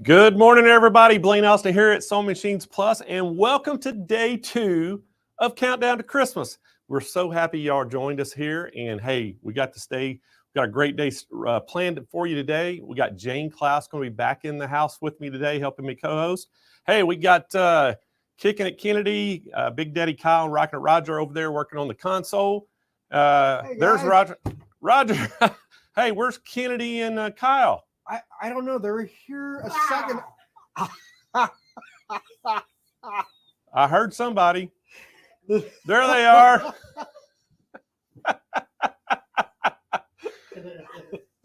Good morning, everybody. Blaine here at Sewing Machines Plus, and welcome to day 2 of Countdown to Christmas. We're so happy y'all joined us here, and hey, we got a great day planned for you today. We got Jane Klaus going to be back in the house with me today, helping me co-host. Hey, we got Kicking It Kennedy, Big Daddy Kyle, and Rocking It Roger over there working on the console. Hey, there's Roger. Roger, hey, where's Kennedy and Kyle? I don't know. They were here a second. I heard somebody. There they are.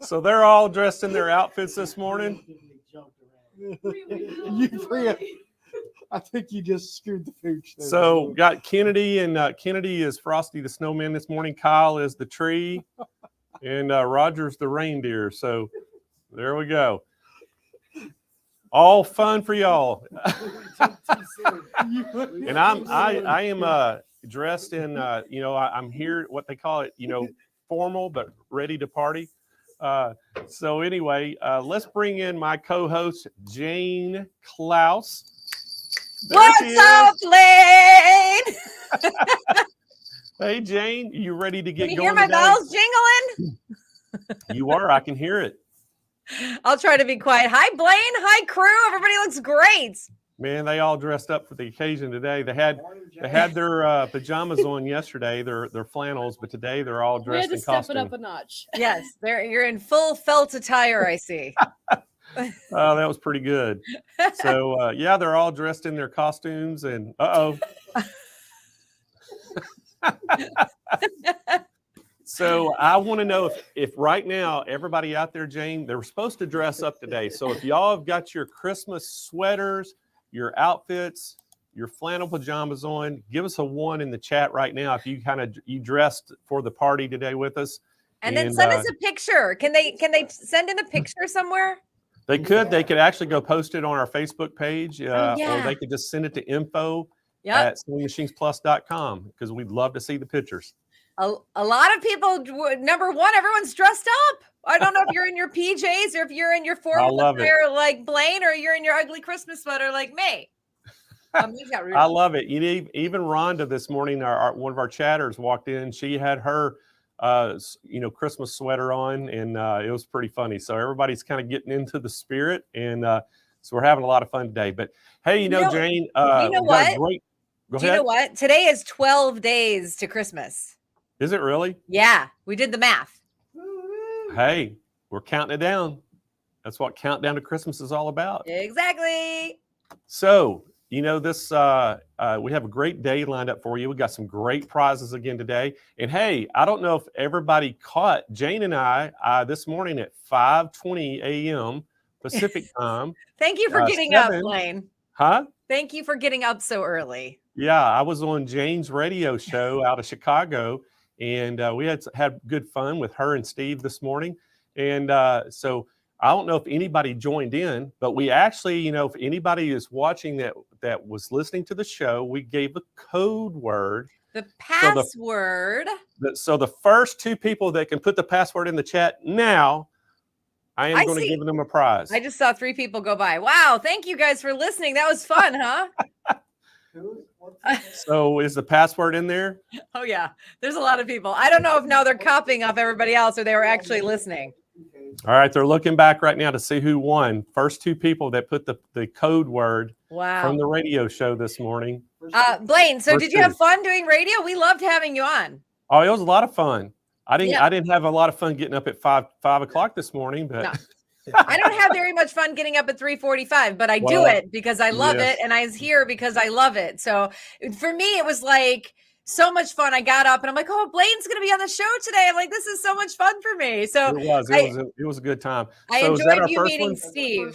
So they're all dressed in their outfits this morning. I think you just screwed the pooch there. So got Kennedy, and Kennedy is Frosty the Snowman this morning. Kyle is the tree, and Roger's the reindeer. So there we go. All fun for y'all. And I am dressed in I'm here, what they call it, formal but ready to party. So anyway, let's bring in my co-host Jane Klaus. What's up, Blaine? Hey Jane, you ready to get going? Can you hear my bells jingling? You are. I can hear it. I'll try to be quiet. Hi, Blaine. Hi, crew. Everybody looks great. Man, they all dressed up for the occasion today. They had their pajamas on yesterday, their flannels, but today they're all dressed in costume. Step it up a notch. Yes, you're in full felt attire, I see. Oh, that was pretty good. So yeah, they're all dressed in their costumes, and So I want to know if right now, everybody out there, Jane, they were supposed to dress up today. So if y'all have got your Christmas sweaters, your outfits, your flannel pajamas on, give us a 1 in the chat right now if you dressed for the party today with us. And then send us a picture. Can they send in a picture somewhere? They could actually go post it on our Facebook page, or they could just send it to info at SewingMachinesPlus.com, because we'd love to see the pictures. A lot of people, number one, everyone's dressed up. I don't know if you're in your PJs or if you're in your formal attire like Blaine, or you're in your ugly Christmas sweater like me. I love it. Even Rhonda this morning, one of our chatters walked in. She had her Christmas sweater on, and it was pretty funny. So everybody's kind of getting into the spirit, and so we're having a lot of fun today. But hey, Jane, you know what? Go ahead. You know what? Today is 12 days to Christmas. Is it really? Yeah, we did the math. Hey, we're counting it down. That's what Countdown to Christmas is all about. Exactly. So, this we have a great day lined up for you. We got some great prizes again today. And hey, I don't know if everybody caught Jane and I this morning at 5:20 a.m. Pacific time. Thank you for getting up, Blaine. Huh? Thank you for getting up so early. Yeah, I was on Jane's radio show out of Chicago, and we had good fun with her and Steve this morning. And so I don't know if anybody joined in, but we actually, if anybody is watching that was listening to the show, we gave a code word. The password. So the first 2 people that can put the password in the chat now, I am going to give them a prize. I just saw 3 people go by. Wow. Thank you guys for listening. That was fun, huh? So is the password in there? Oh, yeah. There's a lot of people. I don't know if now they're copying off everybody else or they were actually listening. All right. They're looking back right now to see who won. First 2 people that put the code word from the radio show this morning. Blaine, so did you have fun doing radio? We loved having you on. Oh, it was a lot of fun. I didn't have a lot of fun getting up at 5 o'clock this morning, but no. I don't have very much fun getting up at 3:45, but I do it because I love it, and I was here because I love it. So for me, it was like so much fun. I got up and I'm like, oh, Blaine's going to be on the show today. I'm like, this is so much fun for me. So it was a good time. I enjoyed you meeting Steve.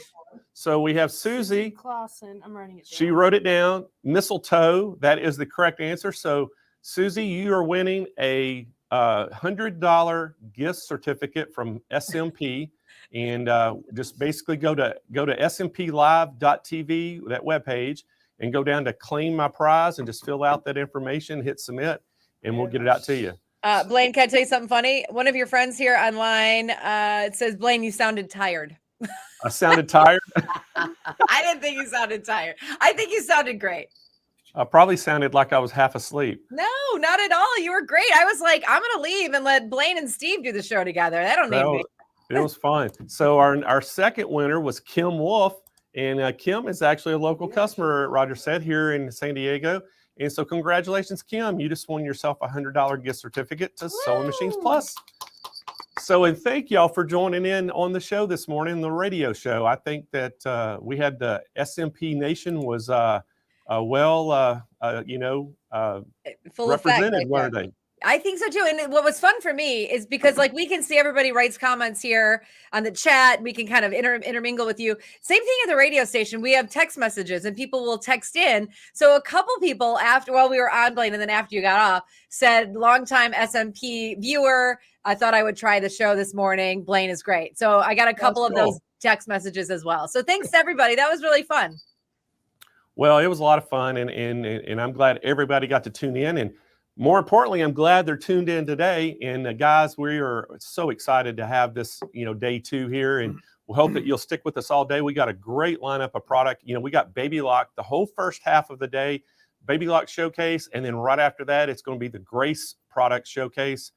So we have Susie Clausen. I'm writing it down. She wrote it down. Mistletoe. That is the correct answer. So Susie, you are winning a $100 gift certificate from SMP. And just basically go to smplive.tv, that webpage, and go down to claim my prize and just fill out that information, hit submit, and we'll get it out to you. Blaine, can I tell you something funny? One of your friends here online, it says, Blaine, you sounded tired. I sounded tired. I didn't think you sounded tired. I think you sounded great. I probably sounded like I was half asleep. No, not at all. You were great. I was like, I'm going to leave and let Blaine and Steve do the show together. They don't need me. It was fun. So our second winner was Kim Wolf. And Kim is actually a local customer, Roger said, here in San Diego. And so congratulations, Kim. You just won yourself a $100 gift certificate to Sewing Machines Plus. So, and thank y'all for joining in on the show this morning, the radio show. I think that we had the SMP Nation was full represented, weren't they? I think so too. And what was fun for me is because like we can see everybody writes comments here on the chat. We can kind of intermingle with you. Same thing at the radio station. We have text messages and people will text in. So a couple people while we were on Blaine and then after you got off said, longtime SMP viewer, I thought I would try the show this morning. Blaine is great. So I got a couple of those text messages as well. So thanks to everybody. That was really fun. Well, it was a lot of fun and I'm glad everybody got to tune in. And more importantly, I'm glad they're tuned in today. And guys, we are so excited to have this, day 2 here. And we'll hope that you'll stick with us all day. We got a great lineup of product. We got Baby Lock the whole first half of the day, Baby Lock showcase. And then right after that, it's going to be the Grace product showcase.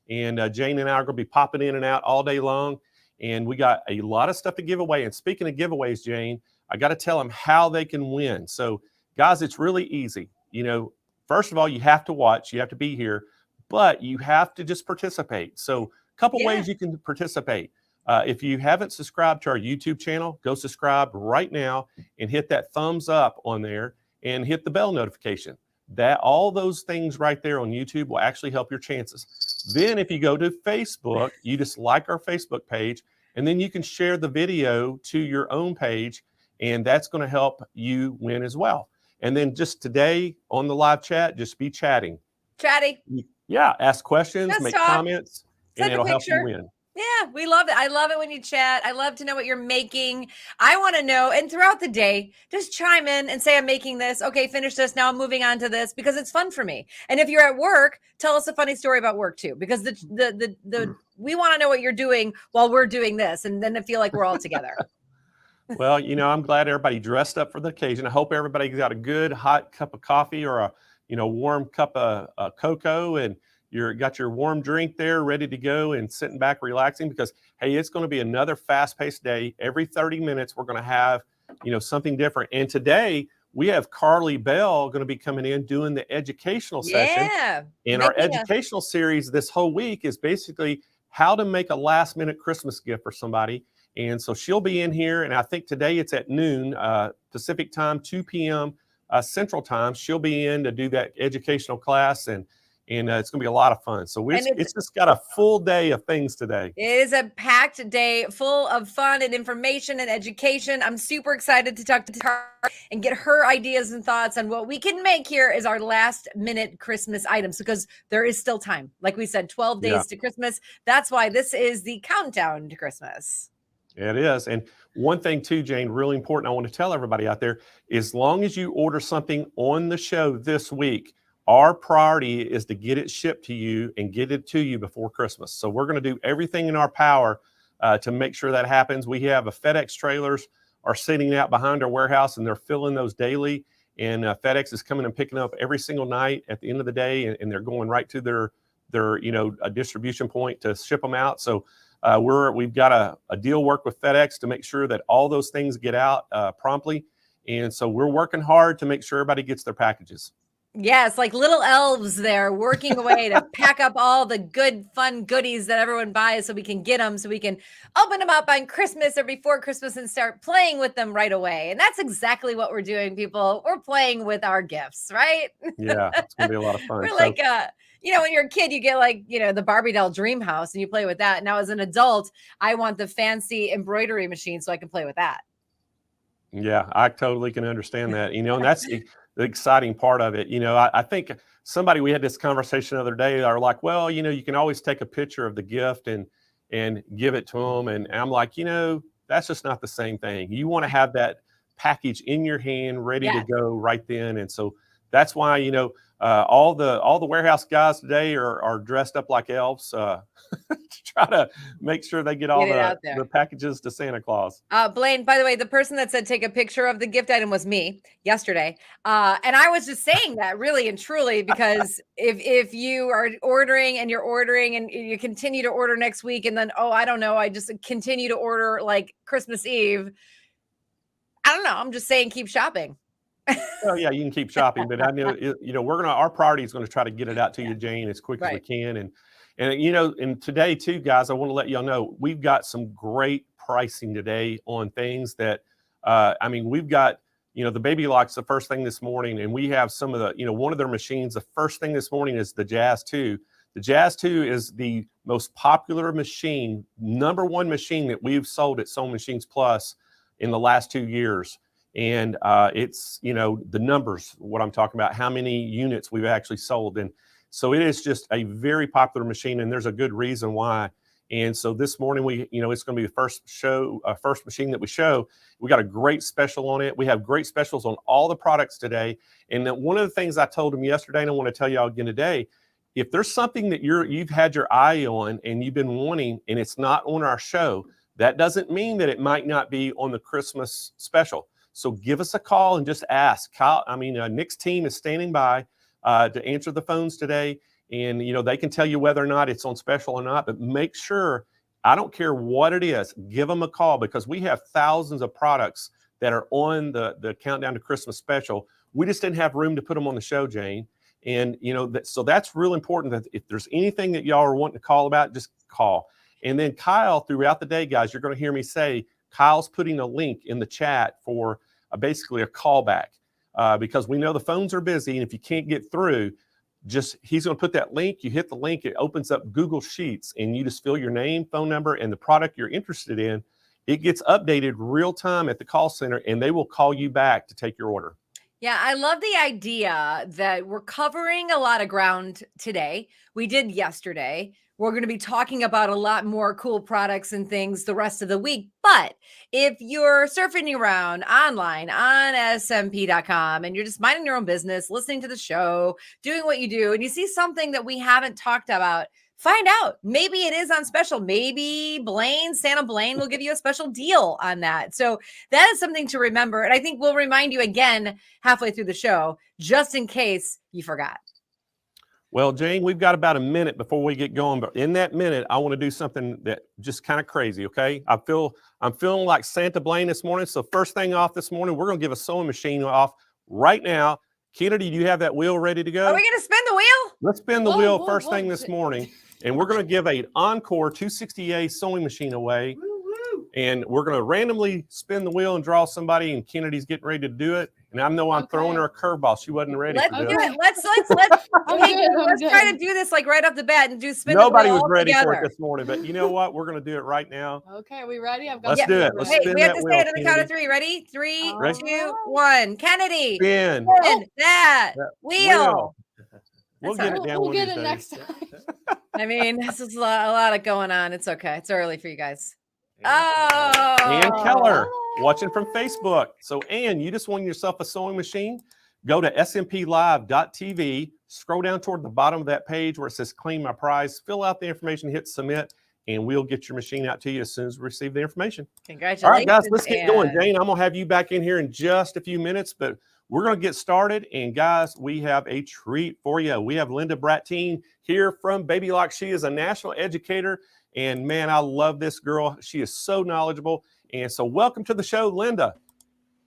And Jane and I are going to be popping in and out all day long. And we got a lot of stuff to give away. And speaking of giveaways, Jane, I got to tell them how they can win. So guys, it's really easy. First of all, you have to watch, you have to be here, but you have to just participate. So a couple ways you can participate. If you haven't subscribed to our YouTube channel, go subscribe right now and hit that thumbs up on there and hit the bell notification. All those things right there on YouTube will actually help your chances. Then if you go to Facebook, you just like our Facebook page, and then you can share the video to your own page, and that's going to help you win as well. And then just today on the live chat, just be chatting. Yeah, ask questions, just make comments, and it'll help you win. Yeah, we love it. I love it when you chat. I love to know what you're making. I want to know, and throughout the day, just chime in and say, I'm making this. Okay, finish this. Now I'm moving on to this because it's fun for me. And if you're at work, tell us a funny story about work too, because we want to know what you're doing while we're doing this, and then I feel like we're all together. Well, I'm glad everybody dressed up for the occasion. I hope everybody got a good hot cup of coffee or a, warm cup of cocoa, and you got your warm drink there ready to go and sitting back relaxing because, hey, it's going to be another fast-paced day. Every 30 minutes, we're going to have, something different. And today we have Carly Bell going to be coming in doing the educational session. And our educational series this whole week is basically how to make a last-minute Christmas gift for somebody. And so she'll be in here, and I think today it's at noon Pacific time, 2 p.m. Central time. She'll be in to do that educational class, and it's going to be a lot of fun. So it's just got a full day of things today. It is a packed day full of fun and information and education. I'm super excited to talk to her and get her ideas and thoughts on what we can make here as our last minute Christmas items, because there is still time. Like we said, 12 days to Christmas. That's why this is the countdown to Christmas. It is. And one thing too, Jane, really important, I want to tell everybody out there, as long as you order something on the show this week, our priority is to get it shipped to you and get it to you before Christmas. So we're going to do everything in our power to make sure that happens. We have a FedEx trailers are sitting out behind our warehouse, and they're filling those daily. And FedEx is coming and picking up every single night at the end of the day, and they're going right to their a distribution point to ship them out. So we've got a deal work with FedEx to make sure that all those things get out promptly. And so we're working hard to make sure everybody gets their packages. Yes, like little elves there working away to pack up all the good, fun goodies that everyone buys so we can get them, so we can open them up on Christmas or before Christmas and start playing with them right away. And that's exactly what we're doing, people. We're playing with our gifts, right? Yeah, it's going to be a lot of fun. We're like, when you're a kid, you get like, the Barbie doll dream house and you play with that. Now as an adult, I want the fancy embroidery machine so I can play with that. Yeah, I totally can understand that, and that's the exciting part of it. I think we had this conversation the other day. They are like, well, you can always take a picture of the gift and give it to them. And I'm like, that's just not the same thing. You want to have that package in your hand ready to go right then. And so that's why, all the warehouse guys today are dressed up like elves to try to make sure they get all Get it out there. the packages to Santa Claus. Blaine, by the way, the person that said take a picture of the gift item was me yesterday. And I was just saying that really and truly because if you are ordering and you continue to order next week and then, I don't know, I just continue to order like Christmas Eve. I don't know. I'm just saying keep shopping. Oh yeah, you can keep shopping, but I know our priority is going to try to get it out to you, Jane, as quick as we can. And today too, guys, I want to let y'all know we've got some great pricing today on things that we've got the Baby Lock's the first thing this morning, and we have some of the one of their machines. The first thing this morning is the Jazz 2. The Jazz 2 is the most popular machine, number one machine that we've sold at Sewing Machines Plus in the last 2 years. And it's, the numbers, what I'm talking about, how many units we've actually sold. And so it is just a very popular machine, and there's a good reason why. And so this morning it's going to be the first machine that we show. We got a great special on it. We have great specials on all the products today. And one of the things I told them yesterday, and I want to tell y'all again today, if there's something that you've had your eye on and you've been wanting and it's not on our show, that doesn't mean that it might not be on the Christmas special. So give us a call and just ask. Nick's team is standing by to answer the phones today. And, they can tell you whether or not it's on special or not. But make sure, I don't care what it is, give them a call because we have thousands of products that are on the Countdown to Christmas special. We just didn't have room to put them on the show, Jane. And, so that's real important that if there's anything that y'all are wanting to call about, just call. And then Kyle, throughout the day, guys, you're going to hear me say, Kyle's putting a link in the chat for basically a callback because we know the phones are busy. And if you can't get through, he's going to put that link. You hit the link, it opens up Google Sheets, and you just fill your name, phone number, and the product you're interested in. It gets updated real time at the call center, and they will call you back to take your order. Yeah, I love the idea that we're covering a lot of ground today. We did yesterday. We're going to be talking about a lot more cool products and things the rest of the week. But if you're surfing around online on SMP.com and you're just minding your own business, listening to the show, doing what you do, and you see something that we haven't talked about, find out. Maybe it is on special. Maybe Santa Blaine will give you a special deal on that. So that is something to remember. And I think we'll remind you again halfway through the show, just in case you forgot. Well, Jane, we've got about a minute before we get going, but in that minute, I want to do something that just kind of crazy, okay? I'm feeling like Santa Blaine this morning. So first thing off this morning, we're going to give a sewing machine off right now. Kennedy, do you have that wheel ready to go? Are we going to spin the wheel? Let's spin the wheel first thing this morning. And we're going to give an Encore 260A sewing machine away. And we're going to randomly spin the wheel and draw somebody, and Kennedy's getting ready to do it. And I know I'm throwing her a curveball. She wasn't ready Let's for do this. it. Let's try to do this like right off the bat and do spin Nobody the wheel was ready together. for it this morning, but you know what? We're going to do it right now. Okay, are we ready? Let's do it. Let's spin we have that to wheel, say it on the count of Kennedy. three. Ready? 3, Ready? 2, 1. Kennedy. Spin. Spin that wheel. We'll get it down. We'll get it next time. I mean, this is a lot of going on. It's okay. It's early for you guys. Oh, Ann Keller watching from Facebook. So Ann, you just won yourself a sewing machine. Go to smplive.tv, scroll down toward the bottom of that page where it says claim my prize, fill out the information, hit submit, and we'll get your machine out to you as soon as we receive the information. Congratulations. All right, guys, let's get going. Jane, I'm going to have you back in here in just a few minutes, but we're going to get started. And guys, we have a treat for you. We have Linda Brattine here from Baby Lock. She is a national educator. And man, I love this girl. She is so knowledgeable. And so welcome to the show, Linda.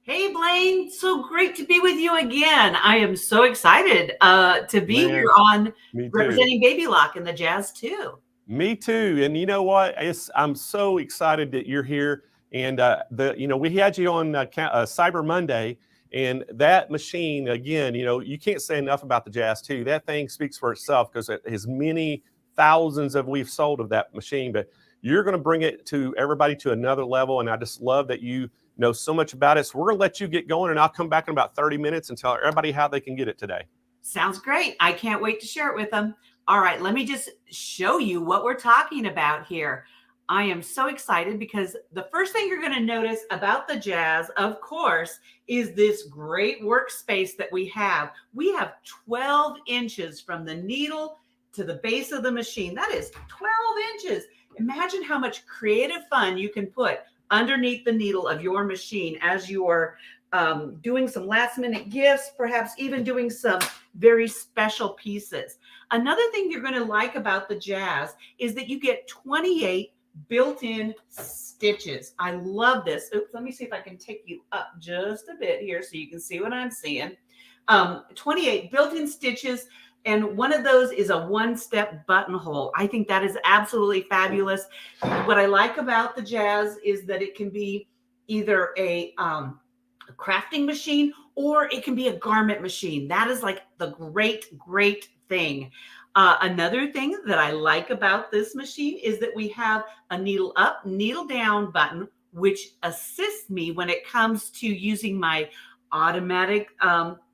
Hey, Blaine. So great to be with you again. I am so excited to be here on representing Baby Lock and the Jazz 2. Me too. And you know what? I'm so excited that you're here. And we had you on Cyber Monday. And that machine, again, you can't say enough about the Jazz 2. That thing speaks for itself because it has many thousands we've sold of that machine, but you're going to bring it to everybody to another level. And I just love that you know so much about it. So we're going to let you get going, and I'll come back in about 30 minutes and tell everybody how they can get it today. Sounds great. I can't wait to share it with them. All right, let me just show you what we're talking about here. I am so excited because the first thing you're going to notice about the Jazz, of course, is this great workspace that we have. We have 12 inches from the needle to the base of the machine. That is 12 inches. Imagine how much creative fun you can put underneath the needle of your machine as you are doing some last minute gifts, perhaps even doing some very special pieces. Another thing you're going to like about the Jazz is that you get 28 built-in stitches. I love this. Oops, let me see if I can take you up just a bit here so you can see what I'm seeing. 28 built-in stitches, and one of those is a one-step buttonhole. I think that is absolutely fabulous. What I like about the Jazz is that it can be either a crafting machine or it can be a garment machine. That is like the great thing. Another thing that I like about this machine is that we have a needle up, needle down button, which assists me when it comes to using my automatic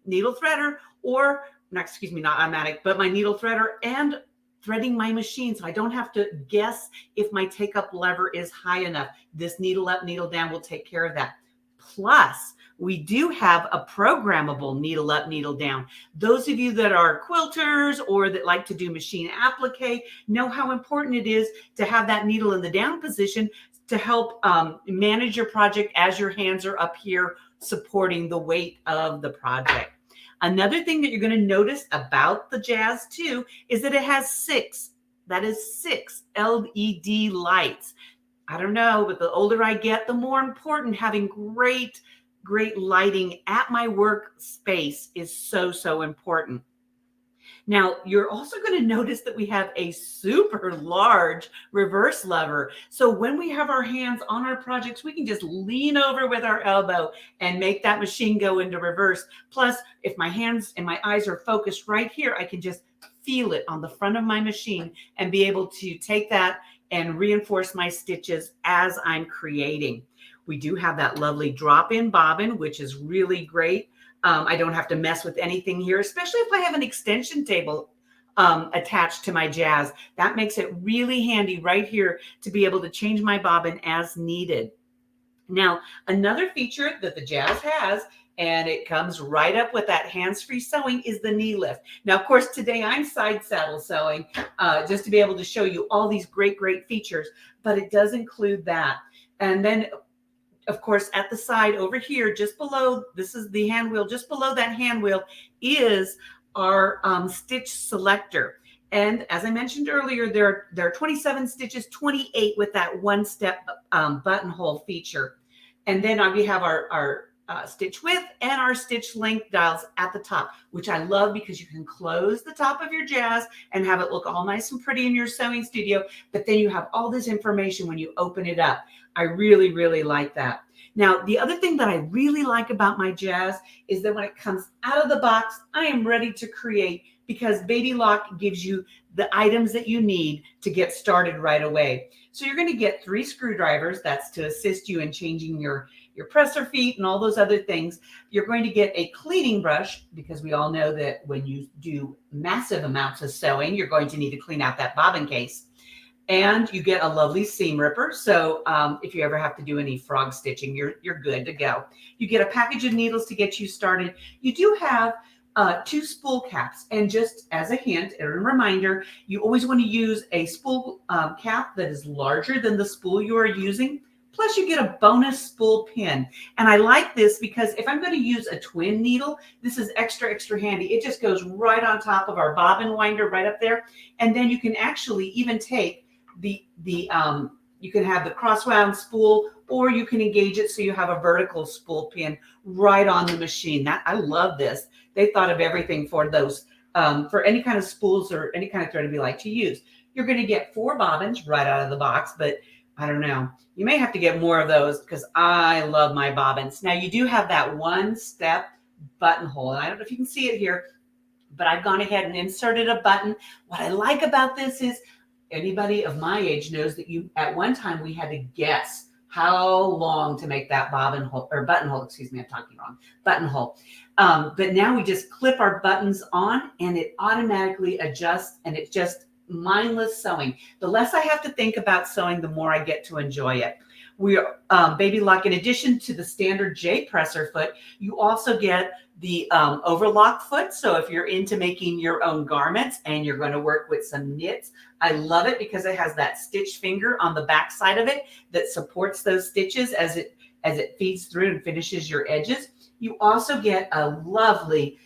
needle threader, or not automatic, but my needle threader, and threading my machine, so I don't have to guess if my take up lever is high enough. This needle up, needle down will take care of that. Plus, we do have a programmable needle up, needle down. Those of you that are quilters or that like to do machine applique know how important it is to have that needle in the down position to help manage your project as your hands are up here supporting the weight of the project. Another thing that you're going to notice about the Jazz too is that it has six LED lights. I don't know, but the older I get, the more important having great lighting at my workspace is so important. Now, you're also going to notice that we have a super large reverse lever. So when we have our hands on our projects, we can just lean over with our elbow and make that machine go into reverse. Plus, if my hands and my eyes are focused right here, I can just feel it on the front of my machine and be able to take that and reinforce my stitches as I'm creating. We do have that lovely drop-in bobbin, which is really great. I don't have to mess with anything here, especially if I have an extension table attached to my Jazz. That makes it really handy right here to be able to change my bobbin as needed. Now, another feature that the Jazz has, and it comes right up with that hands-free sewing, is the knee lift. Now, of course, today I'm side saddle sewing just to be able to show you all these great features, but it does include that. And then, of course, at the side over here, just below, this is the hand wheel, just below that hand wheel is our stitch selector. And as I mentioned earlier, there are 27 stitches, 28 with that one-step buttonhole feature. And then we have our stitch width and our stitch length dials at the top, which I love because you can close the top of your Jazz and have it look all nice and pretty in your sewing studio, but then you have all this information when you open it up. I really like that. Now, the other thing that I really like about my Jazz is that when it comes out of the box, I am ready to create, because Baby Lock gives you the items that you need to get started right away. So you're going to get 3 screwdrivers. That's to assist you in changing your presser feet and all those other things. You're going to get a cleaning brush, because we all know that when you do massive amounts of sewing, you're going to need to clean out that bobbin case. And you get a lovely seam ripper. So if you ever have to do any frog stitching, you're good to go. You get a package of needles to get you started. You do have 2 spool caps. And just as a hint and a reminder, you always want to use a spool cap that is larger than the spool you are using. Plus, you get a bonus spool pin. And I like this because if I'm going to use a twin needle, this is extra handy. It just goes right on top of our bobbin winder right up there. And then you can actually even take you can have the cross-wound spool, or you can engage it so you have a vertical spool pin right on the machine. I love this. They thought of everything for those, for any kind of spools or any kind of thread we like to use. You're going to get 4 bobbins right out of the box, but I don't know. You may have to get more of those because I love my bobbins. Now, you do have that one-step buttonhole. And I don't know if you can see it here, but I've gone ahead and inserted a button. What I like about this is anybody of my age knows that at one time we had to guess how long to make that buttonhole, I'm talking wrong, buttonhole. But now we just clip our buttons on and it automatically adjusts, and it just mindless sewing. The less I have to think about sewing, the more I get to enjoy it. We're Baby Lock, in addition to the standard J presser foot, you also get the overlock foot. So if you're into making your own garments and you're going to work with some knits, I love it because it has that stitch finger on the back side of it that supports those stitches as it feeds through and finishes your edges. You also get a lovely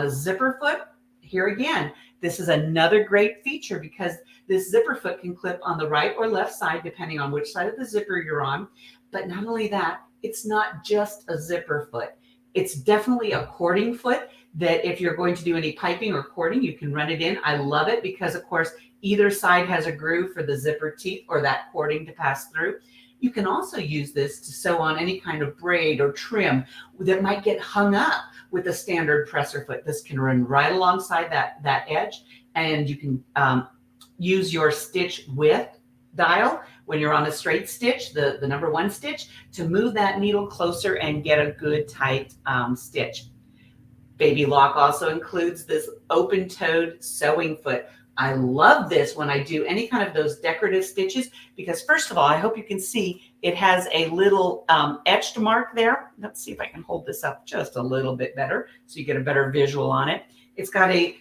zipper foot. Here again, this is another great feature because this zipper foot can clip on the right or left side, depending on which side of the zipper you're on. But not only that, it's not just a zipper foot. It's definitely a cording foot that if you're going to do any piping or cording, you can run it in. I love it because, of course, either side has a groove for the zipper teeth or that cording to pass through. You can also use this to sew on any kind of braid or trim that might get hung up with a standard presser foot. This can run right alongside that edge, and you can use your stitch width dial when you're on a straight stitch, the number 1 stitch, to move that needle closer and get a good tight stitch. Baby Lock also includes this open-toed sewing foot. I love this when I do any kind of those decorative stitches because, first of all, I hope you can see it has a little etched mark there. Let's see if I can hold this up just a little bit better so you get a better visual on it. It's got a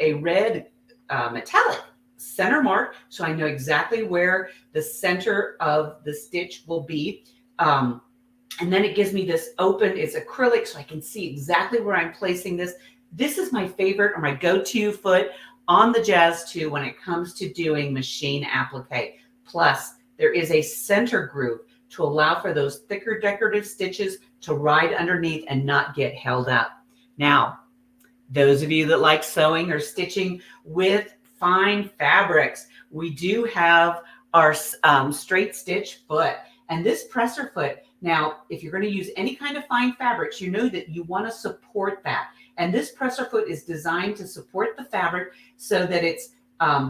red metallic center mark, so I know exactly where the center of the stitch will be. And then it gives me this open, it's acrylic, so I can see exactly where I'm placing this. This is my favorite or my go-to foot on the Jazz 2 when it comes to doing machine applique. Plus, there is a center groove to allow for those thicker decorative stitches to ride underneath and not get held up. Now, those of you that like sewing or stitching with fine fabrics, we do have our straight stitch foot. And this presser foot, now, if you're going to use any kind of fine fabrics, you know that you want to support that. And this presser foot is designed to support the fabric so that it's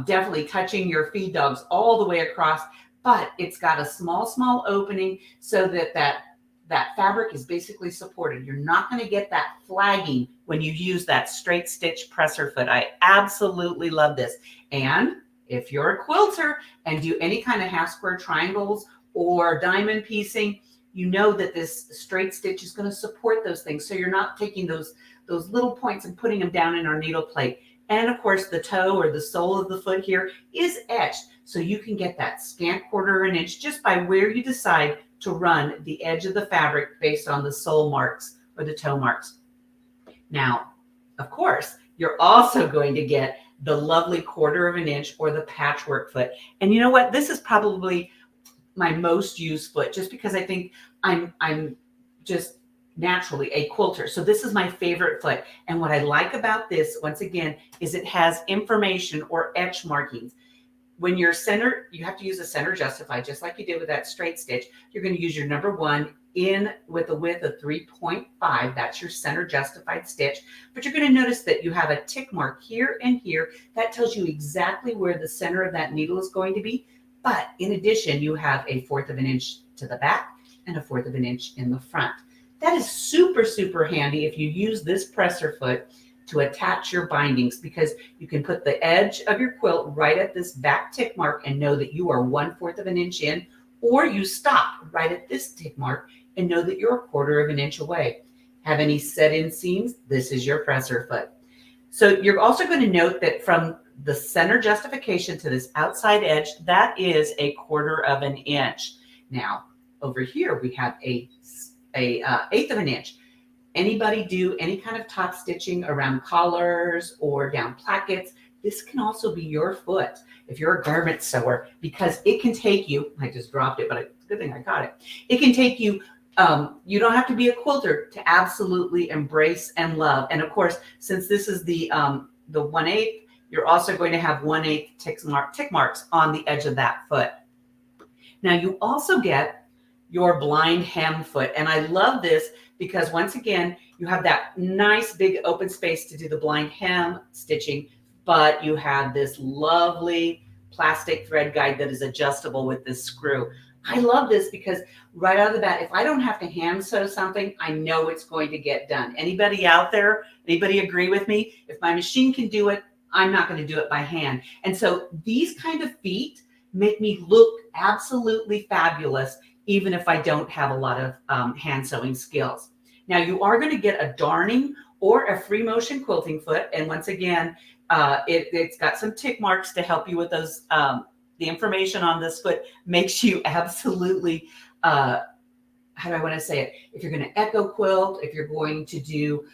definitely touching your feed dogs all the way across, but it's got a small opening so that that fabric is basically supported. You're not going to get that flagging when you use that straight stitch presser foot. I absolutely love this. And if you're a quilter and do any kind of half square triangles or diamond piecing, you know that this straight stitch is going to support those things. So you're not taking those little points and putting them down in our needle plate. And of course, the toe or the sole of the foot here is etched. So you can get that scant 1/4 inch just by where you decide to run the edge of the fabric based on the sole marks or the toe marks. Now, of course, you're also going to get the lovely 1/4 inch or the patchwork foot. And you know what? This is probably my most used foot just because I think I'm just naturally a quilter. So this is my favorite foot. And what I like about this, once again, is it has information or etch markings. When you're center, you have to use a center justified, just like you did with that straight stitch. You're going to use your number 1 in with a width of 3.5. That's your center justified stitch. But you're going to notice that you have a tick mark here and here. That tells you exactly where the center of that needle is going to be. But in addition, you have a 1/4 inch to the back and a 1/4 inch in the front. That is super handy if you use this presser foot to attach your bindings, because you can put the edge of your quilt right at this back tick mark and know that you are 1/4 inch in, or you stop right at this tick mark and know that you're 1/4 inch away. Have any set-in seams? This is your presser foot. So you're also going to note that from the center justification to this outside edge, that is a 1/4 inch. Now, over here, we have a 1/8 inch. Anybody do any kind of top stitching around collars or down plackets? This can also be your foot if you're a garment sewer, because it can take you, I just dropped it, but it's a good thing I got it. It can take you, you don't have to be a quilter to absolutely embrace and love. And of course, since this is the 1/8, you're also going to have 1/8 tick marks on the edge of that foot. Now you also get your blind hem foot. And I love this because once again, you have that nice big open space to do the blind hem stitching, but you have this lovely plastic thread guide that is adjustable with this screw. I love this because right out of the bat, if I don't have to hand sew something, I know it's going to get done. Anybody out there, anybody agree with me? If my machine can do it, I'm not going to do it by hand. And so these kind of feet make me look absolutely fabulous, even if I don't have a lot of hand sewing skills. Now you are going to get a darning or a free motion quilting foot. And once again, it's got some tick marks to help you with those. The information on this foot makes you absolutely, how do I want to say it? If you're going to echo quilt, if you're going to do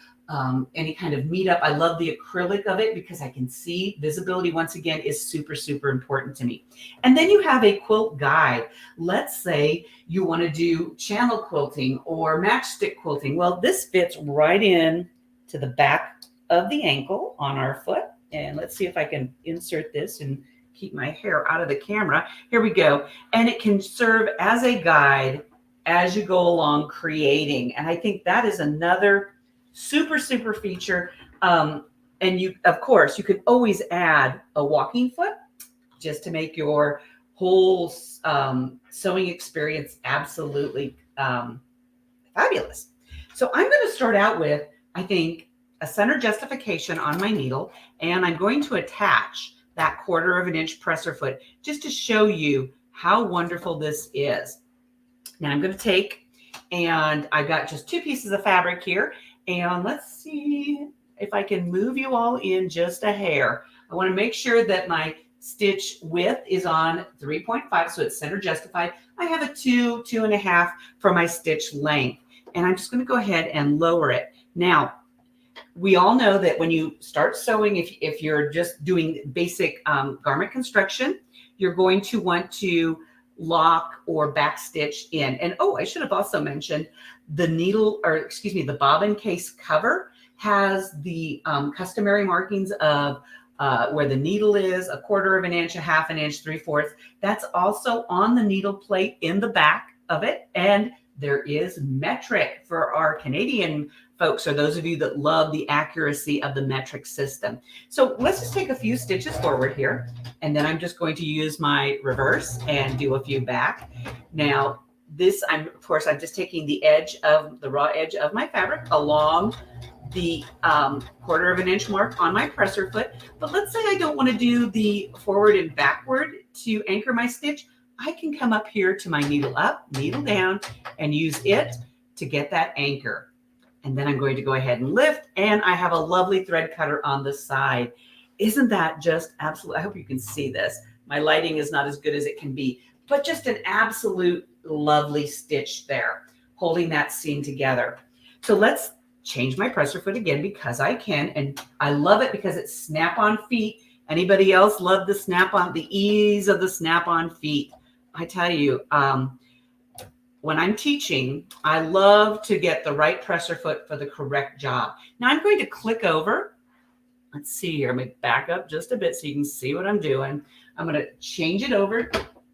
any kind of meetup, I love the acrylic of it because I can see visibility once again is super, super important to me. And then you have a quilt guide. Let's say you want to do channel quilting or matchstick quilting. Well, this fits right in to the back of the ankle on our foot. And let's see if I can insert this and keep my hair out of the camera. Here we go. And it can serve as a guide as you go along creating. And I think that is another super, super feature. And you, of course, you could always add a walking foot just to make your whole sewing experience absolutely fabulous. So I'm going to start out with, I think, a center justification on my needle, and I'm going to attach that 1/4 inch presser foot just to show you how wonderful this is. Now I'm going to take, and I've got just 2 pieces of fabric here, and let's see if I can move you all in just a hair. I want to make sure that my stitch width is on 3.5, so it's center justified. I have a 2.5 for my stitch length, and I'm just going to go ahead and lower it. Now, we all know that when you start sewing, if you're just doing basic garment construction, you're going to want to lock or back stitch in. And oh, I should have also mentioned the needle, or excuse me, the bobbin case cover has the customary markings of where the needle is, 1/4 inch, 1/2 inch, 3/4. That's also on the needle plate in the back of it. And there is metric for our Canadian folks, or those of you that love the accuracy of the metric system. So let's just take a few stitches forward here, and then I'm just going to use my reverse and do a few back. Now this, I'm just taking the edge of the raw edge of my fabric along the 1/4 inch mark on my presser foot. But let's say I don't want to do the forward and backward to anchor my stitch. I can come up here to my needle up, needle down, and use it to get that anchor. And then I'm going to go ahead and lift, and I have a lovely thread cutter on the side. Isn't that just absolute? I hope you can see this. My lighting is not as good as it can be, but just an absolute lovely stitch there, holding that seam together. So let's change my presser foot again because I can, and I love it because it's snap-on feet. Anybody else love the snap-on, the ease of the snap-on feet? I tell you, when I'm teaching, I love to get the right presser foot for the correct job. Now I'm going to click over. Let's see here. I'm going to back up just a bit so you can see what I'm doing. I'm going to change it over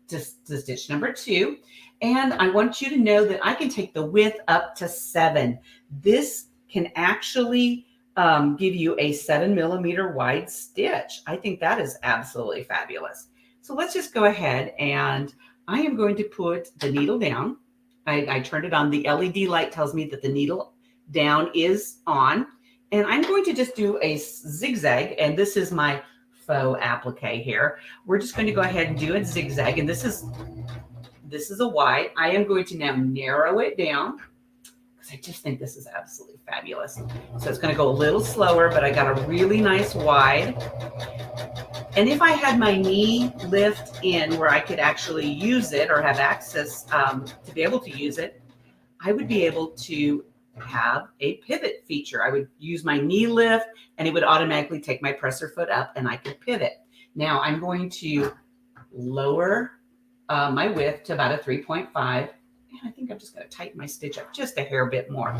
to stitch number 2. And I want you to know that I can take the width up to 7. This can actually give you a 7mm wide stitch. I think that is absolutely fabulous. So let's just go ahead, and I am going to put the needle down. I turned it on. The LED light tells me that the needle down is on. And I'm going to just do a zigzag. And this is my faux applique here. We're just going to go ahead and do a zigzag. And this is a wide. I am going to now narrow it down because I just think this is absolutely fabulous. So it's going to go a little slower, but I got a really nice wide. And if I had my knee lift in where I could actually use it or have access to be able to use it, I would be able to have a pivot feature. I would use my knee lift and it would automatically take my presser foot up and I could pivot. Now I'm going to lower my width to about a 3.5. And I think I'm just going to tighten my stitch up just a hair bit more.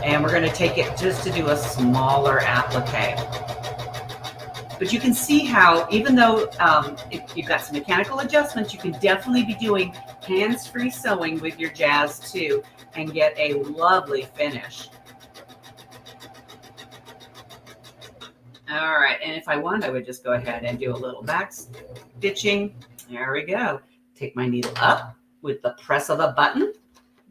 And we're going to take it just to do a smaller applique. But you can see how, even though if you've got some mechanical adjustments, you can definitely be doing hands-free sewing with your jazz too and get a lovely finish. All right, and if I wanted, I would just go ahead and do a little back stitching. There we go. Take my needle up with the press of a button.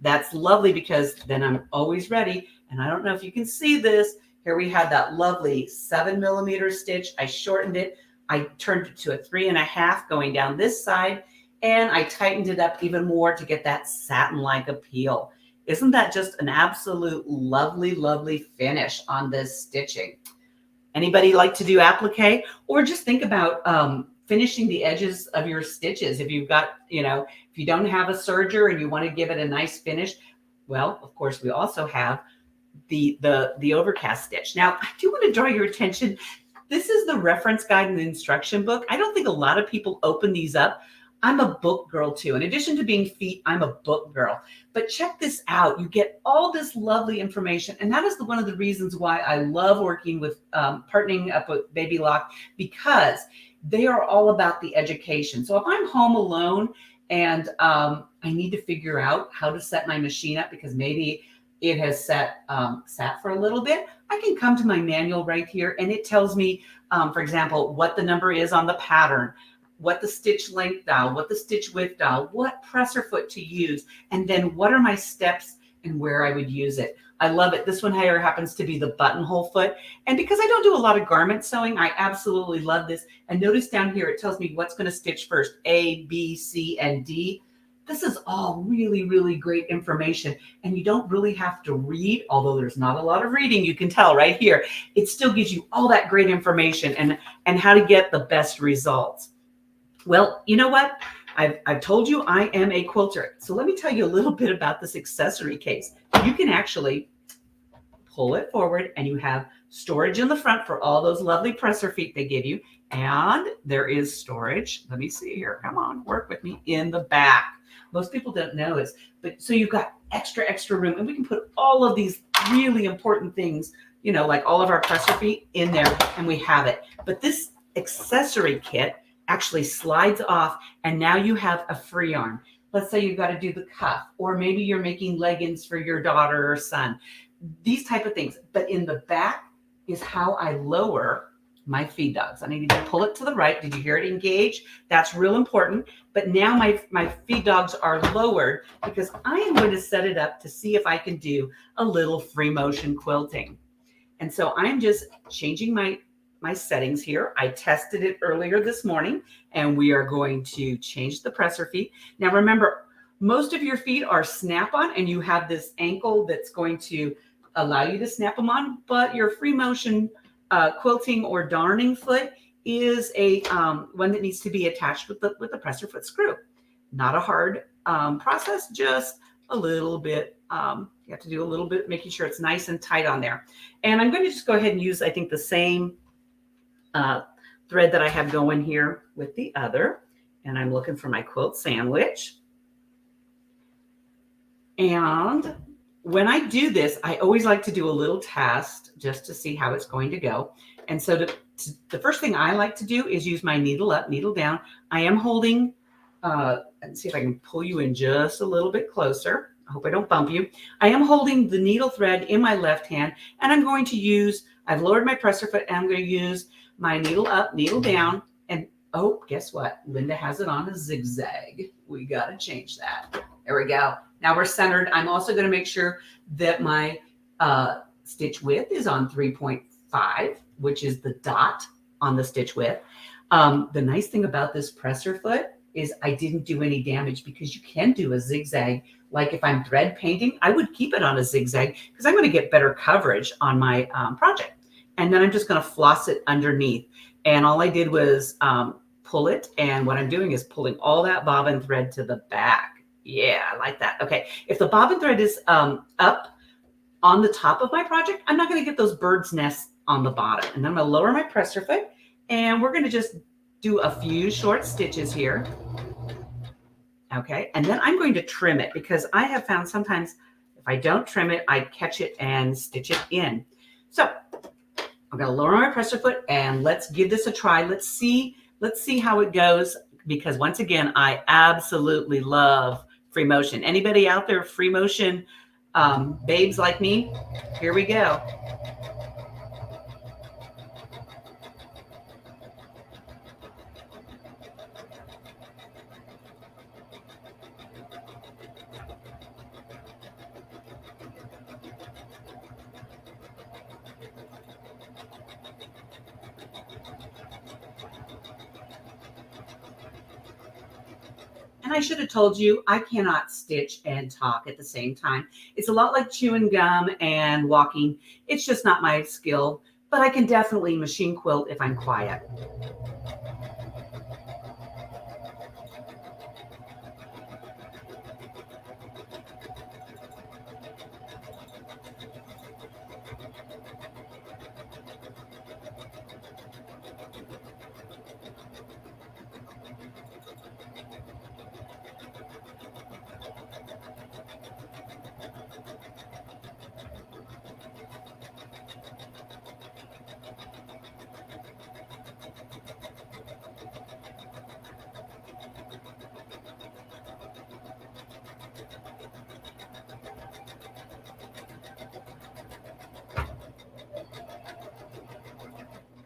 That's lovely because then I'm always ready. And I don't know if you can see this. Here we had that lovely 7mm stitch. I shortened it. I turned it to a 3.5 going down this side, and I tightened it up even more to get that satin-like appeal. Isn't that just an absolute lovely, lovely finish on this stitching? Anybody like to do applique, or just think about finishing the edges of your stitches? If you've got, if you don't have a serger and you want to give it a nice finish, well, of course, we also have the overcast stitch. Now, I do want to draw your attention. This is the reference guide and the instruction book. I don't think a lot of people open these up. I'm a book girl too. In addition to being feet, I'm a book girl. But check this out. You get all this lovely information. And that is one of the reasons why I love working with partnering up with Baby Lock, because they are all about the education. So if I'm home alone and I need to figure out how to set my machine up because maybe it has sat for a little bit, I can come to my manual right here and it tells me, for example, what the number is on the pattern, what the stitch length dial, what the stitch width dial, what presser foot to use, and then what are my steps and where I would use it. I love it. This one here happens to be the buttonhole foot. And because I don't do a lot of garment sewing, I absolutely love this. And notice down here, it tells me what's going to stitch first, A, B, C, and D. This is all really, really great information. And you don't really have to read, although there's not a lot of reading, you can tell right here. It still gives you all that great information and how to get the best results. Well, you know what? I've told you I am a quilter. So let me tell you a little bit about this accessory case. You can actually pull it forward and you have storage in the front for all those lovely presser feet they give you. And there is storage. Let me see here. Come on, work with me in the back. Most people don't know this, but so you've got extra room, and we can put all of these really important things, like all of our presser feet in there, and we have it. But this accessory kit actually slides off, and now you have a free arm. Let's say you've got to do the cuff, or maybe you're making leggings for your daughter or son, these type of things. But in the back is how I lower my feed dogs. I need to pull it to the right. Did you hear it engage? That's real important. But now my feed dogs are lowered because I am going to set it up to see if I can do a little free motion quilting. And so I'm just changing my settings here. I tested it earlier this morning, and we are going to change the presser feet. Now remember, most of your feet are snap-on, and you have this ankle that's going to allow you to snap them on, but your free motion quilting or darning foot is a one that needs to be attached with the presser foot screw. Not a hard process, just a little bit. You have to do a little bit, making sure it's nice and tight on there. And I'm going to just go ahead and use, I think, the same thread that I have going here with the other. And I'm looking for my quilt sandwich. And when I do this, I always like to do a little test just to see how it's going to go. And so the first thing I like to do is use my needle up, needle down. I am holding, let's see if I can pull you in just a little bit closer. I hope I don't bump you. I am holding the needle thread in my left hand, and I'm going to use, I've lowered my presser foot, and I'm going to use my needle up, needle down, and oh, guess what? Linda has it on a zigzag. We got to change that. There we go. Now we're centered. I'm also going to make sure that my stitch width is on 3.5, which is the dot on the stitch width. The nice thing about this presser foot is I didn't do any damage, because you can do a zigzag. Like if I'm thread painting, I would keep it on a zigzag because I'm going to get better coverage on my project. And then I'm just going to floss it underneath. And all I did was pull it. And what I'm doing is pulling all that bobbin thread to the back. Yeah, I like that. Okay. If the bobbin thread is up on the top of my project, I'm not going to get those bird's nests on the bottom. And then I'm going to lower my presser foot, and we're going to just do a few short stitches here. Okay. And then I'm going to trim it, because I have found sometimes if I don't trim it, I catch it and stitch it in. So I'm going to lower my presser foot, and let's give this a try. Let's see how it goes, because once again, I absolutely love free motion. Anybody out there free motion babes like me? Here we go. And I should have told you, I cannot stitch and talk at the same time. It's a lot like chewing gum and walking. It's just not my skill, but I can definitely machine quilt if I'm quiet.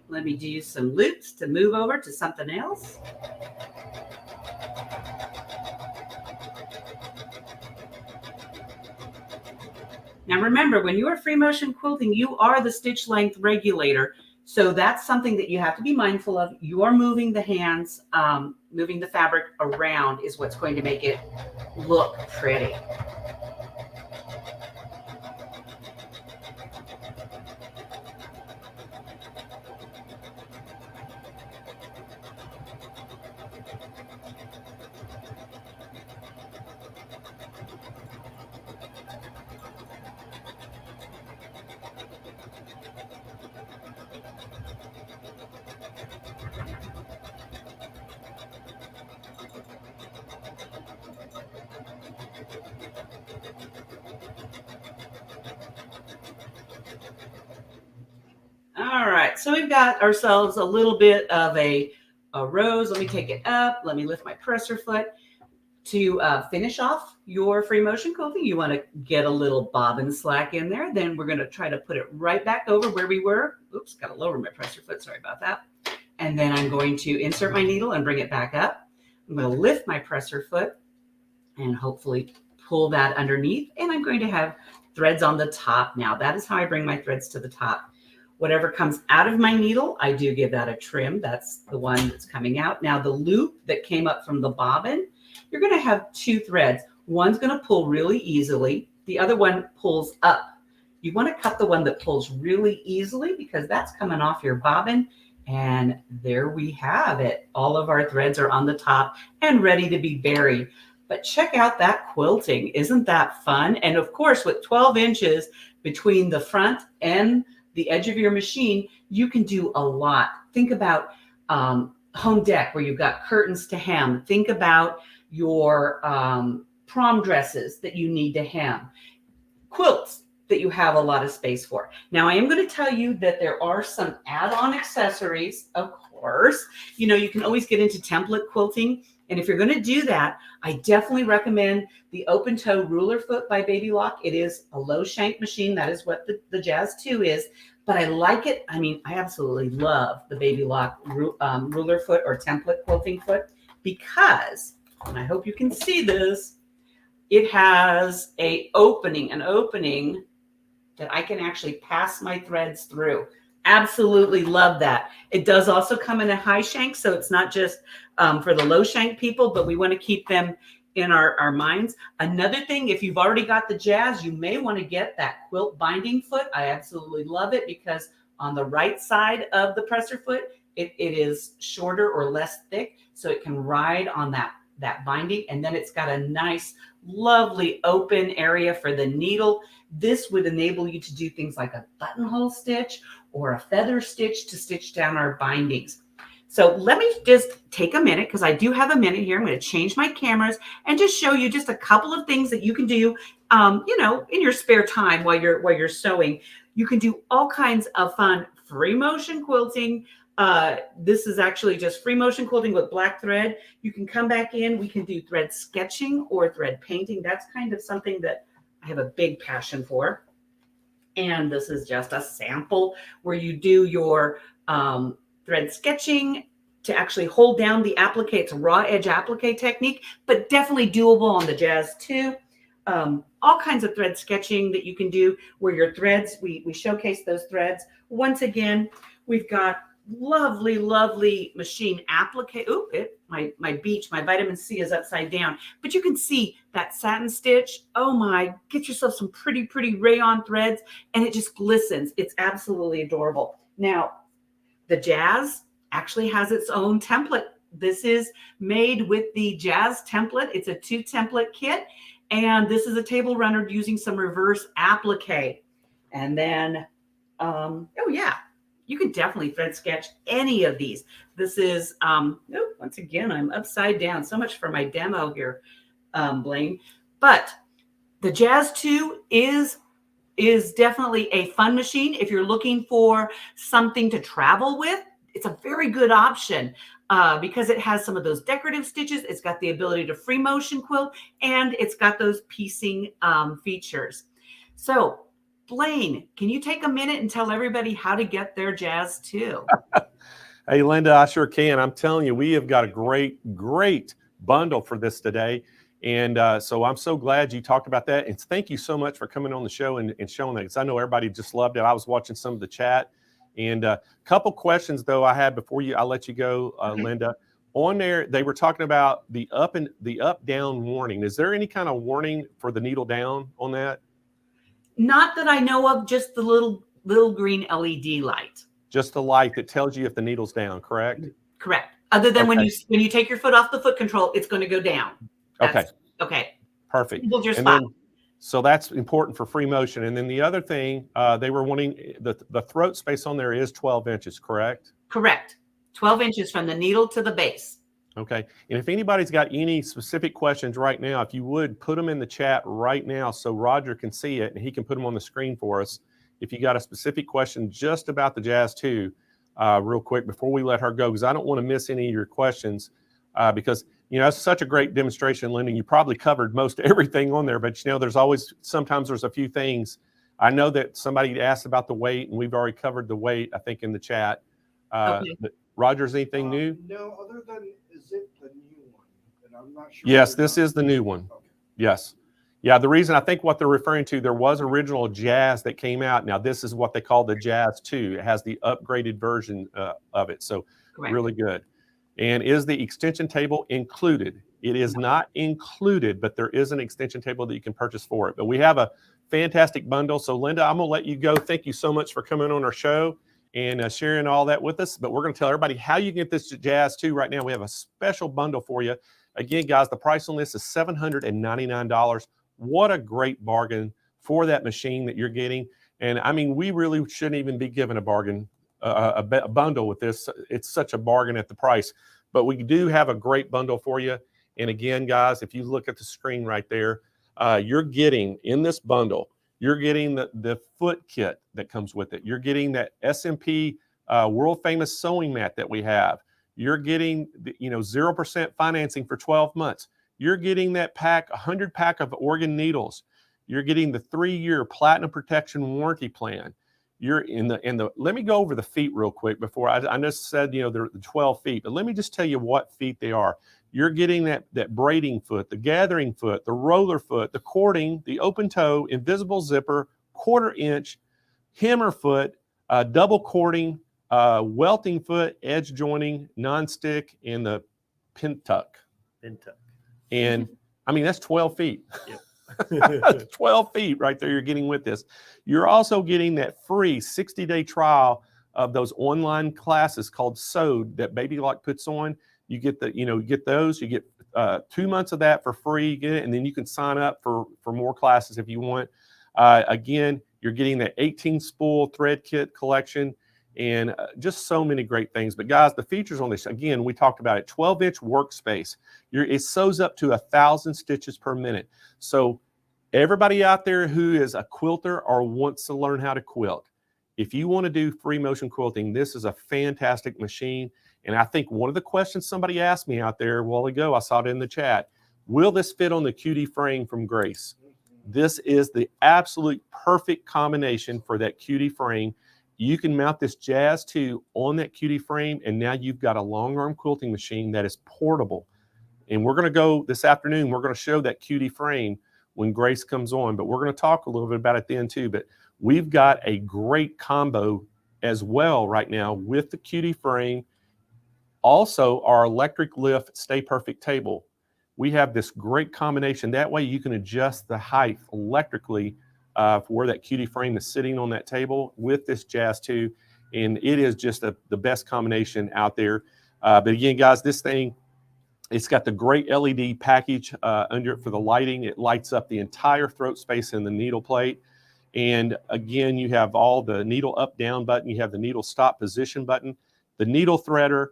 Let me do some loops to move over to something else. Now remember, when you are free motion quilting, you are the stitch length regulator. So that's something that you have to be mindful of. You are moving the hands, moving the fabric around is what's going to make it look pretty. All right, so we've got ourselves a little bit of a rose. Let me take it up. Let me lift my presser foot. To finish off your free motion quilting, you want to get a little bobbin slack in there. Then we're going to try to put it right back over where we were. Oops, got to lower my presser foot. Sorry about that. And then I'm going to insert my needle and bring it back up. I'm going to lift my presser foot and hopefully pull that underneath. And I'm going to have threads on the top now. That is how I bring my threads to the top. Whatever comes out of my needle, I do give that a trim. That's the one that's coming out. Now the loop that came up from the bobbin, you're going to have two threads. One's going to pull really easily. The other one pulls up. You want to cut the one that pulls really easily because that's coming off your bobbin. And there we have it. All of our threads are on the top and ready to be buried. But check out that quilting. Isn't that fun? And of course, with 12 inches between the front and the edge of your machine, you can do a lot. Think about home deck where you've got curtains to hem. Think about your prom dresses that you need to hem. Quilts that you have a lot of space for. Now, I am going to tell you that there are some add-on accessories, of course. You know, you can always get into template quilting. And if you're going to do that, I definitely recommend the open toe ruler foot by Baby Lock. It is a low shank machine. That is what the Jazz 2 is. But I like it. I mean, I absolutely love the Baby Lock ruler foot or template quilting foot because, and I hope you can see this, it has an opening that I can actually pass my threads through. Absolutely love that. It does also come in a high shank, so it's not just for the low shank people, but we want to keep them in our minds. Another thing, if you've already got the Jazz, you may want to get that quilt binding foot. I absolutely love it because on the right side of the presser foot, it is shorter or less thick, so it can ride on that binding. And then it's got a nice, lovely open area for the needle. This would enable you to do things like a buttonhole stitch or a feather stitch to stitch down our bindings. So let me just take a minute because I do have a minute here. I'm going to change my cameras and just show you just a couple of things that you can do, you know, in your spare time while you're sewing. You can do all kinds of fun free motion quilting. This is actually just free motion quilting with black thread. You can come back in. We can do thread sketching or thread painting. That's kind of something that I have a big passion for. And this is just a sample where you do your thread sketching to actually hold down the applique. It's a raw edge applique technique, but definitely doable on the Jazz 2. All kinds of thread sketching that you can do where your threads, we showcase those threads. Once again, we've got lovely, lovely machine applique. Ooh, my vitamin C is upside down, but you can see that satin stitch. Oh my, get yourself some pretty, pretty rayon threads and it just glistens. It's absolutely adorable. Now, the Jazz actually has its own template. This is made with the Jazz template. It's a 2 template kit. And this is a table runner using some reverse applique. And then, oh yeah, you can definitely thread sketch any of these. This is, once again, I'm upside down. So much for my demo here, Blaine. But the Jazz 2 is definitely a fun machine. If you're looking for something to travel with, it's a very good option because it has some of those decorative stitches. It's got the ability to free motion quilt, and it's got those piecing features. So, Blaine, can you take a minute and tell everybody how to get their Jazz 2? Hey, Linda, I sure can. I'm telling you, we have got a great bundle for this today. And so I'm so glad you talked about that. And thank you so much for coming on the show and showing that, because I know everybody just loved it. I was watching some of the chat. And a couple questions, though, I had before I'll let you go, Linda. On there, they were talking about the up-down warning. Is there any kind of warning for the needle down on that? Not that I know of, just the little green LED light. Just a light that tells you if the needle's down, correct? Correct. Other than when you take your foot off the foot control, it's going to go down. Okay. Perfect. Just and then, so that's important for free motion. And then the other thing, they were wanting the throat space on there is 12 inches, correct? Correct. 12 inches from the needle to the base. Okay. And if anybody's got any specific questions right now, if you would put them in the chat right now so Roger can see it and he can put them on the screen for us. If you got a specific question just about the Jazz 2, real quick before we let her go, because I don't want to miss any of your questions, because it's such a great demonstration, Linda. You probably covered most everything on there, but sometimes there's a few things. I know that somebody asked about the weight, and we've already covered the weight, I think, in the chat. Okay. Roger's anything new? No, other than, is it the new one? And I'm not sure. Yes, this is the new one. Okay. Yes. Yeah, the reason I think what they're referring to, there was original Jazz that came out. Now, this is what they call the Jazz 2. It has the upgraded version of it. So Correct. Really good. And is the extension table included? It is not included, but there is an extension table that you can purchase for it. But we have a fantastic bundle. So Linda, I'm going to let you go. Thank you so much for coming on our show and sharing all that with us. But we're going to tell everybody how you can get this Jazz 2 right now. We have a special bundle for you. Again, guys, the price on this is $799. What a great bargain for that machine that you're getting. And I mean, we really shouldn't even be given a bargain, a bundle with this. It's such a bargain at the price, but we do have a great bundle for you. And again, guys, if you look at the screen right there, you're getting in this bundle, you're getting the foot kit that comes with it. You're getting that SMP world famous sewing mat that we have. You're getting 0% financing for 12 months. You're getting that 100 pack of organ needles. You're getting the 3-year platinum protection warranty plan. You're in the let me go over the feet real quick before I just said, they're the 12 feet, but let me just tell you what feet they are. You're getting that braiding foot, the gathering foot, the roller foot, the cording, the open toe, invisible zipper, 1/4 inch, hammer foot, double cording, welting foot, edge joining, non-stick, and the pin tuck. And I mean, that's 12 feet. Yep. 12 feet right there you're getting with this. You're also getting that free 60-day trial of those online classes called Sewed that Baby Lock puts on. You get you get those. You get 2 months of that for free. You get it, and then you can sign up for more classes if you want. Again, you're getting that 18 spool thread kit collection. And just so many great things. But guys, the features on this, again, we talked about it, 12-inch workspace. It sews up to 1,000 stitches per minute. So everybody out there who is a quilter or wants to learn how to quilt, if you want to do free motion quilting, this is a fantastic machine. And I think one of the questions somebody asked me out there a while ago, I saw it in the chat, will this fit on the cutie frame from Grace? This is the absolute perfect combination for that cutie frame. You can mount this Jazz 2 on that cutie frame, and now you've got a long arm quilting machine that is portable. And we're going to go this afternoon, we're going to show that cutie frame when Grace comes on, but we're going to talk a little bit about it then too. But we've got a great combo as well right now with the Cutie frame. Also, our electric lift Stay Perfect table. We have this great combination. That way you can adjust the height electrically for where that Cutie frame is sitting on that table with this Jazz 2. And it is just the best combination out there. But again, guys, this thing, it's got the great LED package under it for the lighting. It lights up the entire throat space in the needle plate. And again, you have all the needle up, down button. You have the needle stop position button, the needle threader,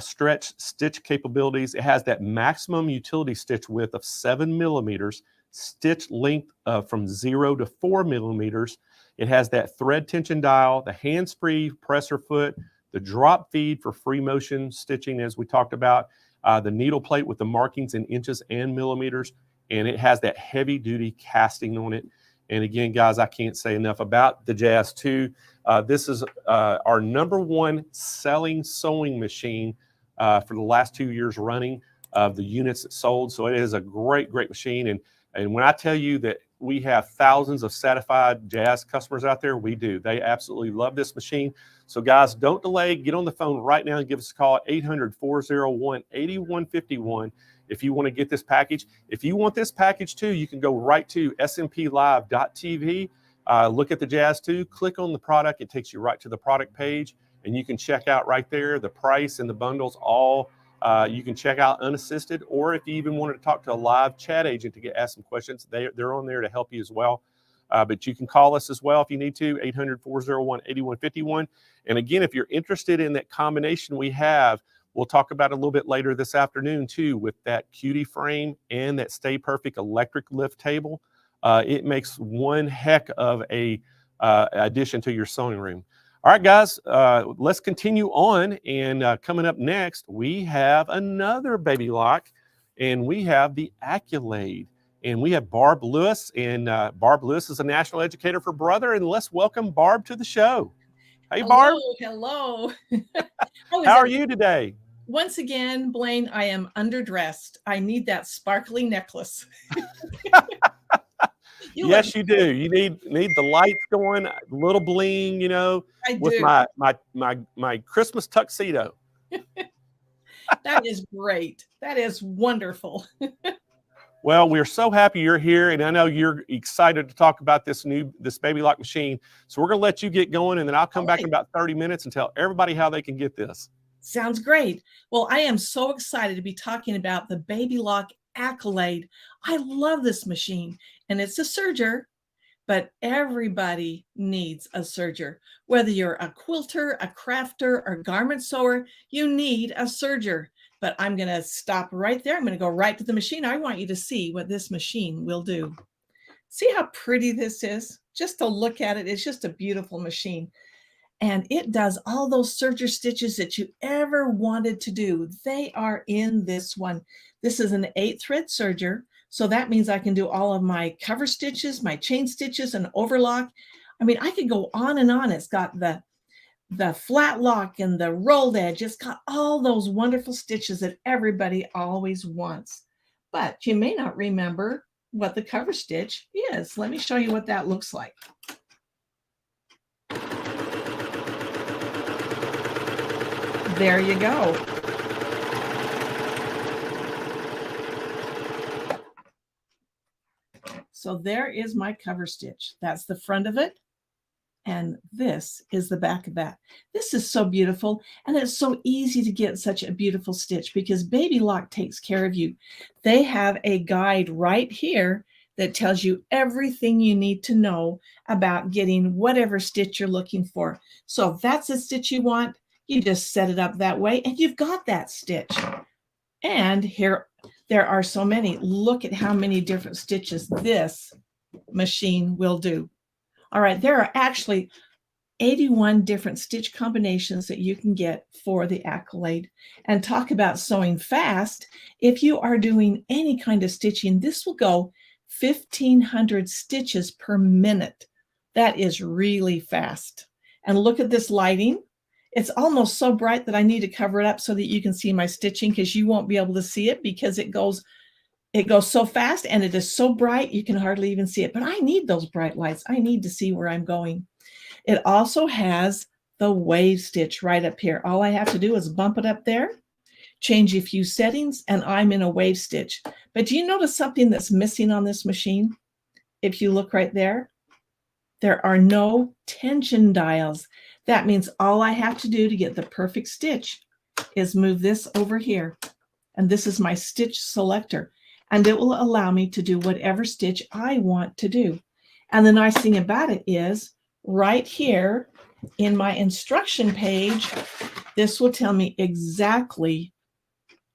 stretch stitch capabilities. It has that maximum utility stitch width of 7 millimeters, stitch length from 0 to 4 millimeters. It has that thread tension dial, the hands-free presser foot, the drop feed for free motion stitching, as we talked about, the needle plate with the markings in inches and millimeters, and it has that heavy-duty casting on it. And again, guys, I can't say enough about the Jazz 2. This is our #1 selling sewing machine for the last 2 years running of the units that sold. So it is a great, great machine. And when I tell you that we have thousands of satisfied Jazz customers out there, we do. They absolutely love this machine. So guys, don't delay. Get on the phone right now and give us a call at 800-401-8151 if you want to get this package. If you want this package too, you can go right to smplive.tv, look at the Jazz 2, click on the product. It takes you right to the product page, and you can check out right there the price and the bundles all. You can check out unassisted, or if you even wanted to talk to a live chat agent to ask some questions, they're on there to help you as well. But you can call us as well if you need to, 800-401-8151. And again, if you're interested in that combination we have, we'll talk about it a little bit later this afternoon too, with that Cutie frame and that Stay Perfect electric lift table. It makes one heck of a addition to your sewing room. All right, guys, let's continue on. And coming up next, we have another baby lock, and we have the Accolade. And we have Barb Lewis, and Barb Lewis is a national educator for Brother. And let's welcome Barb to the show. Hey, Barb. Hello. How are you today? Once again, Blaine, I am underdressed. I need that sparkly necklace. Yes, you do. You need the lights going, a little bling, you know, with my Christmas tuxedo. That is great. That is wonderful. Well, we're so happy you're here, and I know you're excited to talk about this baby lock machine. So we're going to let you get going, and then I'll come back in about 30 minutes and tell everybody how they can get this. Sounds great. Well, I am so excited to be talking about the Baby Lock Accolade. I love this machine, and it's a serger, but everybody needs a serger. Whether you're a quilter, a crafter, or garment sewer, you need a serger. But I'm going to stop right there. I'm going to go right to the machine. I want you to see what this machine will do. See how pretty this is? Just to look at it, it's just a beautiful machine. And it does all those serger stitches that you ever wanted to do. They are in this one. This is an 8-thread serger. So that means I can do all of my cover stitches, my chain stitches, and overlock. I mean, I could go on and on. It's got the flat lock and the rolled edge. It's got all those wonderful stitches that everybody always wants. But you may not remember what the cover stitch is. Let me show you what that looks like. There you go. So there is my cover stitch. That's the front of it. And this is the back of that. This is so beautiful. And it's so easy to get such a beautiful stitch because Baby Lock takes care of you. They have a guide right here that tells you everything you need to know about getting whatever stitch you're looking for. So if that's the stitch you want, you just set it up that way and you've got that stitch. And here, there are so many. Look at how many different stitches this machine will do. All right, there are actually 81 different stitch combinations that you can get for the Accolade. And talk about sewing fast. If you are doing any kind of stitching, this will go 1,500 stitches per minute. That is really fast. And look at this lighting. It's almost so bright that I need to cover it up so that you can see my stitching because you won't be able to see it because it goes so fast and it is so bright you can hardly even see it. But I need those bright lights. I need to see where I'm going. It also has the wave stitch right up here. All I have to do is bump it up there, change a few settings, and I'm in a wave stitch. But do you notice something that's missing on this machine? If you look right there, there are no tension dials. That means all I have to do to get the perfect stitch is move this over here. And this is my stitch selector. And it will allow me to do whatever stitch I want to do. And the nice thing about it is right here in my instruction page, this will tell me exactly,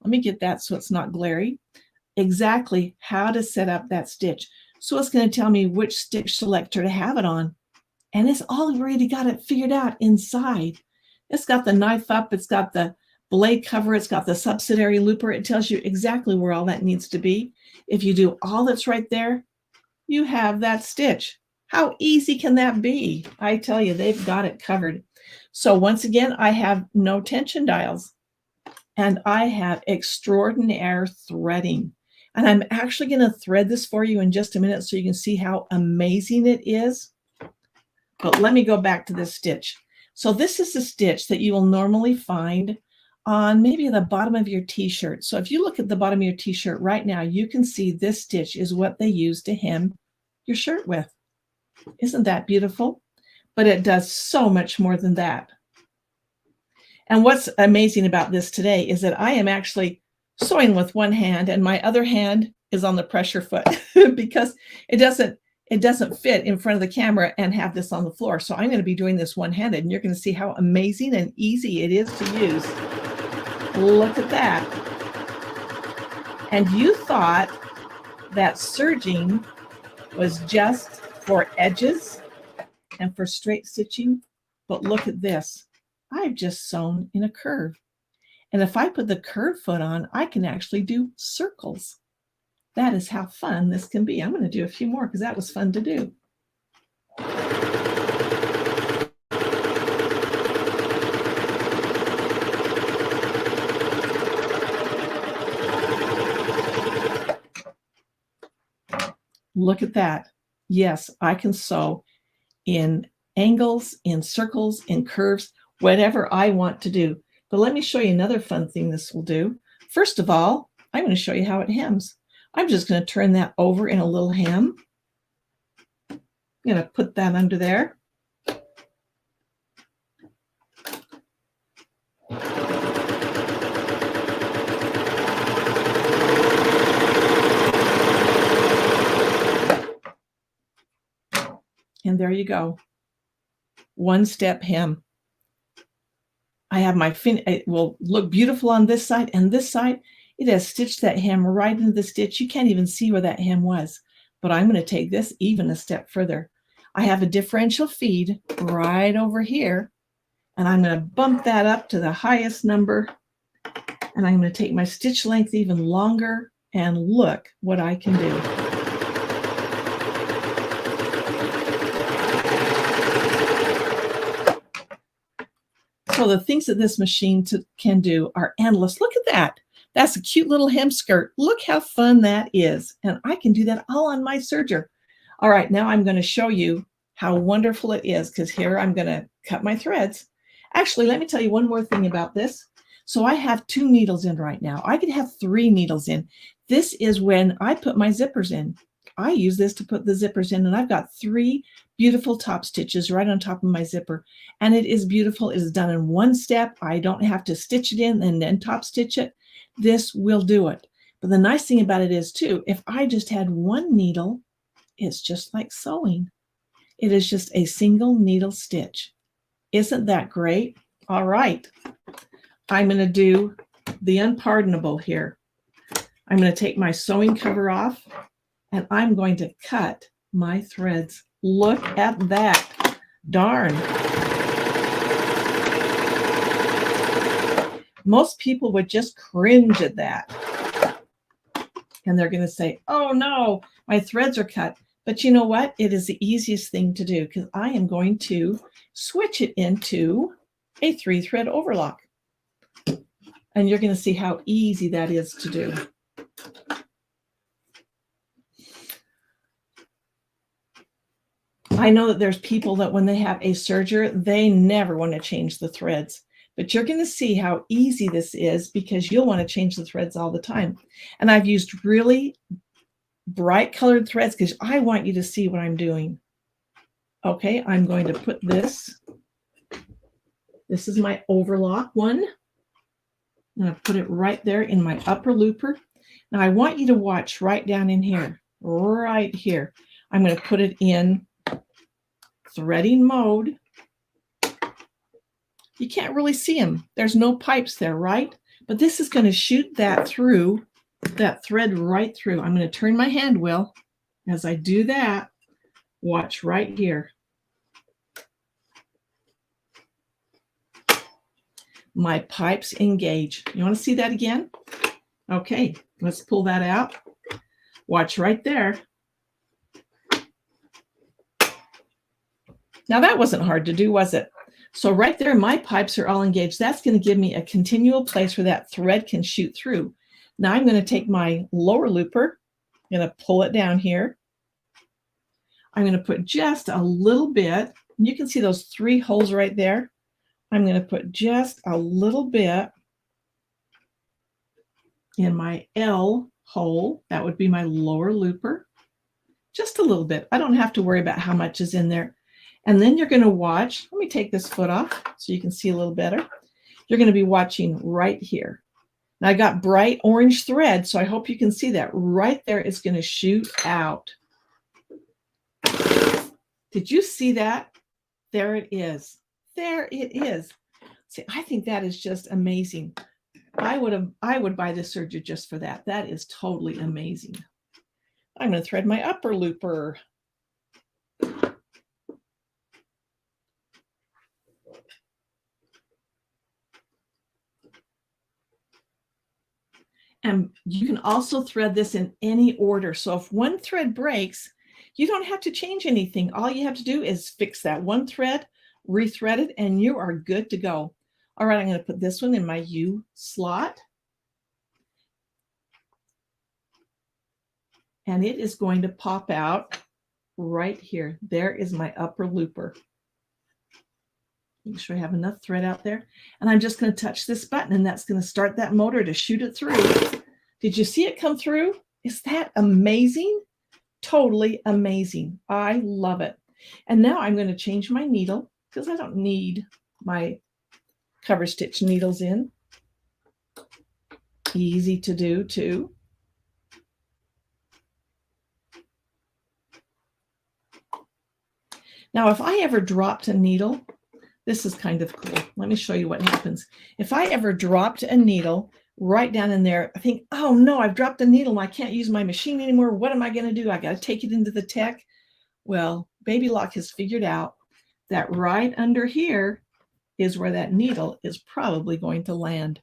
let me get that so it's not glary, exactly how to set up that stitch. So it's going to tell me which stitch selector to have it on. And it's already got it figured out inside. It's got the knife up, it's got the blade cover, it's got the subsidiary looper. It tells you exactly where all that needs to be. If you do all that's right there, you have that stitch. How easy can that be? I tell you, they've got it covered. So once again, I have no tension dials and I have extraordinaire threading. And I'm actually going to thread this for you in just a minute so you can see how amazing it is. But let me go back to this stitch. So this is the stitch that you will normally find on maybe the bottom of your t-shirt. So if you look at the bottom of your t-shirt right now, you can see this stitch is what they use to hem your shirt with. Isn't that beautiful? But it does so much more than that. And what's amazing about this today is that I am actually sewing with one hand and my other hand is on the pressure foot because it doesn't fit in front of the camera and have this on the floor. So I'm going to be doing this one-handed and you're going to see how amazing and easy it is to use. Look at that. And you thought that serging was just for edges and for straight stitching, but look at this. I've just sewn in a curve. And if I put the curved foot on, I can actually do circles. That is how fun this can be. I'm going to do a few more because that was fun to do. Look at that. Yes, I can sew in angles, in circles, in curves, whatever I want to do. But let me show you another fun thing this will do. First of all, I'm going to show you how it hems. I'm just going to turn that over in a little hem. I'm going to put that under there. And there you go. One step hem. I have my it will look beautiful on this side and this side. It has stitched that hem right into the stitch. You can't even see where that hem was. But I'm going to take this even a step further. I have a differential feed right over here. And I'm going to bump that up to the highest number. And I'm going to take my stitch length even longer. And look what I can do. So the things that this machine can do are endless. Look at that. That's a cute little hem skirt. Look how fun that is. And I can do that all on my serger. All right, now I'm going to show you how wonderful it is because here I'm going to cut my threads. Actually, let me tell you one more thing about this. So I have 2 needles in right now. I could have 3 needles in. This is when I put my zippers in. I use this to put the zippers in, and I've got 3 beautiful top stitches right on top of my zipper. And it is beautiful. It is done in one step. I don't have to stitch it in and then top stitch it. This will do it. But the nice thing about it is too, if I just had 1 needle, it's just like sewing. It is just a single needle stitch. Isn't that great? All right. I'm going to do the unpardonable here. I'm going to take my sewing cover off and I'm going to cut my threads. Look at that. Darn. Most people would just cringe at that. And they're going to say, oh no, my threads are cut. But you know what? It is the easiest thing to do because I am going to switch it into a 3-thread overlock. And you're going to see how easy that is to do. I know that there's people that when they have a serger, they never want to change the threads. But you're going to see how easy this is because you'll want to change the threads all the time. And I've used really bright colored threads because I want you to see what I'm doing. Okay, I'm going to put this. This is my overlock one. I'm going to put it right there in my upper looper. Now I want you to watch right down in here, right here. I'm going to put it in threading mode. You can't really see them. There's no pipes there, right? But this is going to shoot that through, that thread right through. I'm going to turn my hand wheel. As I do that, watch right here. My pipes engage. You want to see that again? Okay, let's pull that out. Watch right there. Now that wasn't hard to do, was it? So right there, my pipes are all engaged. That's going to give me a continual place where that thread can shoot through. Now I'm going to take my lower looper, I'm going to pull it down here. I'm going to put just a little bit. You can see those 3 holes right there. I'm going to put just a little bit in my L hole. That would be my lower looper. Just a little bit. I don't have to worry about how much is in there. And then you're going to watch. Let me take this foot off so you can see a little better. You're going to be watching right here. Now I got bright orange thread, so I hope you can see that. Right there is going to shoot out. Did you see that? There it is. There it is. See, I think that is just amazing. I would buy this serger just for that. That is totally amazing. I'm going to thread my upper looper. And you can also thread this in any order. So if one thread breaks, you don't have to change anything. All you have to do is fix that one thread, rethread it, and you are good to go. All right, I'm going to put this one in my U slot. And it is going to pop out right here. There is my upper looper. Make sure I have enough thread out there. And I'm just going to touch this button, and that's going to start that motor to shoot it through. Did you see it come through? Is that amazing? Totally amazing. I love it. And now I'm going to change my needle because I don't need my cover stitch needles in. Easy to do too. Now, if I ever dropped a needle, this is kind of cool. Let me show you what happens. If I ever dropped a needle right down in there, I think, oh no, I've dropped a needle and I can't use my machine anymore. What am I going to do? I got to take it into the tech. Well, Baby Lock has figured out that right under here is where that needle is probably going to land.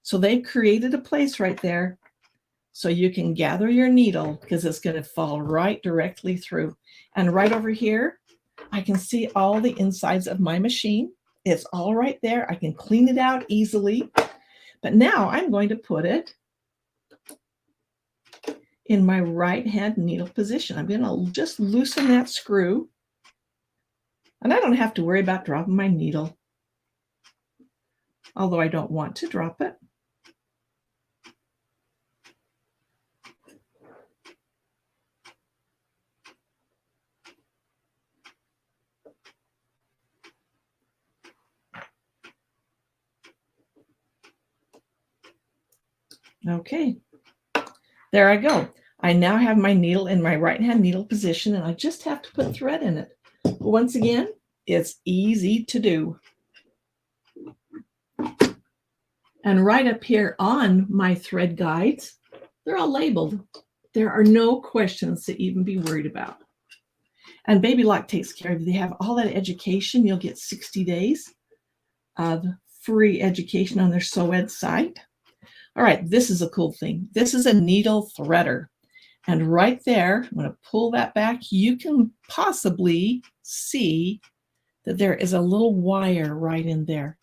So they've created a place right there so you can gather your needle because it's going to fall right directly through. And right over here, I can see all the insides of my machine. It's all right there. I can clean it out easily. But now I'm going to put it in my right hand needle position. I'm going to just loosen that screw. And I don't have to worry about dropping my needle, although I don't want to drop it. Okay, there I go. I now have my needle in my right hand needle position, and I just have to put thread in it. Once again, it's easy to do. And right up here on my thread guides, they're all labeled. There are no questions to even be worried about. And Baby Lock takes care of you. They have all that education. You'll get 60 days of free education on their SewEd site. All right, this is a cool thing. This is a needle threader. And right there, I'm going to pull that back. You can possibly see that there is a little wire right in there.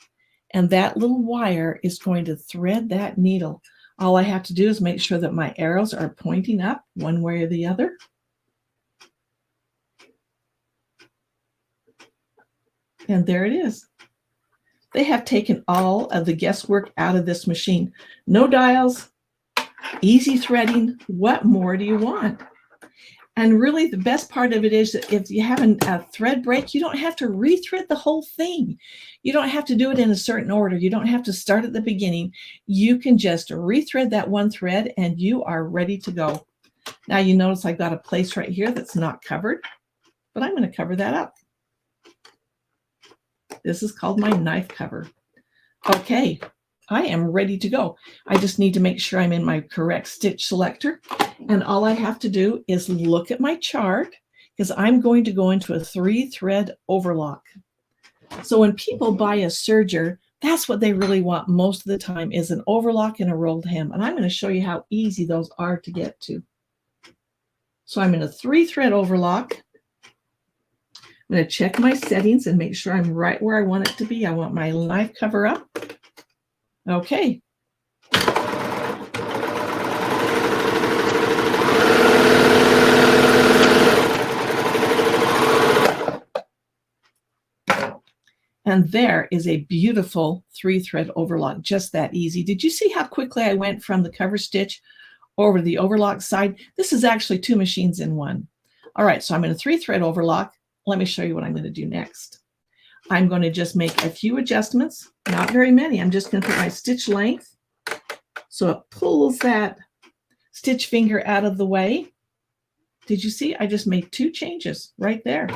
And that little wire is going to thread that needle. All I have to do is make sure that my arrows are pointing up one way or the other. And there it is. They have taken all of the guesswork out of this machine. No dials, easy threading. What more do you want? And really the best part of it is that if you have a thread break, you don't have to rethread the whole thing. You don't have to do it in a certain order. You don't have to start at the beginning. You can just rethread that one thread and you are ready to go. Now you notice I've got a place right here that's not covered, but I'm going to cover that up. This is called my knife cover. Okay, I am ready to go. I just need to make sure I'm in my correct stitch selector. And all I have to do is look at my chart because I'm going to go into a 3-thread overlock. So when people buy a serger, that's what they really want most of the time is an overlock and a rolled hem. And I'm going to show you how easy those are to get to. So I'm in a 3-thread overlock. I'm going to check my settings and make sure I'm right where I want it to be. I want my knife cover up. Okay. And there is a beautiful 3-thread overlock, just that easy. Did you see how quickly I went from the cover stitch over to the overlock side? This is actually 2 machines in one. All right, so I'm in a 3-thread overlock. Let me show you what I'm going to do next. I'm going to just make a few adjustments, not very many. I'm just going to put my stitch length so it pulls that stitch finger out of the way. Did you see? I just made 2 changes right there.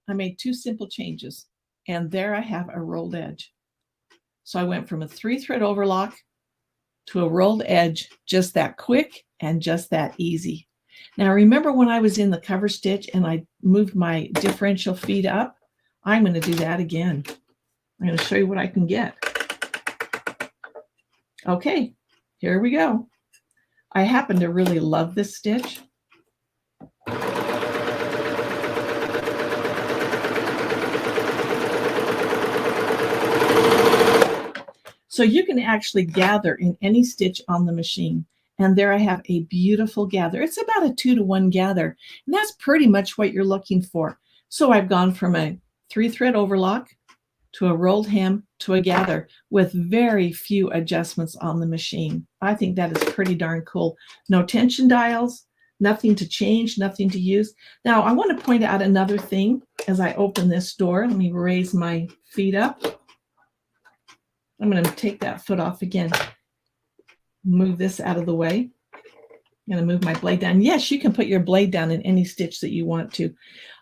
I made 2 simple changes, and there I have a rolled edge. So I went from a 3-thread overlock to a rolled edge, just that quick and just that easy. Now remember when I was in the cover stitch and I moved my differential feed up? I'm going to do that again. I'm going to show you what I can get. Okay, here we go. I happen to really love this stitch. So you can actually gather in any stitch on the machine. And there I have a beautiful gather. It's about a 2-to-1 gather. And that's pretty much what you're looking for. So I've gone from a 3-thread overlock to a rolled hem to a gather with very few adjustments on the machine. I think that is pretty darn cool. No tension dials, nothing to change, nothing to use. Now I want to point out another thing as I open this door. Let me raise my feet up. I'm going to take that foot off again. Move this out of the way. I'm going to move my blade down. Yes, you can put your blade down in any stitch that you want to.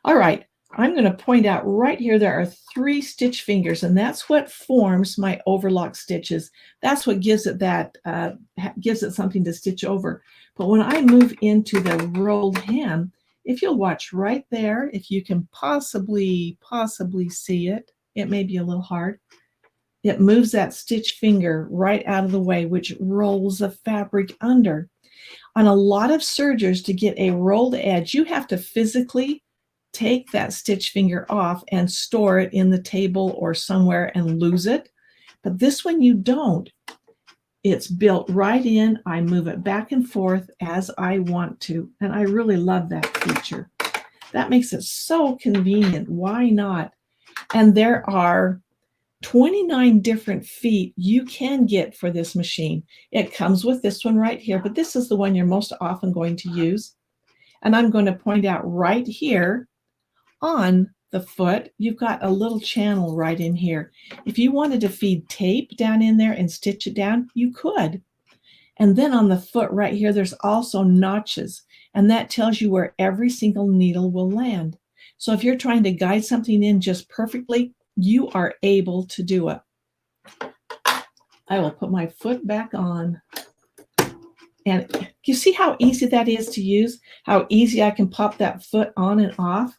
All right, I'm going to point out right here there are 3 stitch fingers, and that's what forms my overlock stitches. That's what gives it that gives it something to stitch over. But when I move into the rolled hem, if you'll watch right there, if you can possibly see it, it may be a little hard. It moves that stitch finger right out of the way, which rolls the fabric under. On a lot of sergers, to get a rolled edge, you have to physically take that stitch finger off and store it in the table or somewhere and lose it. But this one you don't. It's built right in. I move it back and forth as I want to. And I really love that feature. That makes it so convenient. Why not? And there are 29 different feet you can get for this machine. It comes with this one right here, but this is the one you're most often going to use. And I'm going to point out right here on the foot, you've got a little channel right in here. If you wanted to feed tape down in there and stitch it down, you could. And then on the foot right here, there's also notches, and that tells you where every single needle will land. So if you're trying to guide something in just perfectly, you are able to do it. I will put my foot back on. And you see how easy that is to use? How easy I can pop that foot on and off?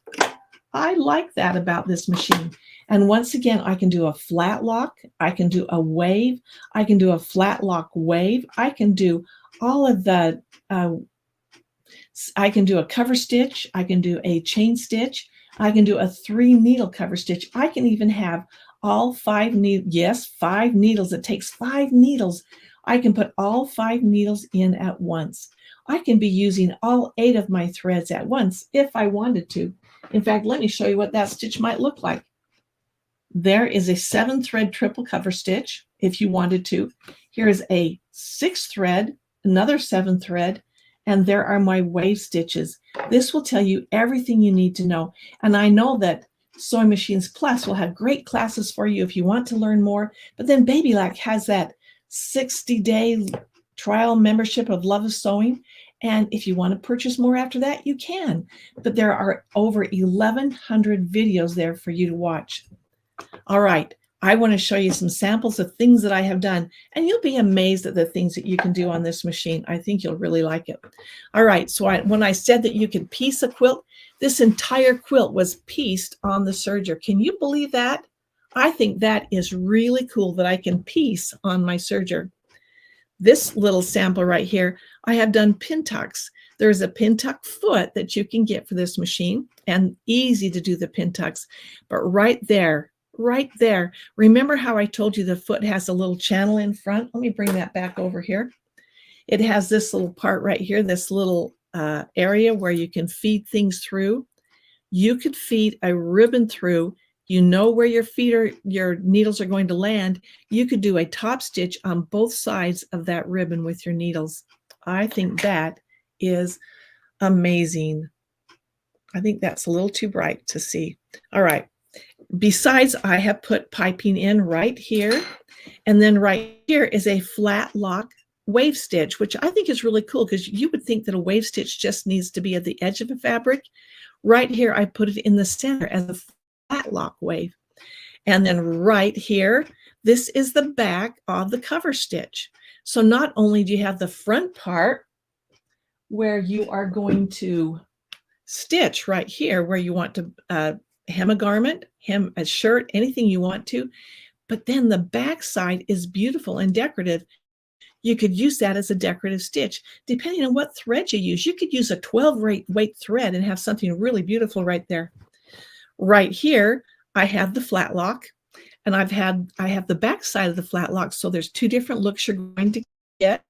I like that about this machine. And once again, I can do a flat lock. I can do a wave. I can do a flat lock wave. I can do all of the, I can do a cover stitch. I can do a chain stitch. I can do a 3-needle cover stitch. I can even have all 5 needles. Yes, 5 needles. It takes 5 needles. I can put all 5 needles in at once. I can be using all 8 of my threads at once if I wanted to. In fact, let me show you what that stitch might look like. There is a 7-thread triple cover stitch if you wanted to. Here is a 6-thread, another 7-thread, and there are my wave stitches. This will tell you everything you need to know. And I know that Sewing Machines Plus will have great classes for you if you want to learn more. But then Baby Lock has that 60-day trial membership of Love of Sewing. And if you want to purchase more after that, you can. But there are over 1,100 videos there for you to watch. All right, I want to show you some samples of things that I have done, and you'll be amazed at the things that you can do on this machine. I think you'll really like it. All right, so when I said that you could piece a quilt, this entire quilt was pieced on the serger. Can you believe that? I think that is really cool that I can piece on my serger. This little sample right here, I have done pin tucks. There's a pin tuck foot that you can get for this machine, and easy to do the pin tucks. But right there, remember how I told you the foot has a little channel in front? Let me bring that back over here. It has this little part right here, this little area where you can feed things through. You could feed a ribbon through. You know where your needles are going to land. You could do a top stitch on both sides of that ribbon with your needles. I think that is amazing. I think that's a little too bright to see. All right. Besides, I have put piping in right here. And then right here is a flat lock wave stitch, which I think is really cool because you would think that a wave stitch just needs to be at the edge of a fabric. Right here, I put it in the center as a flat lock wave. And then right here, this is the back of the cover stitch. So not only do you have the front part where you are going to stitch right here where you want to hem a garment, hem a shirt, anything you want to, but then the back side is beautiful and decorative. You could use that as a decorative stitch, depending on what thread you use. You could use a 12-weight thread and have something really beautiful right there. Right here, I have the flat lock, and I have the back side of the flat lock. So there's 2 different looks you're going to get.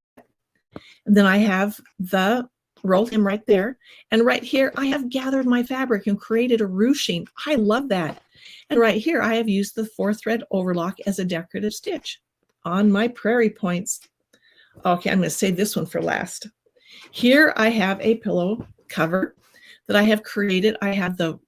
And then I have the rolled hem right there. And right here, I have gathered my fabric and created a ruching. I love that. And right here, I have used the 4-thread overlock as a decorative stitch on my prairie points. Okay, I'm going to save this one for last. Here I have a pillow cover that I have created. I have the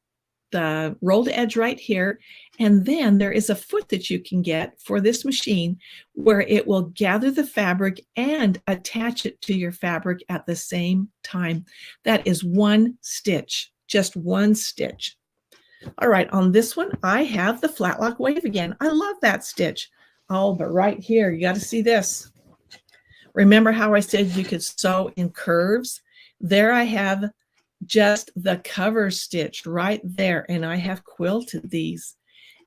rolled edge right here, and then there is a foot that you can get for this machine where it will gather the fabric and attach it to your fabric at the same time. That is 1 stitch, just 1 stitch. All right, on this one, I have the flat lock wave again. I love that stitch. Oh, but right here, you got to see this. Remember how I said you could sew in curves? There I have just the cover stitched right there, and I have quilted these.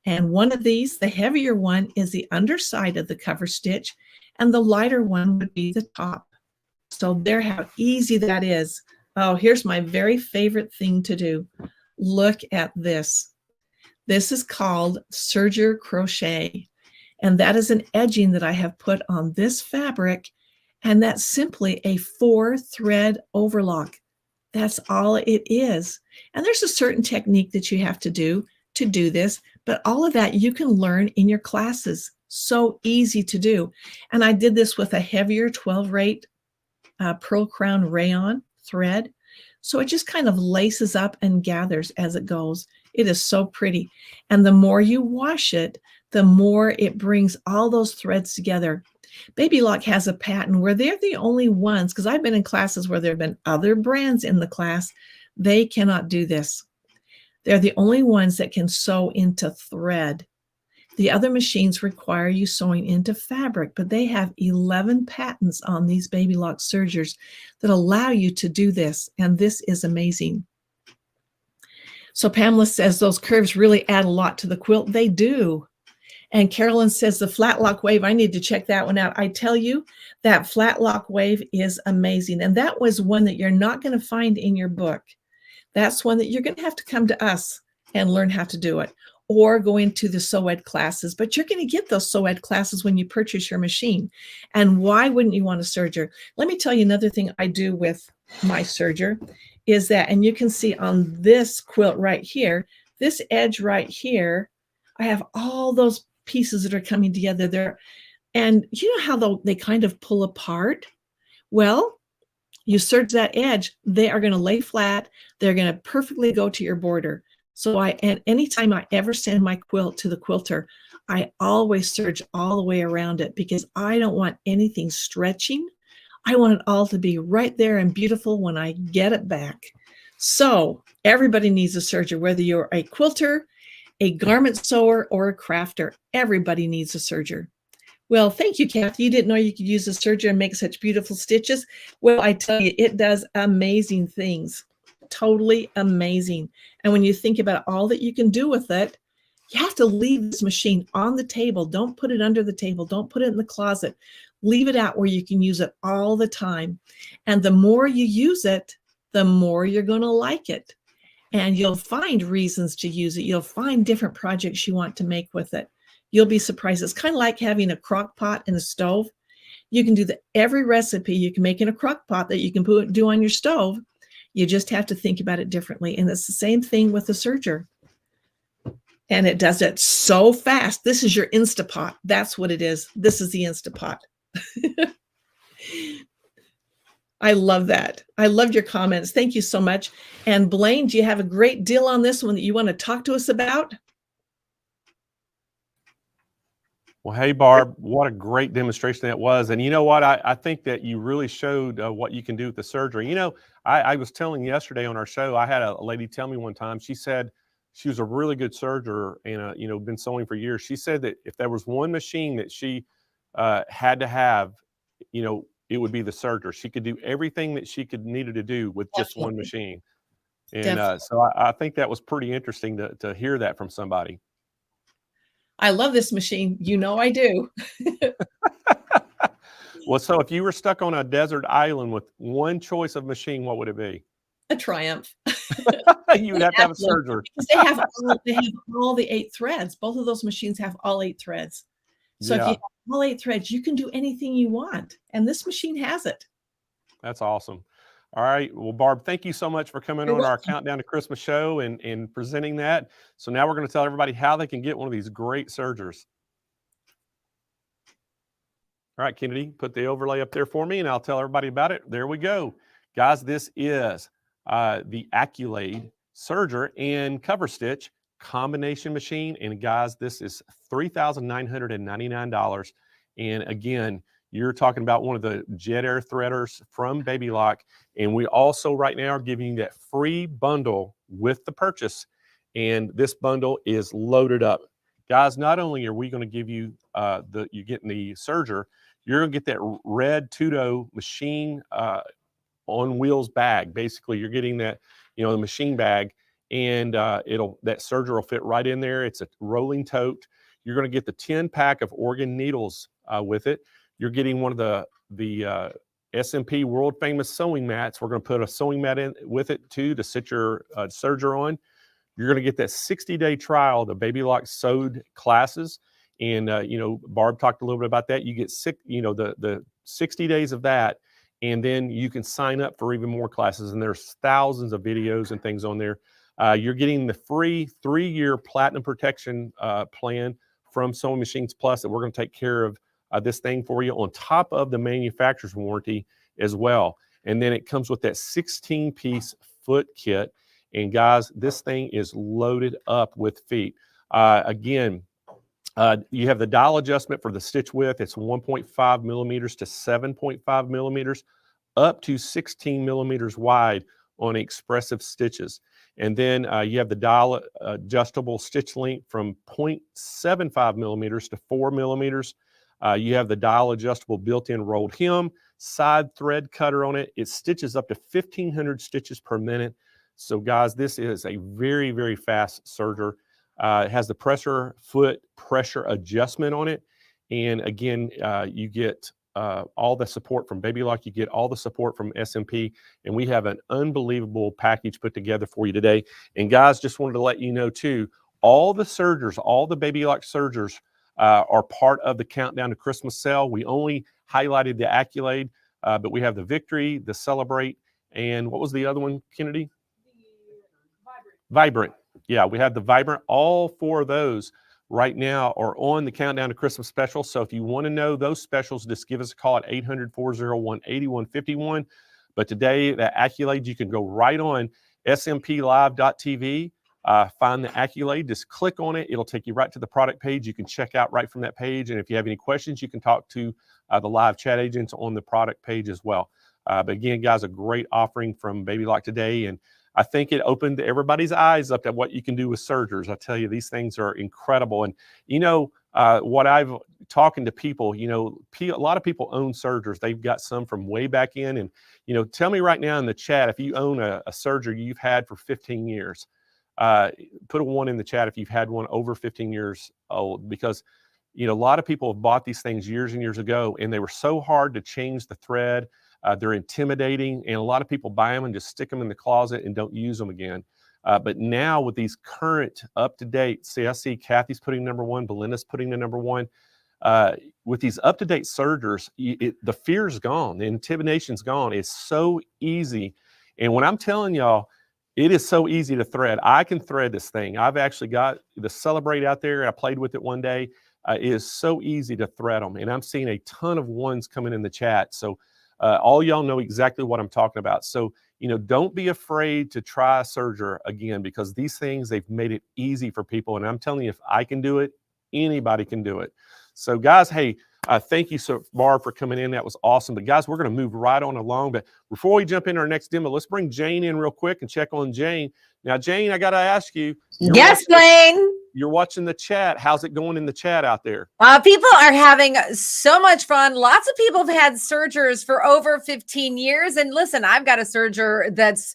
And one of these, the heavier one, is the underside of the cover stitch, and the lighter one would be the top. So there, how easy that is. Oh, here's my very favorite thing to do. Look at this. This is called serger crochet, and that is an edging that I have put on this fabric, and that's simply a 4-thread overlock. That's all it is. And there's a certain technique that you have to do this, but all of that you can learn in your classes. So easy to do. And I did this with a heavier 12-rate Pearl Crown rayon thread. So it just kind of laces up and gathers as it goes. It is so pretty. And the more you wash it, the more it brings all those threads together. Baby Lock has a patent where they're the only ones, because I've been in classes where there have been other brands in the class. They cannot do this. They're the only ones that can sew into thread. The other machines require you sewing into fabric, but they have 11 patents on these Baby Lock sergers that allow you to do this, and this is amazing. So Pamela says those curves really add a lot to the quilt. They do. And Carolyn says the flat lock wave, I need to check that one out. I tell you, that flat lock wave is amazing. And that was one that you're not going to find in your book. That's one that you're going to have to come to us and learn how to do it. or going to the sew-ed classes, but you're going to get those sew-ed classes when you purchase your machine. And why wouldn't you want a serger? Let me tell you another thing I do with my serger is that, and you can see on this quilt right here, this edge right here, I have all those pieces that are coming together there. And you know how they kind of pull apart? Well, you serge that edge, they are going to lay flat. They're going to perfectly go to your border. So and anytime I ever send my quilt to the quilter, I always serge all the way around it because I don't want anything stretching. I want it all to be right there and beautiful when I get it back. So everybody needs a serger, whether you're a quilter, a garment sewer, or a crafter. Everybody needs a serger. Well, thank you, Kathy. You didn't know you could use a serger and make such beautiful stitches. Well, I tell you, it does amazing things. Totally amazing. And when you think about all that you can do with it, you have to leave this machine on the table. Don't put it under the table. Don't put it in the closet. Leave it out where you can use it all the time. And the more you use it, the more you're going to like it. And you'll find reasons to use it. You'll find different projects you want to make with it. You'll be surprised. It's kind of like having a crock pot and a stove. You can do every recipe you can make in a crock pot that you can do on your stove. You just have to think about it differently. And it's the same thing with the serger. And it does it so fast. This is your Instapot. That's what it is. This is the Instapot. I love that. I loved your comments. Thank you so much. And Blaine, do you have a great deal on this one that you want to talk to us about? Well, hey, Barb, what a great demonstration that was. And you know what? I think that you really showed what you can do with the surgery. You know, I was telling yesterday on our show, I had a lady tell me one time, she said she was a really good serger and, been sewing for years. She said that if there was one machine that she had to have, it would be the serger. She could do everything that she needed to do with just one machine. And so I think that was pretty interesting to hear that from somebody. I love this machine. You know I do. Well, so if you were stuck on a desert island with one choice of machine, what would it be? A Triumph. You would have to have a serger. They have all the 8 threads. Both of those machines have all 8 threads. So if you have all 8 threads, you can do anything you want. And this machine has it. That's awesome. All right. Well, Barb, thank you so much for coming on our Countdown to Christmas show and presenting that. So now we're going to tell everybody how they can get one of these great sergers. All right, Kennedy, put the overlay up there for me and I'll tell everybody about it. There we go. Guys, this is the Accolade serger and cover stitch combination machine. And guys, this is $3,999. And again, you're talking about one of the jet air threaders from Baby Lock. And we also right now are giving you that free bundle with the purchase. And this bundle is loaded up. Guys, not only are we going to give you you're getting the serger, you're going to get that red Tudo machine on wheels bag. Basically, you're getting that, the machine bag, and that serger will fit right in there. It's a rolling tote. You're going to get the 10-pack of Oregon needles with it. You're getting one of the SMP world famous sewing mats. We're going to put a sewing mat in with it too to sit your serger on. You're going to get that 60-day trial, the Baby Lock sewed classes. And, Barb talked a little bit about that. You get the 60 days of that, and then you can sign up for even more classes. And there's thousands of videos and things on there. You're getting the free 3-year platinum protection plan from Sewing Machines Plus that we're going to take care of this thing for you on top of the manufacturer's warranty as well. And then it comes with that 16-piece foot kit. And guys, this thing is loaded up with feet. Again, you have the dial adjustment for the stitch width. It's 1.5 millimeters to 7.5 millimeters, up to 16 millimeters wide on expressive stitches. And then you have the dial adjustable stitch length from 0.75 millimeters to 4 millimeters. You have the dial adjustable built-in rolled hem, side thread cutter on it. It stitches up to 1,500 stitches per minute. So guys, this is a very, very fast serger. It has the foot pressure adjustment on it. And again, you get all the support from Baby Lock. You get all the support from SMP. And we have an unbelievable package put together for you today. And guys, just wanted to let you know too, all the sergers, all the Baby Lock sergers are part of the Countdown to Christmas sale. We only highlighted the Accolade, but we have the Victory, the Celebrate, and what was the other one, Kennedy? Vibrant. Yeah, we have the Vibrant. All 4 of those right now are on the Countdown to Christmas special. So if you want to know those specials, just give us a call at 800-401-8151. But today, the Accolade, you can go right on smplive.tv, find the Accolade, just click on it. It'll take you right to the product page. You can check out right from that page. And if you have any questions, you can talk to the live chat agents on the product page as well. But again, guys, a great offering from Baby Lock today. And I think it opened everybody's eyes up to what you can do with sergers. I tell you, these things are incredible. And, what I've talking to people, a lot of people own sergers. They've got some from way back in. And, tell me right now in the chat, if you own a serger you've had for 15 years, put a 1 in the chat if you've had one over 15 years old, because, a lot of people have bought these things years and years ago, and they were so hard to change the thread. They're intimidating, and a lot of people buy them and just stick them in the closet and don't use them again. But now with these current up-to-date, I see Kathy's putting number 1, Belinda's putting the number 1. With these up-to-date sergers, the fear's gone, the intimidation's gone. It's so easy. And when I'm telling y'all, it is so easy to thread. I can thread this thing. I've actually got the Celebrate out there. I played with it one day. It is so easy to thread them. And I'm seeing a ton of 1s coming in the chat. So all y'all know exactly what I'm talking about. So, don't be afraid to try a serger again, because these things, they've made it easy for people. And I'm telling you, if I can do it, anybody can do it. So guys, hey, thank you so Barb for coming in. That was awesome. But guys, we're going to move right on along. But before we jump into our next demo, let's bring Jane in real quick and check on Jane. Now, Jane, I got to ask you. Yes, Blaine. You're watching the chat. How's it going in the chat out there? People are having so much fun. Lots of people have had sergers for over 15 years. And listen, I've got a serger that's,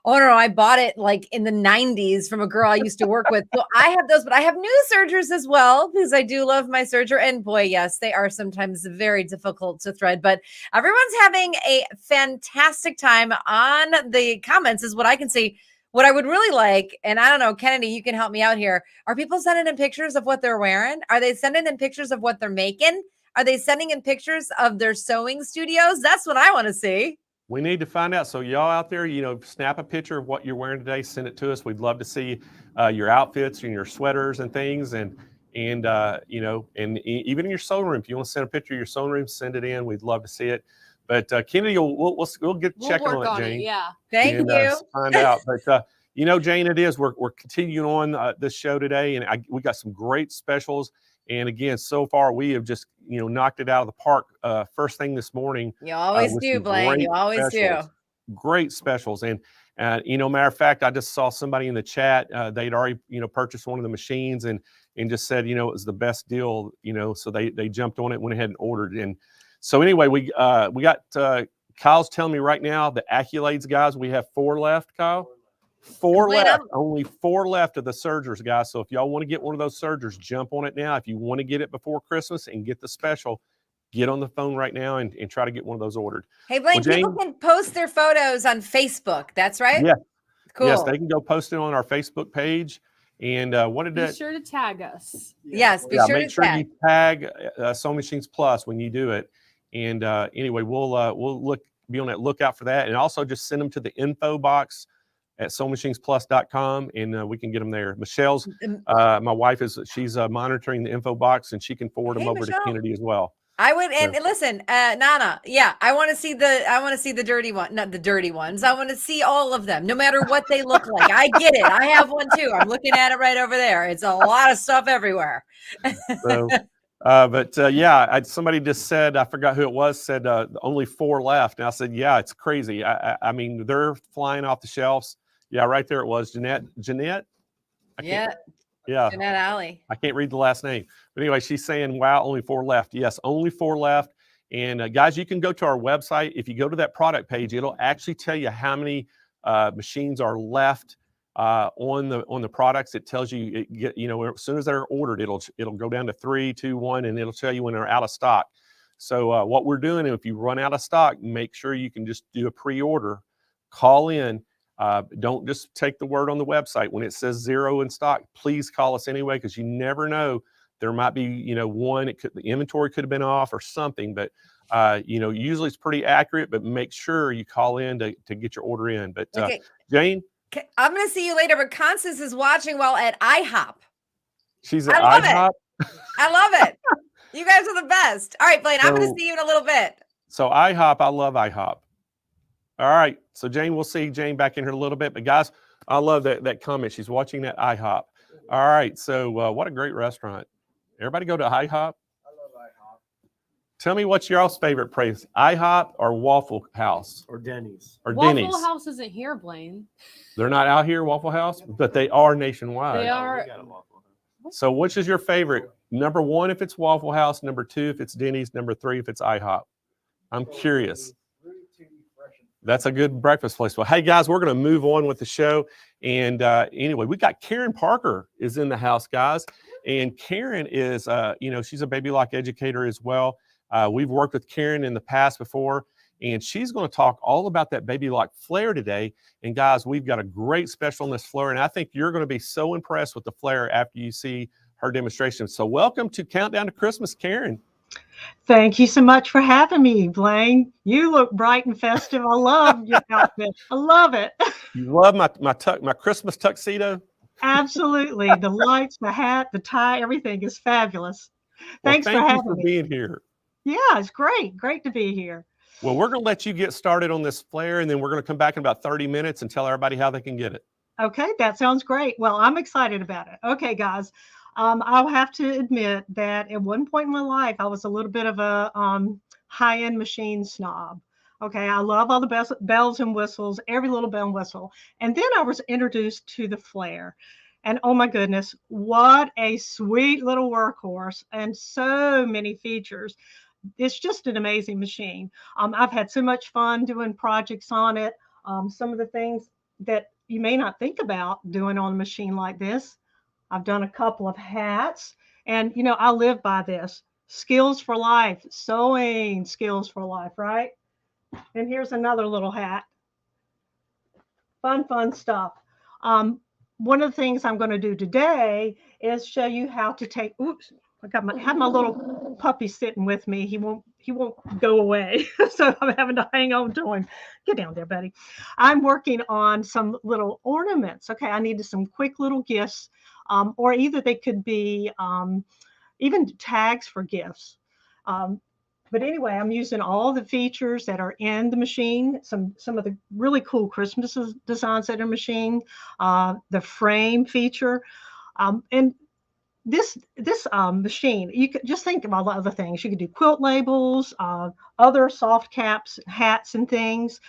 I bought it like in the 90s from a girl I used to work with. So I have those, but I have new sergers as well, because I do love my serger. And boy, yes, they are sometimes very difficult to thread, but everyone's having a fantastic time on the comments is what I can see. What I would really like, and I don't know, Kennedy, you can help me out here. Are people sending in pictures of what they're wearing? Are they sending in pictures of what they're making? Are they sending in pictures of their sewing studios? That's what I want to see. We need to find out. So y'all out there, snap a picture of what you're wearing today. Send it to us. We'd love to see your outfits and your sweaters and things, and even in your sewing room. If you want to send a picture of your sewing room, send it in. We'd love to see it. But Kennedy, we'll get checking on it, Jane. Yeah. Thank you. Find out. But Jane, it is. We're continuing on this show today, and we got some great specials. And again, so far we have just knocked it out of the park. First thing this morning. You always do, Blaine. You always do. Great specials. And matter of fact, I just saw somebody in the chat. They'd already purchased one of the machines and just said it was the best deal. So they jumped on it, went ahead and ordered. And so anyway, we got Kyle's telling me right now the Accolades, guys. We have 4 left, Kyle. 4 left. Only 4 left of the sergers, guys. So if y'all want to get one of those sergers, jump on it now. If you want to get it before Christmas and get the special, get on the phone right now and try to get one of those ordered. Hey, Blaine, people can post their photos on Facebook. That's right? Yeah. Cool. Yes, they can go post it on our Facebook page. And be sure to tag us. Yes, be sure make to sure tag. you tag Sewing Machines Plus when you do it. And anyway, we'll be on that lookout for that. And also just send them to the info box at SewingMachinesPlus.com, and we can get them there. Michelle's, my wife, she's monitoring the info box, and she can forward them over to Kennedy as well. I would, and listen, Nana, yeah, I want to see the dirty one, not the dirty ones. I want to see all of them, no matter what they look like. I get it. I have one too. I'm looking at it right over there. It's a lot of stuff everywhere. So, somebody just said, I forgot who it was, said only 4 left. And I said, yeah, it's crazy. I mean, they're flying off the shelves. Yeah, right there it was. Jeanette. Yeah. Jeanette Alley. I can't read the last name. But anyway, she's saying, wow, only 4 left. Yes, only 4 left. And guys, you can go to our website. If you go to that product page, it'll actually tell you how many machines are left on the products. It tells you, as soon as they're ordered, it'll go down to 3, 2, 1, and it'll tell you when they're out of stock. So what we're doing, if you run out of stock, make sure you can just do a pre-order, call in. Don't just take the word on the website. When it says 0 in stock, please call us anyway, because you never know. There might be, the inventory could have been off or something, but usually it's pretty accurate, but make sure you call in to get your order in. But Okay. Jane? Okay, I'm going to see you later, but Constance is watching while at IHOP. She's at IHOP? I love it. You guys are the best. All right, Blaine, I'm going to see you in a little bit. So IHOP, I love IHOP. All right, so Jane, we'll see Jane back in here in a little bit. But guys, I love that comment. She's watching at IHOP. All right, so what a great restaurant. Everybody go to IHOP? I love IHOP. Tell me what's y'all's favorite place, IHOP or Waffle House? Or Denny's. Or Waffle Denny's. House isn't here, Blaine. They're not out here, Waffle House, but they are nationwide. They are. We got a Waffle House. So which is your favorite? Number 1 if it's Waffle House, number 2 if it's Denny's, number 3 if it's IHOP. I'm curious. That's a good breakfast place. Well, hey guys, we're going to move on with the show. And anyway, we got Karen Parker is in the house, guys. And Karen is, she's a baby lock educator as well. We've worked with Karen in the past before, and she's going to talk all about that baby lock flare today. And guys, we've got a great special on this flare, and I think you're going to be so impressed with the flare after you see her demonstration. So welcome to Countdown to Christmas, Karen. Thank you so much for having me, Blaine. You look bright and festive. I love your outfit. I love it. You love my Christmas tuxedo? Absolutely. The lights, the hat, the tie, everything is fabulous. Thanks Thank for you having for me. being here. Yeah, it's great. Great to be here. Well, we're going to let you get started on this flare, and then we're going to come back in about 30 minutes and tell everybody how they can get it. Okay, that sounds great. Well, I'm excited about it. Okay, guys. I'll have to admit that at one point in my life, I was a little bit of a high-end machine snob. Okay, I love all the bells and whistles, every little bell and whistle. And then I was introduced to the flare. And oh my goodness, what a sweet little workhorse and so many features. It's just an amazing machine. I've had so much fun doing projects on it. Some of the things that you may not think about doing on a machine like this. I've done a couple of hats, and I live by this. Skills for life, sewing skills for life, right? And here's another little hat. Fun stuff. One of the things I'm going to do today is show you how to take, oops, I have my little puppy sitting with me. He won't go away. So I'm having to hang on to him. Get down there, buddy. I'm working on some little ornaments. Okay, I needed some quick little gifts, or either they could be even tags for gifts. But anyway, I'm using all the features that are in the machine, some of the really cool Christmas designs that are in the machine, the frame feature, and this machine, you could just think of all the other things. You could do quilt labels, other soft caps, hats, and things.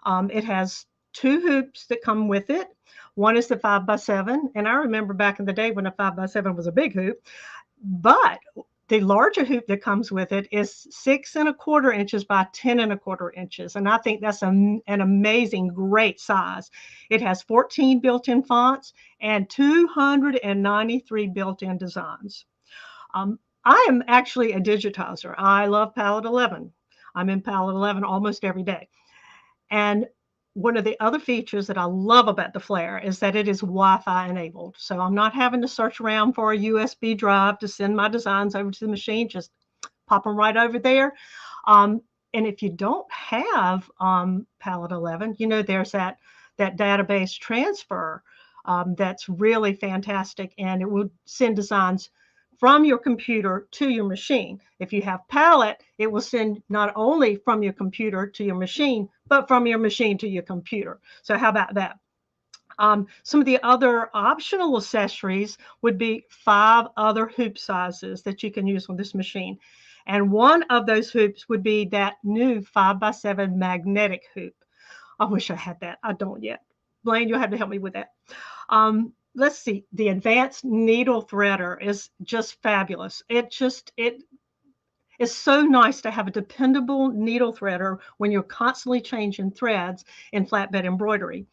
It has 2 hoops that come with it. One is the 5x7, and I remember back in the day when a 5x7 was a big hoop. But the larger hoop that comes with it is 6 1/4 inches by 10 1/4 inches, and I think that's an amazing, great size. It has 14 built-in fonts and 293 built-in designs. I am actually a digitizer. I love Palette 11. I'm in Palette 11 almost every day. And one of the other features that I love about the flare is that it is Wi-Fi enabled. So I'm not having to search around for a USB drive to send my designs over to the machine. Just pop them right over there. And if you don't have Palette 11, there's that database transfer that's really fantastic, and it will send designs from your computer to your machine. If you have Palette, it will send not only from your computer to your machine, but from your machine to your computer. So how about that? Some of the other optional accessories would be 5 other hoop sizes that you can use on this machine. And one of those hoops would be that new 5x7 magnetic hoop. I wish I had that. I don't yet. Blaine, you'll have to help me with that. Let's see. The advanced needle threader is just fabulous. It is so nice to have a dependable needle threader when you're constantly changing threads in flatbed embroidery.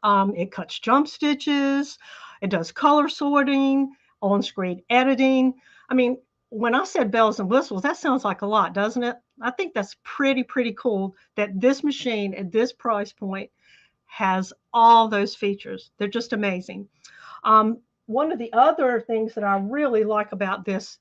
It cuts jump stitches. It does color sorting, on-screen editing. I mean, when I said bells and whistles, that sounds like a lot, doesn't it? I think that's pretty cool that this machine at this price point has all those features. They're just amazing. One of the other things that I really like about this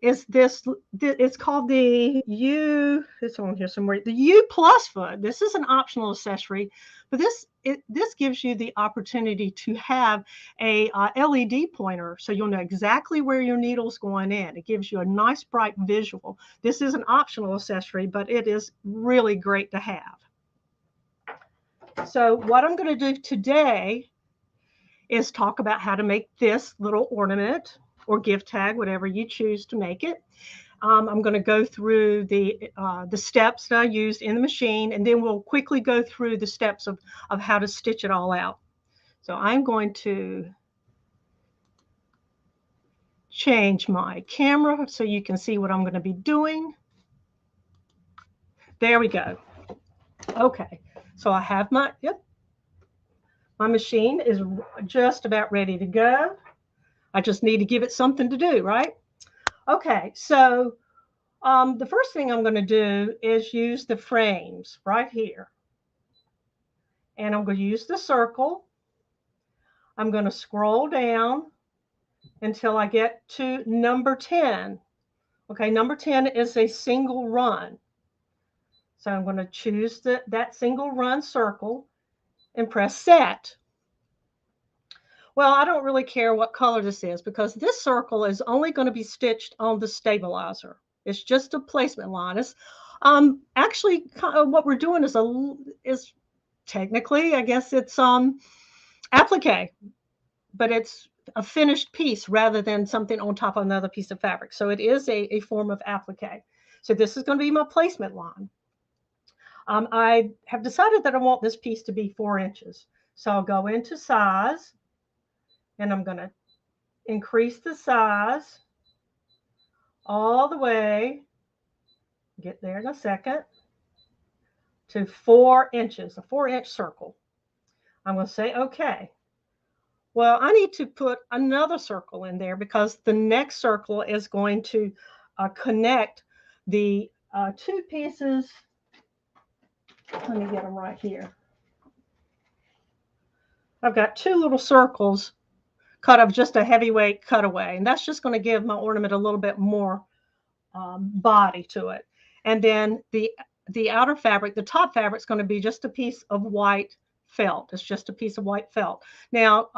is it's called the it's on here somewhere, the U Plus foot. This is an optional accessory, but this gives you the opportunity to have a LED pointer, so you'll know exactly where your needle's going in. It gives you a nice bright visual. This is an optional accessory, but it is really great to have. So what I'm going to do today is talk about how to make this little ornament or gift tag, whatever you choose to make it. I'm going to go through the steps that I used in the machine, and then we'll quickly go through the steps of how to stitch it all out. So I'm going to change my camera so you can see what I'm going to be doing. There we go. Okay, so I have my machine is just about ready to go. I just need to give it something to do, right? Okay, so the first thing I'm going to do is use the frames right here. And I'm going to use the circle. I'm going to scroll down until I get to number 10. Okay, number 10 is a single run. So I'm going to choose that single run circle and press set. Well, I don't really care what color this is because this circle is only going to be stitched on the stabilizer. It's just a placement line. It's actually what we're doing is technically, I guess it's applique, but it's a finished piece rather than something on top of another piece of fabric. So it is a form of applique. So this is going to be my placement line. I have decided that I want this piece to be 4 inches. So I'll go into size, and I'm going to increase the size all the way, get there in a second, to 4 inches, a 4-inch circle. I'm going to say, okay. Well, I need to put another circle in there because the next circle is going to connect the 2 pieces. Let me get them right here. I've got 2 little circles cut of just a heavyweight cutaway, and that's just going to give my ornament a little bit more body to it. And then the outer fabric, the top fabric, is going to be just a piece of white felt. It's just a piece of white felt. Now,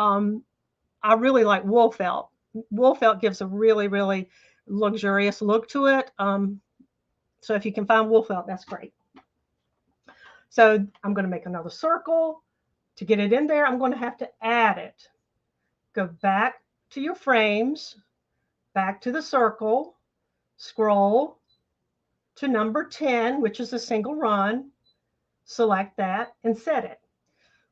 I really like wool felt. Wool felt gives a really, really luxurious look to it. So if you can find wool felt, that's great. So I'm going to make another circle. To get it in there, I'm going to have to add it. Go back to your frames, back to the circle, scroll to number 10, which is a single run, select that and set it.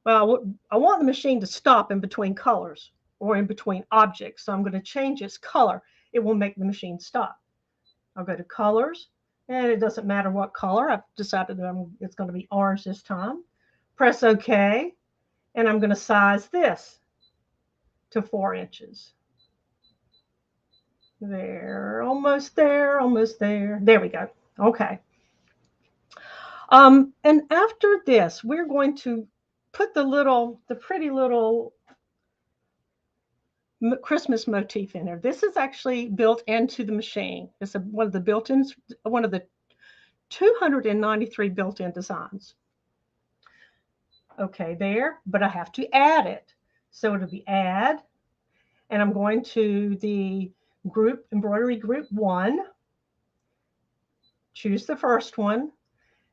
Well, I want the machine to stop in between colors or in between objects. So I'm going to change its color. It will make the machine stop. I'll go to colors, and it doesn't matter what color. I've decided that it's going to be orange this time. Press OK, and I'm going to size this to 4 inches. There, almost there, almost there. There we go. Okay. And after this, we're going to put the pretty little Christmas motif in there. This is actually built into the machine. It's one of the built-ins, one of the 293 built-in designs. Okay, there, but I have to add it. So it'll be add, and I'm going to the group, embroidery group 1, choose the first one.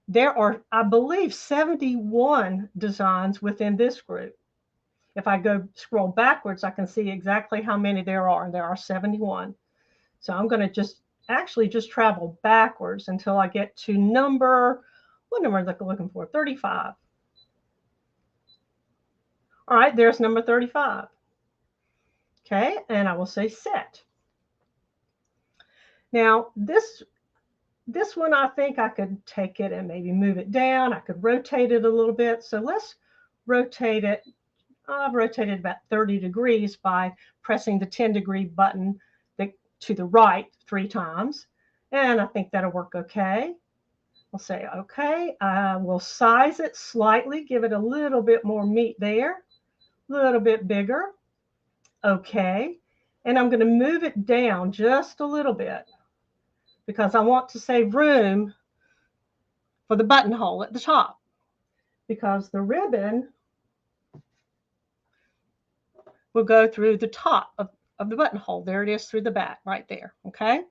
There are, I believe, 71 designs within this group. If I scroll backwards, I can see exactly how many there are, and there are 71. So I'm going to actually just travel backwards until I get to what number am I looking for? 35. All right, there's number 35. Okay, and I will say set. Now, this one, I think I could take it and maybe move it down. I could rotate it a little bit. So let's rotate it. I've rotated about 30 degrees by pressing the 10-degree button to the right 3 times. And I think that'll work okay. I'll say, okay, I will size it slightly, give it a little bit more meat there, a little bit bigger. Okay. And I'm going to move it down just a little bit because I want to save room for the buttonhole at the top, because the ribbon will go through the top of the buttonhole. There it is through the back right there. Okay.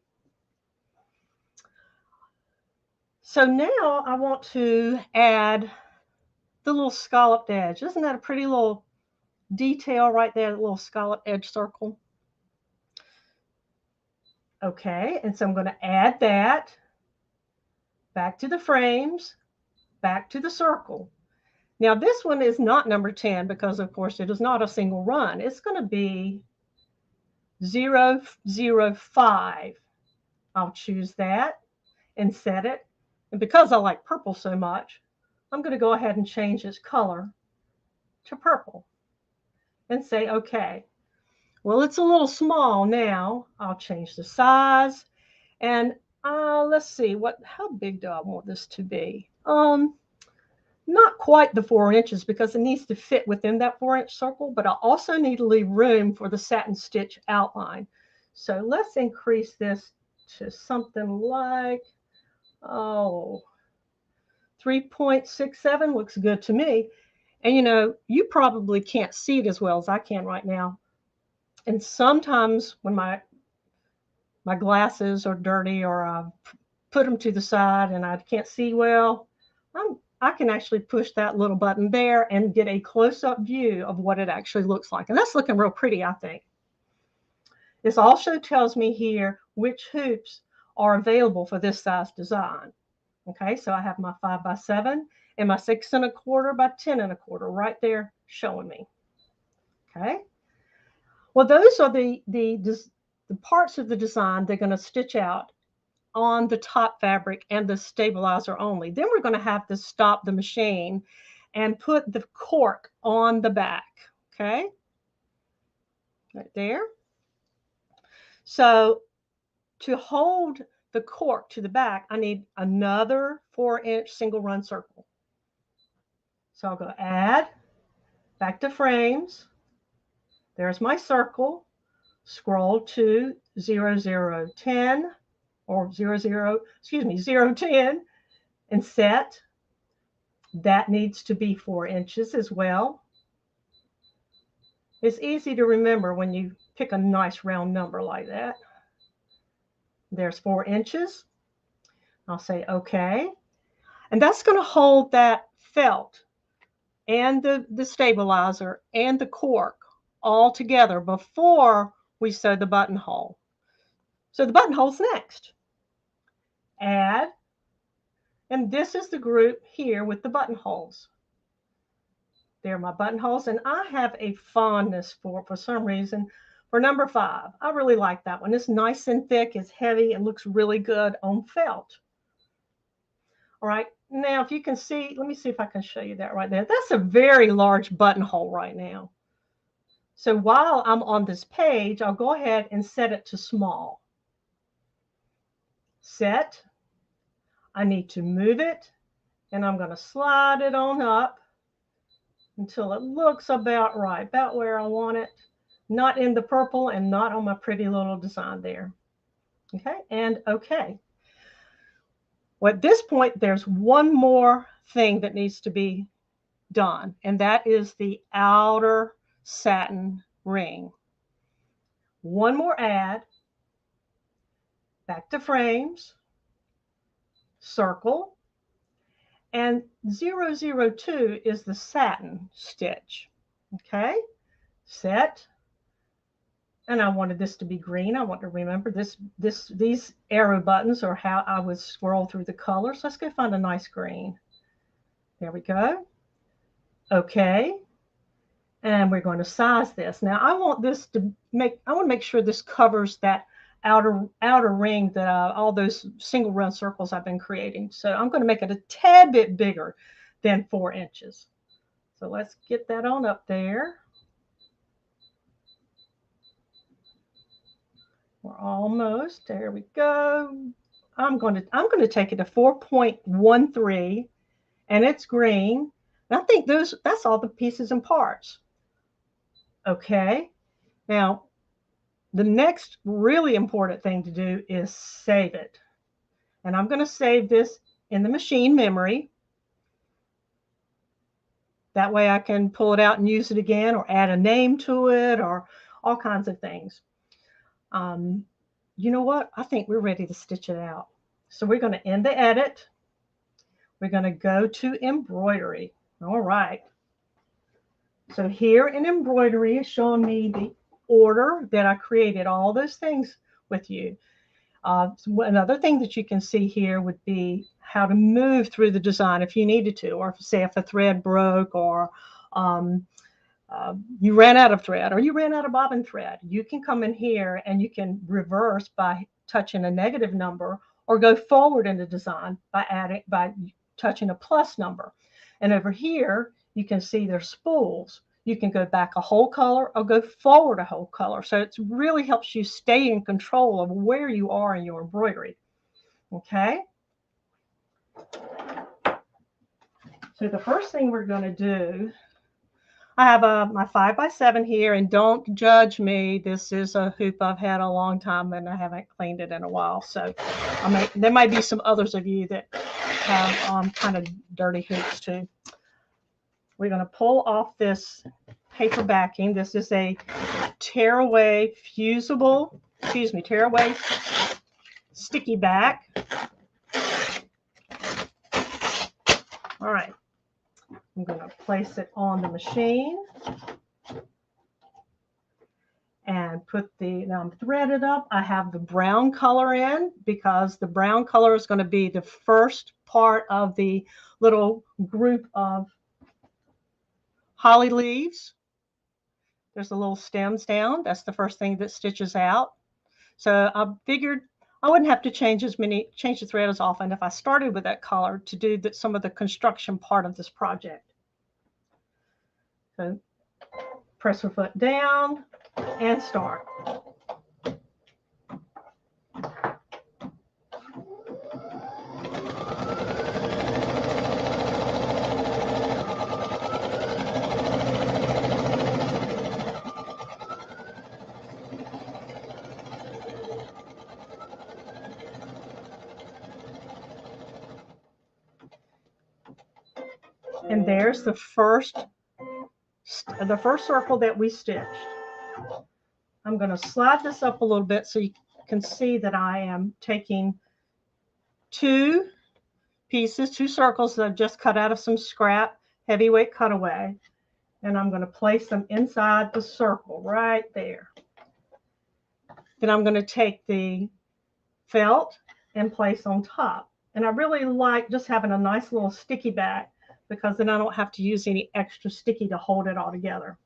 So now I want to add the little scalloped edge. Isn't that a pretty little detail right there, the little scalloped edge circle? Okay, and so I'm going to add that back to the frames, back to the circle. Now this one is not number 10 because of course it is not a single run. It's going to be 005. I'll choose that and set it. And because I like purple so much, I'm going to go ahead and change its color to purple and say, okay. Well, it's a little small now. I'll change the size. And let's see, how big do I want this to be? Not quite the 4 inches because it needs to fit within that 4-inch circle, but I also need to leave room for the satin stitch outline. So let's increase this to something like, 3.67 looks good to me. And you know, you probably can't see it as well as I can right now. And sometimes when my glasses are dirty or I put them to the side and I can't see well, I can actually push that little button there and get a close-up view of what it actually looks like. And that's looking real pretty, I think. This also tells me here which hoops are available for this size design. Okay, so I have my 5x7 and my 6 1/4 by 10 1/4 right there showing me. Okay. Well, those are the parts of the design they're going to stitch out on the top fabric and the stabilizer only. Then we're going to have to stop the machine and put the cork on the back. Okay. Right there. So to hold the cork to the back, I need another 4-inch single run circle. So I'll go add, back to frames. There's my circle. Scroll to 0010 or 010 and set. That needs to be 4 inches as well. It's easy to remember when you pick a nice round number like that. There's 4 inches. I'll say okay. And that's going to hold that felt and the stabilizer and the cork all together before we sew the buttonhole. So the buttonhole's next. Add, and this is the group here with the buttonholes. There are my buttonholes, and I have a fondness for some reason, for number 5. I really like that one. It's nice and thick, it's heavy, and looks really good on felt. All right, now if you can see, let me see if I can show you that right there. That's a very large buttonhole right now. So while I'm on this page, I'll go ahead and set it to small. Set. I need to move it, and I'm going to slide it on up until it looks about right, about where I want it. Not in the purple and not on my pretty little design there. Okay, and okay. Well, at this point, there's one more thing that needs to be done, and that is the outer satin ring. One more add, back to frames, circle, and 002 is the satin stitch. Okay, set. And I wanted this to be green. I want to remember these arrow buttons are how I would scroll through the colors. Let's go find a nice green. There we go. Okay. And we're going to size this. Now I want to make sure this covers that outer ring that all those single run circles I've been creating. So I'm going to make it a tad bit bigger than 4 inches. So let's get that on up there. We're almost, there we go. I'm going to take it to 4.13, and it's green. And I think that's all the pieces and parts. Okay. Now, the next really important thing to do is save it. And I'm going to save this in the machine memory. That way I can pull it out and use it again, or add a name to it, or all kinds of things. You know what? I think we're ready to stitch it out. So we're going to end the edit. We're going to go to embroidery. All right. So here in embroidery is showing me the order that I created all those things with you. Another thing that you can see here would be how to move through the design if you needed to, or say if a thread broke, or you ran out of thread, or you ran out of bobbin thread. You can come in here and you can reverse by touching a negative number, or go forward in the design by touching a plus number. And over here, you can see there's spools. You can go back a whole color or go forward a whole color. So it really helps you stay in control of where you are in your embroidery. Okay. So the first thing we're going to do, I have my 5x7 here, and don't judge me. This is a hoop I've had a long time, and I haven't cleaned it in a while. So there might be some others of you that have kind of dirty hoops too. We're going to pull off this paper backing. This is a tearaway tearaway sticky back. All right. I'm going to place it on the machine and now I'm threaded up. I have the brown color in, because the brown color is going to be the first part of the little group of holly leaves. There's a little stems down. That's the first thing that stitches out. So I figured I wouldn't have to change the thread as often if I started with that color to do some of the construction part of this project. So press your foot down and start. And there's the first circle that we stitched. I'm going to slide this up a little bit so you can see that I am taking two circles that I've just cut out of some scrap heavyweight cutaway, and I'm going to place them inside the circle right there. Then I'm going to take the felt and place on top. And I really like just having a nice little sticky back, because then I don't have to use any extra sticky to hold it all together.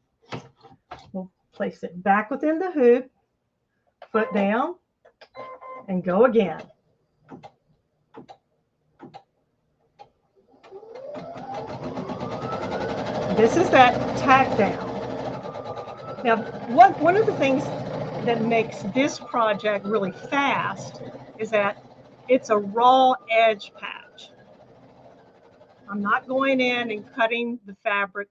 We'll place it back within the hoop, foot down, and go again. This is that tack down. Now, one of the things that makes this project really fast is that it's a raw edge patch. I'm not going in and cutting the fabric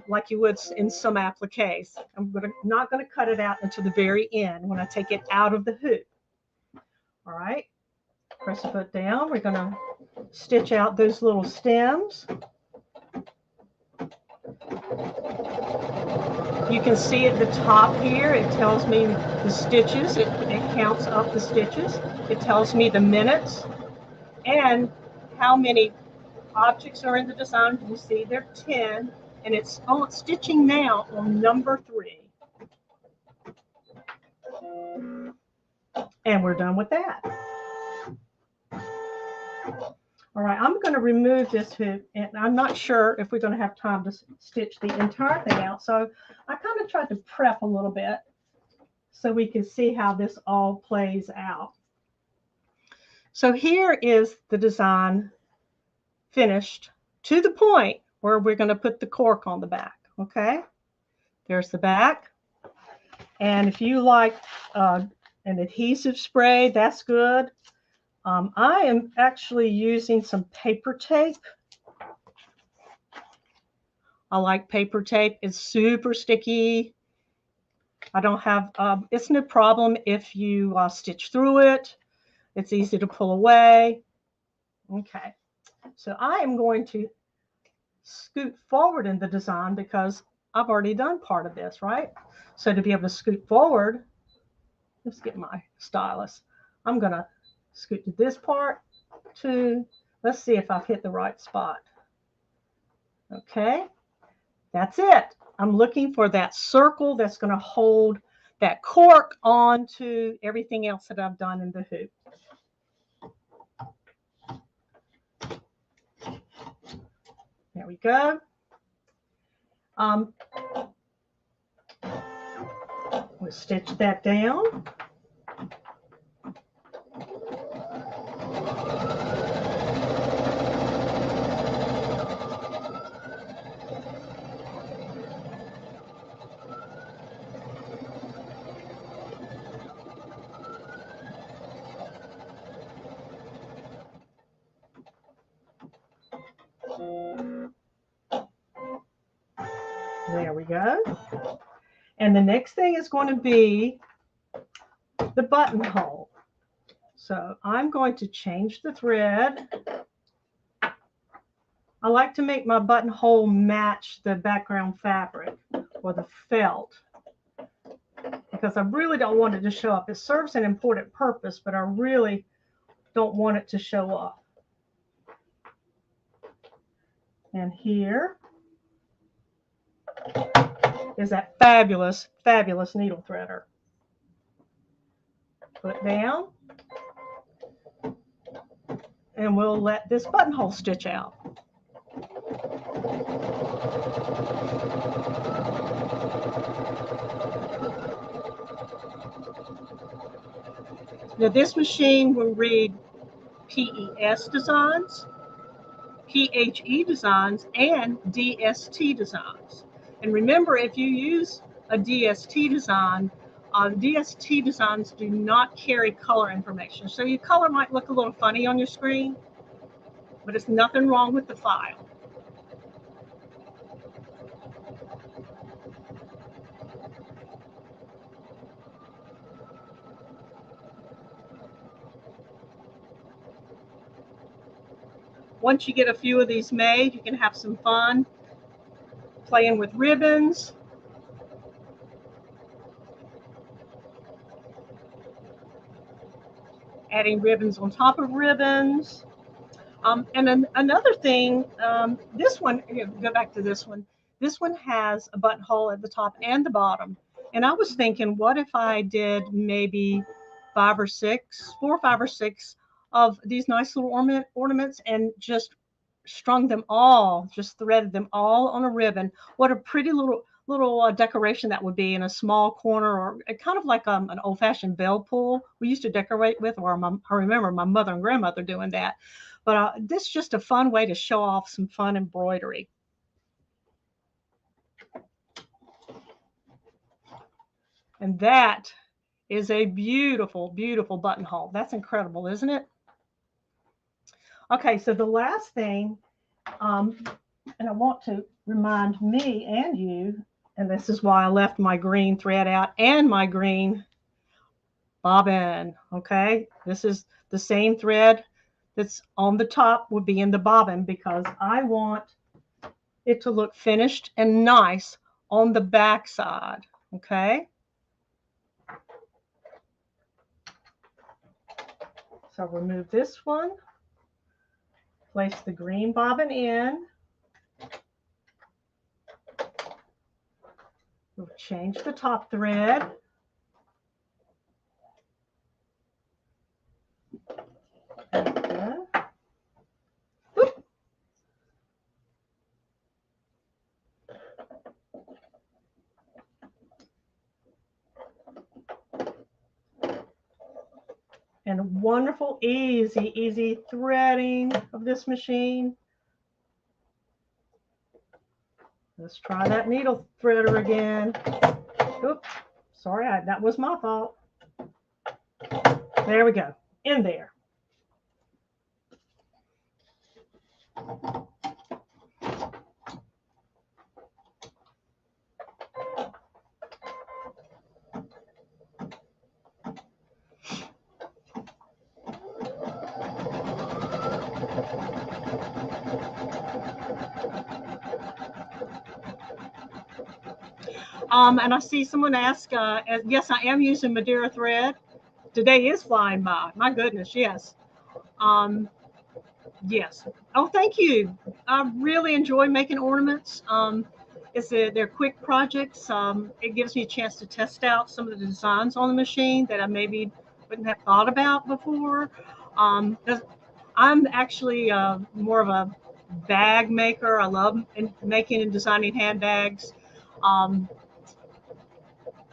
like you would in some appliques. I'm not going to cut it out until the very end when I take it out of the hoop. All right, press the foot down. We're going to stitch out those little stems. You can see at the top here, it tells me the stitches. It counts up the stitches. It tells me the minutes and how many objects are in the design. You see there are 10, and it's stitching now on number 3. And we're done with that. All right, I'm going to remove this hoop, and I'm not sure if we're going to have time to stitch the entire thing out. So I kind of tried to prep a little bit so we can see how this all plays out. So here is the design finished to the point where we're going to put the cork on the back. Okay, there's the back. And if you like an adhesive spray, that's good. I am actually using some paper tape. I like paper tape. It's super sticky. I don't have, it's no problem if you stitch through it. It's easy to pull away. Okay, so I am going to scoot forward in the design because I've already done part of this, right? So to be able to scoot forward, let's get my stylus. I'm gonna scoot to this part, let's see if I've hit the right spot. Okay, that's it. I'm looking for that circle that's gonna hold that cork onto everything else that I've done in the hoop. There we go. We'll stitch that down. There we go. And the next thing is going to be the buttonhole. So I'm going to change the thread. I like to make my buttonhole match the background fabric or the felt because I really don't want it to show up. It serves an important purpose, but I really don't want it to show up. And here is that fabulous, fabulous needle threader. Put it down. And we'll let this buttonhole stitch out. Now this machine will read PES designs, PHE designs, and DST designs. And remember, if you use a DST design, DST designs do not carry color information. So your color might look a little funny on your screen, but it's nothing wrong with the file. Once you get a few of these made, you can have some fun playing with ribbons. Adding ribbons on top of ribbons. And then another thing, this one, go back to this one. This one has a buttonhole at the top and the bottom. And I was thinking, what if I did maybe 4 or 5 or 6 of these nice little ornaments and just strung them all, just threaded them all on a ribbon. What a pretty little decoration that would be in a small corner, or kind of like an old-fashioned bell pull we used to decorate with, or I remember my mother and grandmother doing that. But this is just a fun way to show off some fun embroidery. And that is a beautiful, beautiful buttonhole. That's incredible, isn't it? Okay, so the last thing, and I want to remind me and you, and this is why I left my green thread out and my green bobbin, okay? This is the same thread that's on the top would be in the bobbin because I want it to look finished and nice on the back side, okay? So remove this one, place the green bobbin in. We'll change the top thread. There we go. Whoop. And wonderful, easy threading of this machine. Let's try that needle threader again. Oops, sorry, that was my fault. There we go, in there. And I see someone ask, yes, I am using Madeira thread. Today is flying by. My goodness, yes. Yes. Oh, thank you. I really enjoy making ornaments. They're quick projects. It gives me a chance to test out some of the designs on the machine that I maybe wouldn't have thought about before. I'm actually more of a bag maker. I love making and designing handbags.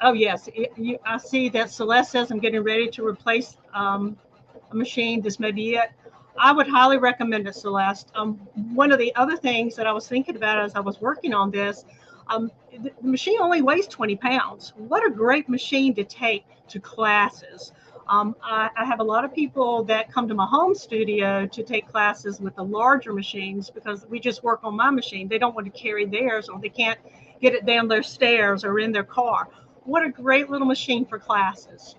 Oh, yes. I see that Celeste says I'm getting ready to replace a machine. This may be it. I would highly recommend it, Celeste. One of the other things that I was thinking about as I was working on this, the machine only weighs 20 pounds. What a great machine to take to classes. I have a lot of people that come to my home studio to take classes with the larger machines because we just work on my machine. They don't want to carry theirs, or they can't get it down their stairs or in their car. What a great little machine for classes.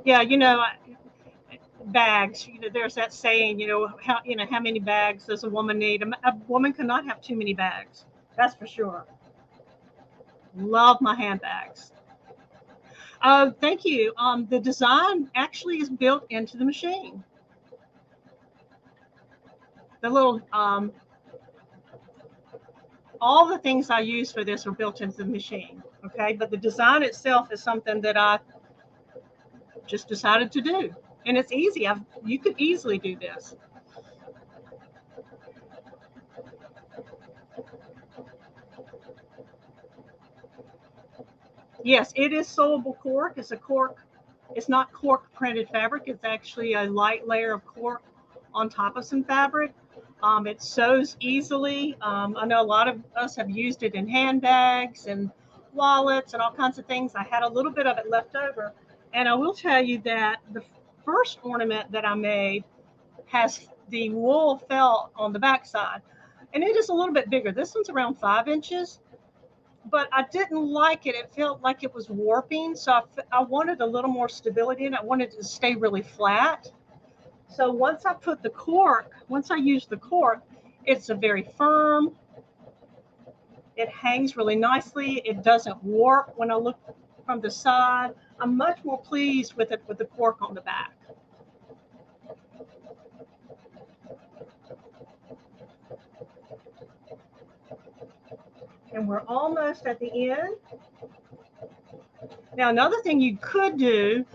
Yeah, bags. There's that saying. How many bags does a woman need? A woman cannot have too many bags. That's for sure. Love my handbags. Thank you. The design actually is built into the machine. The little all the things I use for this are built into the machine. Okay, but the design itself is something that I just decided to do, and it's easy. You could easily do this. Yes, it is sewable cork. It's a cork. It's not cork printed fabric. It's actually a light layer of cork on top of some fabric. It sews easily. I know a lot of us have used it in handbags and wallets and all kinds of things. I had a little bit of it left over. And I will tell you that the first ornament that I made has the wool felt on the backside. And it is a little bit bigger. This one's around 5 inches. But I didn't like it. It felt like it was warping. So I wanted a little more stability, and I wanted it to stay really flat. So once I use the cork, it's a very firm. It hangs really nicely. It doesn't warp when I look from the side. I'm much more pleased with it with the cork on the back. And we're almost at the end. Now, another thing you could do,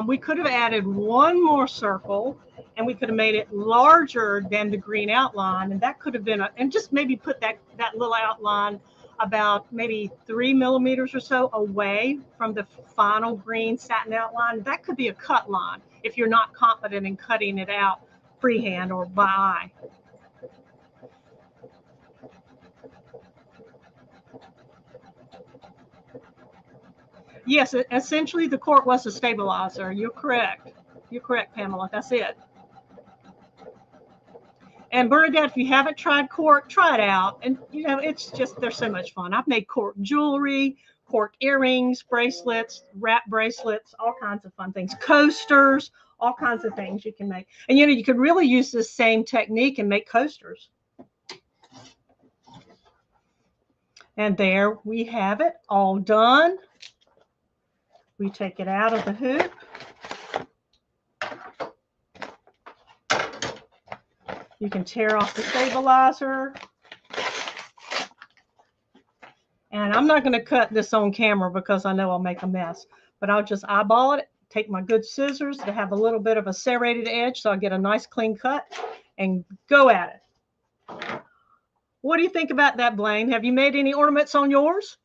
we could have added one more circle, and we could have made it larger than the green outline, and that could have been, and just maybe put that little outline about maybe 3 millimeters or so away from the final green satin outline. That could be a cut line if you're not confident in cutting it out freehand or by eye. Yes, essentially the cork was a stabilizer. You're correct. You're correct, Pamela. That's it. And Bernadette, if you haven't tried cork, try it out. And it's just, they're so much fun. I've made cork jewelry, cork earrings, bracelets, wrap bracelets, all kinds of fun things, coasters, all kinds of things you can make. And you could really use this same technique and make coasters. And there we have it, all done. We take it out of the hoop. You can tear off the stabilizer. And I'm not going to cut this on camera because I know I'll make a mess, but I'll just eyeball it, take my good scissors that have a little bit of a serrated edge so I get a nice clean cut, and go at it. What do you think about that, Blaine? Have you made any ornaments on yours?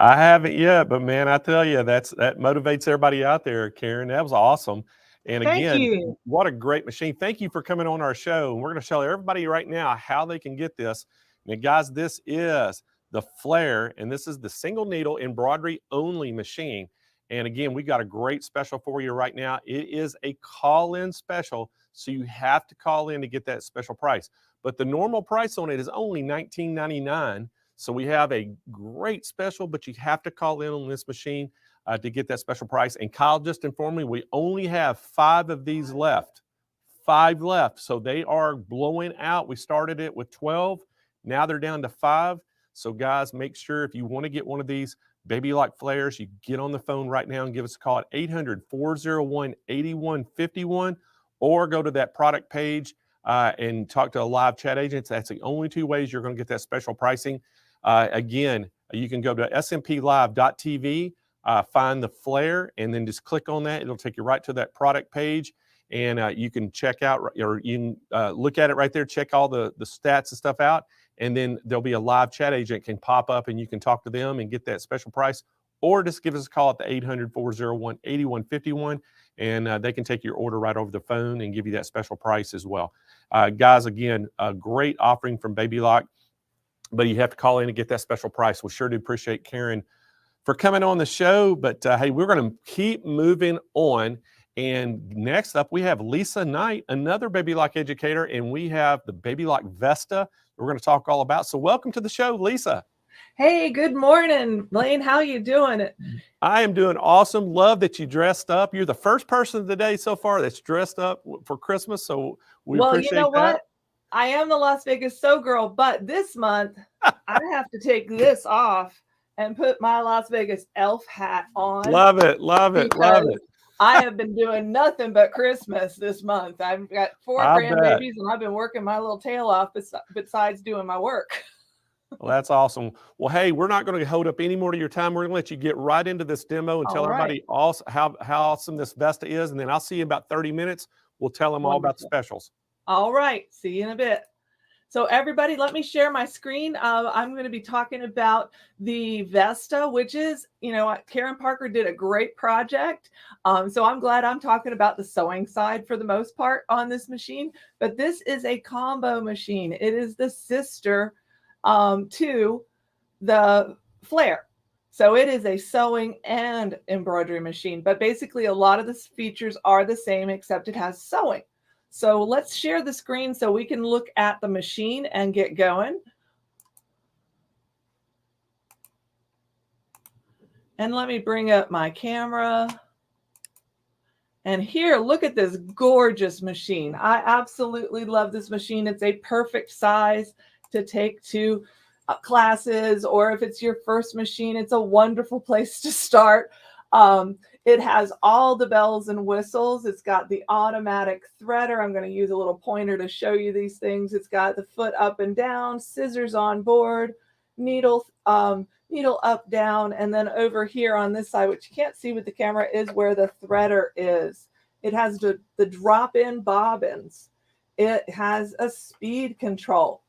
I haven't yet, but man, I tell you, that motivates everybody out there, Karen. That was awesome. And Thank again, you. what a great machine. Thank you for coming on our show. And we're going to show everybody right now how they can get this. And guys, this is the Flare, and this is the single needle embroidery only machine. And again, we got a great special for you right now. It is a call-in special, so you have to call in to get that special price. But the normal price on it is only $19.99. So we have a great special, but you have to call in on this machine to get that special price. And Kyle just informed me we only have 5 of these left. 5 left. So they are blowing out. We started it with 12. Now they're down to 5. So guys, make sure if you want to get one of these Baby Lock flares, you get on the phone right now and give us a call at 800-401-8151, or go to that product page and talk to a live chat agent. That's the only 2 ways you're going to get that special pricing. Again, you can go to smplive.tv, find the Flare, and then just click on that. It'll take you right to that product page, and you can check out, or you can look at it right there, check all the stats and stuff out, and then there'll be a live chat agent can pop up, and you can talk to them and get that special price, or just give us a call at the 800-401-8151, and they can take your order right over the phone and give you that special price as well. Guys, again, a great offering from Baby Lock, but you have to call in and get that special price. We sure do appreciate Karen for coming on the show, but hey, we're going to keep moving on. And next up, we have Lisa Knight, another Baby Lock educator, and we have the Baby Lock Vesta we're going to talk all about. So welcome to the show, Lisa. Hey, good morning, Blaine. How you doing? I am doing awesome. Love that you dressed up. You're the first person of the day so far that's dressed up for Christmas, so we appreciate that. Well, you know what? I am the Las Vegas Sew Girl, but this month I have to take this off and put my Las Vegas elf hat on. Love it, love it, love it. I have been doing nothing but Christmas this month. I've got 4 grandbabies, and I've been working my little tail off besides doing my work. Well, that's awesome. Well, hey, we're not going to hold up any more of your time. We're going to let you get right into this demo and tell everybody also how awesome this Vesta is, and then I'll see you in about 30 minutes. We'll tell them all about the specials. All right. See you in a bit. So everybody, let me share my screen. I'm going to be talking about the Vesta, which is, you know, Karen Parker did a great project. So I'm glad I'm talking about the sewing side for the most part on this machine. But this is a combo machine. It is the sister to the Flare. So it is a sewing and embroidery machine. But basically, a lot of the features are the same, except it has sewing. So let's share the screen so we can look at the machine and get going. And let me bring up my camera. And here, look at this gorgeous machine. I absolutely love this machine. It's a perfect size to take to classes, or if it's your first machine, it's a wonderful place to start. It has all the bells and whistles. It's got the automatic threader. I'm going to use a little pointer to show you these things. It's got the foot up and down, scissors on board, needle up, down, and then over here on this side, which you can't see with the camera, is where the threader is. It has the drop-in bobbins. It has a speed control.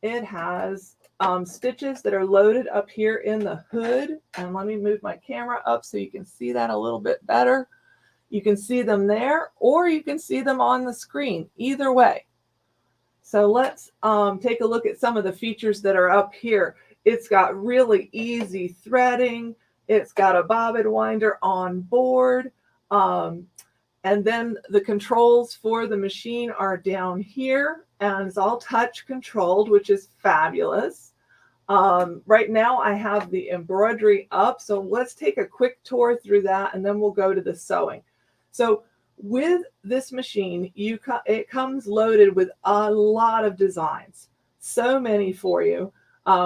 It has stitches that are loaded up here in the hood. And let me move my camera up so you can see that a little bit better. You can see them there, or you can see them on the screen, either way. So let's take a look at some of the features that are up here. It's got really easy threading. It's got a bobbin winder on board. And then the controls for the machine are down here, and it's all touch controlled, which is fabulous. Right now I have the embroidery up, so let's take a quick tour through that, and then we'll go to the sewing. So with this machine, it comes loaded with a lot of designs, so many for you.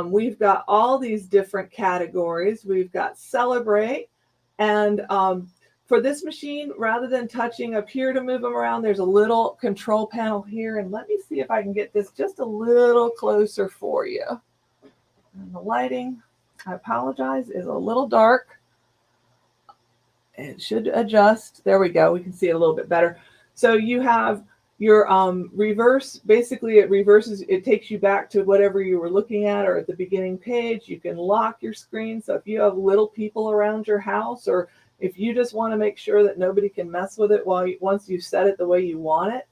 We've got all these different categories. We've got Celebrate, and for this machine, rather than touching up here to move them around, there's a little control panel here, and let me see if I can get this just a little closer for you. And the lighting, I apologize, is a little dark. It should adjust. There we go. We can see it a little bit better. So you have your reverse. Basically, it reverses. It takes you back to whatever you were looking at or at the beginning page. You can lock your screen. So if you have little people around your house, or If you just want to make sure that nobody can mess with it once you set it the way you want it,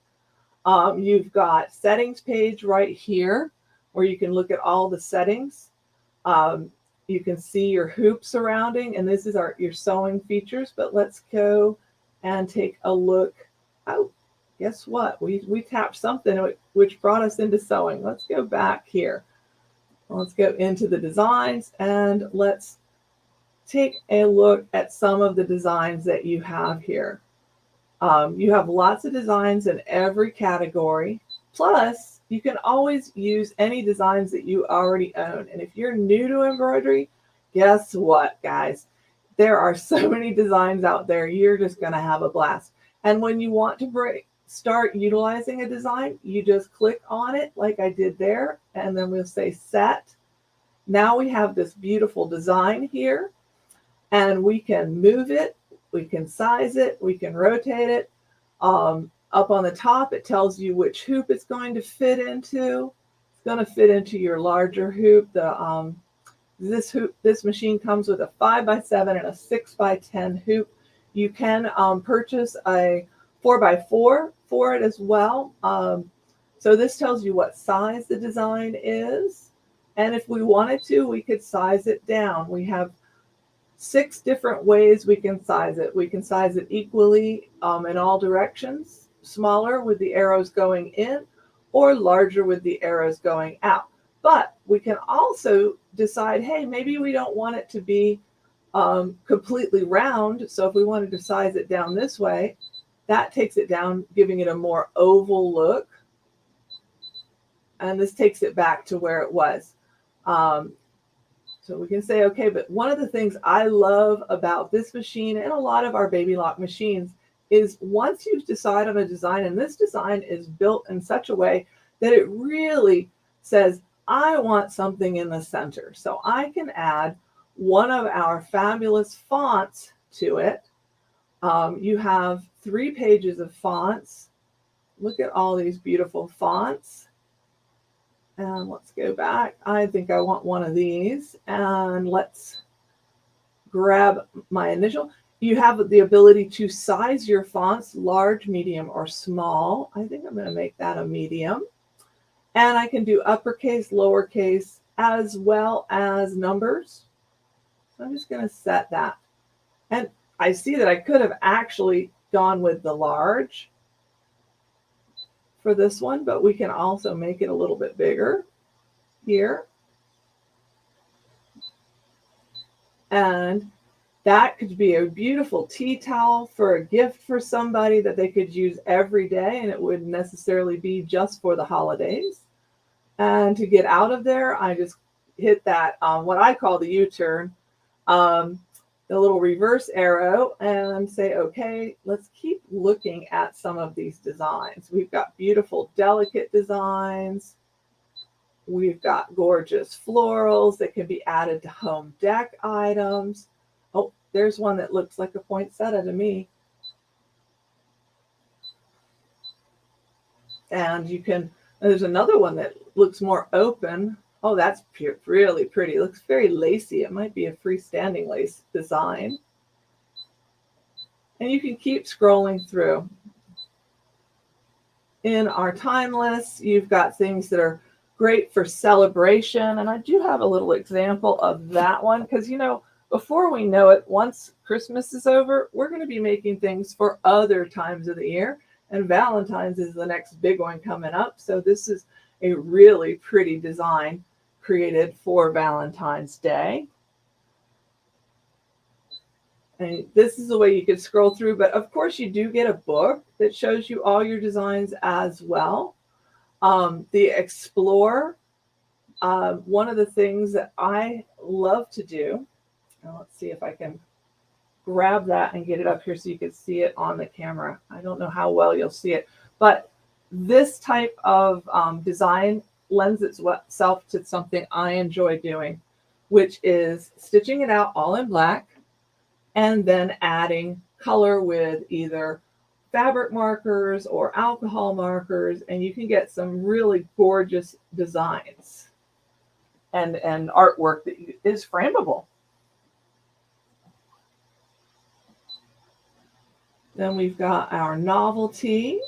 you've got settings page right here where you can look at all the settings. You can see your hoop surrounding, and this is your sewing features. But let's go and take a look. Oh, guess what? We tapped something which brought us into sewing. Let's go back here. Let's go into the designs and let's take a look at some of the designs that you have here. You have lots of designs in every category. Plus, you can always use any designs that you already own. And if you're new to embroidery, guess what, guys? There are so many designs out there. You're just going to have a blast. And when you want to start utilizing a design, you just click on it like I did there, and then we'll say set. Now we have this beautiful design here, and we can move it, we can size it, we can rotate it. Up on the top, it tells you which hoop it's going to fit into. It's going to fit into your larger hoop. This machine comes with a 5x7 and a 6x10 hoop. You can purchase a 4x4 for it as well. So this tells you what size the design is. And if we wanted to, we could size it down. We have 6 different ways we can size it. We can size it equally in all directions, smaller with the arrows going in, or larger with the arrows going out. But we can also decide, hey, maybe we don't want it to be completely round. So if we wanted to size it down this way, that takes it down, giving it a more oval look. And this takes it back to where it was. So we can say, okay, but one of the things I love about this machine and a lot of our baby lock machines is once you decide on a design, and this design is built in such a way that it really says, I want something in the center. So I can add one of our fabulous fonts to it. You have 3 pages of fonts. Look at all these beautiful fonts. And let's go back. I think I want one of these. And let's grab my initial. You have the ability to size your fonts, large, medium, or small. I think I'm going to make that a medium. And I can do uppercase, lowercase, as well as numbers. So I'm just going to set that. And I see that I could have actually gone with the large for this one, but we can also make it a little bit bigger here. And that could be a beautiful tea towel for a gift for somebody that they could use every day, and it wouldn't necessarily be just for the holidays. And to get out of there, I just hit that, what I call the U-turn, the little reverse arrow, and say, okay, let's keep looking at some of these designs. We've got beautiful, delicate designs. We've got gorgeous florals that can be added to home deck items. Oh, there's one that looks like a poinsettia to me. And you can, there's another one that looks more open. Oh, that's really pretty. It looks very lacy. It might be a freestanding lace design. And you can keep scrolling through. In our timeless, you've got things that are great for celebration. And I do have a little example of that one because, you know, before we know it, once Christmas is over, we're going to be making things for other times of the year. And Valentine's is the next big one coming up. So this is a really pretty design created for Valentine's Day. And this is the way you could scroll through, but of course you do get a book that shows you all your designs as well. The Explore, one of the things that I love to do, now let's see if I can grab that and get it up here so you can see it on the camera. I don't know how well you'll see it, but this type of design lends itself to something I enjoy doing, which is stitching it out all in black and then adding color with either fabric markers or alcohol markers, and you can get some really gorgeous designs and artwork that is frameable. Then we've got our novelty,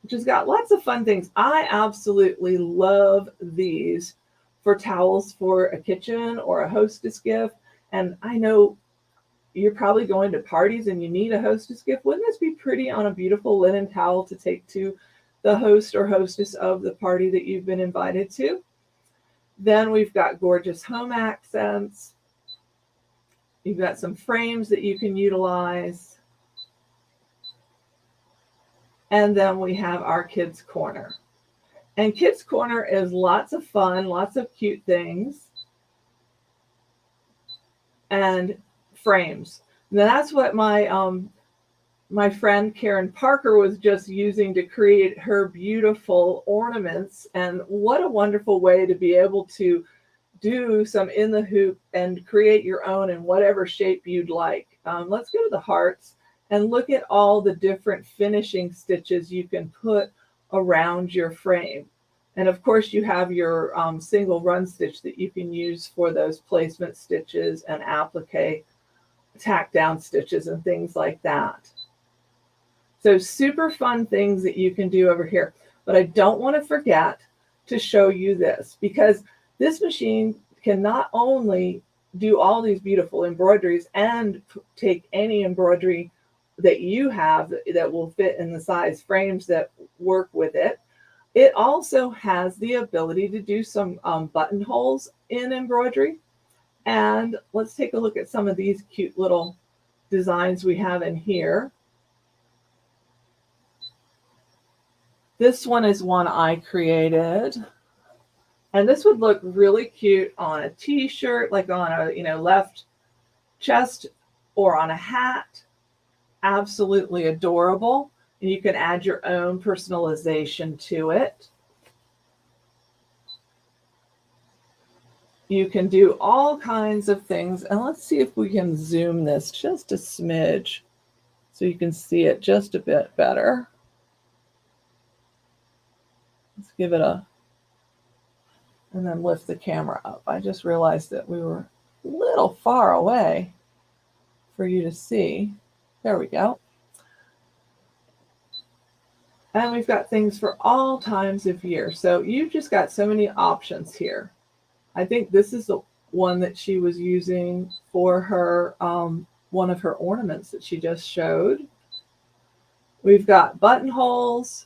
which has got lots of fun things. I absolutely love these for towels for a kitchen or a hostess gift. And I know you're probably going to parties and you need a hostess gift. Wouldn't this be pretty on a beautiful linen towel to take to the host or hostess of the party that you've been invited to? Then we've got gorgeous home accents. You've got some frames that you can utilize. And then we have our Kids Corner. And Kids Corner is lots of fun, lots of cute things, and frames. Now that's what my friend Karen Parker was just using to create her beautiful ornaments. And what a wonderful way to be able to do some in the hoop and create your own in whatever shape you'd like. Let's go to the hearts and look at all the different finishing stitches you can put around your frame. And of course you have your single run stitch that you can use for those placement stitches and applique tack down stitches and things like that. So super fun things that you can do over here. But I don't want to forget to show you this, because this machine can not only do all these beautiful embroideries and take any embroidery that you have that will fit in the size frames that work with it. It also has the ability to do some buttonholes in embroidery. And let's take a look at some of these cute little designs we have in here. This one is one I created. And this would look really cute on a t-shirt, like on a left chest, or on a hat. Absolutely adorable. And you can add your own personalization to it. You can do all kinds of things. And let's see if we can zoom this just a smidge so you can see it just a bit better. Let's give it a, and then lift the camera up. I just realized that we were a little far away for you to see. There we go. And we've got things for all times of year. So you've just got so many options here. I think this is the one that she was using for her, one of her ornaments that she just showed. We've got buttonholes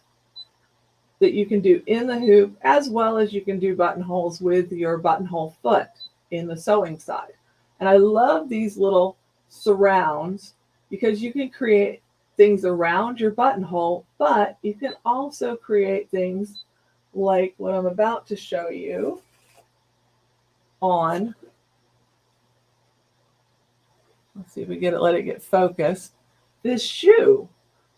that you can do in the hoop, as well as you can do buttonholes with your buttonhole foot in the sewing side. And I love these little surrounds because you can create things around your buttonhole, but you can also create things like what I'm about to show you on. Let's see if we get it, let it get focused. This shoe.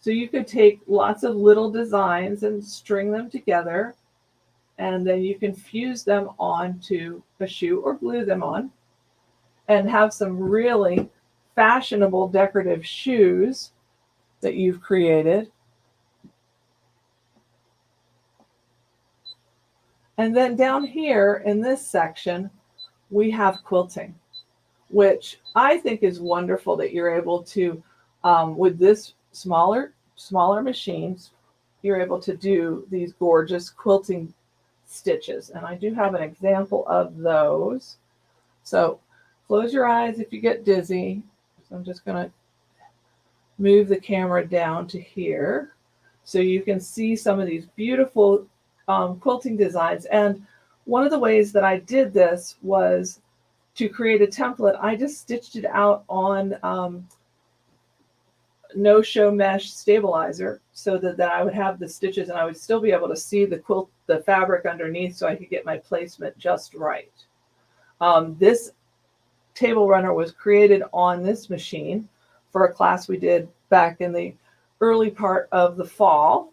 So you could take lots of little designs and string them together, and then you can fuse them onto a shoe or glue them on and have some really fashionable decorative shoes that you've created. And then down here in this section, we have quilting, which I think is wonderful that you're able to, with this smaller machines, you're able to do these gorgeous quilting stitches. And I do have an example of those. So close your eyes if you get dizzy. So I'm just going to move the camera down to here so you can see some of these beautiful quilting designs. And one of the ways that I did this was to create a template. I just stitched it out on no-show mesh stabilizer so that I would have the stitches and I would still be able to see the fabric underneath, so I could get my placement just right. This table runner was created on this machine for a class we did back in the early part of the fall.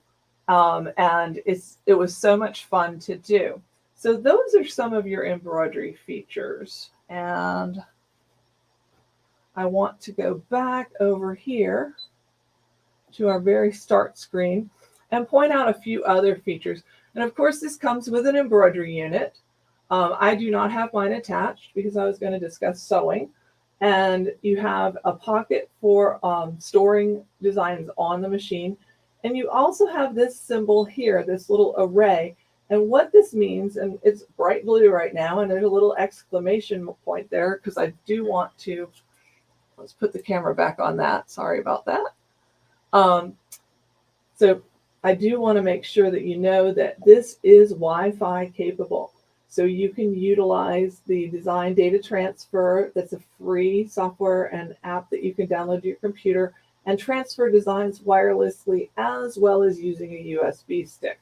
And it was so much fun to do. So those are some of your embroidery features. And I want to go back over here to our very start screen and point out a few other features. And of course, this comes with an embroidery unit. I do not have mine attached because I was going to discuss sewing. and you have a pocket for storing designs on the machine. And you also have this symbol here, this little array. And what this means, and it's bright blue right now, and there's a little exclamation point there because I do want to, let's put the camera back on that. Sorry about that. So I do want to make sure that you know that this is Wi-Fi capable. So you can utilize the design data transfer. That's a free software and app that you can download to your computer and transfer designs wirelessly, as well as using a USB stick.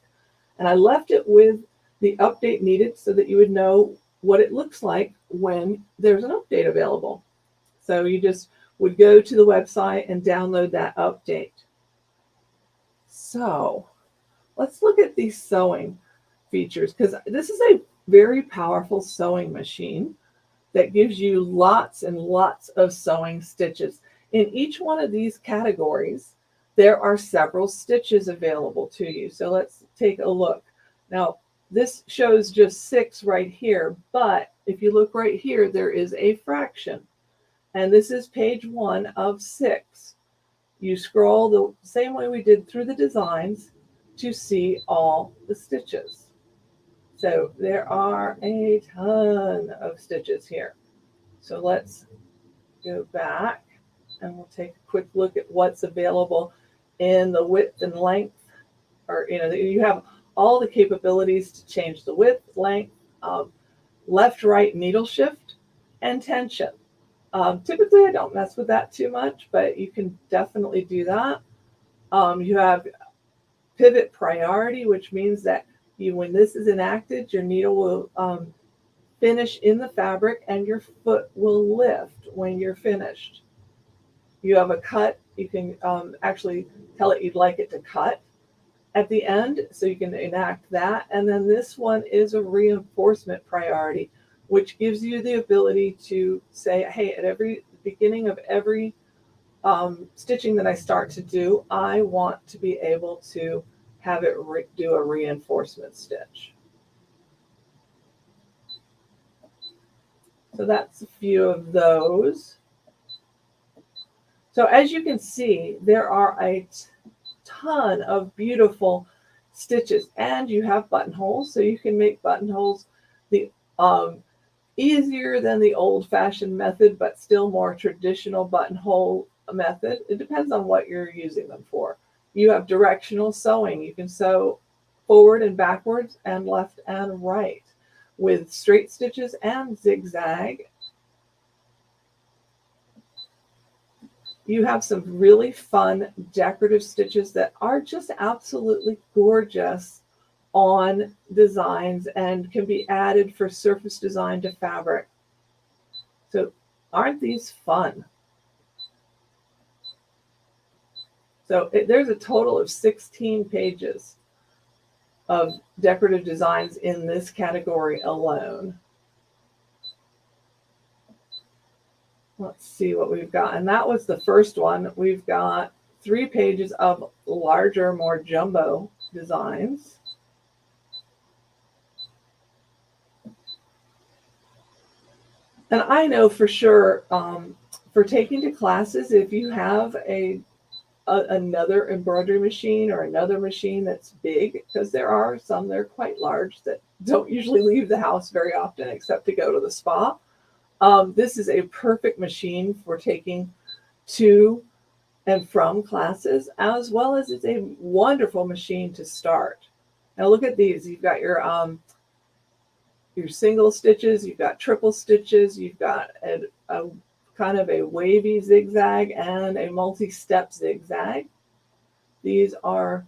And I left it with the update needed so that you would know what it looks like when there's an update available. So you just would go to the website and download that update. So let's look at these sewing features, because this is a very powerful sewing machine that gives you lots and lots of sewing stitches. In each one of these categories, there are several stitches available to you. So let's take a look. Now, this shows just 6 right here, but if you look right here, there is a fraction. And this is page 1 of 6. You scroll the same way we did through the designs to see all the stitches. So there are a ton of stitches here. So let's go back and we'll take a quick look at what's available in the width and length. Or, you have all the capabilities to change the width, length, left, right, needle shift, and tension. Typically, I don't mess with that too much, but you can definitely do that. You have pivot priority, which means that when this is enacted, your needle will finish in the fabric and your foot will lift when you're finished. You have a cut. You can actually tell it you'd like it to cut at the end, so you can enact that. And then this one is a reinforcement priority, which gives you the ability to say, hey, at every beginning of every stitching that I start to do, I want to be able to have it do a reinforcement stitch. So that's a few of those. So as you can see, there are a ton of beautiful stitches, and you have buttonholes, so you can make buttonholes the easier than the old-fashioned method, but still more traditional buttonhole method. It depends on what you're using them for. You have directional sewing. You can sew forward and backwards and left and right with straight stitches and zigzag. You have some really fun decorative stitches that are just absolutely gorgeous on designs and can be added for surface design to fabric. So aren't these fun? So there's a total of 16 pages of decorative designs in this category alone. Let's see what we've got. And that was the first one. We've got 3 pages of larger, more jumbo designs. And I know for sure, for taking to classes, if you have another embroidery machine or another machine that's big, because there are some that are quite large that don't usually leave the house very often except to go to the spa. This is a perfect machine for taking to and from classes, as well as it's a wonderful machine to start. Now look at these. You've got your single stitches, you've got triple stitches, you've got a kind of a wavy zigzag and a multi-step zigzag. These are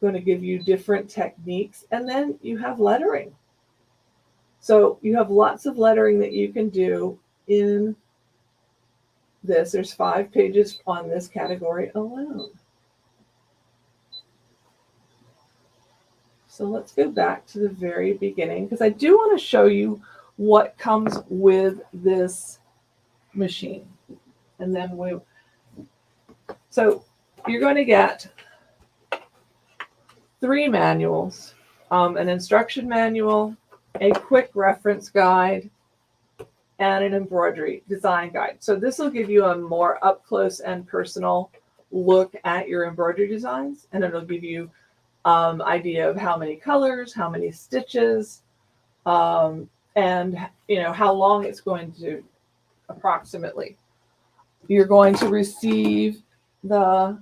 going to give you different techniques. And then you have lettering. So you have lots of lettering that you can do in this. There's 5 pages on this category alone. So let's go back to the very beginning, because I do want to show you what comes with this machine. And then so you're going to get 3 manuals, an instruction manual, a quick reference guide, and an embroidery design guide. So this will give you a more up close and personal look at your embroidery designs, and it'll give you idea of how many colors, how many stitches, and how long it's going to approximately. You're going to receive the,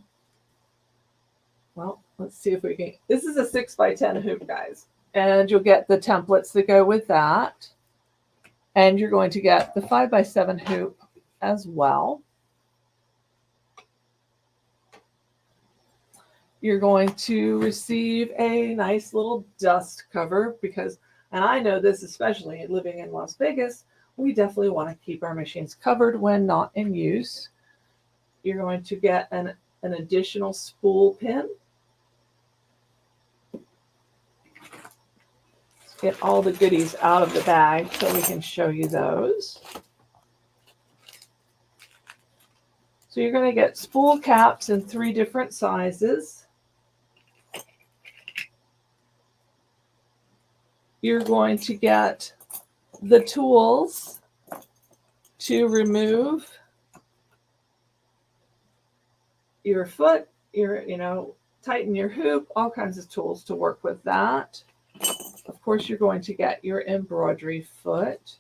well, let's see if we can, this is a 6x10 hoop, guys, and you'll get the templates that go with that. And you're going to get the 5x7 hoop as well. You're going to receive a nice little dust cover because, and I know this, especially living in Las Vegas, we definitely want to keep our machines covered when not in use. You're going to get an additional spool pin. Get all the goodies out of the bag so we can show you those. So you're going to get spool caps in 3 different sizes. You're going to get the tools to remove your foot, tighten your hoop, all kinds of tools to work with that. Of course, you're going to get your embroidery foot.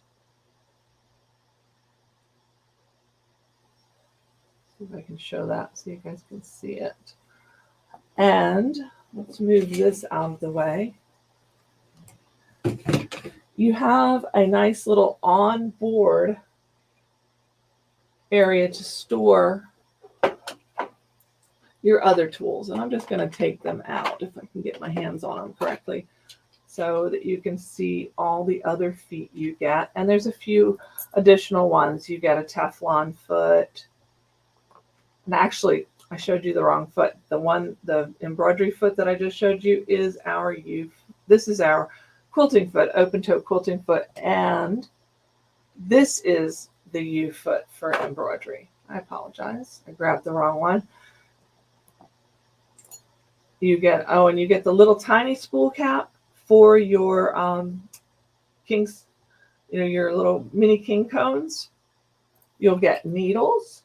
See if I can show that so you guys can see it. And let's move this out of the way. You have a nice little on-board area to store your other tools. And I'm just going to take them out if I can get my hands on them correctly, so that you can see all the other feet you get. And there's a few additional ones. You get a Teflon foot. And actually, I showed you the wrong foot. The embroidery foot that I just showed you is our this is our quilting foot, open toe quilting foot. And this is the U foot for embroidery. I apologize. I grabbed the wrong one. You get, and you get the little tiny spool cap for your kings, your little mini king cones. You'll get needles.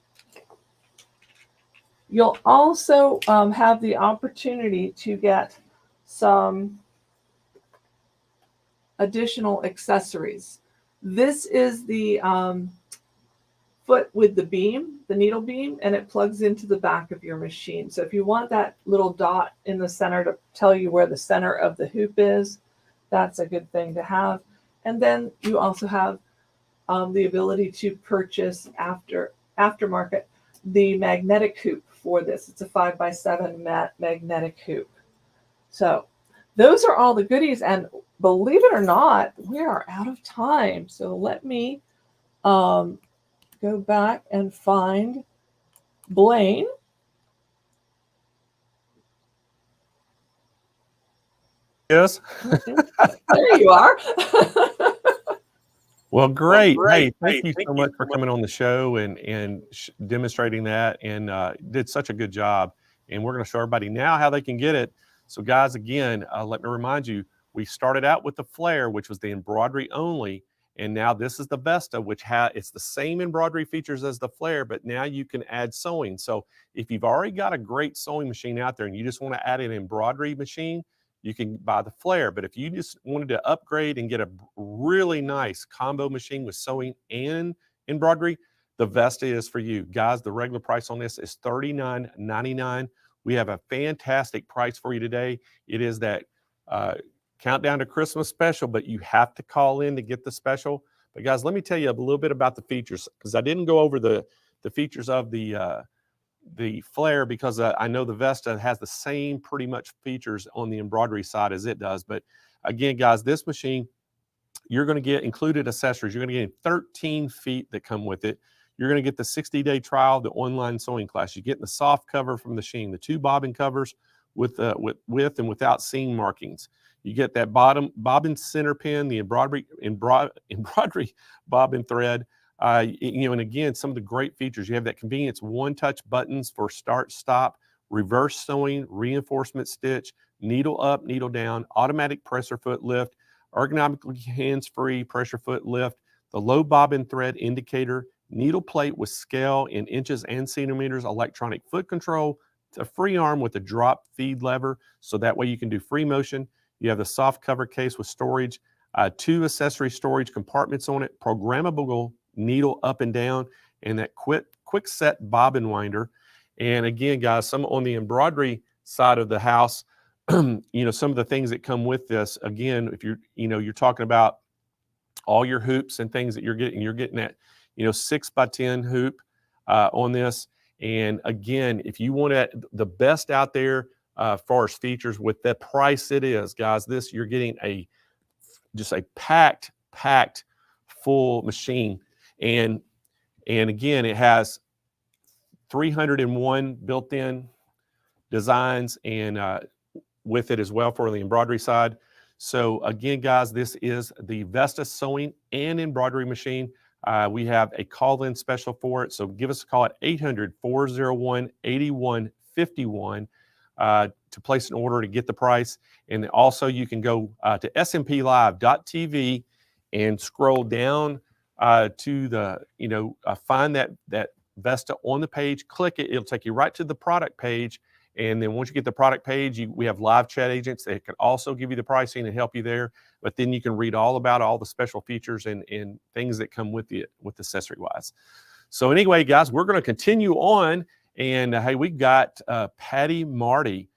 You'll also have the opportunity to get some additional accessories. This is the foot with the beam, the needle beam, and it plugs into the back of your machine. So if you want that little dot in the center to tell you where the center of the hoop is, that's a good thing to have. And then you also have the ability to purchase aftermarket the magnetic hoop for this. It's a 5x7 magnetic hoop. So those are all the goodies. And believe it or not, we are out of time. So let me go back and find Blaine. Yes. There you are. Well, great. Hey, thank you so much for coming on the show and demonstrating that, and did such a good job. And we're going to show everybody now how they can get it. So guys, again, let me remind you, we started out with the flare, which was the embroidery only. And now this is the Vesta, which it's the same embroidery features as the flare, but now you can add sewing. So if you've already got a great sewing machine out there and you just want to add an embroidery machine, you can buy the flare. But if you just wanted to upgrade and get a really nice combo machine with sewing and embroidery, the Vesta is for you. Guys, the regular price on this is $39.99. We have a fantastic price for you today. It is that Countdown to Christmas special, but you have to call in to get the special. But guys, let me tell you a little bit about the features, because I didn't go over the features of the flare, because I know the Vesta has the same pretty much features on the embroidery side as it does. But again, guys, this machine, you're going to get included accessories. You're going to get 13 feet that come with it. You're going to get the 60-day trial, the online sewing class. You get the soft cover from the machine, the 2 bobbin covers with and without seam markings. You get that bobbin center pin, the embroidery bobbin thread. And again, some of the great features. You have that convenience one-touch buttons for start, stop, reverse sewing, reinforcement stitch, needle up, needle down, automatic presser foot lift, ergonomically hands-free pressure foot lift. the low bobbin thread indicator, needle plate with scale in inches and centimeters, electronic foot control, a free arm with a drop feed lever, so that way you can do free motion. You have the soft cover case with storage, 2 accessory storage compartments on it, programmable needle up and down, and that quick set bobbin winder. And again, guys, some on the embroidery side of the house, some of the things that come with this, again, if you're talking about all your hoops and things that you're getting that, 6x10 hoop on this. And again, if you want the best out there as far as features with the price it is, guys, you're getting just a packed full machine. And again, it has 301 built-in designs and with it as well for the embroidery side. So again, guys, this is the Vesta sewing and embroidery machine. We have a call-in special for it. So give us a call at 800-401-8151 to place an order to get the price. And also you can go to smplive.tv and scroll down to the, find that Vesta on the page, click it. It'll take you right to the product page. And then once you get the product page, we have live chat agents that can also give you the pricing and help you there. But then you can read all about all the special features and things that come with accessory wise. So anyway, guys, we're going to continue on. And hey, we've got Patty Marty.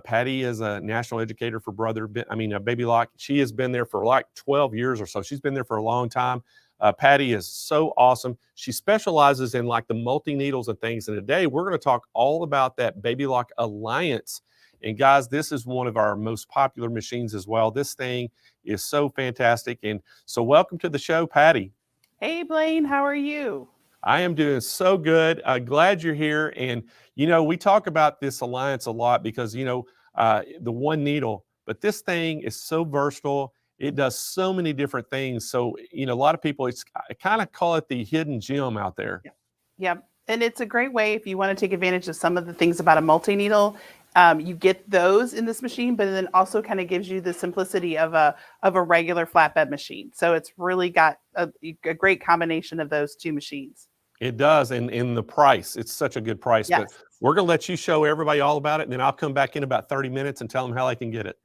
Patty is a national educator for Baby Lock. She has been there for like 12 years or so. She's been there for a long time. Patty is so awesome. She specializes in like the multi-needles and things. And today we're going to talk all about that Baby Lock Alliance. And guys, this is one of our most popular machines as well. This thing is so fantastic. And so welcome to the show, Patty. Hey, Blaine, how are you? I am doing so good. Glad you're here. And, we talk about this alliance a lot because, the one needle, but this thing is so versatile. It does so many different things. So, a lot of people, I kind of call it the hidden gem out there. Yeah. And it's a great way if you want to take advantage of some of the things about a multi-needle. You get those in this machine, but then also kind of gives you the simplicity of a regular flatbed machine. So it's really got a great combination of those two machines. It does. And in the price, it's such a good price. Yes. But we're going to let you show everybody all about it. And then I'll come back in about 30 minutes and tell them how they can get it.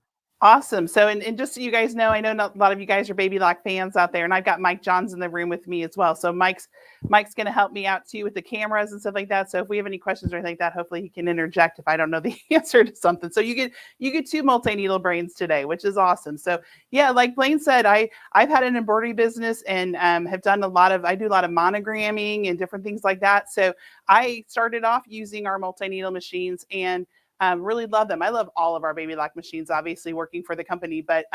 Awesome. So, and just so you guys know, I know not a lot of you guys are Baby Lock fans out there, and I've got Mike Johns in the room with me as well. So Mike's going to help me out too with the cameras and stuff like that. So if we have any questions or anything like that, hopefully he can interject if I don't know the answer to something. So you get 2 multi-needle brains today, which is awesome. So yeah, like Blaine said, I've had an embroidery business and have done I do a lot of monogramming and different things like that. So I started off using our multi-needle machines and really love them. I love all of our Baby Lock machines, obviously working for the company, but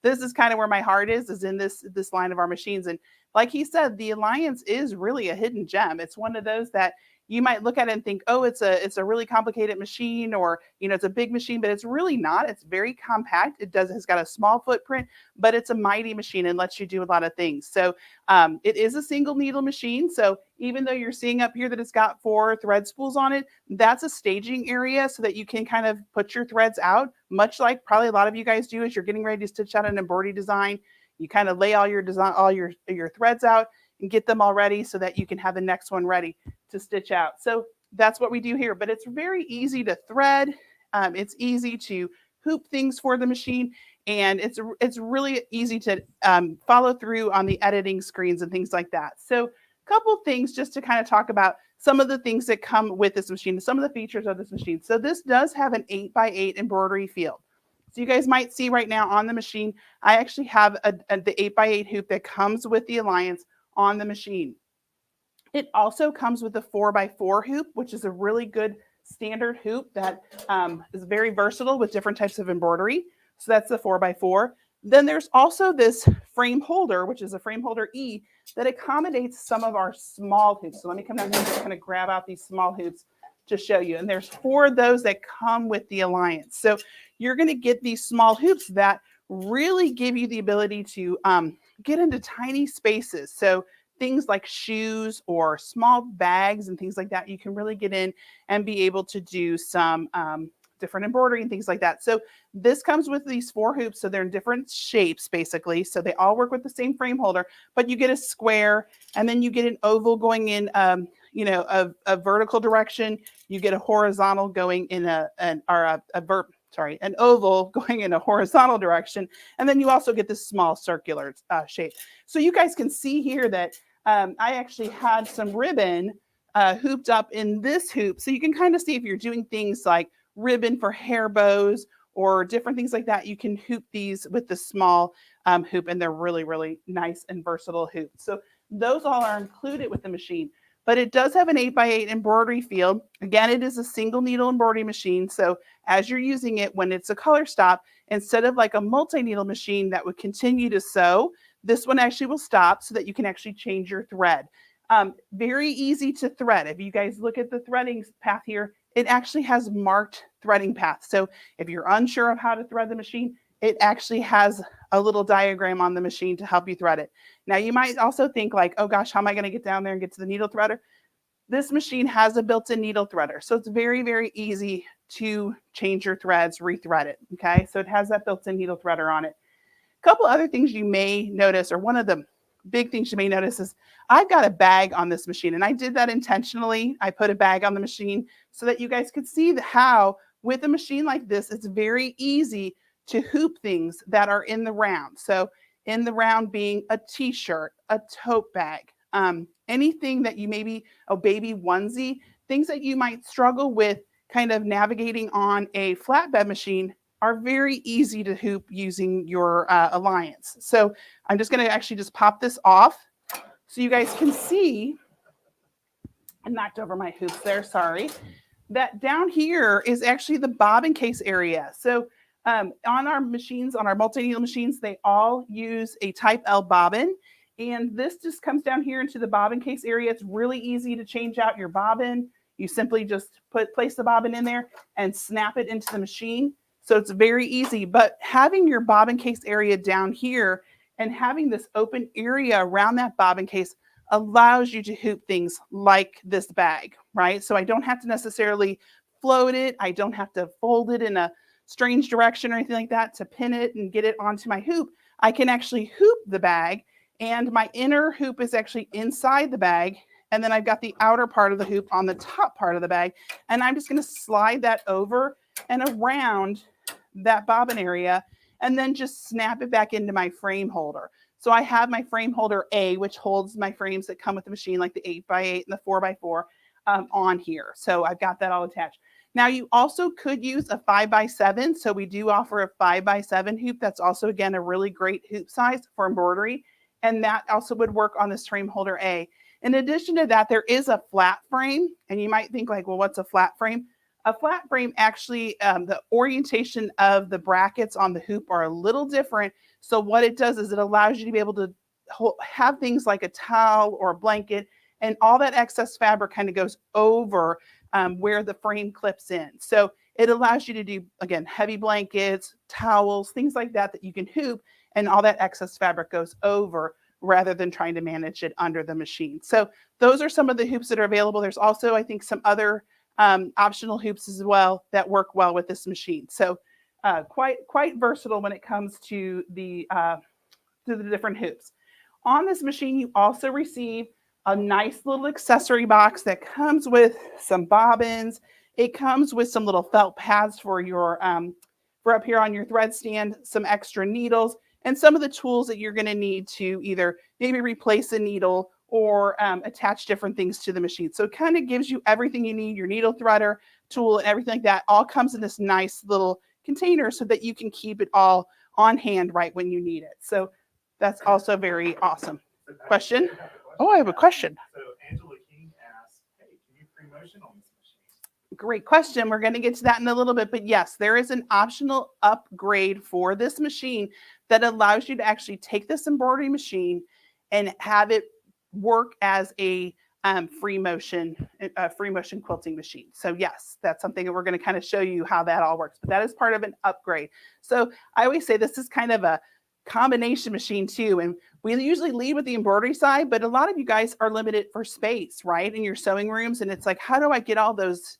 this is kind of where my heart is in this line of our machines. And like he said, the Alliance is really a hidden gem. It's one of those that you might look at it and think, oh, it's a really complicated machine, or it's a big machine, but it's really not. It's very compact. Has got a small footprint, but it's a mighty machine and lets you do a lot of things. So it is a single needle machine. So even though you're seeing up here that it's got 4 thread spools on it, that's a staging area so that you can kind of put your threads out, much like probably a lot of you guys do as you're getting ready to stitch out an embroidery design. You kind of lay all your threads out and get them all ready so that you can have the next one ready to stitch out. So that's what we do here, but it's very easy to thread. It's easy to hoop things for the machine, and it's really easy to follow through on the editing screens and things like that. So a couple things just to kind of talk about some of the things that come with this machine, some of the features of this machine. So this does have an 8x8 embroidery field. So you guys might see right now on the machine, I actually have the 8x8 hoop that comes with the Alliance on the machine. It also comes with the 4x4 hoop, which is a really good standard hoop that is very versatile with different types of embroidery. So that's the 4x4. Then there's also this frame holder, which is a frame holder E, that accommodates some of our small hoops. So let me come down here and just kind of grab out these small hoops to show you. And there's 4 of those that come with the Alliance. So you're going to get these small hoops that really give you the ability to get into tiny spaces. So things like shoes or small bags and things like that, you can really get in and be able to do some different embroidery and things like that. So this comes with these 4 hoops. So they're in different shapes, basically. So they all work with the same frame holder, but you get a square, and then you get an oval going in, a vertical direction. You get a horizontal going in an oval going in a horizontal direction. And then you also get this small circular shape. So you guys can see here that I actually had some ribbon hooped up in this hoop. So you can kind of see if you're doing things like ribbon for hair bows or different things like that, you can hoop these with the small hoop, and they're really, really nice and versatile hoops. So those all are included with the machine. But it does have an 8x8 embroidery field. Again, it is a single needle embroidery machine. So as you're using it, when it's a color stop, instead of like a multi-needle machine that would continue to sew, this one actually will stop so that you can actually change your thread. Very easy to thread. If you guys look at the threading path here, it actually has marked threading paths. So if you're unsure of how to thread the machine, it actually has a little diagram on the machine to help you thread it. Now you might also think like, oh gosh, how am I going to get down there and get to the needle threader? This machine has a built-in needle threader. So it's very, very easy to change your threads, rethread it. Okay. So it has that built-in needle threader on it. A couple other things you may notice, or one of the big things you may notice, is I've got a bag on this machine, and I did that intentionally. I put a bag on the machine so that you guys could see how with a machine like this, it's very easy to hoop things that are in the round. So in the round being a t-shirt, a tote bag, anything that you maybe, a baby onesie, things that you might struggle with kind of navigating on a flatbed machine are very easy to hoop using your Alliance. So I'm just going to actually just pop this off so you guys can see. I knocked over my hoops there, sorry. That down here is actually the bobbin case area. So on our machines, on our multi-needle machines, they all use a type L bobbin. And this just comes down here into the bobbin case area. It's really easy to change out your bobbin. You simply just place the bobbin in there and snap it into the machine. So it's very easy. But having your bobbin case area down here and having this open area around that bobbin case allows you to hoop things like this bag, right? So I don't have to necessarily float it. I don't have to fold it in a strange direction or anything like that to pin it and get it onto my hoop. I can actually hoop the bag, and my inner hoop is actually inside the bag. And then I've got the outer part of the hoop on the top part of the bag. And I'm just going to slide that over and around that bobbin area and then just snap it back into my frame holder. So I have my frame holder A, which holds my frames that come with the machine, like the 8x8 and the 4x4 on here. So I've got that all attached. Now you also could use a 5x7. So we do offer a 5x7 hoop. That's also, again, a really great hoop size for embroidery. And that also would work on this frame holder A. In addition to that, there is a flat frame. And you might think like, well, what's a flat frame? A flat frame actually, the orientation of the brackets on the hoop are a little different. So what it does is it allows you to be able to have things like a towel or a blanket, and all that excess fabric kind of goes over where the frame clips in. So it allows you to do, again, heavy blankets, towels, things like that that you can hoop, and all that excess fabric goes over rather than trying to manage it under the machine. So those are some of the hoops that are available. There's also, I think, some other optional hoops as well that work well with this machine. So quite versatile when it comes to the different hoops. On this machine, you also receive a nice little accessory box that comes with some bobbins. It comes with some little felt pads for your for up here on your thread stand, some extra needles, and some of the tools that you're going to need to either maybe replace a needle or attach different things to the machine. So it kind of gives you everything you need, your needle threader, tool, and everything like that all comes in this nice little container so that you can keep it all on hand right when you need it. So that's also very awesome. Question? Oh, I have a question. So Angela King asked, hey, can you free motion on this machine? Great question. We're going to get to that in a little bit, but yes, there is an optional upgrade for this machine that allows you to actually take this embroidery machine and have it work as a free motion quilting machine. So yes, that's something that we're going to kind of show you how that all works, but that is part of an upgrade. So I always say this is kind of a combination machine too. And we usually lead with the embroidery side, but a lot of you guys are limited for space, right? In your sewing rooms. And it's like, how do I get all those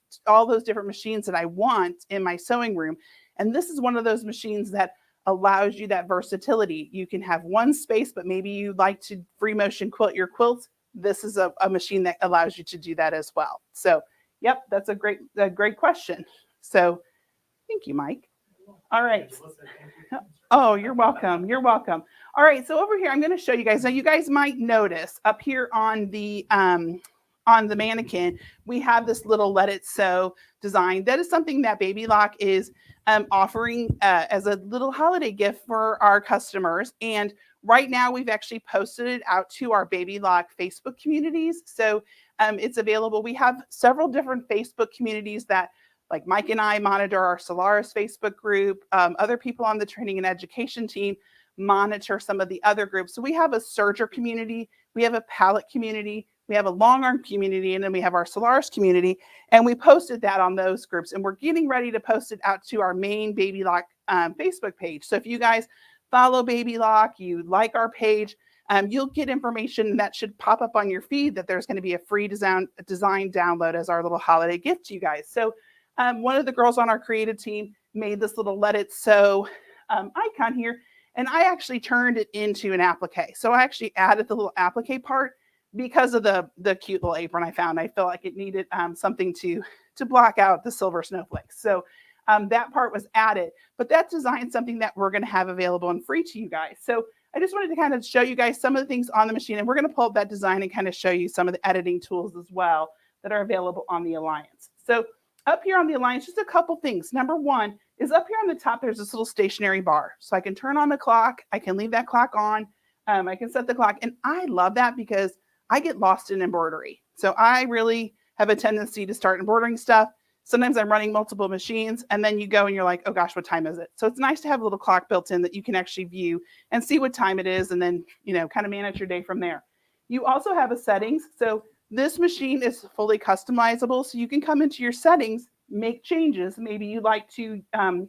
different machines that I want in my sewing room? And this is one of those machines that allows you that versatility. You can have one space, but maybe you like to free motion quilt your quilts. This is a machine that allows you to do that as well. So, yep, that's a great question. So, thank you, Mike. All right. Oh, you're welcome. You're welcome. All right. So over here, I'm going to show you guys. Now, you guys might notice up here on the mannequin, we have this little Let It Sew design. That is something that Baby Lock is offering as a little holiday gift for our customers. And right now, we've actually posted it out to our Baby Lock Facebook communities. So it's available. We have several different Facebook communities that, like Mike and I monitor our Solaris Facebook group. Other people on the training and education team monitor some of the other groups. So we have a serger community, we have a pallet community, we have a long arm community, and then we have our Solaris community. And we posted that on those groups. And we're getting ready to post it out to our main Baby Lock Facebook page. So if you guys follow Baby Lock, you like our page, you'll get information that should pop up on your feed that there's going to be a free design download as our little holiday gift to you guys. So one of the girls on our creative team made this little Let It Sew icon here, and I actually turned it into an applique. So I actually added the little applique part because of the cute little apron I found. I felt like it needed something to block out the silver snowflakes. So that part was added, but that design is something that we're going to have available and free to you guys. So I just wanted to kind of show you guys some of the things on the machine, and we're going to pull up that design and kind of show you some of the editing tools as well that are available on the Alliance. So up here on the Alliance, just a couple things. Number one is up here on the top, there's this little stationary bar. So I can turn on the clock. I can leave that clock on. I can set the clock. And I love that because I get lost in embroidery. So I really have a tendency to start embroidering stuff. Sometimes I'm running multiple machines, and then you go and you're like, oh gosh, what time is it? So it's nice to have a little clock built in that you can actually view and see what time it is, and then, kind of manage your day from there. You also have a settings. So this machine is fully customizable, so you can come into your settings, make changes. Maybe you like to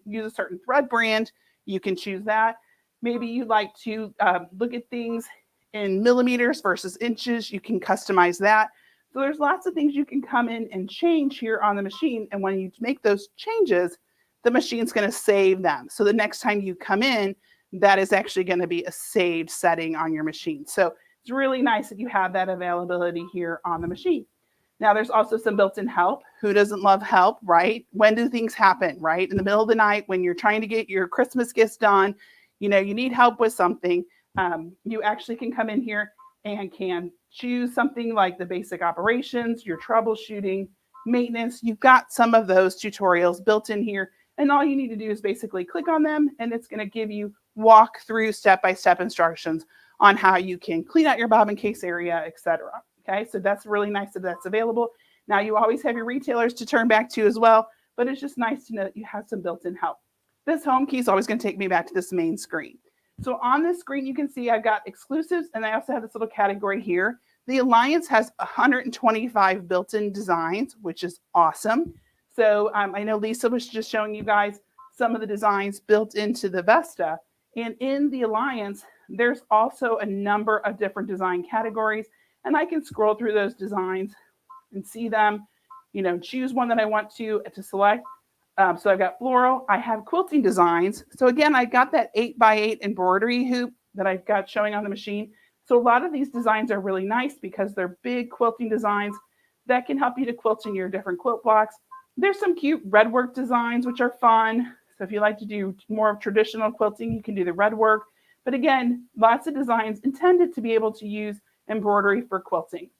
use a certain thread brand. You can choose that. Maybe you like to look at things in millimeters versus inches. You can customize that. So there's lots of things you can come in and change here on the machine. And when you make those changes, the machine's going to save them. So the next time you come in, that is actually going to be a saved setting on your machine. So it's really nice that you have that availability here on the machine. Now, there's also some built-in help. Who doesn't love help, right? When do things happen, right? In the middle of the night when you're trying to get your Christmas gifts done, you need help with something. You actually can come in here and can choose something like the basic operations, your troubleshooting, maintenance. You've got some of those tutorials built in here. And all you need to do is basically click on them, and it's going to give you walk through step-by-step instructions on how you can clean out your bobbin case area, etc. Okay, so that's really nice that that's available. Now, you always have your retailers to turn back to as well, but it's just nice to know that you have some built-in help. This home key is always going to take me back to this main screen. So on this screen, you can see I've got exclusives, and I also have this little category here. The Alliance has 125 built-in designs, which is awesome. So I know Lisa was just showing you guys some of the designs built into the Vesta. And in the Alliance, there's also a number of different design categories. And I can scroll through those designs and see them, choose one that I want to select. So I've got floral. I have quilting designs. So again, I got that 8x8 embroidery hoop that I've got showing on the machine. So a lot of these designs are really nice because they're big quilting designs that can help you to quilt in your different quilt blocks. There's some cute red work designs, which are fun. So if you like to do more of traditional quilting, you can do the red work. But again, lots of designs intended to be able to use embroidery for quilting.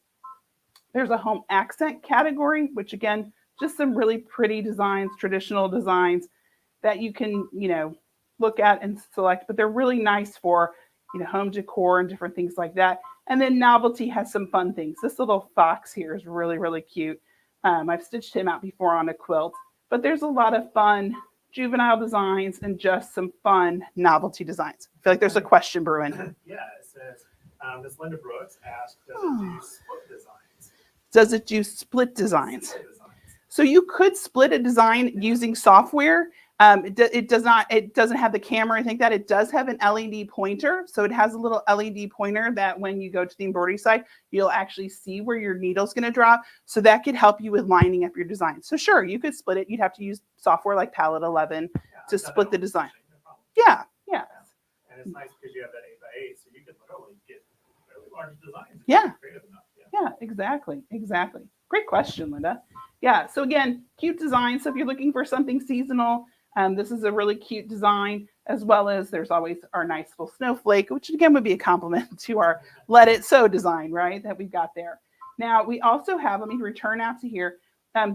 There's a home accent category, which again, just some really pretty designs, traditional designs that you can, look at and select, but they're really nice for, home decor and different things like that. And then Novelty has some fun things. This little fox here is really, really cute. I've stitched him out before on a quilt, but there's a lot of fun juvenile designs and just some fun novelty designs. I feel like there's a question brewing. Yeah, it says, Ms. Linda Brooks asked, does it do split designs? Does it do split designs? So you could split a design using software. It doesn't have the camera. I think that it does have an LED pointer. So it has a little LED pointer that when you go to the embroidery side, you'll actually see where your needle's going to drop. So that could help you with lining up your design. So sure, you could split it. You'd have to use software like Palette 11 to split the design. Yeah. And it's nice because you have that 8x8, so you can literally get really large designs. Yeah. Creative enough. Yeah, exactly. Great question, Linda. Yeah, so again, cute design. So if you're looking for something seasonal, this is a really cute design, as well as there's always our nice little snowflake, which again would be a compliment to our Let It Sew design, right, that we've got there. Now, we also have, let me return out to here.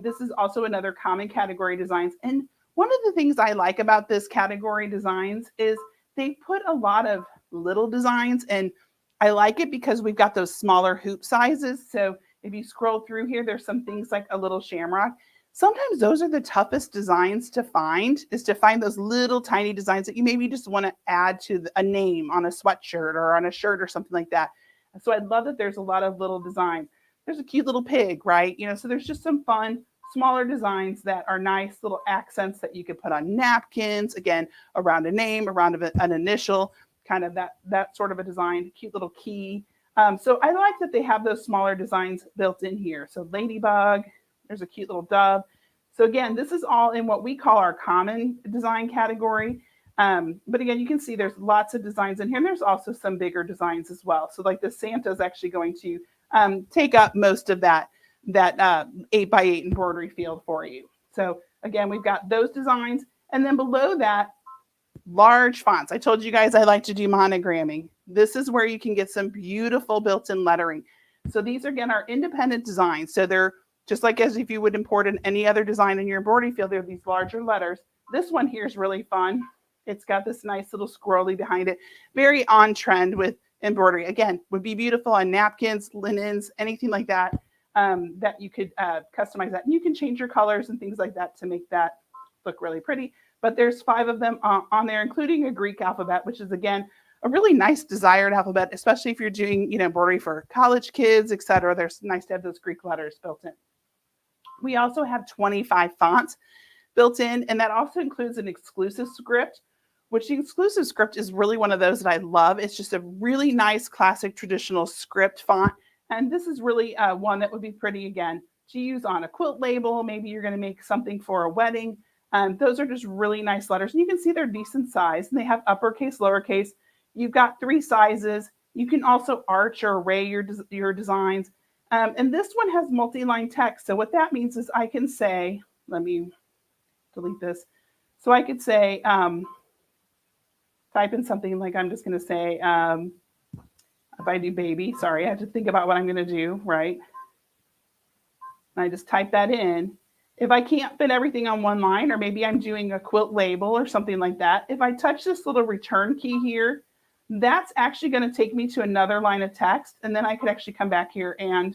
This is also another common category designs. And one of the things I like about this category designs is they put a lot of little designs, and I like it because we've got those smaller hoop sizes. So if you scroll through here, there's some things like a little shamrock. Sometimes those are the toughest designs to find, is to find those little tiny designs that you maybe just want to add to a name on a sweatshirt or on a shirt or something like that. So I love that there's a lot of little designs. There's a cute little pig, right? So there's just some fun, smaller designs that are nice little accents that you could put on napkins, again, around a name, around an initial, kind of that sort of a design, cute little key. So I like that they have those smaller designs built in here. So ladybug, there's a cute little dove. So again, this is all in what we call our common design category. But again, you can see there's lots of designs in here. And there's also some bigger designs as well. So like the Santa is actually going to take up most of that 8x8 embroidery field for you. So again, we've got those designs. And then below that, large fonts. I told you guys I like to do monogramming. This is where you can get some beautiful built-in lettering. So these, again, are independent designs. So they're just like as if you would import in any other design in your embroidery field, they're these larger letters. This one here is really fun. It's got this nice little scrolly behind it. Very on trend with embroidery. Again, would be beautiful on napkins, linens, anything like that, that you could customize that. And you can change your colors and things like that to make that look really pretty. But there's 5 of them on there, including a Greek alphabet, which is, again, a really nice desired alphabet, especially if you're doing embroidery for college kids, etc. There's nice to have those Greek letters built in. We also have 25 fonts built in, and that also includes an exclusive script, which the exclusive script is really one of those that I love. It's just a really nice classic traditional script font. And this is really one that would be pretty, again, to use on a quilt label. Maybe you're going to make something for a wedding. Those are just really nice letters. And you can see they're decent size, and they have uppercase, lowercase. You've got 3 sizes. You can also arch or array your designs. And this one has multi-line text. So what that means is I can say, let me delete this. So I could say, type in something like, I'm just going to say, if I do baby, sorry, I have to think about what I'm going to do, right? And I just type that in. If I can't fit everything on one line, or maybe I'm doing a quilt label or something like that, if I touch this little return key here, that's actually going to take me to another line of text. And then I could actually come back here and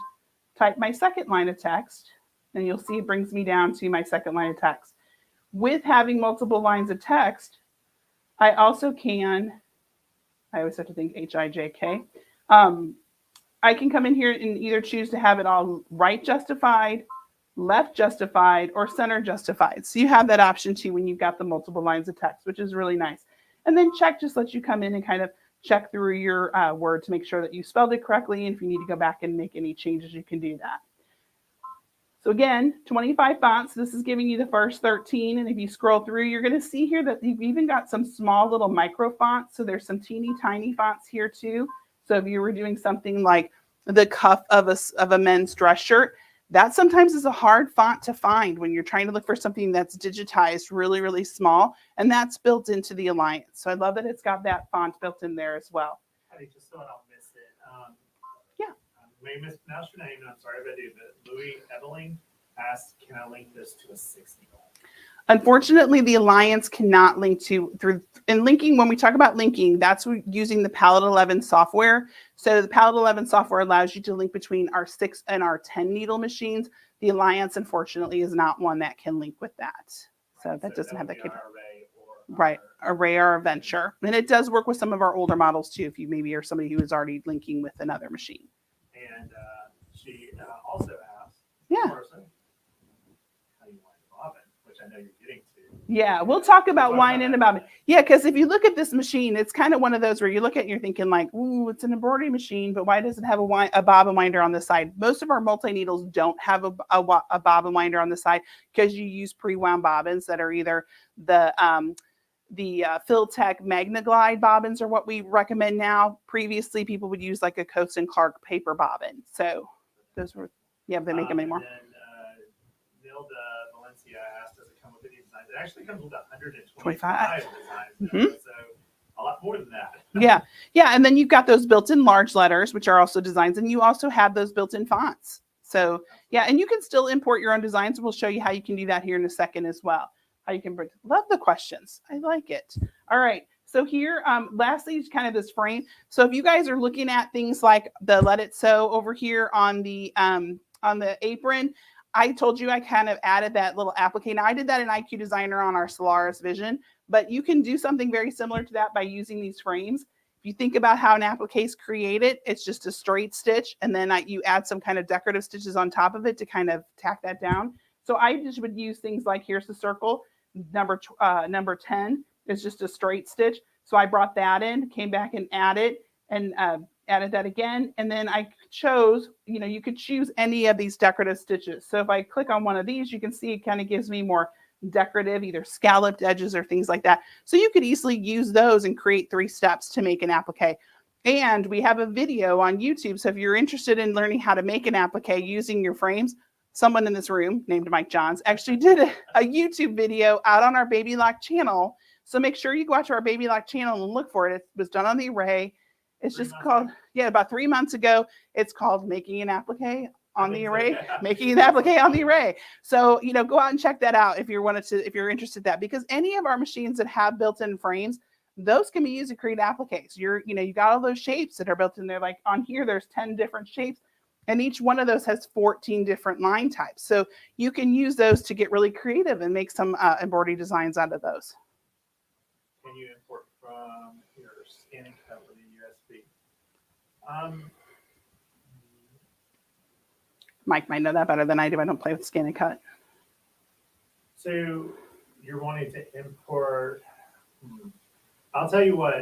type my second line of text. And you'll see it brings me down to my second line of text. With having multiple lines of text, I also can, I always have to think HIJK. I can come in here and either choose to have it all right justified, left justified, or center justified. So you have that option too when you've got the multiple lines of text, which is really nice. And then check just lets you come in and kind of check through your word to make sure that you spelled it correctly. And if you need to go back and make any changes, you can do that. So again, 25 fonts. This is giving you the first 13. And if you scroll through, you're going to see here that you've even got some small little micro fonts. So there's some teeny tiny fonts here too. So if you were doing something like the cuff of a men's dress shirt, that sometimes is a hard font to find when you're trying to look for something that's digitized really, really small. And that's built into the Alliance. So I love that it's got that font built in there as well. Patty, just so I don't miss it. Yeah. May mispronounce your name, and I'm sorry if I do, but Louis Ebeling asked, can I link this to a 60 goal? Unfortunately, the Alliance cannot link through and linking. When we talk about linking, that's using the Palette 11 software. So the Palette 11 software allows you to link between our 6 and our 10 needle machines. The Alliance, unfortunately, is not one that can link with that. So that doesn't have that capability. Right, Array or Venture. And it does work with some of our older models too, if you maybe are somebody who is already linking with another machine. And she also asked, yeah, person, how you want to bobbin, which I know you're getting to. Yeah, we'll talk about wine and about it. Yeah, because if you look at this machine, it's kind of one of those where you look at it and you're thinking like, ooh, it's an embroidery machine, but why does it have a bobbin winder on the side? Most of our multi-needles don't have a bobbin winder on the side because you use pre-wound bobbins that are either the Filtech Magna-Glide bobbins are what we recommend now. Previously, people would use like a Coats and Clark paper bobbin. So those were, yeah, they make them anymore. And then Nilda Valencia asked, does it come with any designs? It actually comes with 125 designs. So a lot more than that. Yeah. Yeah. And then you've got those built-in large letters, which are also designs. And you also have those built-in fonts. So yeah, and you can still import your own designs. We'll show you how you can do that here in a second as well. How you can bring, love the questions. I like it. All right. So here, lastly, is kind of this frame. So if you guys are looking at things like the Let It Sew over here on the apron, I told you I kind of added that little applique. Now I did that in IQ Designer on our Solaris Vision, but you can do something very similar to that by using these frames. If you think about how an applique is created, it's just a straight stitch, and then you add some kind of decorative stitches on top of it to kind of tack that down. So I just would use things like, here's the circle, number 10 is just a straight stitch. So I brought that in, came back and added that again. And then I chose, you could choose any of these decorative stitches. So if I click on one of these, you can see it kind of gives me more decorative, either scalloped edges or things like that. So you could easily use those and create 3 steps to make an applique. And we have a video on YouTube. So if you're interested in learning how to make an applique using your frames, someone in this room named Mike Johns actually did a YouTube video out on our Baby Lock channel. So make sure you go out to our Baby Lock channel and look for it. It was done on the array. It's just called, about 3 months ago. It's called Making an Applique on the Array, Making an Applique on the Array. So, go out and check that out if you're interested in that, because any of our machines that have built-in frames, those can be used to create appliques. You got all those shapes that are built in there. Like on here, there's 10 different shapes, and each one of those has 14 different line types. So you can use those to get really creative and make some embroidery designs out of those. Can you import from your scanning cut with a USB? Mike might know that better than I do. I don't play with scan and cut. So you're wanting to import. I'll tell you what,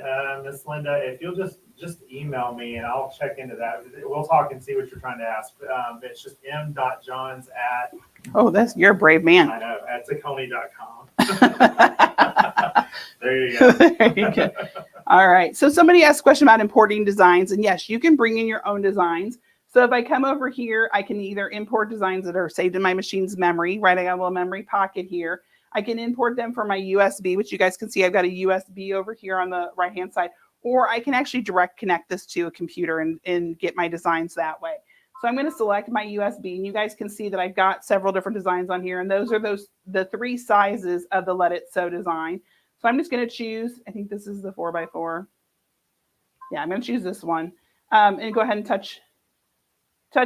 Miss Linda, if you'll just email me and I'll check into that. We'll talk and see what you're trying to ask. It's just m.johns at. Oh, you're a brave man. I know, at Zacconi.com. There you go. There you go. All right. So somebody asked a question about importing designs, and yes, you can bring in your own designs. So if I come over here, I can either import designs that are saved in my machine's memory, right? I got a little memory pocket here. I can import them from my USB, which you guys can see I've got a USB over here on the right-hand side, or I can actually direct connect this to a computer and get my designs that way. So I'm going to select my USB, and you guys can see that I've got several different designs on here, and those are the 3 sizes of the Let It Sew design. So I'm just going to choose, I think this is the 4x4. Yeah, I'm going to choose this one, and go ahead and touch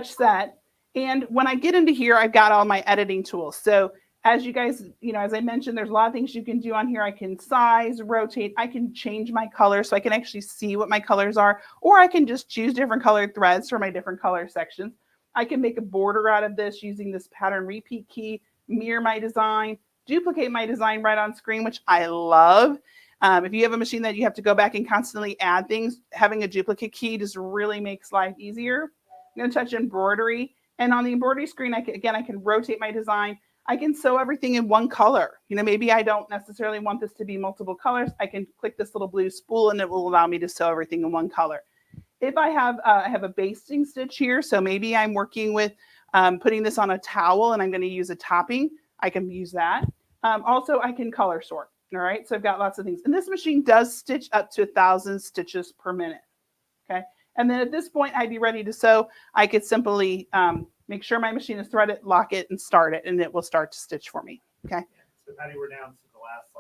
set. And when I get into here, I've got all my editing tools. So as you guys, as I mentioned, there's a lot of things you can do on here. I can size, rotate, I can change my color so I can actually see what my colors are, or I can just choose different colored threads for my different color sections. I can make a border out of this using this pattern repeat key, mirror my design, duplicate my design right on screen, which I love. If you have a machine that you have to go back and constantly add things, having a duplicate key just really makes life easier. I'm going to touch embroidery, and on the embroidery screen, I can rotate my design. I can sew everything in one color. Maybe I don't necessarily want this to be multiple colors. I can click this little blue spool, and it will allow me to sew everything in one color. If I have a basting stitch here, so maybe I'm working with putting this on a towel, and I'm going to use a topping, I can use that. Also, I can color sort. All right, so I've got lots of things. And this machine does stitch up to 1,000 stitches per minute. Okay. And then at this point, I'd be ready to sew. I could simply make sure my machine is threaded, lock it, and start it, and it will start to stitch for me. Okay. So Patty, we're down to the last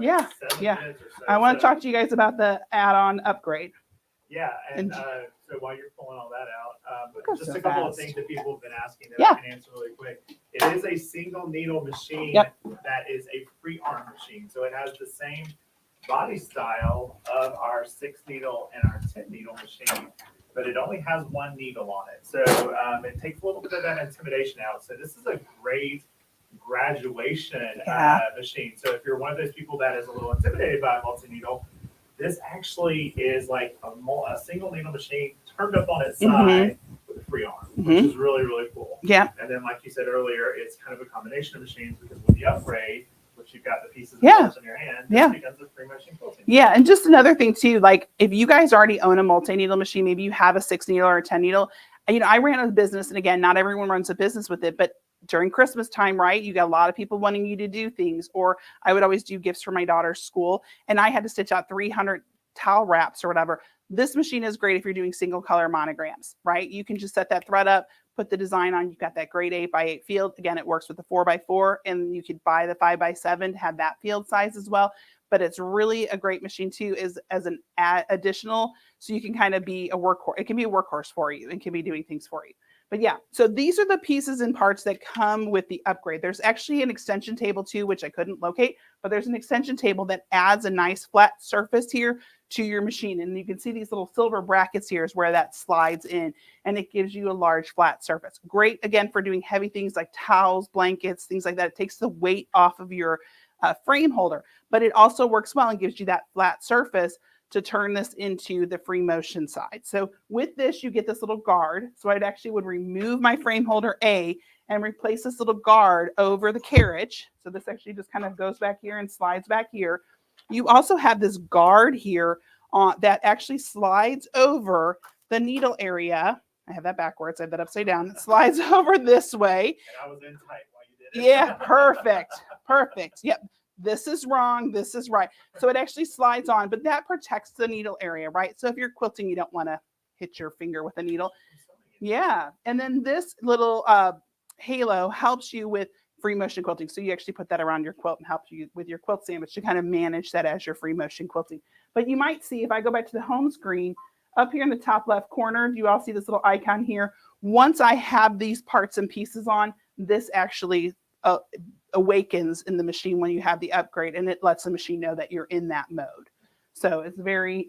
7 minutes or so. I want to talk to you guys about the add-on upgrade. Yeah, and so while you're pulling all that out, just so a couple fast. of things that people have been asking that I can answer really quick. It is a single needle machine that is a free arm machine. So it has the same body style of our 6 needle and our 10 needle machine, but it only has 1 needle on it. So it takes a little bit of that intimidation out. So this is a great graduation machine. So if you're one of those people that is a little intimidated by a multi-needle, this actually is like a single needle machine turned up on its side with a free arm, which is really, really cool. Yeah. And then, like you said earlier, it's kind of a combination of machines because with the upgrade, which you've got the pieces of parts in your hand, this becomes a free motion quilting. Yeah, and just another thing too, like if you guys already own a multi-needle machine, maybe you have a 6-needle or a 10-needle. I ran a business, and again, not everyone runs a business with it, but during Christmas time, right? You got a lot of people wanting you to do things, or I would always do gifts for my daughter's school, and I had to stitch out 300 towel wraps or whatever. This machine is great if you're doing single color monograms, right? You can just set that thread up, put the design on. You've got that great 8x8 field. Again, it works with the 4x4, and you could buy the 5x7 to have that field size as well. But it's really a great machine too, as an additional, so you can kind of be a workhorse. It can be a workhorse for you and can be doing things for you. But yeah, so these are the pieces and parts that come with the upgrade. There's actually an extension table too, which I couldn't locate, but there's an extension table that adds a nice flat surface here to your machine. And you can see these little silver brackets here is where that slides in, and it gives you a large flat surface. Great, again, for doing heavy things like towels, blankets, things like that. It takes the weight off of your frame holder, but it also works well and gives you that flat surface to turn this into the free motion side. So with this, you get this little guard. So I'd actually would remove my frame holder A and replace this little guard over the carriage. So this actually just kind of goes back here and slides back here. You also have this guard here that actually slides over the needle area. I have that backwards. I have that upside down. It slides over this way. And I was in tight while you did it. Yeah, perfect. Perfect. Yep. This is wrong. This is right. So it actually slides on, but that protects the needle area, right? So if you're quilting, you don't want to hit your finger with a needle. Yeah. And then this little halo helps you with free motion quilting. So you actually put that around your quilt and helps you with your quilt sandwich to kind of manage that as your free motion quilting. But you might see, if I go back to the home screen, up here in the top left corner, do you all see this little icon here? Once I have these parts and pieces on, this actually awakens in the machine when you have the upgrade, and it lets the machine know that you're in that mode. So it's very,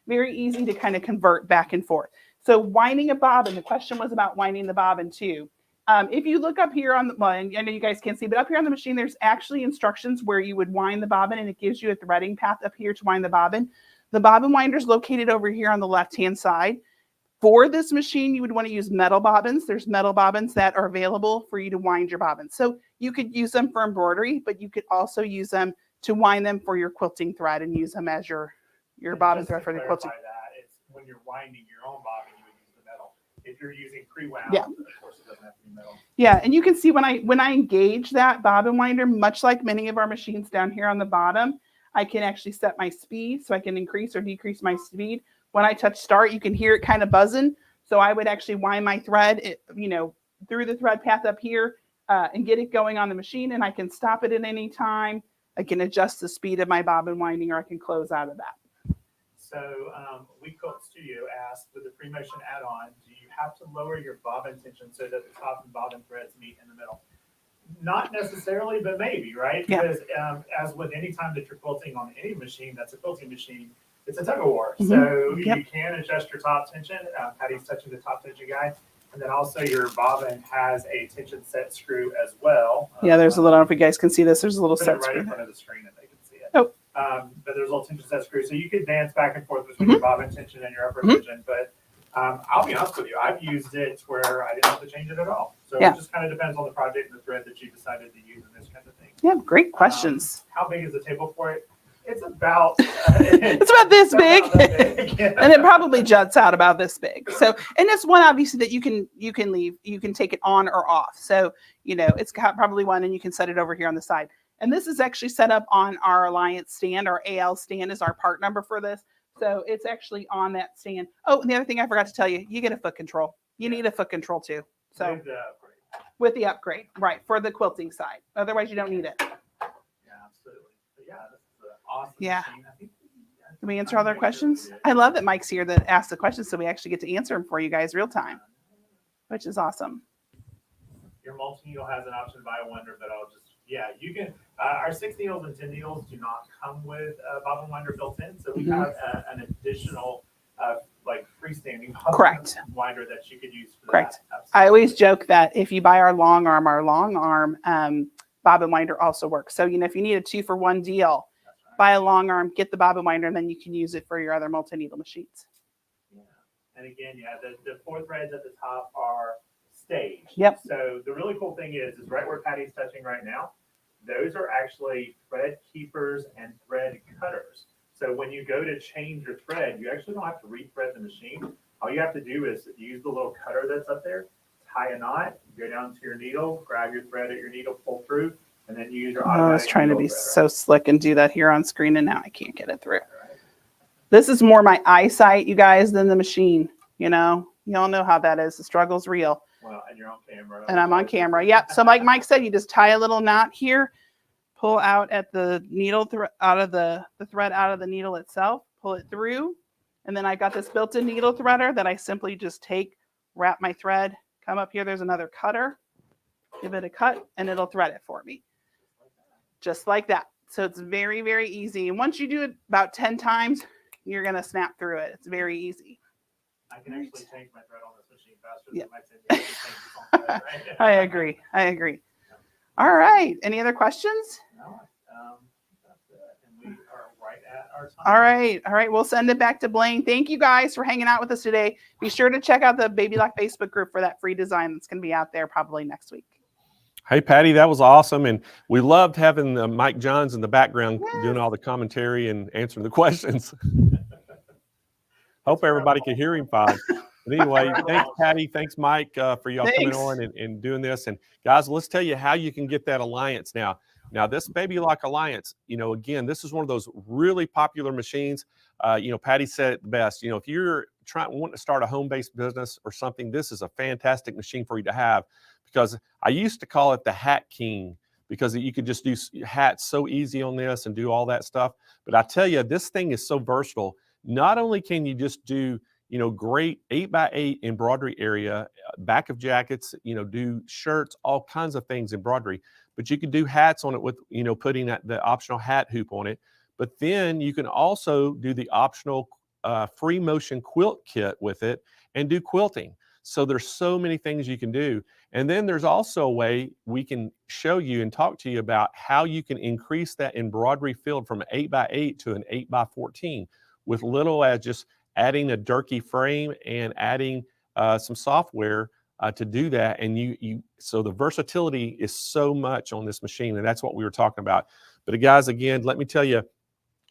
very easy to kind of convert back and forth. So winding a bobbin, the question was about winding the bobbin too. If you look up here on the, well, I know you guys can't see, but up here on the machine, there's actually instructions where you would wind the bobbin, and it gives you a threading path up here to wind the bobbin. The bobbin winder is located over here on the left-hand side. For this machine, you would want to use metal bobbins. There's metal bobbins that are available for you to wind your bobbins. So you could use them for embroidery, but you could also use them to wind them for your quilting thread and use them as your bobbin thread for the quilting. That, it's when you're winding your own bobbin, you would use the metal. If you're using pre-wound, of course it doesn't have to be metal. Yeah, and you can see when I engage that bobbin winder, much like many of our machines down here on the bottom, I can actually set my speed, so I can increase or decrease my speed. When I touch start, you can hear it kind of buzzing. So I would actually wind my thread, through the thread path up here and get it going on the machine. And I can stop it at any time. I can adjust the speed of my bobbin winding, or I can close out of that. So We Quilt Studio asked, with the free motion add-on, do you have to lower your bobbin tension so that the top and bottom threads meet in the middle? Not necessarily, but maybe, right? Because as with any time that you're quilting on any machine that's a quilting machine, it's a tug of war. So you can adjust your top tension. Patty's touching the top tension guide. And then also your bobbin has a tension set screw as well. Yeah, there's a little, I don't know if you guys can see this. There's a little set right screw. in front of the screen if they can see it. Oh. But there's a little tension set screw. So you can dance back and forth between your bobbin tension and your upper tension. But I'll be honest with you, I've used it where I didn't have to change it at all. So it just kind of depends on the project and the thread that you decided to use in this kind of thing. Yeah, great questions. How big is the table for it? It's about it's about this big, and it probably juts out about this big. So, and it's one obviously that you can leave, you can take it on or off. So, it's got probably one, and you can set it over here on the side. And this is actually set up on our Alliance stand. Our AL stand is our part number for this. So it's actually on that stand. Oh, and the other thing I forgot to tell you, you get a foot control. You need a foot control too. So with the upgrade, right, for the quilting side. Otherwise, you don't need it. Yeah, absolutely. But yeah, this is an awesome machine. I think Can we answer all their questions? I love that Mike's here to ask the questions, so we actually get to answer them for you guys real time, which is awesome. Your multi-needle has an option to buy a winder, but you can. Our 6 needles and 10 needles do not come with a bobbin winder built in, so we have an additional freestanding bobbin winder that you could use for that. I always joke that if you buy our long arm bobbin winder also works. So, if you need a 2-for-1 deal, buy a long arm, get the bobbin winder, and then you can use it for your other multi-needle machines. Yeah. And again, the 4 threads at the top are staged. Yep. So the really cool thing is right where Patty's touching right now, those are actually thread keepers and thread cutters. So when you go to change your thread, you actually don't have to rethread the machine. All you have to do is use the little cutter that's up there, tie a knot, go down to your needle, grab your thread at your needle, pull through, and then you use your automatic. I was trying to be threader. so slick and do that here on screen, and now I can't get it through. This is more my eyesight, you guys, than the machine. You all know how that is. The struggle's real. Well, and you're on camera. And I'm on camera. Yep. So like Mike said, you just tie a little knot here, pull out at the needle out of the thread out of the needle itself, pull it through. And then I got this built-in needle threader that I simply just take, wrap my thread, come up here. There's another cutter, give it a cut, and it'll thread it for me. Just like that. So it's very, very easy. And once you do it about 10 times, you're going to snap through it. It's very easy. I can actually change my thread on this machine faster than my 10 years. I agree. All right. Any other questions? No, that's it. And we are right at our time. All right. We'll send it back to Blaine. Thank you guys for hanging out with us today. Be sure to check out the Baby Lock Facebook group for that free design that's going to be out there probably next week. Hey, Patty, that was awesome. And we loved having Mike Johns in the background doing all the commentary and answering the questions. Hope everybody could hear him fine. But anyway, thanks, Patty. Thanks, Mike, for y'all coming on and doing this. And guys, let's tell you how you can get that alliance now. Now, this Baby Lock Alliance, again, this is one of those really popular machines. Patty said it the best. If you're wanting to start a home-based business or something, this is a fantastic machine for you to have, because I used to call it the Hat King, because you could just do hats so easy on this and do all that stuff. But I tell you, this thing is so versatile. Not only can you just do, great 8x8 embroidery area, back of jackets, do shirts, all kinds of things embroidery, but you can do hats on it with, putting the optional hat hoop on it. But then you can also do the optional free motion quilt kit with it and do quilting. So there's so many things you can do. And then there's also a way we can show you and talk to you about how you can increase that embroidery field from 8x8 to an 8x14 with little as just adding a Durkee frame and adding some software to do that. And so the versatility is so much on this machine, and that's what we were talking about. But guys, again, let me tell you,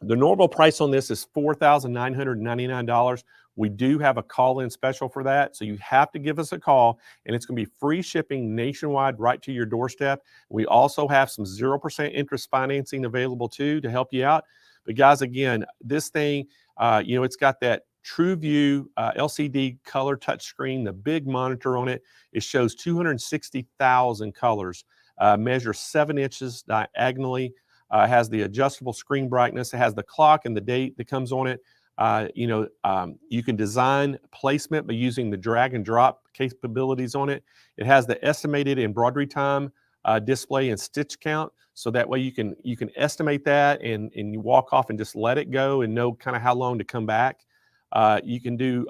the normal price on this is $4,999. We do have a call-in special for that, so you have to give us a call, and it's going to be free shipping nationwide right to your doorstep. We also have some 0% interest financing available too to help you out. But guys, again, this thing, it's got that TrueView LCD color touchscreen, the big monitor on it. It shows 260,000 colors, measures 7 inches diagonally, has the adjustable screen brightness. It has the clock and the date that comes on it. You can design placement by using the drag and drop capabilities on it. It has the estimated embroidery time display and stitch count, so that way you can estimate that and you walk off and just let it go and know kind of how long to come back. You can do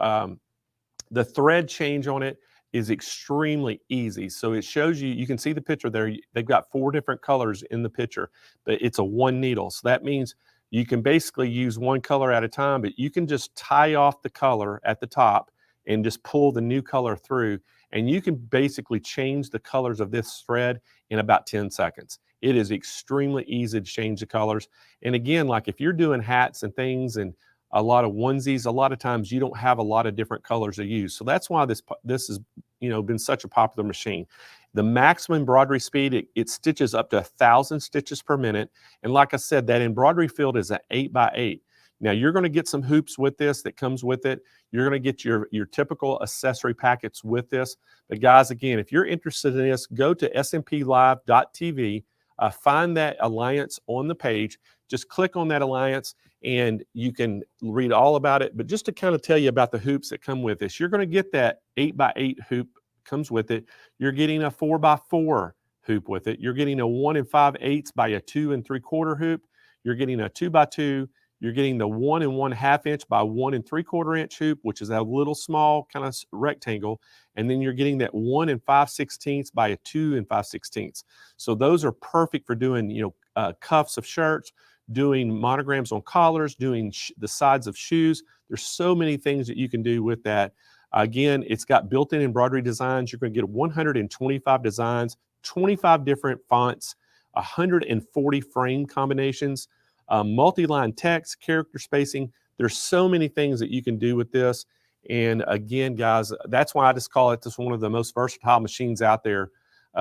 the thread change on it is extremely easy. So it shows you can see the picture there. They've got 4 different colors in the picture, but it's a 1 needle. So that means you can basically use 1 color at a time, but you can just tie off the color at the top and just pull the new color through. And you can basically change the colors of this thread in about 10 seconds. It is extremely easy to change the colors. And again, like if you're doing hats and things and a lot of onesies, a lot of times you don't have a lot of different colors to use. So that's why this has been such a popular machine. The maximum embroidery speed, it stitches up to 1,000 stitches per minute. And like I said, that embroidery field is an 8x8. Now you're going to get some hoops with this that comes with it. You're going to get your typical accessory packets with this. But guys, again, if you're interested in this, go to smplive.tv, find that alliance on the page. Just click on that alliance and you can read all about it. But just to kind of tell you about the hoops that come with this, you're going to get that 8x8 hoop comes with it. You're getting a 4x4 hoop with it. You're getting a 1 5/8 by a 2 3/4 hoop. You're getting a 2x2. You're getting the 1 1/2 inch by 1 3/4 inch hoop, which is a little small kind of rectangle. And then you're getting that 1 5/16 by a 2 5/16. So those are perfect for doing, cuffs of shirts, doing monograms on collars, doing the sides of shoes. There's so many things that you can do with that. Again, it's got built-in embroidery designs. You're going to get 125 designs, 25 different fonts, 140 frame combinations, multi-line text, character spacing. There's so many things that you can do with this. And again, guys, that's why I just call it just one of the most versatile machines out there,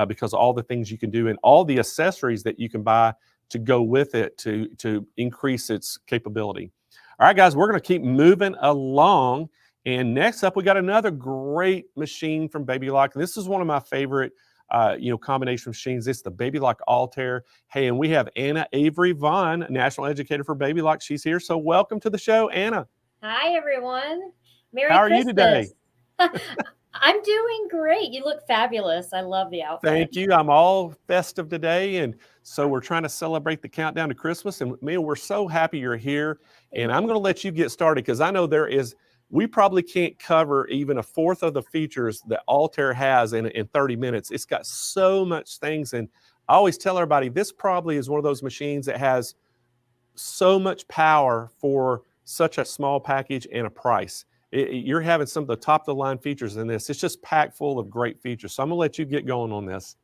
because all the things you can do and all the accessories that you can buy to go with it to increase its capability. All right, guys, we're going to keep moving along. And next up, we got another great machine from Baby Lock. This is one of my favorite combination machines. It's the Baby Lock Altair. Hey, and we have Anna Avery Vaughn, National Educator for Baby Lock. She's here. So welcome to the show, Anna. Hi, everyone. Merry How are Christmas. you today? I'm doing great. You look fabulous. I love the outfit. Thank you. I'm all festive today. And so we're trying to celebrate the countdown to Christmas. And Mia, we're so happy you're here. And I'm going to let you get started because I know we probably can't cover even a fourth of the features that Altair has in 30 minutes. It's got so much things. And I always tell everybody, this probably is one of those machines that has so much power for such a small package and a price. You're having some of the top of the line features in this. It's just packed full of great features. So I'm gonna let you get going on this.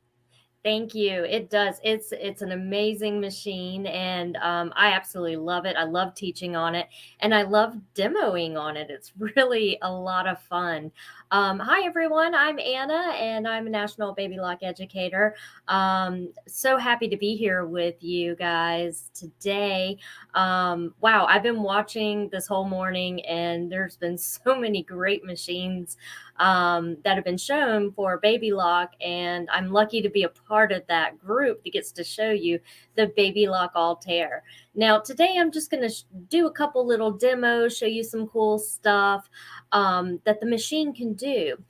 Thank you. It does. It's an amazing machine, and I absolutely love it. I love teaching on it, and I love demoing on it. It's really a lot of fun. Hi, everyone. I'm Anna, and I'm a National Baby Lock Educator. So happy to be here with you guys today. Wow, I've been watching this whole morning, and there's been so many great machines that have been shown for Baby Lock, and I'm lucky to be a part of that group that gets to show you the Baby Lock Altair. Now, today I'm just going to do a couple little demos, show you some cool stuff that the machine can do.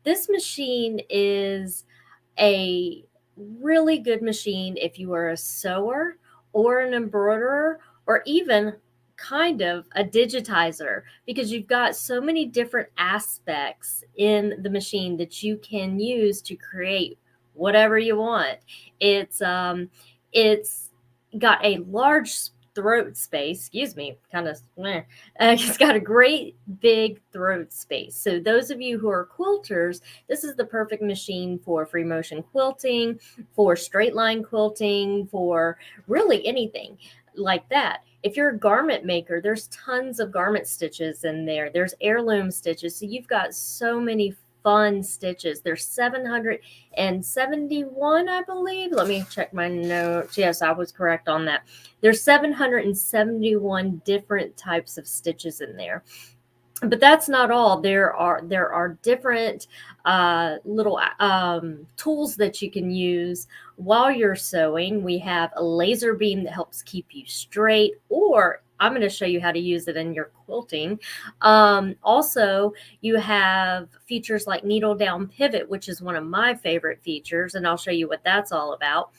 This machine is a really good machine if you are a sewer or an embroiderer or even kind of a digitizer, because you've got so many different aspects in the machine that you can use to create whatever you want. It's got a large throat space, excuse me, it's got a great big throat space. So those of you who are quilters, this is the perfect machine for free motion quilting, for straight line quilting, for really anything like that. If you're a garment maker, there's tons of garment stitches in there. There's heirloom stitches. So you've got so many fun stitches. There's 771, I believe. Let me check my notes. Yes, I was correct on that. There's 771 different types of stitches in there. But that's not all. There are different little tools that you can use while you're sewing. We have a laser beam that helps keep you straight, or I'm going to show you how to use it in your quilting. Also, you have features like needle down pivot, which is one of my favorite features, and I'll show you what that's all about.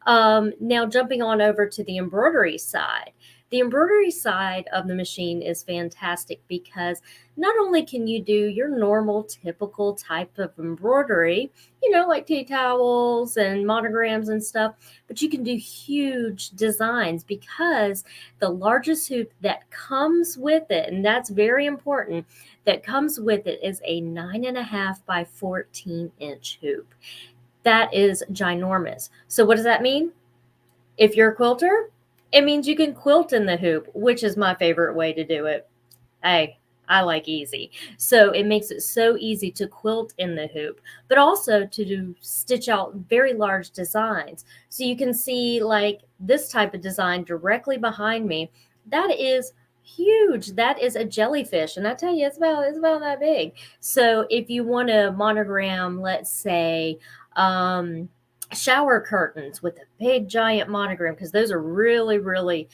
Now, jumping on over to the embroidery side. The embroidery side of the machine is fantastic because not only can you do your normal, typical type of embroidery, like tea towels and monograms and stuff, but you can do huge designs because the largest hoop that comes with it, and that's very important, that comes with it is a 9.5 by 14 inch hoop. That is ginormous. So what does that mean? If you're a quilter, it means you can quilt in the hoop, which is my favorite way to do it. Hey, I like easy. So it makes it so easy to quilt in the hoop, but also to stitch out very large designs. So you can see like this type of design directly behind me. That is huge. That is a jellyfish. And I tell you, it's about that big. So if you want to monogram, let's say, shower curtains with a big giant monogram, because those are really, really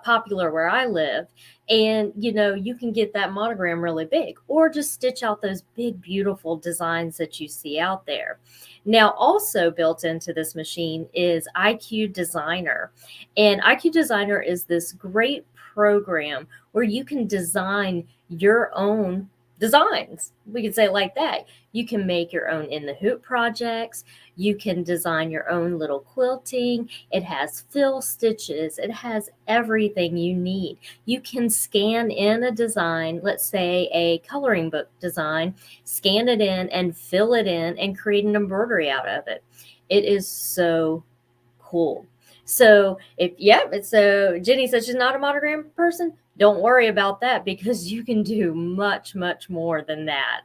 popular where I live. And, you can get that monogram really big, or just stitch out those big, beautiful designs that you see out there. Now, also built into this machine is IQ Designer. And IQ Designer is this great program where you can design your own designs. We could say it like that. You can make your own in the hoop projects. You can design your own little quilting. It has fill stitches. It has everything you need. You can scan in a design, let's say a coloring book design, scan it in and fill it in and create an embroidery out of it. It is so cool. So Jenny says she's not a monogram person. Don't worry about that, because you can do much, much more than that.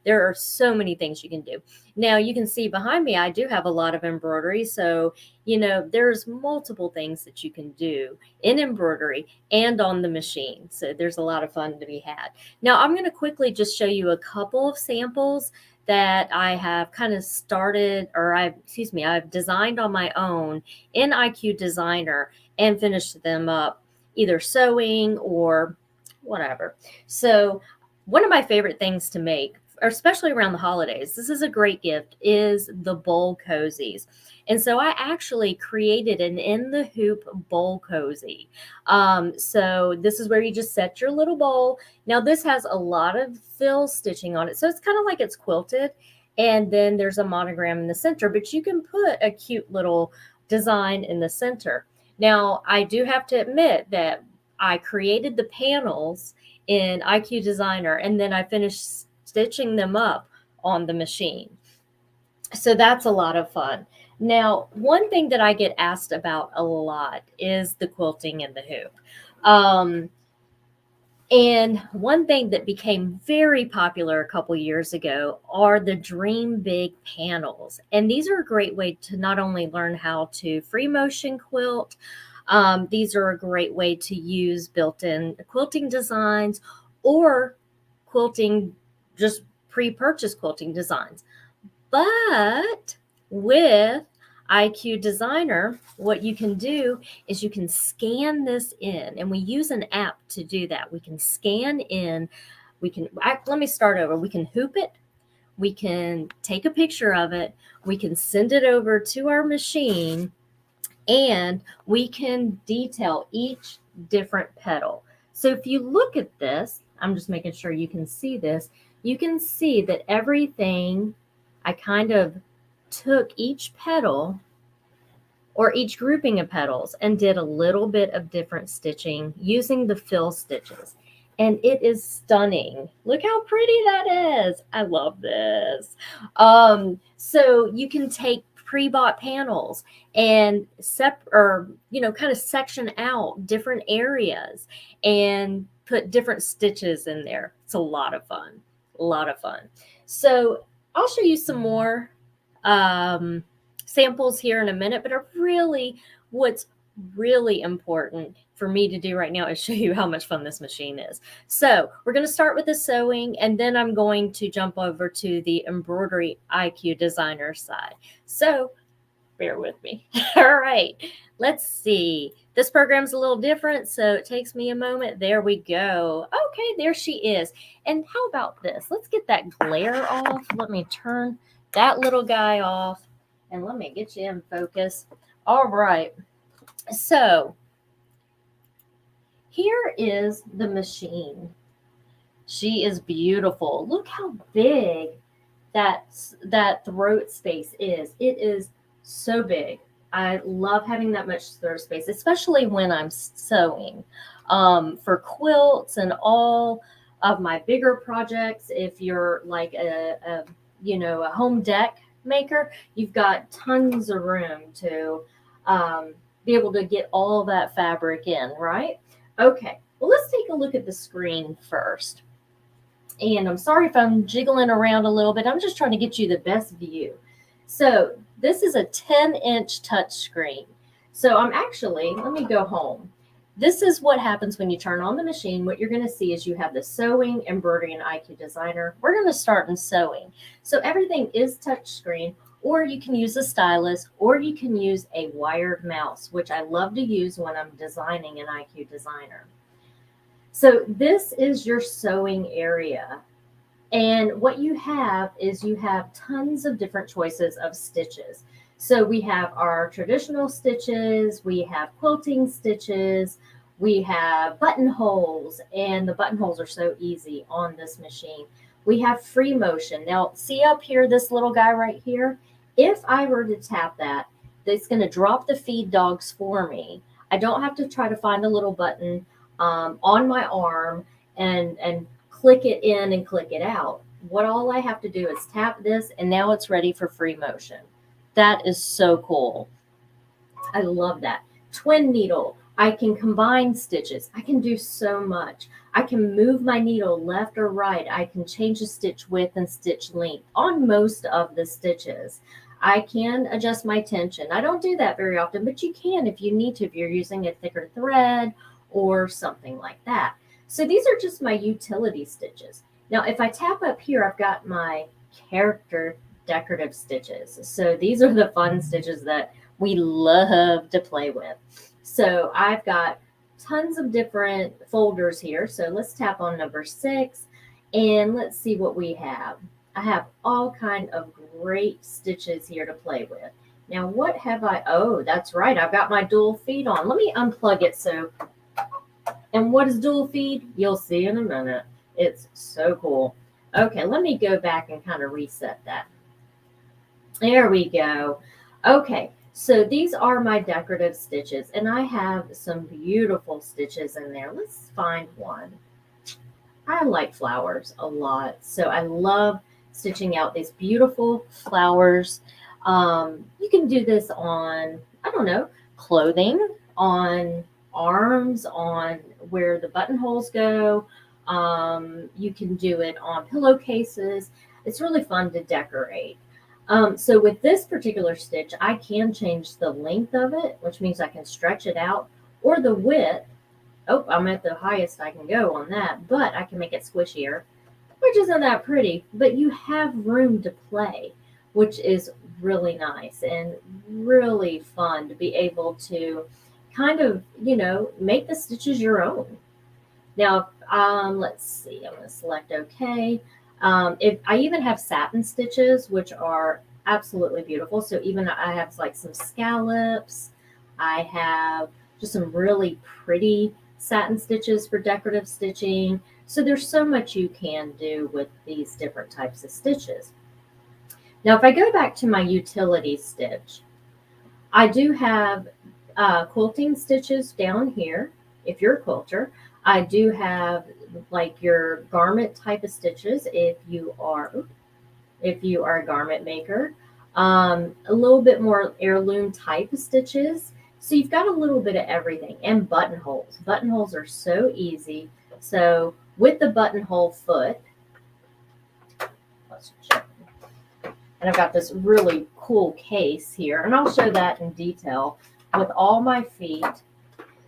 There are so many things you can do. Now you can see behind me, I do have a lot of embroidery. So, there's multiple things that you can do in embroidery and on the machine. So there's a lot of fun to be had. Now I'm going to quickly just show you a couple of samples that I have kind of started, or I've designed on my own in IQ Designer and finished them up either sewing or whatever. So one of my favorite things to make, especially around the holidays, this is a great gift, is the bowl cozies. And so I actually created an in the hoop bowl cozy. So this is where you just set your little bowl. Now this has a lot of fill stitching on it. So it's kind of like it's quilted. And then there's a monogram in the center, but you can put a cute little design in the center. Now, I do have to admit that I created the panels in IQ Designer, and then I finished stitching them up on the machine. So that's a lot of fun. Now, one thing that I get asked about a lot is the quilting in the hoop. And one thing that became very popular a couple years ago are the Dream Big panels. And these are a great way to not only learn how to free motion quilt, these are a great way to use built-in quilting designs or quilting, just pre-purchased quilting designs. But with IQ Designer, what you can do is you can scan this in, and we use an app to do that. We can scan in, let me start over. We can hoop it, we can take a picture of it, we can send it over to our machine, and we can detail each different petal. So if you look at this, I'm just making sure you can see this, you can see that everything, I kind of took each petal or each grouping of petals and did a little bit of different stitching using the fill stitches. And it is stunning. Look how pretty that is. I love this. So you can take pre-bought panels and kind of section out different areas and put different stitches in there. It's a lot of fun. A lot of fun. So I'll show you some more samples here in a minute, but what's really important for me to do right now is show you how much fun this machine is. So we're going to start with the sewing, and then I'm going to jump over to the embroidery IQ Designer side. So bear with me. All right, let's see. This program's a little different, so it takes me a moment. There we go. Okay, there she is. And how about this? Let's get that glare off. Let me turn that little guy off, and let me get you in focus. All right. So here is the machine. She is beautiful. Look how big that throat space is. It is so big. I love having that much throat space, especially when I'm sewing. For quilts and all of my bigger projects, if you're like a home deck maker, you've got tons of room to be able to get all that fabric in, right? Okay, well, let's take a look at the screen first. And I'm sorry if I'm jiggling around a little bit. I'm just trying to get you the best view. So this is a 10-inch touch screen. So let me go home. This is what happens when you turn on the machine. What you're going to see is you have the sewing, embroidery, and IQ Designer. We're going to start in sewing. So everything is touch screen, or you can use a stylus, or you can use a wired mouse, which I love to use when I'm designing an IQ Designer. So this is your sewing area. And what you have is you have tons of different choices of stitches. So we have our traditional stitches, we have quilting stitches, We have buttonholes, and the buttonholes are so easy on this machine. We have free motion. Now, see up here, this little guy right here? If I were to tap that, it's going to drop the feed dogs for me. I don't have to try to find a little button on my arm and click it in and click it out. What all I have to do is tap this, and now it's ready for free motion. That is so cool. I love that. Twin needle. I can combine stitches. I can do so much. I can move my needle left or right. I can change the stitch width and stitch length on most of the stitches. I can adjust my tension. I don't do that very often, but you can if you need to, if you're using a thicker thread or something like that. So these are just my utility stitches. Now, if I tap up here, I've got my character decorative stitches. So these are the fun stitches that we love to play with. So I've got tons of different folders here. So let's tap on number 6 and let's see what we have. I have all kind of great stitches here to play with. Now, what have I? Oh, that's right. I've got my dual feed on. Let me unplug it. And what is dual feed? You'll see in a minute. It's so cool. Okay, let me go back and kind of reset that. There we go. Okay, so these are my decorative stitches, and I have some beautiful stitches in there. Let's find one. I like flowers a lot, so I love stitching out these beautiful flowers. You can do this on, I don't know, clothing, on arms, on where the buttonholes go. You can do it on pillowcases. It's really fun to decorate. So with this particular stitch, I can change the length of it, which means I can stretch it out, or the width. Oh, I'm at the highest I can go on that, but I can make it squishier, which isn't that pretty, but you have room to play, which is really nice and really fun to be able to kind of, make the stitches your own. Now, let's see, I'm going to select OK. If I even have satin stitches, which are absolutely beautiful. So even I have like some scallops. I have just some really pretty satin stitches for decorative stitching. So there's so much you can do with these different types of stitches. Now, if I go back to my utility stitch, I do have quilting stitches down here. If you're a quilter, I do have like your garment type of stitches if you are a garment maker. A little bit more heirloom type of stitches. So you've got a little bit of everything. And buttonholes. Buttonholes are so easy. So with the buttonhole foot, let's check. And I've got this really cool case here, and I'll show that in detail with all my feet.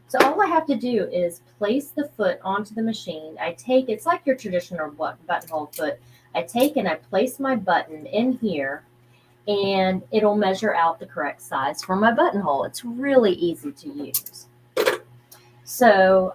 So all I have to do is place the foot onto the machine. It's like your traditional buttonhole foot. I take and I place my button in here, and it'll measure out the correct size for my buttonhole. It's really easy to use. So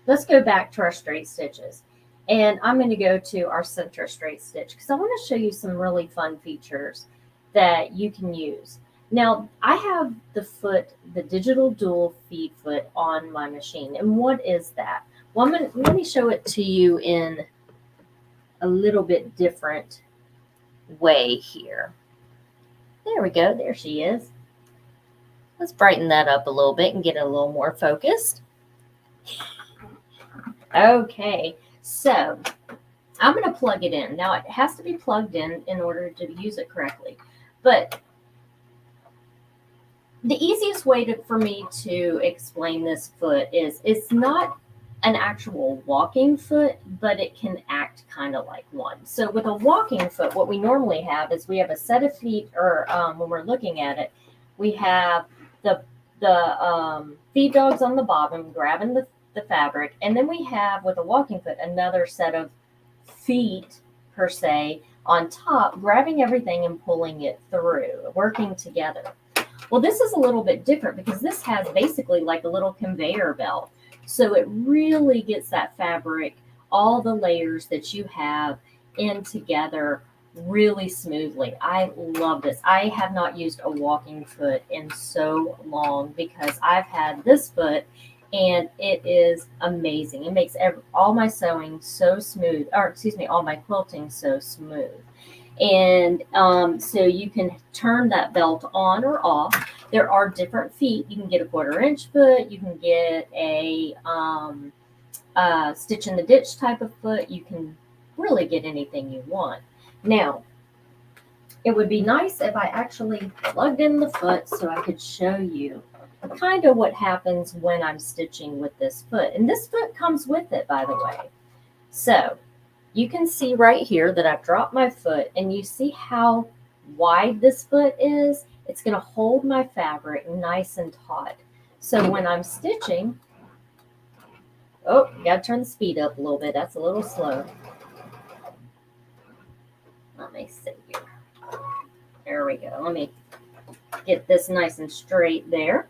let's go back to our straight stitches. And I'm going to go to our center straight stitch because I want to show you some really fun features that you can use. Now, I have the digital dual feed foot on my machine. And what is that? Well, let me show it to you in a little bit different way here. There we go. There she is. Let's brighten that up a little bit and get it a little more focused. Okay. So I'm going to plug it in. Now, it has to be plugged in order to use it correctly. But the easiest way for me to explain this foot is it's not an actual walking foot, but it can act kind of like one. So with a walking foot, what we normally have is we have a set of feet, or when we're looking at it, we have the feed dogs on the bottom grabbing the fabric, and then we have with a walking foot another set of feet per se on top grabbing everything and pulling it through, working together. Well, this is a little bit different because this has basically like a little conveyor belt, so it really gets that fabric, all the layers that you have in together really smoothly. I love this. I have not used a walking foot in so long because I've had this foot and it is amazing. It makes all my sewing so smooth, or excuse me, all my quilting so smooth. And so you can turn that belt on or off. There are different feet. You can get a 1/4 inch foot. You can get a stitch in the ditch type of foot. You can really get anything you want. Now, it would be nice if I actually plugged in the foot so I could show you kind of what happens when I'm stitching with this foot. And this foot comes with it, by the way. So you can see right here that I've dropped my foot, and you see how wide this foot is. It's going to hold my fabric nice and taut. So when I'm stitching, oh, you got to turn the speed up a little bit. That's a little slow. Let me see here. There we go. Let me get this nice and straight there.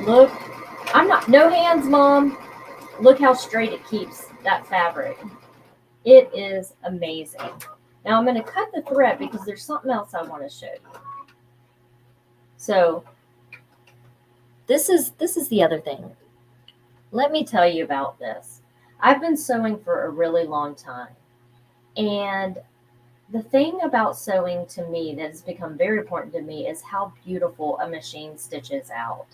Look, no hands, Mom. Look how straight it keeps that fabric. It is amazing. Now I'm going to cut the thread because there's something else I want to show you. So this is the other thing. Let me tell you about this. I've been sewing for a really long time. And the thing about sewing to me that has become very important to me is how beautiful a machine stitches out.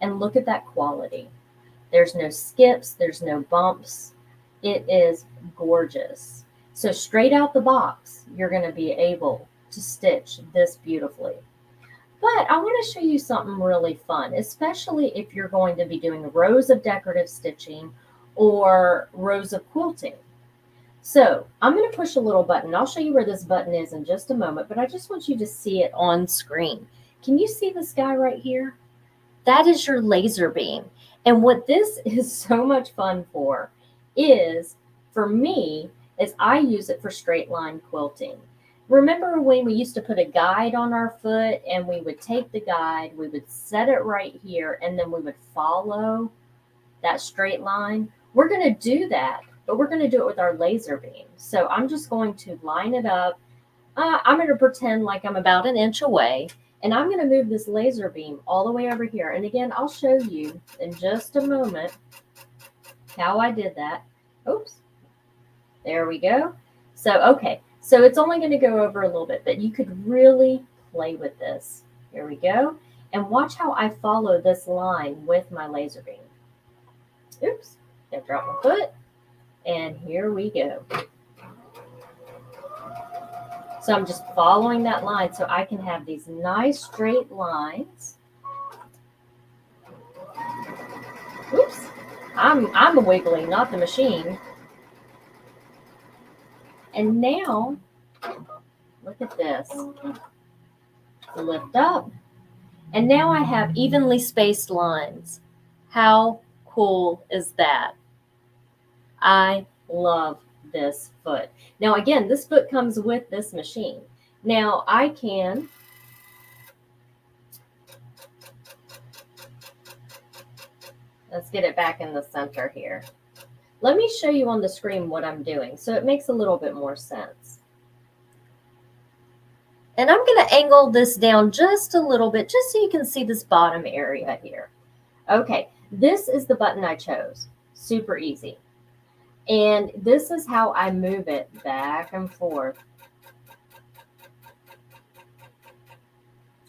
And look at that quality. There's no skips, there's no bumps. It is gorgeous. So straight out the box, you're going to be able to stitch this beautifully. But I want to show you something really fun, especially if you're going to be doing rows of decorative stitching or rows of quilting. So I'm going to push a little button. I'll show you where this button is in just a moment, but I just want you to see it on screen. Can you see this guy right here? That is your laser beam. And what this is so much fun for is, for me, is I use it for straight line quilting. Remember when we used to put a guide on our foot and we would take the guide, we would set it right here, and then we would follow that straight line? We're going to do that, but we're going to do it with our laser beam. So I'm just going to line it up. I'm going to pretend like I'm about an inch away, and I'm going to move this laser beam all the way over here. And again, I'll show you in just a moment how I did that. Oops. There we go. So, okay. So it's only going to go over a little bit, but you could really play with this. Here we go. And watch how I follow this line with my laser beam. Oops. I dropped my foot. And here we go. So I'm just following that line so I can have these nice straight lines. Oops. I'm wiggling, not the machine. And now, look at this. Lift up. And now I have evenly spaced lines. How cool is that? I love this foot. Now, again, this foot comes with this machine. Now, I can let's get it back in the center here. Let me show you on the screen what I'm doing so it makes a little bit more sense. And I'm going to angle this down just a little bit just so you can see this bottom area here. Okay, this is the button I chose. Super easy. And this is how I move it back and forth.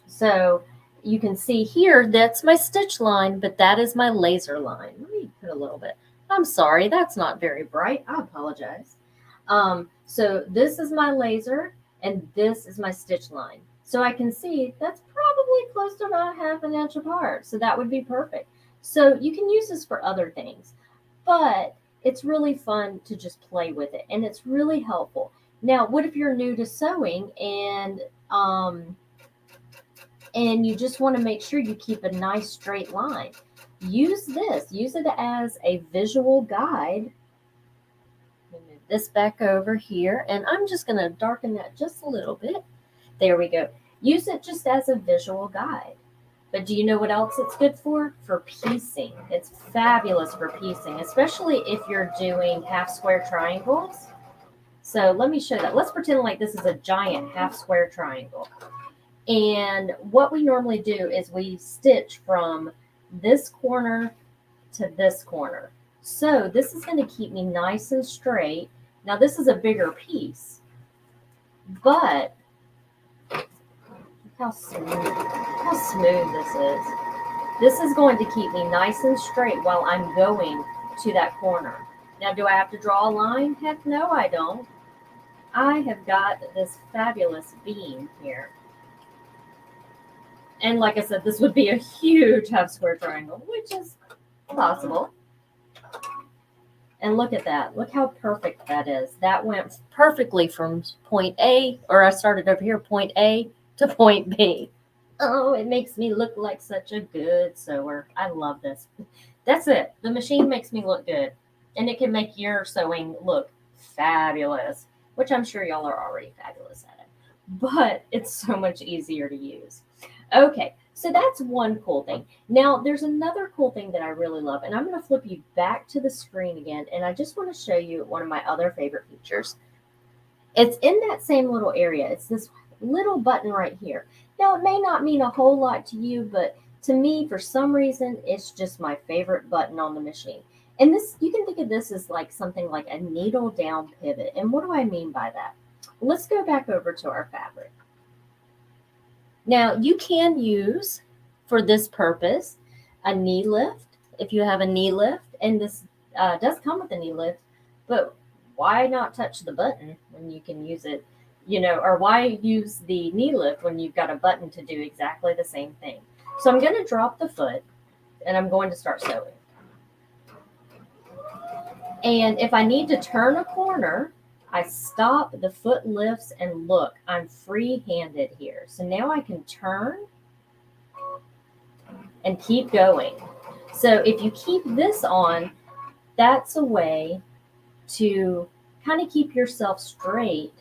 So you can see here, that's my stitch line, but that is my laser line. Let me put a little bit. I'm sorry, that's not very bright. I apologize. So this is my laser, and this is my stitch line. So I can see that's probably close to about 1/2 inch apart. So that would be perfect. So you can use this for other things, but it's really fun to just play with it, and it's really helpful. Now, what if you're new to sewing and you just want to make sure you keep a nice straight line? Use this. Use it as a visual guide. Let me move this back over here, and I'm just going to darken that just a little bit. There we go. Use it just as a visual guide. But do you know what else it's good for? For piecing. It's fabulous for piecing, especially if you're doing half square triangles. So let me show that. Let's pretend like this is a giant half square triangle. And what we normally do is we stitch from this corner to this corner. So this is going to keep me nice and straight. Now this is a bigger piece, but look how smooth this is. This is going to keep me nice and straight while I'm going to that corner. Now, do I have to draw a line? Heck no, I don't. I have got this fabulous beam here. And like I said, this would be a huge half square triangle, which is possible. And look at that. Look how perfect that is. That went perfectly from point A, or I started over here, point A to point B. Oh, it makes me look like such a good sewer. I love this. That's it. The machine makes me look good. And it can make your sewing look fabulous, which I'm sure y'all are already fabulous at it. But it's so much easier to use. Okay, so that's one cool thing. Now, there's another cool thing that I really love, and I'm going to flip you back to the screen again, and I just want to show you one of my other favorite features. It's in that same little area. It's this little button right here. Now, it may not mean a whole lot to you, but to me, for some reason, it's just my favorite button on the machine. And this, you can think of this as like something like a needle down pivot. And what do I mean by that? Let's go back over to our fabric. Now, you can use, for this purpose, a knee lift, if you have a knee lift. And this does come with a knee lift, but why not touch the button when you can use it? You know, or why use the knee lift when you've got a button to do exactly the same thing? So I'm going to drop the foot and I'm going to start sewing. And if I need to turn a corner, I stop, the foot lifts, and look, I'm free-handed here. So now I can turn and keep going. So if you keep this on, that's a way to kind of keep yourself straight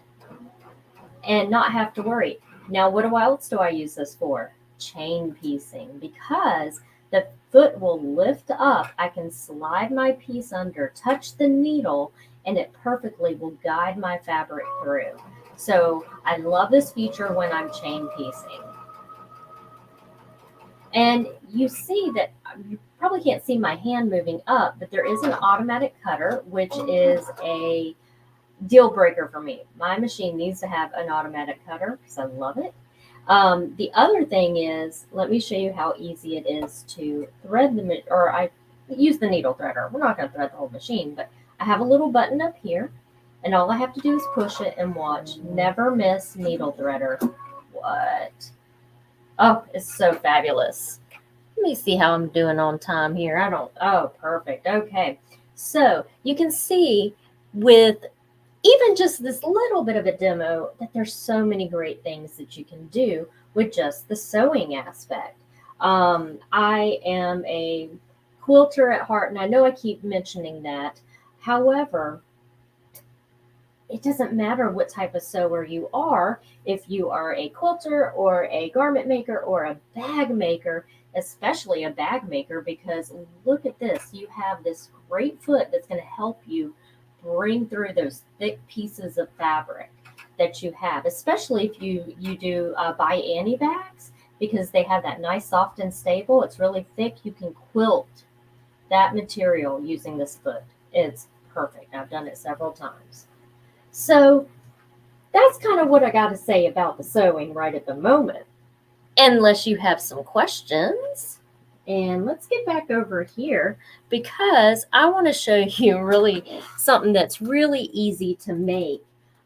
and not have to worry. Now, what else do I use this for? Chain piecing, because the foot will lift up. I can slide my piece under, touch the needle, and it perfectly will guide my fabric through. So I love this feature when I'm chain piecing. And you see that you probably can't see my hand moving up, but there is an automatic cutter, which is a deal breaker for me. My machine needs to have an automatic cutter because I love it. The other thing is, let me show you how easy it is to thread I use the needle threader. We're not going to thread the whole machine, but I have a little button up here, and all I have to do is push it and watch. Never miss needle threader. What? Oh, it's so fabulous. Let me see how I'm doing on time here. Oh, perfect. Okay. So you can see with even just this little bit of a demo that there's so many great things that you can do with just the sewing aspect. I am a quilter at heart, and I know I keep mentioning that. However, it doesn't matter what type of sewer you are, if you are a quilter or a garment maker or a bag maker, especially a bag maker, because look at this. You have this great foot that's going to help you bring through those thick pieces of fabric that you have, especially if you do buy Annie bags, because they have that nice soft and stable. It's really thick. You can quilt that material using this foot. It's perfect. I've done it several times. So that's kind of what I got to say about the sewing right at the moment, unless you have some questions. And let's get back over here, because I want to show you really something that's really easy to make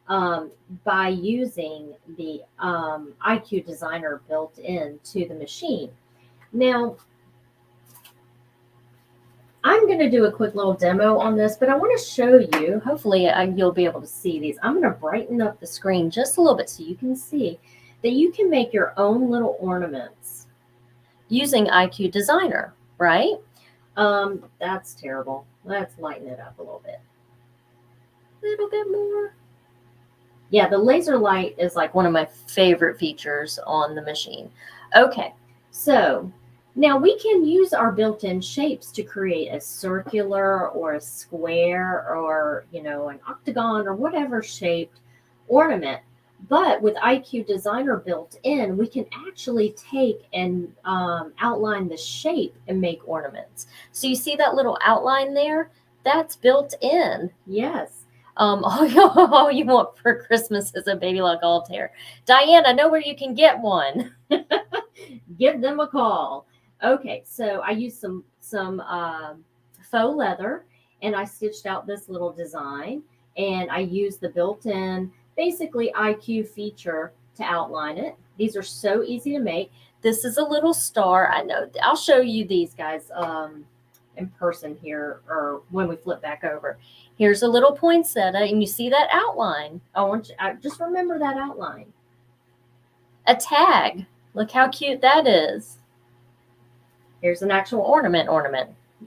by using the IQ Designer built into the machine. Now, I'm going to do a quick little demo on this, but I want to show you, hopefully you'll be able to see these. I'm going to brighten up the screen just a little bit so you can see that you can make your own little ornaments using IQ Designer, right? That's terrible. Let's lighten it up a little bit. A little bit more. Yeah, the laser light is like one of my favorite features on the machine. Okay, so now we can use our built-in shapes to create a circular or a square or, you know, an octagon or whatever shaped ornament. But with IQ Designer built in, we can actually take and outline the shape and make ornaments. So you see that little outline there? That's built in. Yes. All you want for Christmas is a Baby Lock Altair. Diane, I know where you can get one. Give them a call. Okay, so I used some faux leather, and I stitched out this little design, and I used the built-in basically IQ feature to outline it. These are so easy to make. This is a little star. I know. I'll show you these guys in person here, or when we flip back over. Here's a little poinsettia, and you see that outline. Just remember that outline. A tag. Look how cute that is. Here's an actual ornament,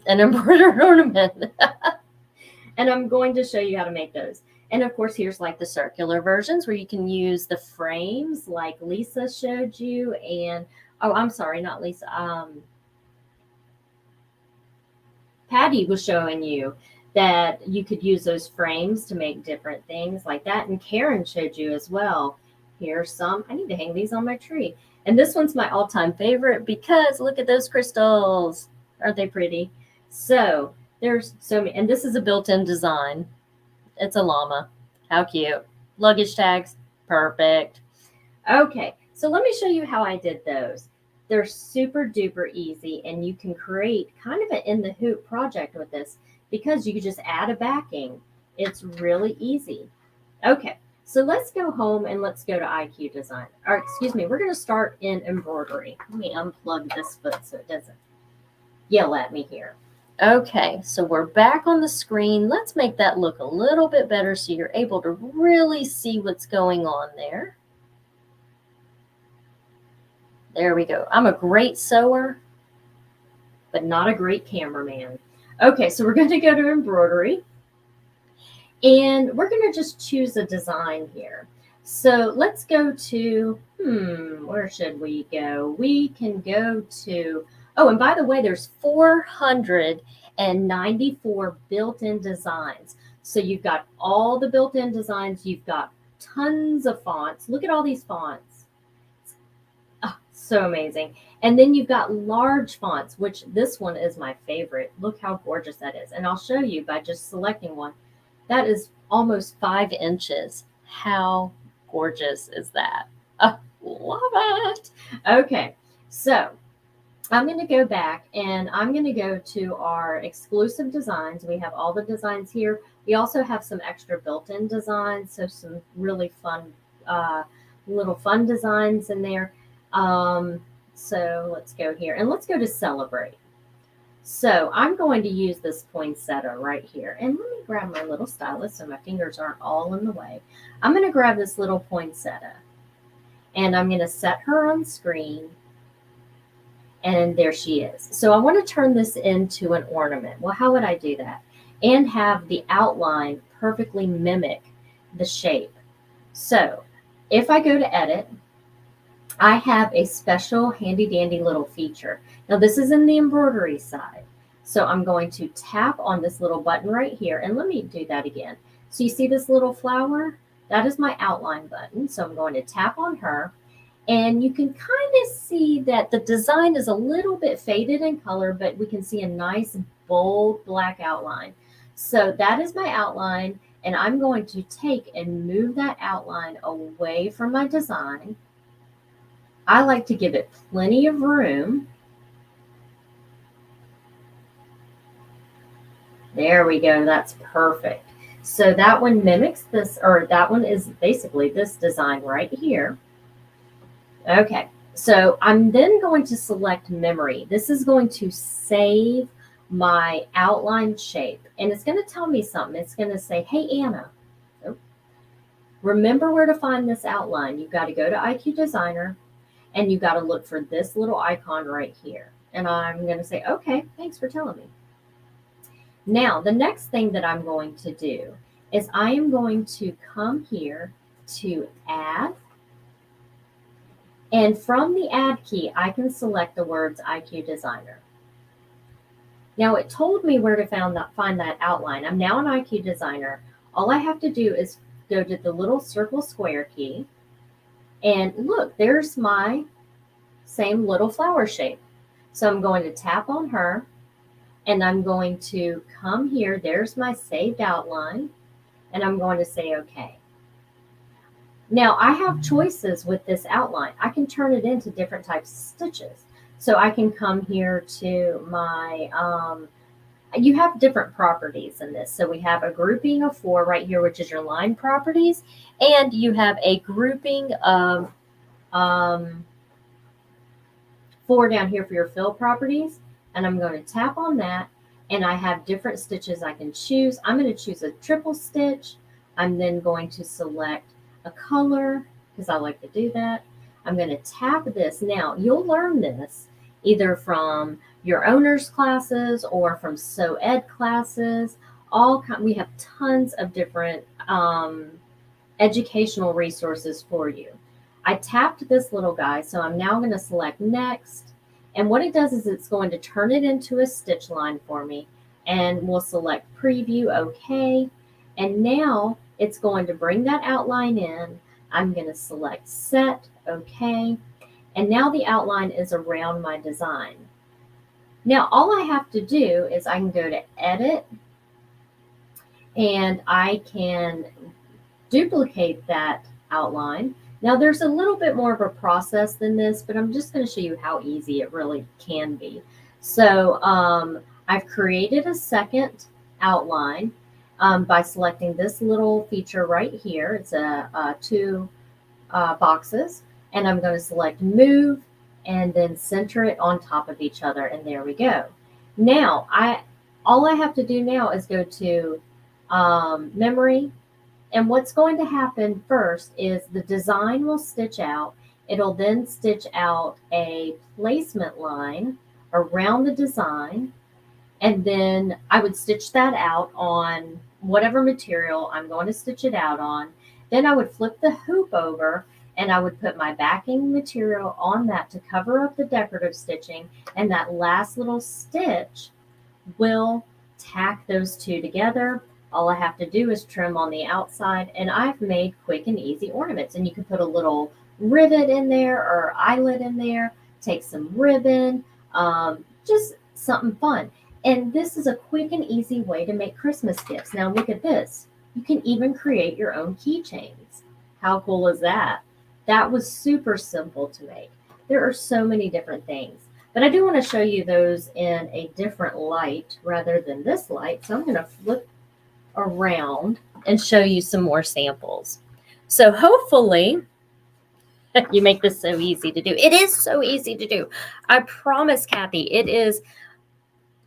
an embroidered ornament. And I'm going to show you how to make those. And of course, here's like the circular versions where you can use the frames like Lisa showed you. And, oh, I'm sorry, not Lisa. Patty was showing you that you could use those frames to make different things like that. And Karen showed you as well. Here's some. I need to hang these on my tree. And this one's my all-time favorite because look at those crystals. Aren't they pretty? So there's so many. And this is a built-in design. It's a llama. How cute. Luggage tags. Perfect. Okay, so let me show you how I did those. They're super duper easy, and you can create kind of an in the hoop project with this because you can just add a backing. It's really easy. Okay, so let's go home and let's go to IQ Design. Or excuse me, we're going to start in embroidery. Let me unplug this foot so it doesn't yell at me here. Okay, so we're back on the screen. Let's make that look a little bit better so you're able to really see what's going on there. There we go. I'm a great sewer, but not a great cameraman. Okay, so we're going to go to embroidery. And we're going to just choose a design here. So let's go to, where should we go? We can go to, oh, and by the way, there's 494 built-in designs. So you've got all the built-in designs. You've got tons of fonts. Look at all these fonts. Oh, so amazing. And then you've got large fonts, which this one is my favorite. Look how gorgeous that is. And I'll show you by just selecting one. That is almost 5 inches. How gorgeous is that? Oh, love it. Okay, so I'm going to go back and I'm going to go to our exclusive designs. We have all the designs here. We also have some extra built-in designs, so some really fun, little fun designs in there. So let's go here and let's go to celebrate. So I'm going to use this poinsettia right here. And let me grab my little stylus so my fingers aren't all in the way. I'm going to grab this little poinsettia and I'm going to set her on screen. And there she is. So I want to turn this into an ornament. Well, how would I do that? And have the outline perfectly mimic the shape. So if I go to edit, I have a special handy dandy little feature. Now this is in the embroidery side. So I'm going to tap on this little button right here. And let me do that again. So you see this little flower? That is my outline button. So I'm going to tap on her. And you can kind of see that the design is a little bit faded in color, but we can see a nice bold black outline. So that is my outline. And I'm going to take and move that outline away from my design. I like to give it plenty of room. There we go. That's perfect. So that one mimics this, or that one is basically this design right here. Okay. So I'm then going to select memory. This is going to save my outline shape. And it's going to tell me something. It's going to say, hey, Anna, remember where to find this outline. You've got to go to IQ Designer. And you got to look for this little icon right here. And I'm going to say, okay, thanks for telling me. Now, the next thing that I'm going to do is I am going to come here to add. And from the add key, I can select the words IQ Designer. Now, it told me where to find that outline. I'm now in IQ Designer. All I have to do is go to the little circle square key. And look, there's my same little flower shape. So I'm going to tap on her, and I'm going to come here. There's my saved outline, and I'm going to say okay. Now I have choices with this outline. I can turn it into different types of stitches. So I can come here to my, you have different properties in this. So we have a grouping of 4 right here, which is your line properties. And you have a grouping of 4 down here for your fill properties. And I'm going to tap on that. And I have different stitches I can choose. I'm going to choose a triple stitch. I'm then going to select a color because I like to do that. I'm going to tap this. Now you'll learn this either from your owner's classes or from Sew Ed classes. We have tons of different educational resources for you. I tapped this little guy, so I'm now going to select next. And what it does is it's going to turn it into a stitch line for me. And we'll select preview, okay. And now it's going to bring that outline in. I'm going to select set, okay. And now the outline is around my design. Now all I have to do is I can go to edit, and I can duplicate that outline. Now there's a little bit more of a process than this, but I'm just going to show you how easy it really can be. So I've created a second outline by selecting this little feature right here. It's a 2 boxes, and I'm going to select move and then center it on top of each other, and there we go. Now all I have to do now is go to memory. And what's going to happen first is the design will stitch out. It'll then stitch out a placement line around the design. And then I would stitch that out on whatever material I'm going to stitch it out on. Then I would flip the hoop over, and I would put my backing material on that to cover up the decorative stitching. And that last little stitch will tack those 2 together. All I have to do is trim on the outside, and I've made quick and easy ornaments. And you can put a little rivet in there or eyelet in there, take some ribbon, just something fun. And this is a quick and easy way to make Christmas gifts. Now look at this. You can even create your own keychains. How cool is that? That was super simple to make. There are so many different things. But I do want to show you those in a different light rather than this light. So I'm going to flip around and show you some more samples. So hopefully you make this so easy to do. It is so easy to do. I promise, Kathy, it is.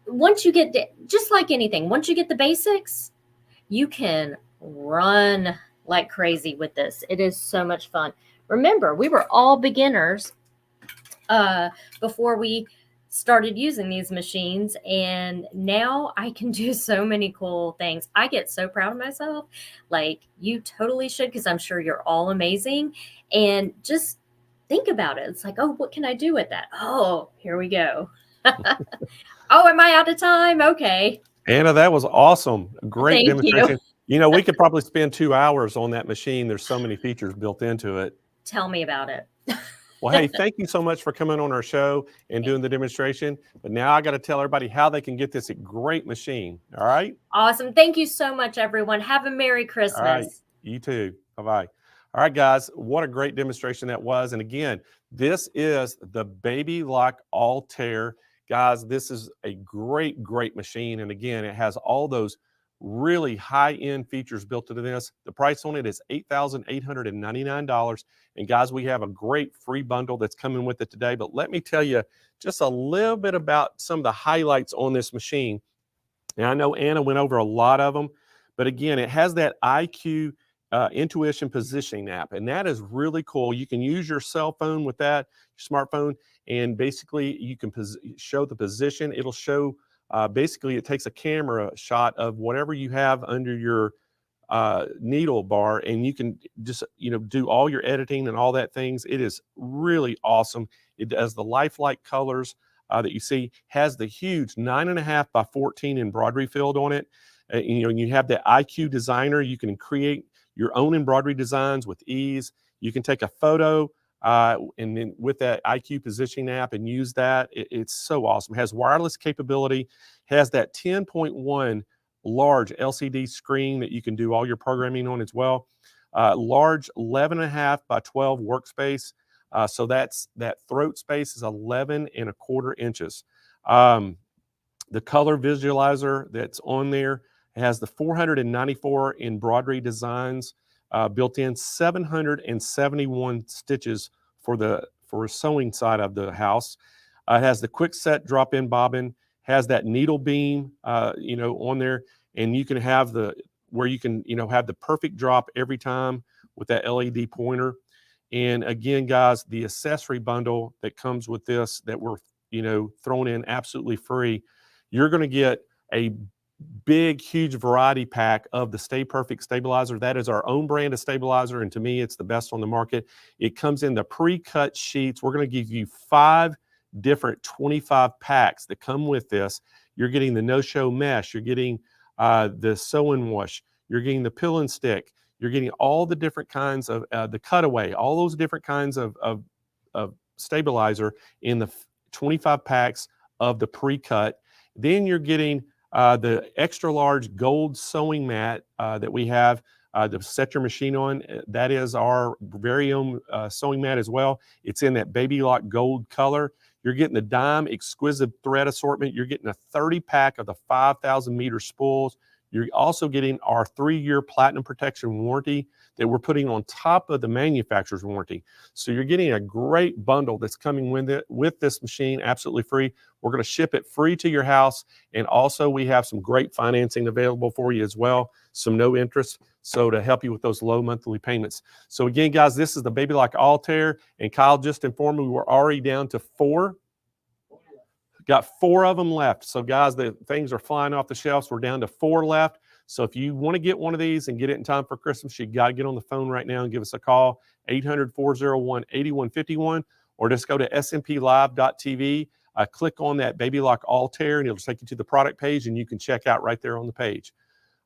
Once you get, just like anything, once you get the basics, you can run like crazy with this. It is so much fun. Remember, we were all beginners before we started using these machines, and now I can do so many cool things. I get so proud of myself. Like, you totally should, because I'm sure you're all amazing. And just think about it. It's like, oh, what can I do with that? Oh, here we go. Oh, am I out of time? Okay. Anna, that was awesome. Great Thank demonstration. you. We could probably spend 2 hours on that machine. There's so many features built into it. Tell me about it. Well, hey, thank you so much for coming on our show and doing the demonstration. But now I got to tell everybody how they can get this great machine. All right? Awesome. Thank you so much, everyone. Have a Merry Christmas. All right. You too. Bye-bye. All right, guys. What a great demonstration that was. And again, this is the Baby Lock Altair. Guys, this is a great, great machine. And again, it has all those really high-end features built into this. The price on it is $8,899. And guys, we have a great free bundle that's coming with it today. But let me tell you just a little bit about some of the highlights on this machine. Now, I know Anna went over a lot of them, but again, it has that IQ intuition positioning app, and that is really cool. You can use your cell phone with that, your smartphone, and basically you can show the position. It'll show, basically it takes a camera shot of whatever you have under your needle bar, and you can just, do all your editing and all that things. It is really awesome. It does the lifelike colors that you see, has the huge 9.5 by 14 embroidery field on it. And you have the IQ designer. You can create your own embroidery designs with ease. You can take a photo and then with that IQ positioning app and use that. It's so awesome. It has wireless capability, has that 10.1 large LCD screen that you can do all your programming on as well. Large 11.5 by 12 workspace. So that throat space is 11.25 inches. The color visualizer that's on there has the 494 embroidery designs built in, 771 stitches for sewing side of the house. It has the quick set drop-in bobbin, has that needle beam, on there, and you can have where you can, have the perfect drop every time with that LED pointer. And again, guys, the accessory bundle that comes with this that we're, throwing in absolutely free, you're going to get a big, huge variety pack of the Stay Perfect stabilizer. That is our own brand of stabilizer, and to me, it's the best on the market. It comes in the pre-cut sheets. We're going to give you 5 different 25 packs that come with this. You're getting the no-show mesh. You're getting the sew-and wash. You're getting the pill and stick. You're getting all the different kinds of the cutaway, all those different kinds of stabilizer in the 25 packs of the pre-cut. Then you're getting the extra large gold sewing mat that we have to set your machine on. That is our very own sewing mat as well. It's in that baby lock gold color. You're getting the dime exquisite thread assortment. You're getting a 30 pack of the 5,000 meter spools. You're also getting our 3-year platinum protection warranty that we're putting on top of the manufacturer's warranty. So you're getting a great bundle that's coming with this machine absolutely free. We're going to ship it free to your house. And also we have some great financing available for you as well. Some no interest. So to help you with those low monthly payments. So again, guys, this is the Baby Lock Altair. And Kyle just informed me we're already down to 4. Got 4 of them left. So guys, the things are flying off the shelves. We're down to 4 left. So if you want to get one of these and get it in time for Christmas, you got to get on the phone right now and give us a call, 800-401-8151, or just go to smplive.tv, click on that Baby Lock Altair, and it'll take you to the product page, and you can check out right there on the page.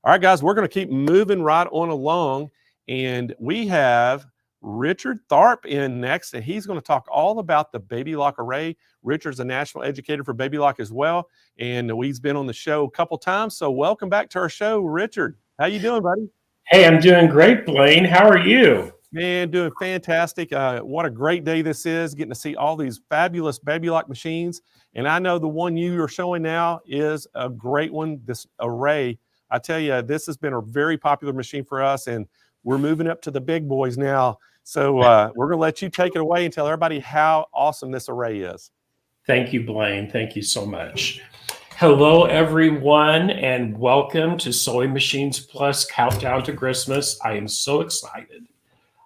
All right, guys, we're going to keep moving right on along, and we have Richard Tharp in next, and he's going to talk all about the Baby Lock array. Richard's a national educator for Baby Lock as well, and he's been on the show a couple times. So welcome back to our show, Richard. How you doing, buddy? Hey, I'm doing great, Blaine. How are you? Man, doing fantastic. What a great day this is, getting to see all these fabulous Baby Lock machines. And I know the one you are showing now is a great one, this array. I tell you, this has been a very popular machine for us, and we're moving up to the big boys now. So we're going to let you take it away and tell everybody how awesome this array is. Thank you, Blaine. Thank you so much. Hello, everyone, and welcome to Sewing Machines Plus Countdown to Christmas. I am so excited.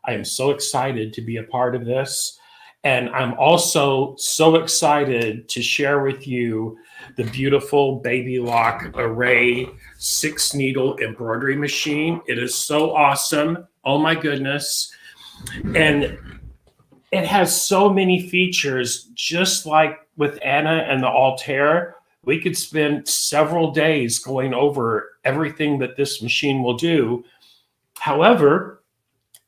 I am so excited to be a part of this. And I'm also so excited to share with you the beautiful Baby Lock Array 6-needle embroidery machine. It is so awesome. Oh my goodness. And it has so many features, just like with Anna and the Altair. We could spend several days going over everything that this machine will do. However,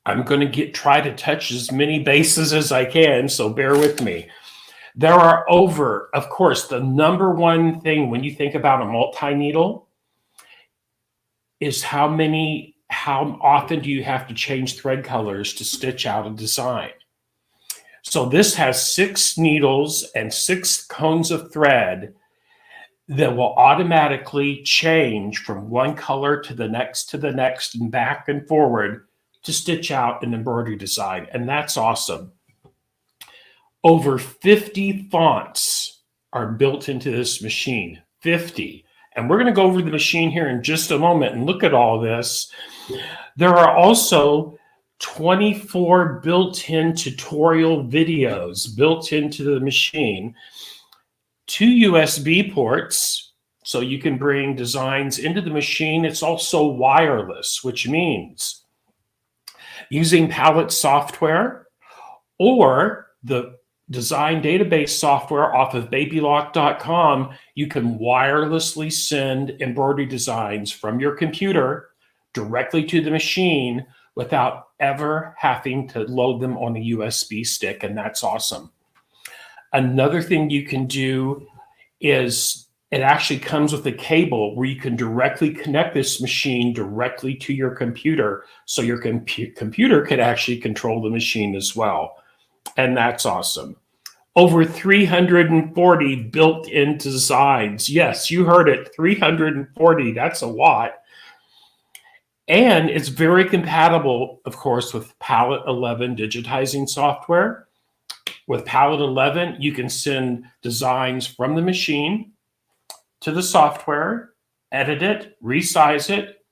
I'm going to try to touch as many bases as I can, so bear with me. There are of course, the number one thing when you think about a multi-needle is how often do you have to change thread colors to stitch out a design. So this has 6 needles and 6 cones of thread that will automatically change from one color to the next and back and forward to stitch out an embroidery design. And that's awesome. Over 50 fonts are built into this machine, 50. And we're going to go over the machine here in just a moment and look at all this. There are also 24 built-in tutorial videos built into the machine, 2 USB ports, so you can bring designs into the machine. It's also wireless, which means using palette software or the design database software off of babylock.com, you can wirelessly send embroidery designs from your computer directly to the machine without ever having to load them on a USB stick, and that's awesome. Another thing you can do is it actually comes with a cable where you can directly connect this machine directly to your computer, so your computer could actually control the machine as well, and that's awesome. Over 340 built-in designs. Yes, you heard it, 340. That's a lot. And it's very compatible, of course, with Palette 11 digitizing software. With Palette 11, you can send designs from the machine to the software, edit it, resize it,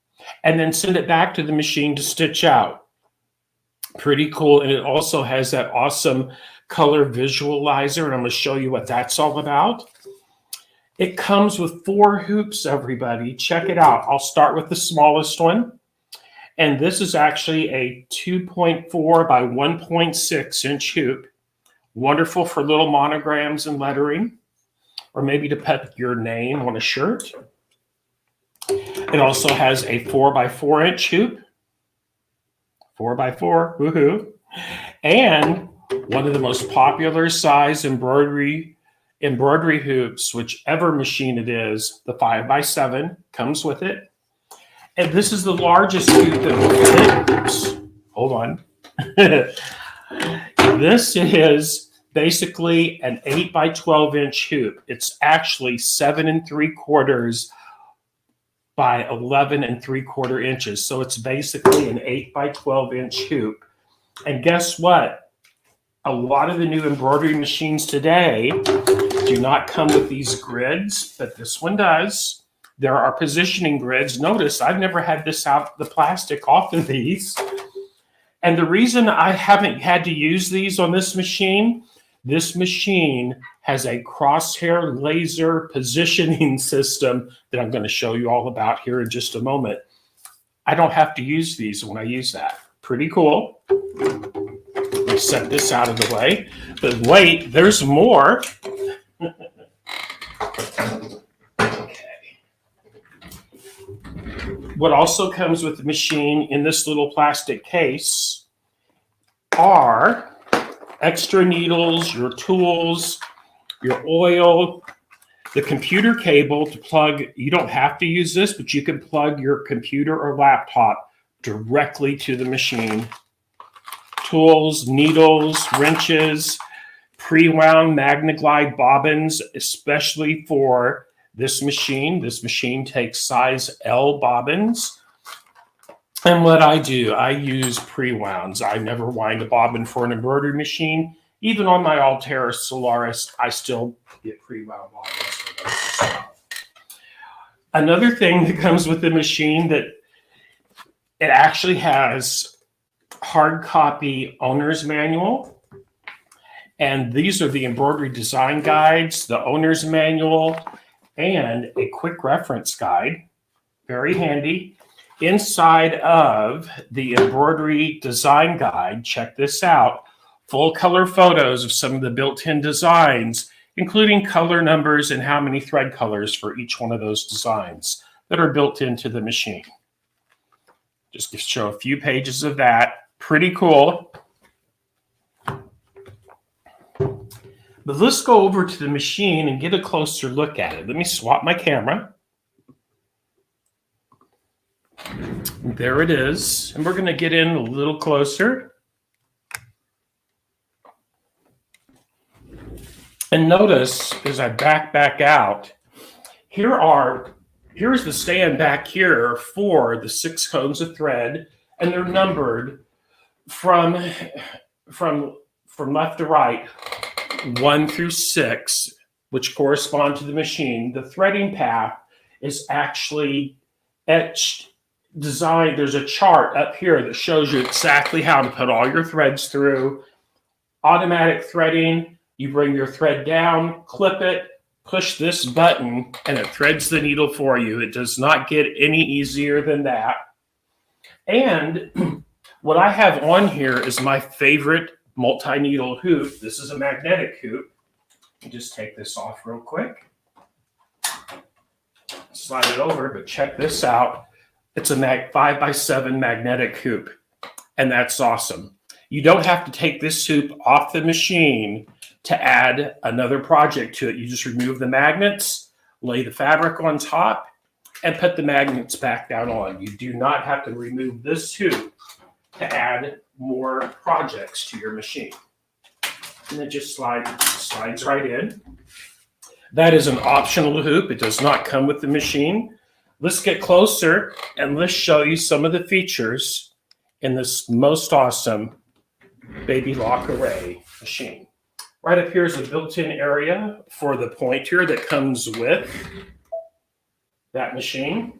and then send it back to the machine to stitch out. Pretty cool. And it also has that awesome color visualizer, and I'm going to show you what that's all about. It comes with 4 hoops, everybody. Check it out. I'll start with the smallest one. And this is actually a 2.4 by 1.6 inch hoop. Wonderful for little monograms and lettering, or maybe to put your name on a shirt. It also has a 4 by 4 inch hoop. 4 by 4, woohoo. And one of the most popular size embroidery hoops, whichever machine it is, the 5 by 7 comes with it. And this is the largest hoop that will fit. Oops, hold on. This is basically an 8 by 12 inch hoop. It's actually 7 3/4 by 11 3/4 inches. So it's basically an 8 by 12 inch hoop. And guess what? A lot of the new embroidery machines today do not come with these grids, but this one does. There are positioning grids. Notice I've never had this out, the plastic off of these. And the reason I haven't had to use these on this machine has a crosshair laser positioning system that I'm going to show you all about here in just a moment. I don't have to use these when I use that. Pretty cool. Let's set this out of the way. But wait, there's more. What also comes with the machine in this little plastic case are extra needles, your tools, your oil, the computer cable to plug. You don't have to use this, but you can plug your computer or laptop directly to the machine. Tools, needles, wrenches, pre-wound MagnaGlide bobbins, especially for this machine. This machine takes size L bobbins. And what I do, I use pre-wounds. I never wind a bobbin for an embroidery machine. Even on my Altera Solaris, I still get pre-wound bobbins for those stuff. Another thing that comes with the machine that it actually has hard copy owner's manual. And these are the embroidery design guides, the owner's manual, and a quick reference guide. Very handy. Inside of the embroidery design guide, check this out, full color photos of some of the built-in designs, including color numbers and how many thread colors for each one of those designs that are built into the machine. Just to show a few pages of that. Pretty cool. But let's go over to the machine and get a closer look at it. Let me swap my camera. There it is. And we're going to get in a little closer. And notice as I back out, here's the stand back here for the 6 cones of thread, and they're numbered from left to right, 1 through 6, which correspond to the machine. The threading path is actually etched, designed. There's a chart up here that shows you exactly how to put all your threads through. Automatic threading, you bring your thread down, clip it, push this button, and it threads the needle for you. It does not get any easier than that. And what I have on here is my favorite multi-needle hoop. This is a magnetic hoop. Just take this off real quick. Slide it over, but check this out. It's a 5 by 7 magnetic hoop. and that's awesome. You don't have to take this hoop off the machine to add another project to it. You just remove the magnets, lay the fabric on top, and put the magnets back down on. You do not have to remove this hoop to add more projects to your machine. And it just slides right in. That is an optional hoop. It does not come with the machine. Let's get closer and let's show you some of the features in this most awesome Baby Lock Array machine. Right up here is a built-in area for the pointer that comes with that machine.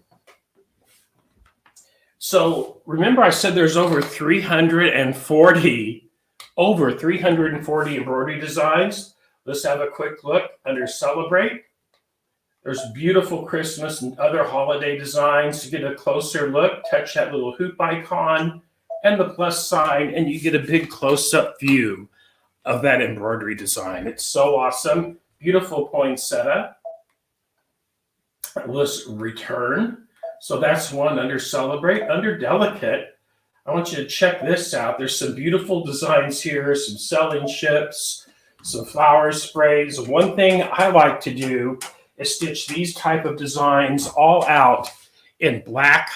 So remember I said there's over 340 embroidery designs. Let's have a quick look under Celebrate. There's beautiful Christmas and other holiday designs. To get a closer look, touch that little hoop icon and the plus sign, and you get a big close-up view of that embroidery design. It's so awesome. Beautiful poinsettia. Let's return. So that's one under Celebrate. Under Delicate, I want you to check this out. There's some beautiful designs here, some selling chips, some flower sprays. One thing I like to do is stitch these type of designs all out in black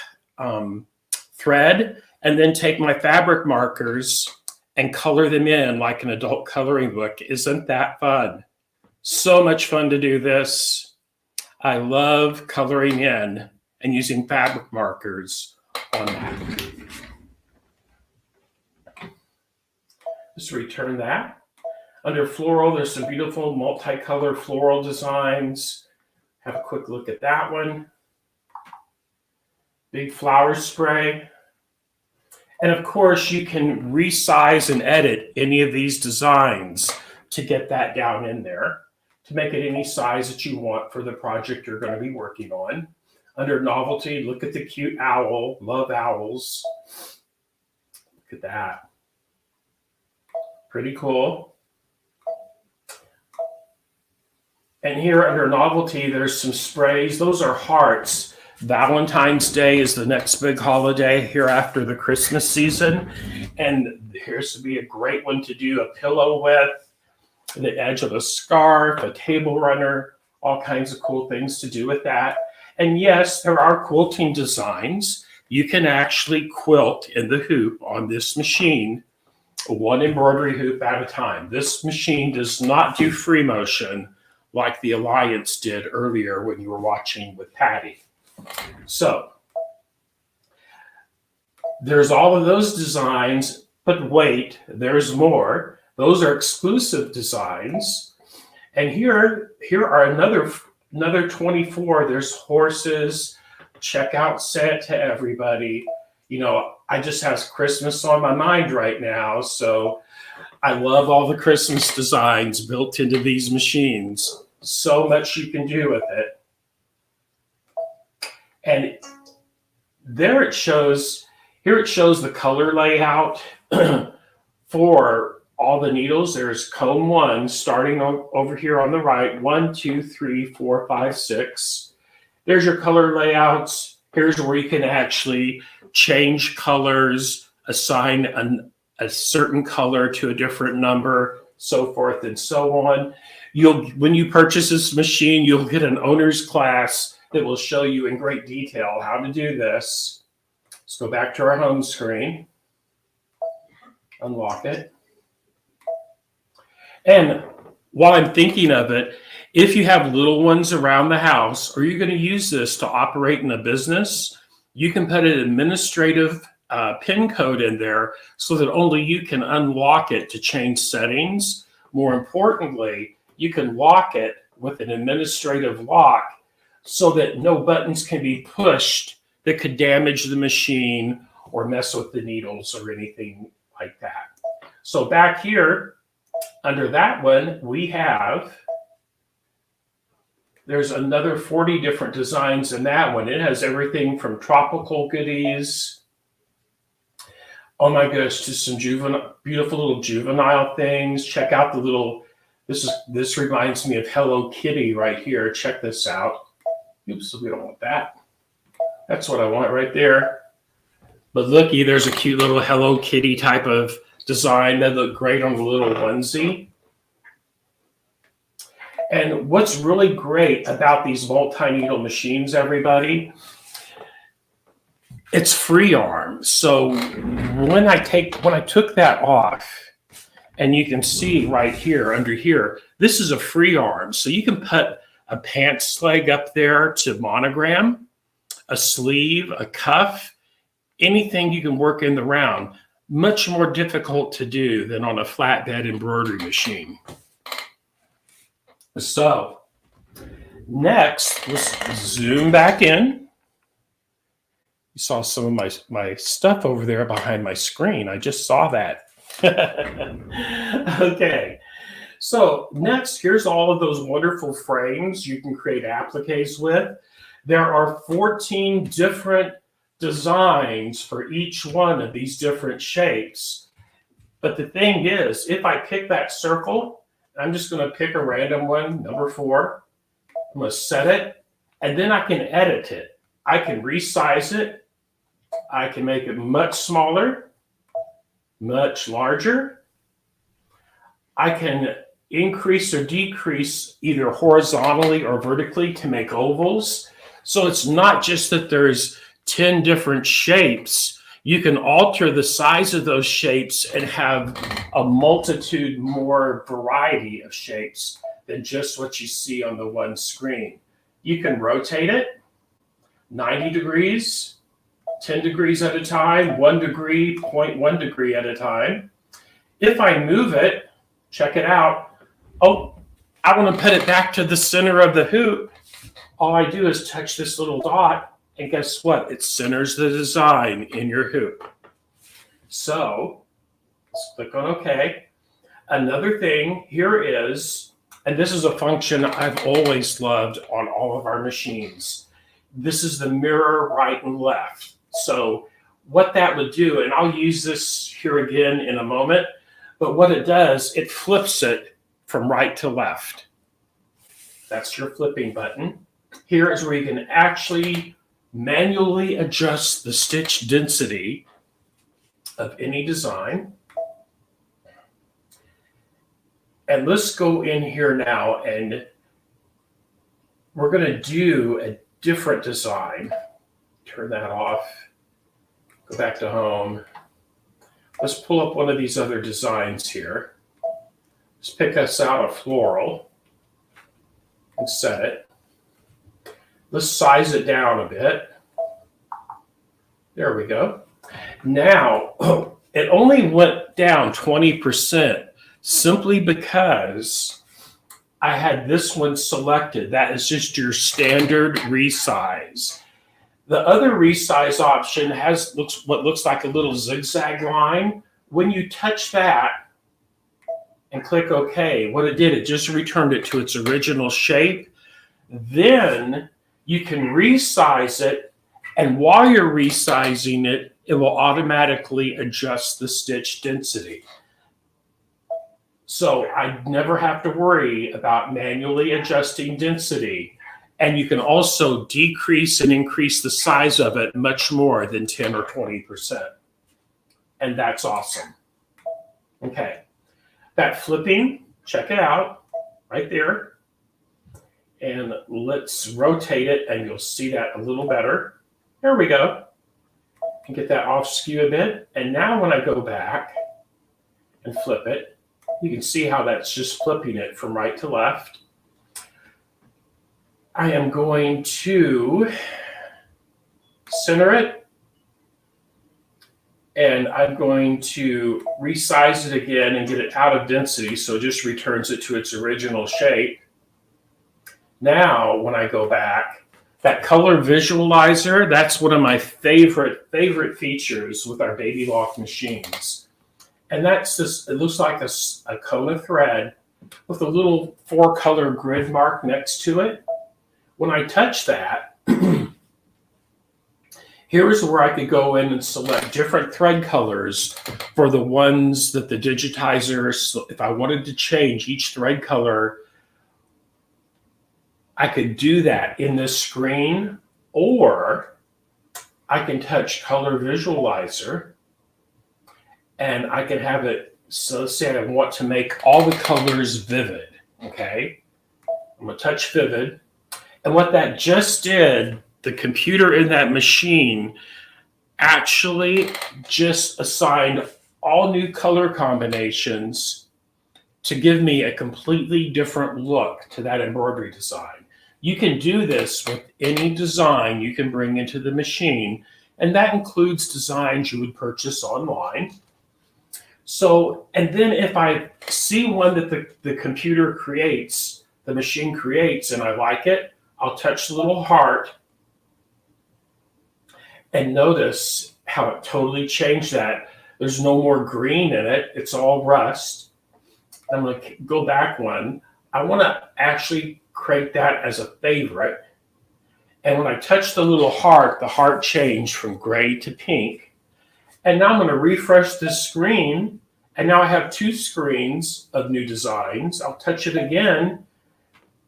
thread, and then take my fabric markers and color them in like an adult coloring book. Isn't that fun? So much fun to do this. I love coloring in and using fabric markers on that. Let's return that. Under Floral, there's some beautiful multicolored floral designs. Have a quick look at that one. Big flower spray. And of course, you can resize and edit any of these designs to get that down in there, to make it any size that you want for the project you're going to be working on. Under Novelty, look at the cute owl. Love owls. Look at that. Pretty cool. And here under Novelty, there's some sprays. Those are hearts. Valentine's Day is the next big holiday here after the Christmas season. And here's to be a great one to do a pillow with, the edge of a scarf, a table runner, all kinds of cool things to do with that. And yes, there are quilting designs. You can actually quilt in the hoop on this machine, one embroidery hoop at a time. This machine does not do free motion like the Alliance did earlier when you were watching with Patty. So there's all of those designs, but wait, there's more. Those are exclusive designs. And here are another 24. There's horses. Check out Santa, everybody. You know, I just have Christmas on my mind right now. So I love all the Christmas designs built into these machines. So much you can do with it. And here it shows the color layout for all the needles. There's comb 1 starting over here on the right. 1, 2, 3, 4, 5, 6. There's your color layouts. Here's where you can actually change colors, assign a certain color to a different number, so forth and so on. When you purchase this machine, you'll get an owner's class that will show you in great detail how to do this. Let's go back to our home screen. Unlock it. And while I'm thinking of it, if you have little ones around the house, or you're going to use this to operate in a business, you can put an administrative PIN code in there so that only you can unlock it to change settings. More importantly, you can lock it with an administrative lock so that no buttons can be pushed that could damage the machine or mess with the needles or anything like that. So back here, under that one, there's another 40 different designs in that one. It has everything from tropical goodies, oh my gosh, to some beautiful little juvenile things. Check out the little, this reminds me of Hello Kitty right here. Check this out. Oops, we don't want that. That's what I want right there. But looky, there's a cute little Hello Kitty type of design that look great on the little onesie. And what's really great about these multi-needle machines, everybody, it's free arm. So when I took that off, and you can see right here, under here, this is a free arm. So you can put a pants leg up there to monogram, a sleeve, a cuff, anything you can work in the round. Much more difficult to do than on a flatbed embroidery machine. So next, let's zoom back in. You saw some of my stuff over there behind my screen. I just saw that. Okay, so next, here's all of those wonderful frames you can create appliques with. There are 14 different designs for each one of these different shapes. But the thing is, if I pick that circle, I'm just going to pick a random one, number 4. I'm going to set it, and then I can edit it. I can resize it. I can make it much smaller, much larger. I can increase or decrease either horizontally or vertically to make ovals. So it's not just that there's 10 different shapes. You can alter the size of those shapes and have a multitude more variety of shapes than just what you see on the one screen. You can rotate it 90 degrees, 10 degrees at a time, 1 degree, 0.1 degree at a time. If I move it, check it out. Oh, I want to put it back to the center of the hoop. All I do is touch this little dot, and guess what? It centers the design in your hoop. So let's click on OK. Another thing here is, and this is a function I've always loved on all of our machines. This is the mirror right and left. So what that would do, and I'll use this here again in a moment, but what it does, it flips it from right to left. That's your flipping button. Here is where you can actually manually adjust the stitch density of any design. And let's go in here now, and we're going to do a different design. Turn that off. Go back to home. Let's pull up one of these other designs here. Let's pick us out a floral and set it. Let's size it down a bit. There we go. Now, it only went down 20% simply because I had this one selected. That is just your standard resize. The other resize option has what looks like a little zigzag line. When you touch that and click OK, what it did, it just returned it to its original shape. Then you can resize it, and while you're resizing it, it will automatically adjust the stitch density. So I never have to worry about manually adjusting density. And you can also decrease and increase the size of it much more than 10 or 20%. And that's awesome. Okay, that flipping, check it out right there. And let's rotate it, and you'll see that a little better. There we go. And get that off skew a bit. And now when I go back and flip it, you can see how that's just flipping it from right to left. I am going to center it, and I'm going to resize it again and get it out of density, so it just returns it to its original shape. Now, when I go back, that color visualizer, that's one of my favorite features with our baby lock machines. And that's this, it looks like a cone of thread with a little 4-color grid mark next to it. When I touch that, here's where I could go in and select different thread colors for the ones that the digitizer, so if I wanted to change each thread color, I could do that in this screen, or I can touch color visualizer, and I can have it, so say I want to make all the colors vivid, okay? I'm gonna touch vivid. And what that just did, the computer in that machine actually just assigned all new color combinations to give me a completely different look to that embroidery design. You can do this with any design you can bring into the machine, and that includes designs you would purchase online. So, and then if I see one that the computer creates, the machine creates, and I like it, I'll touch the little heart and notice how it totally changed that. There's no more green in it. It's all rust. I'm going to go back one. I want to actually create that as a favorite. And when I touch the little heart, the heart changed from gray to pink. And now I'm going to refresh this screen. And now I have 2 screens of new designs. I'll touch it again,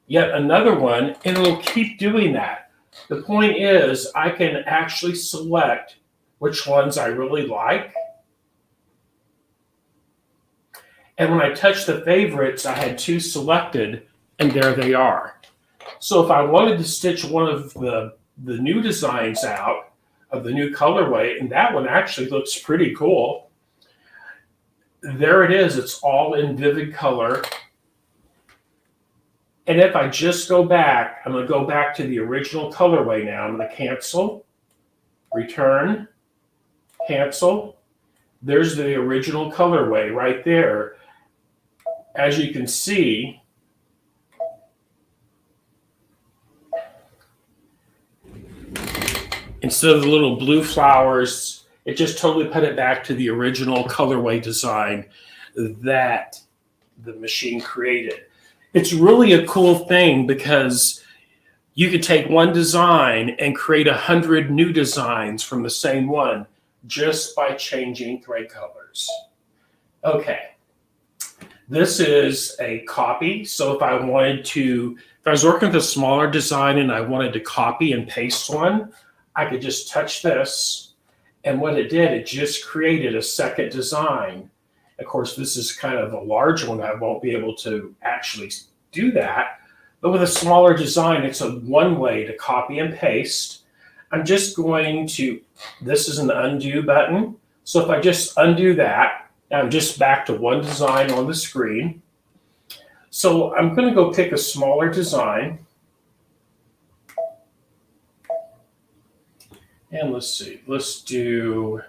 yet another one, and it'll keep doing that. The point is I can actually select which ones I really like. And when I touch the favorites, I had 2 selected, and there they are. So if I wanted to stitch one of the new designs out of the new colorway, and that one actually looks pretty cool, there it is. It's all in vivid color. And if I just go back, I'm going to go back to the original colorway now. I'm going to cancel, return, cancel. There's the original colorway right there. As you can see, instead of the little blue flowers, it just totally put it back to the original colorway design that the machine created. It's really a cool thing because you could take one design and create 100 new designs from the same one just by changing thread colors. Okay, this is a copy. So if I was working with a smaller design and I wanted to copy and paste one, I could just touch this. And what it did, it just created a second design. Of course, this is kind of a large one. I won't be able to actually do that. But with a smaller design, it's a one way to copy and paste. I'm just going to, this is an undo button. So if I just undo that, now I'm just back to one design on the screen. So I'm going to go pick a smaller design. And let's see, let's do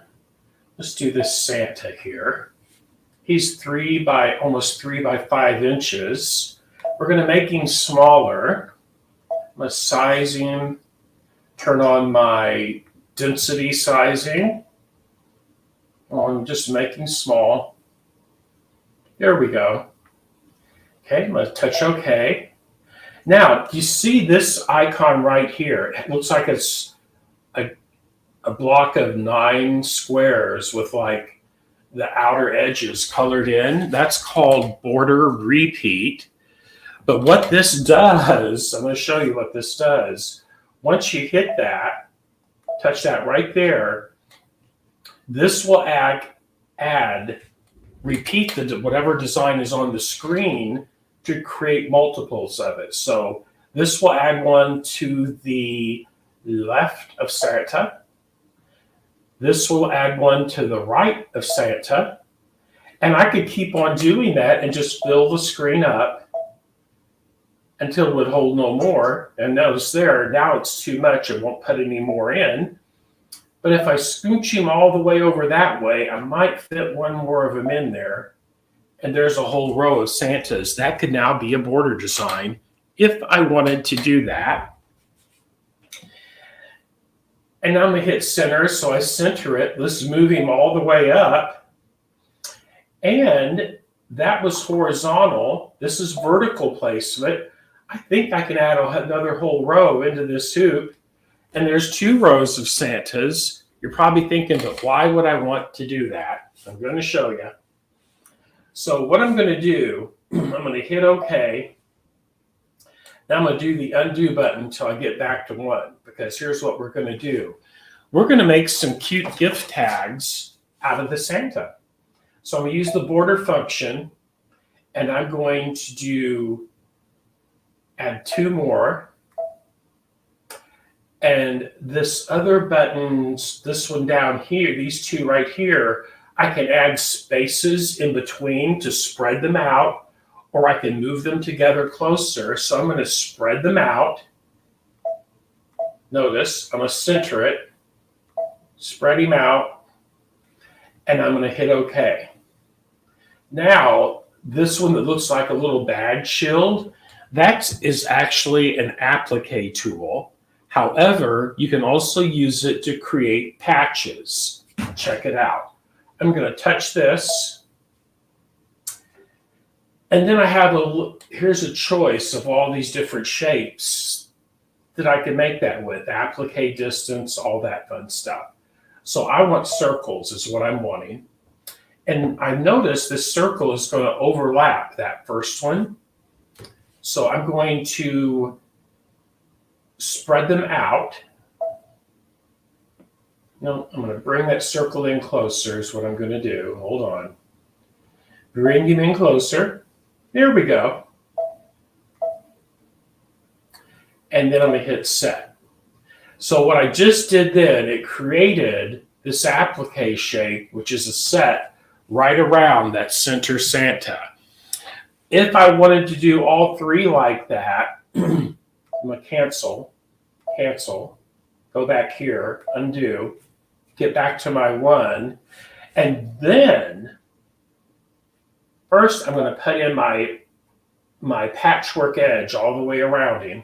this Santa here. He's almost 3 by 5 inches. We're going to make him smaller. I'm going to size him, turn on my density sizing. I'm just making small. There we go. Okay, I'm going to touch OK. Now, you see this icon right here? It looks like it's a block of 9 squares with like the outer edges colored in. That's called border repeat. But what this does, I'm going to show you what this does. Once you hit that, touch that right there, this will repeat whatever design is on the screen to create multiples of it. So this will add one to the left of Santa. This will add one to the right of Santa. And I could keep on doing that and just fill the screen up until it would hold no more. And notice there, now it's too much. It won't put any more in. But if I scooch him all the way over that way, I might fit one more of them in there. And there's a whole row of Santas. That could now be a border design if I wanted to do that. And now I'm going to hit center, so I center it. Let's move him all the way up. And that was horizontal. This is vertical placement. I think I can add another whole row into this hoop. And there's 2 rows of Santas. You're probably thinking, but why would I want to do that? I'm going to show you. So what I'm going to do, I'm going to hit OK. Now I'm going to do the undo button until I get back to 1, because here's what we're going to do. we're going to make some cute gift tags out of the Santa. So I'm going to use the border function, and I'm going to add 2 more. And this other buttons, this one down here, these 2 right here, I can add spaces in between to spread them out, or I can move them together closer. So I'm going to spread them out. Notice, I'm going to center it, spread him out, and I'm going to hit OK. Now, this one that looks like a little bag shield, that is actually an applique tool. However, you can also use it to create patches. Check it out. I'm going to touch this. And then I have here's a choice of all these different shapes that I can make that with. Applique distance, all that fun stuff. So I want circles is what I'm wanting. And I noticed this circle is going to overlap that first one. So I'm going to spread them out. No, I'm going to bring that circle in closer is what I'm going to do. Hold on. Bring him in closer. There we go. And then I'm going to hit set. So what I just did then, it created this applique shape, which is a set right around that center Santa. If I wanted to do all 3 like that, I'm going to cancel, go back here, undo, get back to my 1, and then first I'm going to put in my patchwork edge all the way around him.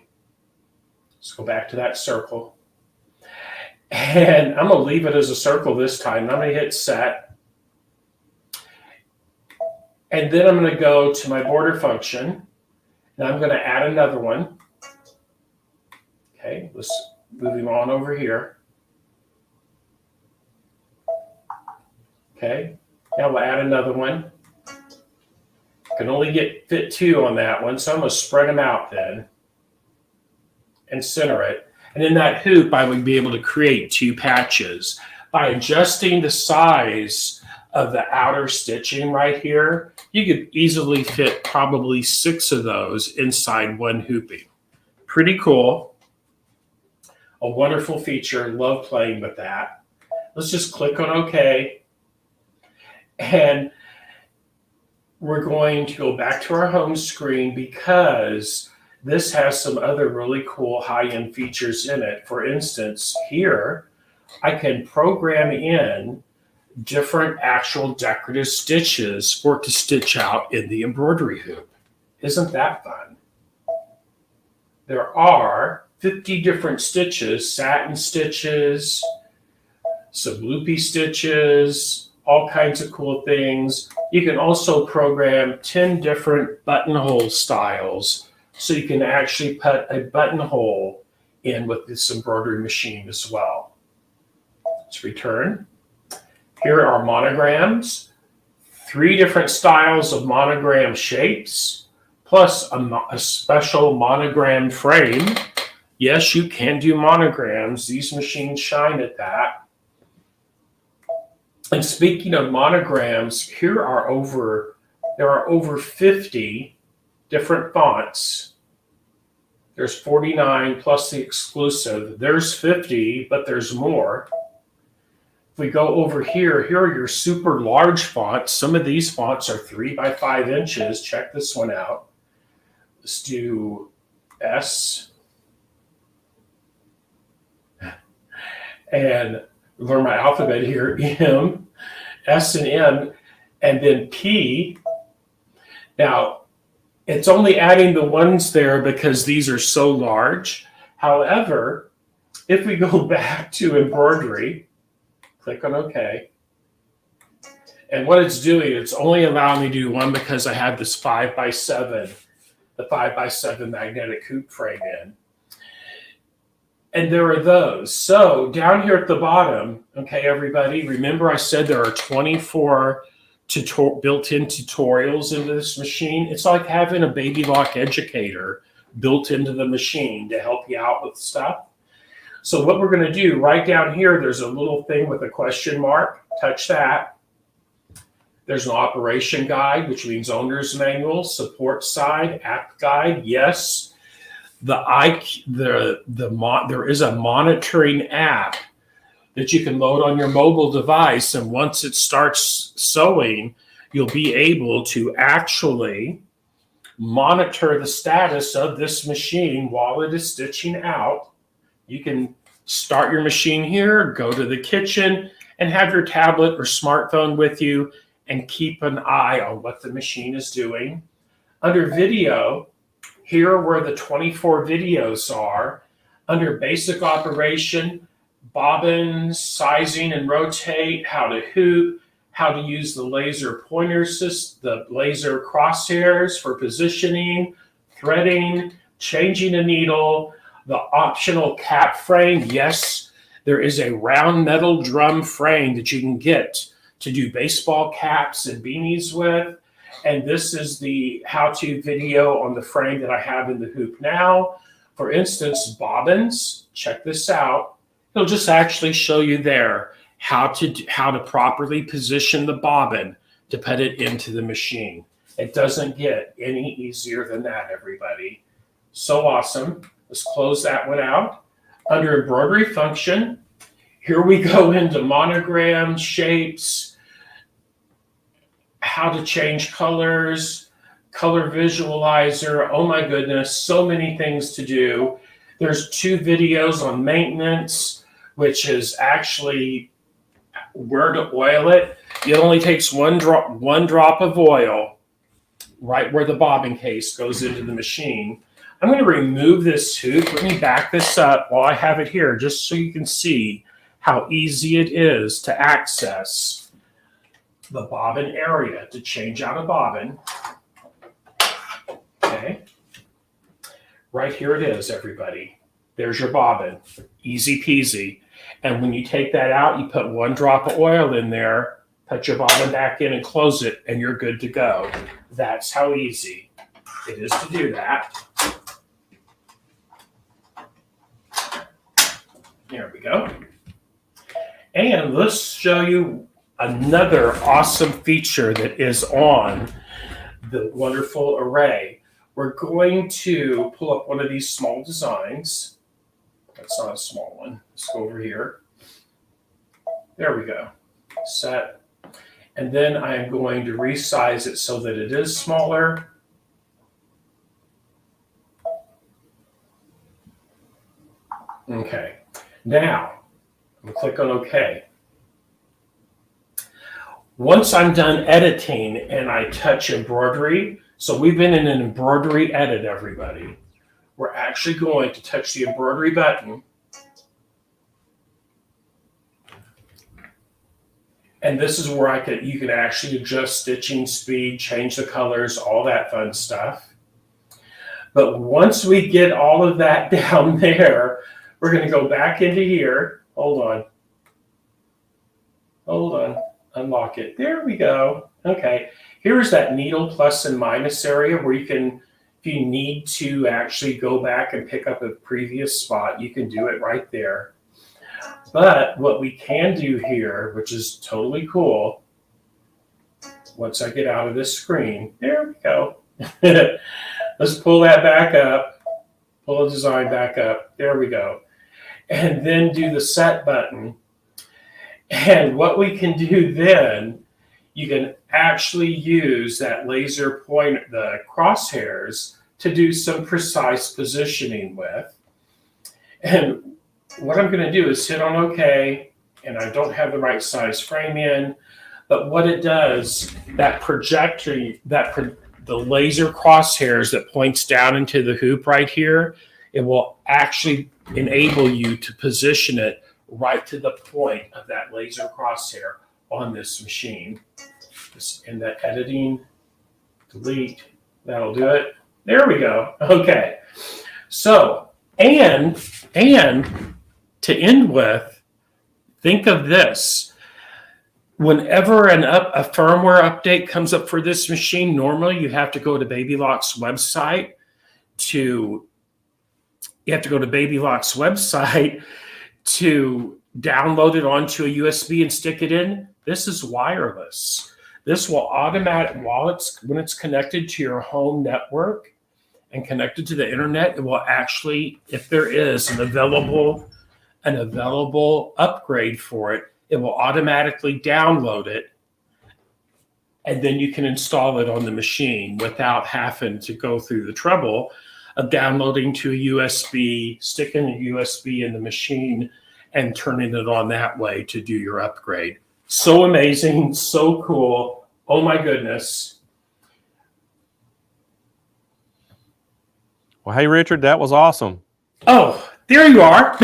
Let's go back to that circle. And I'm going to leave it as a circle this time. I'm going to hit set. And then I'm going to go to my border function, and I'm going to add another one. Okay, let's move him on over here. Okay, now we'll add another one. Can only fit 2 on that one, so I'm going to spread them out then and center it. And in that hoop, I would be able to create 2 patches. By adjusting the size of the outer stitching right here, you could easily fit probably 6 of those inside one hooping. Pretty cool. A wonderful feature. Love playing with that. Let's just click on OK. And we're going to go back to our home screen because this has some other really cool high-end features in it. For instance, here, I can program in different actual decorative stitches for it to stitch out in the embroidery hoop. Isn't that fun? There are 50 different stitches, satin stitches, some loopy stitches, all kinds of cool things. You can also program 10 different buttonhole styles, so you can actually put a buttonhole in with this embroidery machine as well. Let's return. Here are monograms, 3 different styles of monogram shapes, plus a special monogram frame. Yes, you can do monograms. These machines shine at that. And speaking of monograms, there are over 50 different fonts. There's 49 plus the exclusive. There's 50, but there's more. If we go over here, here are your super large fonts. Some of these fonts are 3 by 5 inches. Check this one out. Let's do S. And learn my alphabet here. M, S and M, and then P. Now, it's only adding the ones there because these are so large. However, if we go back to embroidery, click on OK. And what it's doing, it's only allowing me to do one because I have this 5 by 7, the 5 by 7 magnetic hoop frame in. And there are those. So down here at the bottom, okay, everybody, remember I said there are 24 built-in tutorials into this machine. It's like having a Baby Lock educator built into the machine to help you out with stuff. So what we're going to do right down here, there's a little thing with a question mark. Touch that. There's an operation guide, which means owner's manual, support side, app guide. Yes. There is a monitoring app that you can load on your mobile device. And once it starts sewing, you'll be able to actually monitor the status of this machine while it is stitching out. You can start your machine here, go to the kitchen, and have your tablet or smartphone with you and keep an eye on what the machine is doing. Under video, here are where the 24 videos are. Under basic operation, bobbins, sizing and rotate, how to hoop, how to use the laser pointer system, the laser crosshairs for positioning, threading, changing a needle, the optional cap frame. Yes, there is a round metal drum frame that you can get to do baseball caps and beanies with. And this is the how-to video on the frame that I have in the hoop now. For instance, bobbins, check this out. It'll just actually show you there how to properly position the bobbin to put it into the machine. It doesn't get any easier than that, everybody. So awesome. Let's close that one out. Under embroidery function, here we go into monograms, shapes, how to change colors, color visualizer. Oh my goodness, so many things to do. There's 2 videos on maintenance, which is actually where to oil it. It only takes one drop of oil right where the bobbin case goes into the machine. I'm going to remove this hoop. Let me back this up while I have it here, just so you can see how easy it is to access the bobbin area to change out a bobbin. Okay. Right here it is, everybody. There's your bobbin. Easy peasy. And when you take that out, you put 1 drop of oil in there, put your bobbin back in and close it, and you're good to go. That's how easy it is to do that. There we go. And let's show you another awesome feature that is on the wonderful array. We're going to pull up one of these small designs. That's not a small one. Let's go over here. There we go. Set. And then I am going to resize it so that it is smaller. Okay. Now, I'm going to click on OK. Once I'm done editing and I touch embroidery, so we've been in an embroidery edit, everybody. We're actually going to touch the embroidery button. And this is where you can actually adjust stitching speed, change the colors, all that fun stuff. But once we get all of that down there, we're going to go back into here. Hold on. Hold on. Unlock it. There we go. Okay. Here's that needle plus and minus area where you can, if you need to actually go back and pick up a previous spot, you can do it right there. But what we can do here, which is totally cool, once I get out of this screen, there we go. Let's pull that back up, pull the design back up. There we go. And then do the set button. And what we can do then, you can actually use that laser point, the crosshairs, to do some precise positioning with. And what I'm going to do is hit on OK, and I don't have the right size frame in, but what it does, that trajectory, the laser crosshairs that points down into the hoop right here, it will actually enable you to position it right to the point of that laser crosshair on this machine. Just in that editing, delete, that'll do it. There we go. Okay. So, and to end with, think of this. Whenever a firmware update comes up for this machine, normally you have to go to BabyLock's website to download it onto a USB and stick it in. This is wireless. This will when it's connected to your home network and connected to the internet, it will actually, if there is an available upgrade for it, it will automatically download it, and then you can install it on the machine without having to go through the trouble of downloading to a USB, sticking a USB in the machine, and turning it on that way to do your upgrade. So amazing, so cool. Oh my goodness. Well, hey, Richard, that was awesome. Oh, there you are.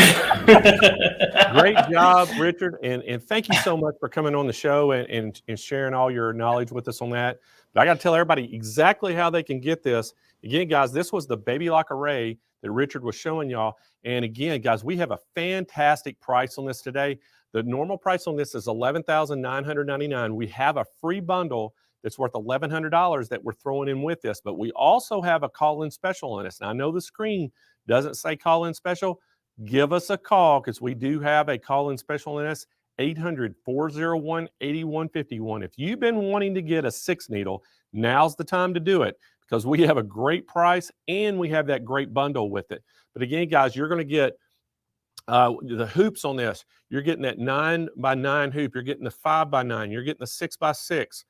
Great job, Richard. And thank you so much for coming on the show and sharing all your knowledge with us on that. But I got to tell everybody exactly how they can get this. Again, guys, this was the baby lock array that Richard was showing y'all. And again, guys, we have a fantastic price on this today. The normal price on this is $11,999. We have a free bundle that's worth $1,100 that we're throwing in with this. But we also have a call-in special on this. Now, I know the screen doesn't say call-in special. Give us a call because we do have a call-in special in this, 800-401-8151. If you've been wanting to get a 6-needle, now's the time to do it because we have a great price and we have that great bundle with it. But again, guys, you're going to get the hoops on this. You're getting that 9x9 hoop. You're getting the 5x9. You're getting the 6x6.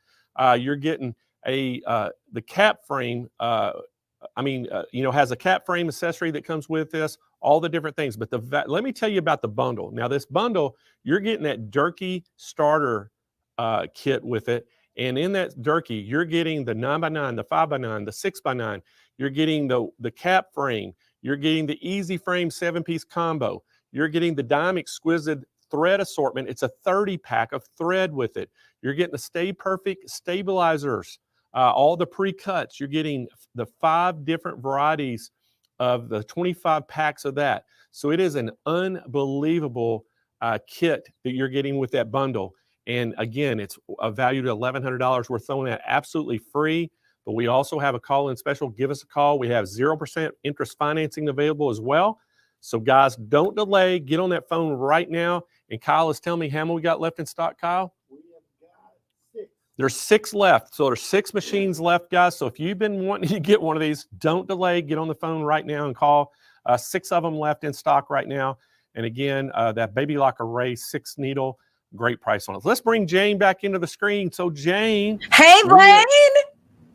You're getting the cap frame. Has a cap frame accessory that comes with this, all the different things. But let me tell you about the bundle. Now, this bundle, you're getting that Durkee starter kit with it. And in that Durkee, you're getting the 9x9, the 5x9, the 6x9. You're getting the cap frame. You're getting the Easy Frame 7-piece combo. You're getting the Dime Exquisite thread assortment. It's a 30-pack of thread with it. You're getting the Stay Perfect stabilizers, all the pre-cuts. You're getting the 5 different varieties of the 25 packs of that. So it is an unbelievable kit that you're getting with that bundle. And again, it's a value to $1,100. We're throwing that absolutely free, but we also have a call-in special. Give us a call. We have 0% interest financing available as well. So guys, don't delay. Get on that phone right now. And Kyle is telling me how many we got left in stock, Kyle? We have got 6. There's 6 left. So there's 6 machines left, guys. So if you've been wanting to get one of these, don't delay. Get on the phone right now and call. 6 of them left in stock right now. And again, that Baby Lock Array 6-needle, great price on it. Let's bring Jane back into the screen. So Jane. Hey, Blaine.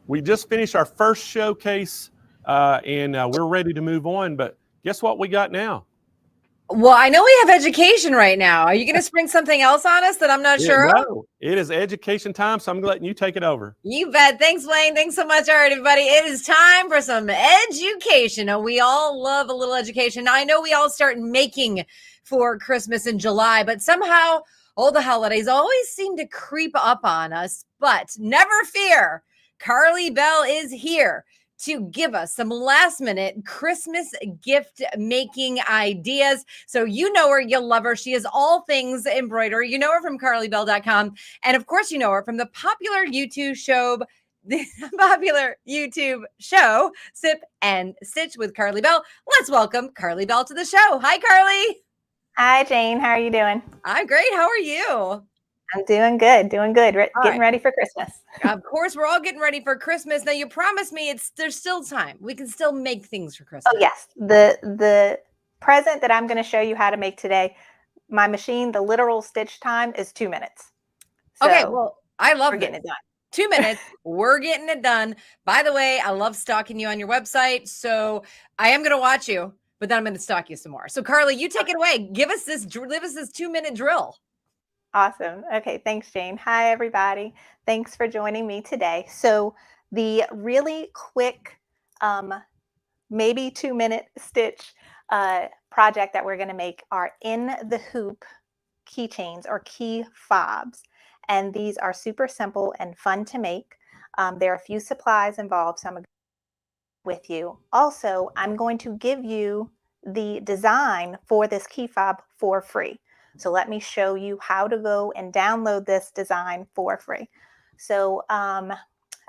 We just finished our first showcase and we're ready to move on. But guess what we got now? Well, I know we have education right now. Are you going to spring something else on us that I'm not sure of? No, it is education time, so I'm letting you take it over. You bet. Thanks, Blaine. Thanks so much. All right, everybody. It is time for some education. Now, we all love a little education. Now, I know we all start making for Christmas in July, but somehow all the holidays always seem to creep up on us. But never fear. Carly Bell is here to give us some last-minute Christmas gift making ideas. So you know her, you love her. She is all things embroidery. You know her from carlybell.com. And of course, you know her from the popular YouTube show, Sip and Stitch with Carly Bell. Let's welcome Carly Bell to the show. Hi, Carly. Hi, Jane. How are you doing? I'm great. How are you? I'm doing good. Getting ready for Christmas. Of course, we're all getting ready for Christmas. Now, you promised me there's still time. We can still make things for Christmas. Oh, yes. The present that I'm going to show you how to make today, my machine, the literal stitch time is 2 minutes. So okay, well, I love we're getting it done. 2 minutes. We're getting it done. By the way, I love stalking you on your website. So I am going to watch you, but then I'm going to stalk you some more. So Carly, you take it away. Give us this 2-minute drill. Awesome. Okay. Thanks, Jane. Hi, everybody. Thanks for joining me today. So the really quick, maybe 2-minute stitch project that we're going to make are in the hoop keychains or key fobs. And these are super simple and fun to make. There are a few supplies involved, so I'm going to go with you. Also, I'm going to give you the design for this key fob for free. So let me show you how to go and download this design for free. So I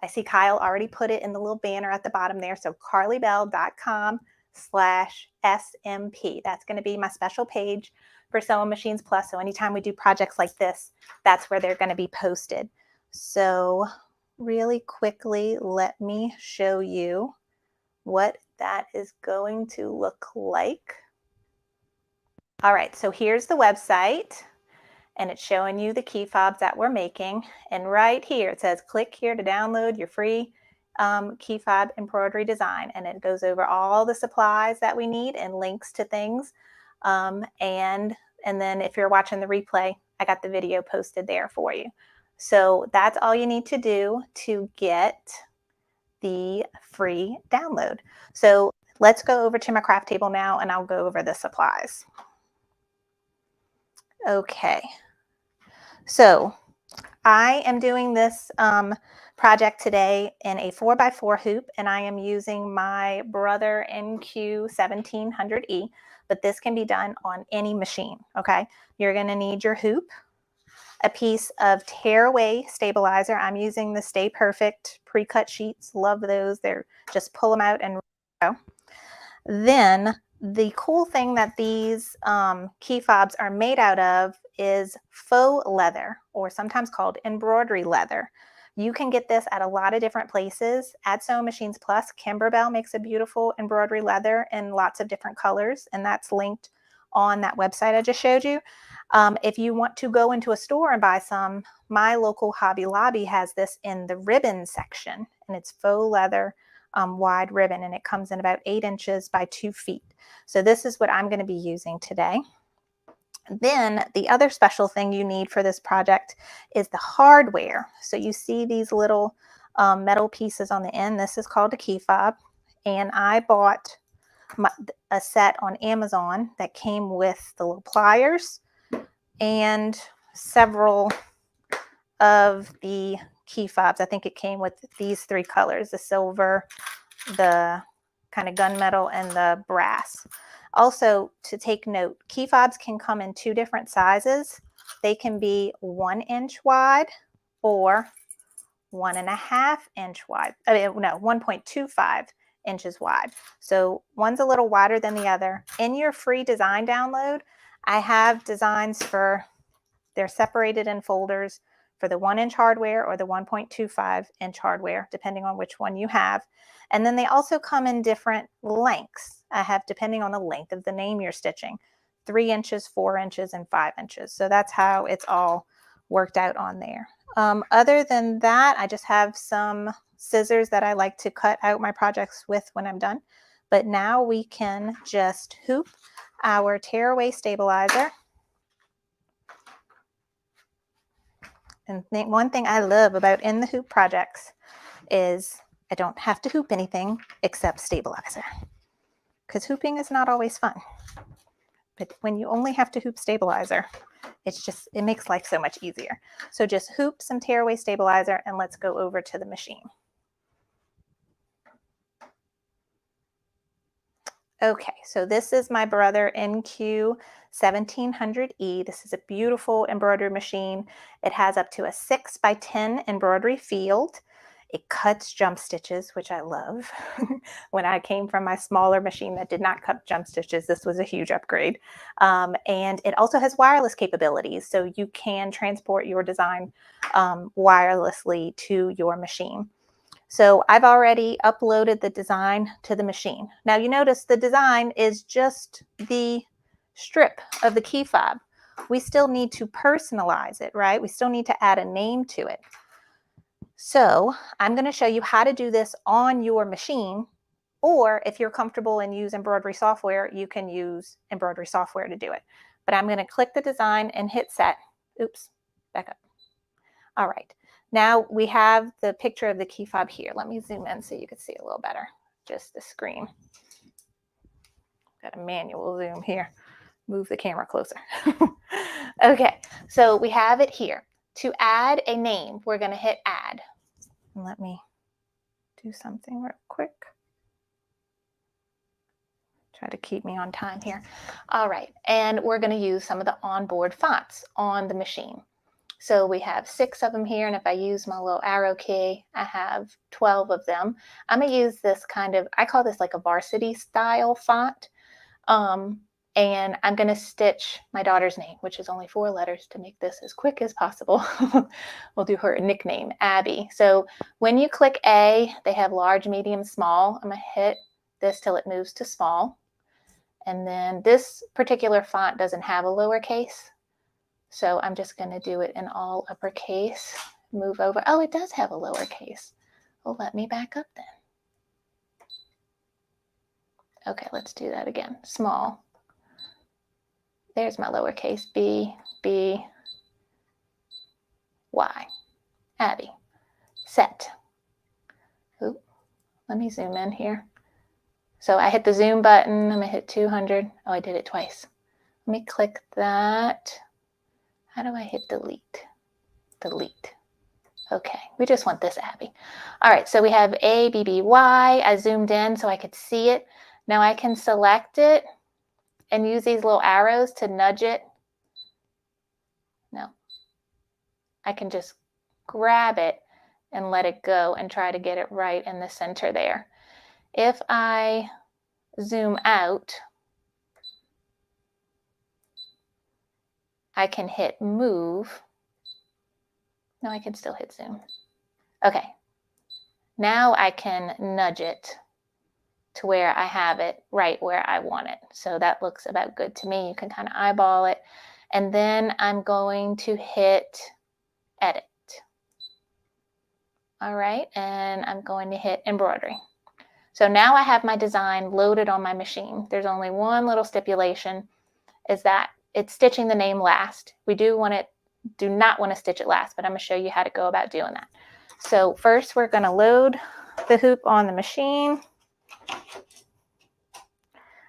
see Kyle already put it in the little banner at the bottom there. So carlybell.com/SMP. That's going to be my special page for Sewing Machines Plus. So anytime we do projects like this, that's where they're going to be posted. So really quickly, let me show you what that is going to look like. All right, so here's the website, and it's showing you the key fobs that we're making. And right here, it says, click here to download your free key fob embroidery design. And it goes over all the supplies that we need and links to things. And then if you're watching the replay, I got the video posted there for you. So that's all you need to do to get the free download. So let's go over to my craft table now, and I'll go over the supplies. Okay, so I am doing this project today in a 4x4 hoop, and I am using my Brother NQ1700E, but this can be done on any machine, okay? You're gonna need your hoop, a piece of tearaway stabilizer. I'm using the Stay Perfect pre-cut sheets. Love those. They're just pull them out and go. Then the cool thing that these key fobs are made out of is faux leather, or sometimes called embroidery leather. You can get this at a lot of different places. At Sewing Machines Plus, Kimberbell makes a beautiful embroidery leather in lots of different colors, and that's linked on that website I just showed you. If you want to go into a store and buy some, my local Hobby Lobby has this in the ribbon section, and it's faux leather wide ribbon, and it comes in about 8 inches by 2 feet. So this is what I'm going to be using today. Then the other special thing you need for this project is the hardware. So you see these little metal pieces on the end. This is called a key fob, and I bought a set on Amazon that came with the little pliers and several of the key fobs. I think it came with these 3 colors: the silver, the kind of gunmetal, and the brass. Also, to take note, key fobs can come in 2 different sizes. They can be 1 inch wide or 1.5 inch wide. I mean, no, 1.25 inches wide. So one's a little wider than the other. In your free design download, I have designs for, they're separated in folders for the 1 inch hardware or the 1.25 inch hardware, depending on which one you have. And then they also come in different lengths. I have, depending on the length of the name you're stitching, 3 inches, 4 inches, and 5 inches. So that's how it's all worked out on there. Other than that, I just have some scissors that I like to cut out my projects with when I'm done. But now we can just hoop our tearaway stabilizer. And one thing I love about in the hoop projects is I don't have to hoop anything except stabilizer, because hooping is not always fun. But when you only have to hoop stabilizer, it makes life so much easier. So just hoop some tearaway stabilizer, and let's go over to the machine. Okay, so this is my Brother NQ1700E. This is a beautiful embroidery machine. It has up to a 6x10 embroidery field. It cuts jump stitches, which I love. When I came from my smaller machine that did not cut jump stitches, this was a huge upgrade. And it also has wireless capabilities, so you can transport your design wirelessly to your machine. So I've already uploaded the design to the machine. Now you notice the design is just the strip of the key fob. We still need to personalize it, right? We still need to add a name to it. So I'm going to show you how to do this on your machine, or if you're comfortable and use embroidery software, you can use embroidery software to do it. But I'm going to click the design and hit set. Oops, back up. All right. Now we have the picture of the key fob here. Let me zoom in so you can see a little better. Just the screen. Got a manual zoom here. Move the camera closer. Okay, so we have it here. To add a name, we're going to hit add. And let me do something real quick. Try to keep me on time here. All right, and we're going to use some of the onboard fonts on the machine. So we have 6 of them here, and if I use my little arrow key, I have 12 of them. I'm going to use this kind of, I call this like a varsity style font. And I'm going to stitch my daughter's name, which is only 4 letters to make this as quick as possible. We'll do her nickname, Abby. So when you click A, they have large, medium, small. I'm going to hit this till it moves to small. And then this particular font doesn't have a lowercase. So I'm just going to do it in all uppercase. Move over. Oh, it does have a lowercase. Well, let me back up then. Okay, let's do that again. Small. There's my lowercase b, b, y. Abby. Set. Oop, let me zoom in here. So I hit the zoom button. I'm going to hit 200. Oh, I did it twice. Let me click that. How do I hit delete? Delete. Okay, we just want this Abby. All right, so we have A, B, B, Y. I zoomed in so I could see it. Now I can select it and use these little arrows to nudge it. No. I can just grab it and let it go and try to get it right in the center there. If I zoom out, I can hit move. No, I can still hit zoom. Okay. Now I can nudge it to where I have it right where I want it. So that looks about good to me. You can kind of eyeball it. And then I'm going to hit edit. All right, and I'm going to hit embroidery. So now I have my design loaded on my machine. There's only one little stipulation, is that it's stitching the name last. We do not want to stitch it last, but I'm going to show you how to go about doing that. So first we're going to load the hoop on the machine.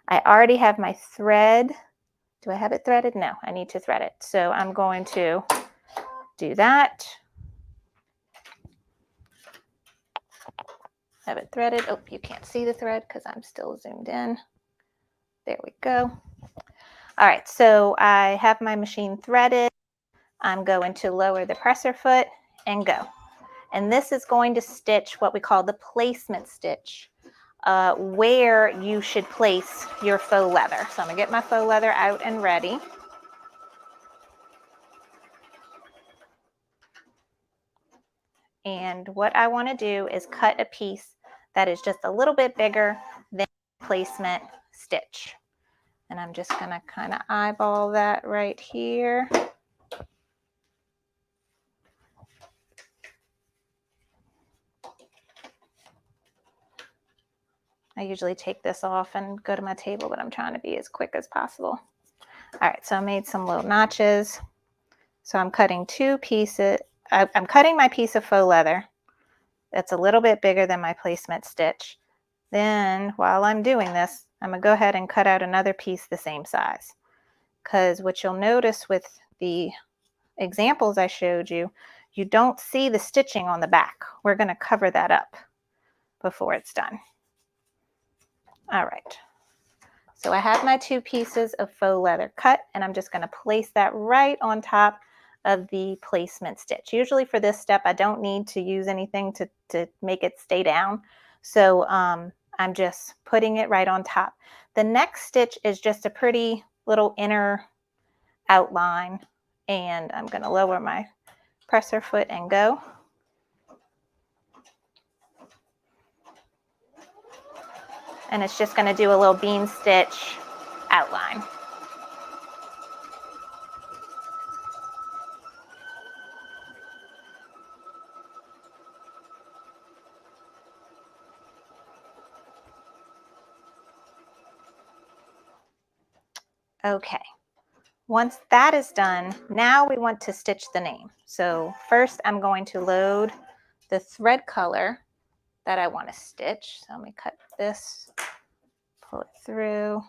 I already have my thread. Do I have it threaded? No, I need to thread it. So I'm going to do that. Have it threaded. Oh, you can't see the thread because I'm still zoomed in. There we go. All right, so I have my machine threaded. I'm going to lower the presser foot and go. And this is going to stitch what we call the placement stitch, where you should place your faux leather. So I'm gonna get my faux leather out and ready. And what I want to do is cut a piece that is just a little bit bigger than placement stitch. And I'm just going to kind of eyeball that right here. I usually take this off and go to my table, but I'm trying to be as quick as possible. All right, so I made some little notches. So I'm cutting 2 pieces. I'm cutting my piece of faux leather that's a little bit bigger than my placement stitch. Then while I'm doing this, I'm going to go ahead and cut out another piece the same size. Because what you'll notice with the examples I showed you, you don't see the stitching on the back. We're going to cover that up before it's done. All right. So I have my 2 pieces of faux leather cut, and I'm just going to place that right on top of the placement stitch. Usually for this step, I don't need to use anything to make it stay down. So I'm just putting it right on top. The next stitch is just a pretty little inner outline, and I'm going to lower my presser foot and go. And it's just going to do a little bean stitch outline. Okay, once that is done, now we want to stitch the name. So first I'm going to load the thread color that I want to stitch. So let me cut this, pull it through.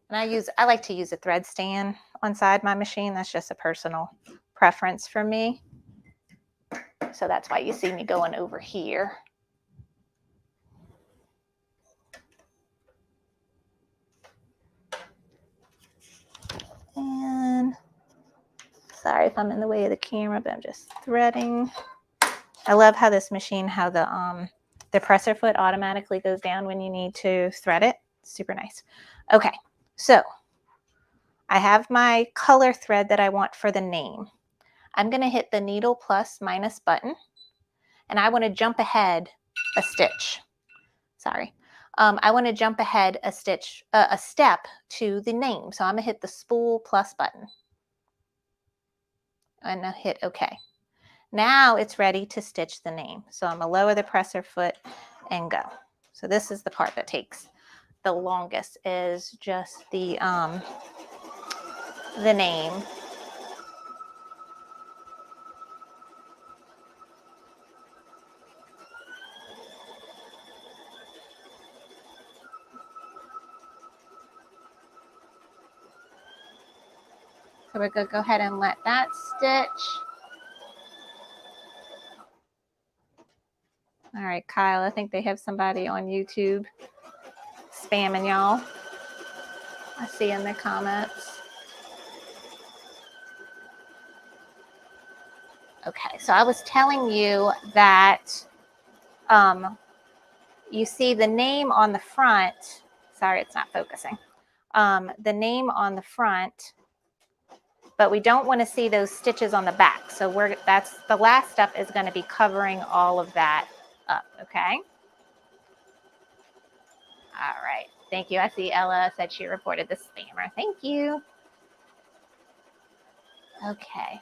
And I like to use a thread stand on side my machine. That's just a personal preference for me. So that's why you see me going over here. And sorry if I'm in the way of the camera, but I'm just threading. I love how this machine, how the presser foot automatically goes down when you need to thread it. Super nice. Okay, So I have my color thread that I want for the name. I'm going to hit the needle plus minus button, and I want to jump ahead a stitch. Sorry. I want to jump ahead a stitch, a step to the name. So I'm going to hit the spool plus button and I'll hit OK. Now it's ready to stitch the name. So I'm going to lower the presser foot and go. So this is the part that takes the longest, is just the name. So we're going to go ahead and let that stitch. All right, Kyle, I think they have somebody on YouTube spamming y'all. I see in the comments. Okay, so I was telling you that you see the name on the front. Sorry, it's not focusing. The name on the front, but we don't want to see those stitches on the back. So that's the last step, is going to be covering all of that up. Okay. All right. Thank you. I see Ella said she reported the spammer. Thank you. Okay.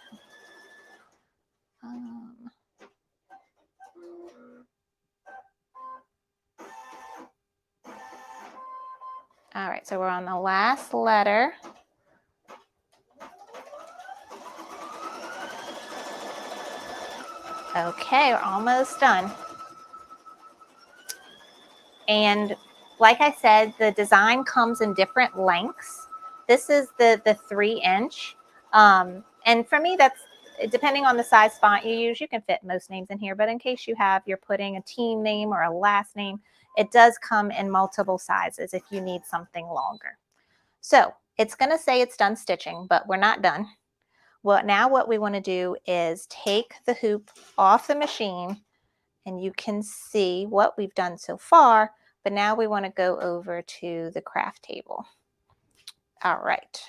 All right. So we're on the last letter. Okay, we're almost done. And like I said, the design comes in different lengths. This is the 3-inch. And for me, that's depending on the size font you use, you can fit most names in here. But in case you're putting a team name or a last name, it does come in multiple sizes if you need something longer. So it's going to say it's done stitching, but we're not done. Well, now what we want to do is take the hoop off the machine, and you can see what we've done so far, but now we want to go over to the craft table. All right.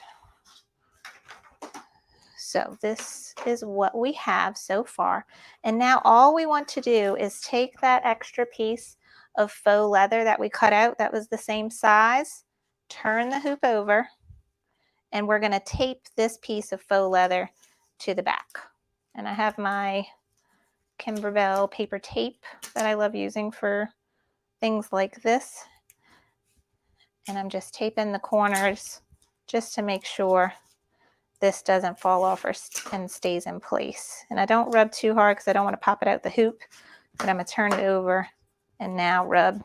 So this is what we have so far. And now all we want to do is take that extra piece of faux leather that we cut out that was the same size, turn the hoop over, and we're going to tape this piece of faux leather to the back. And I have my Kimberbell paper tape that I love using for things like this. And I'm just taping the corners just to make sure this doesn't fall off and stays in place. And I don't rub too hard because I don't want to pop it out the hoop, but I'm going to turn it over and now rub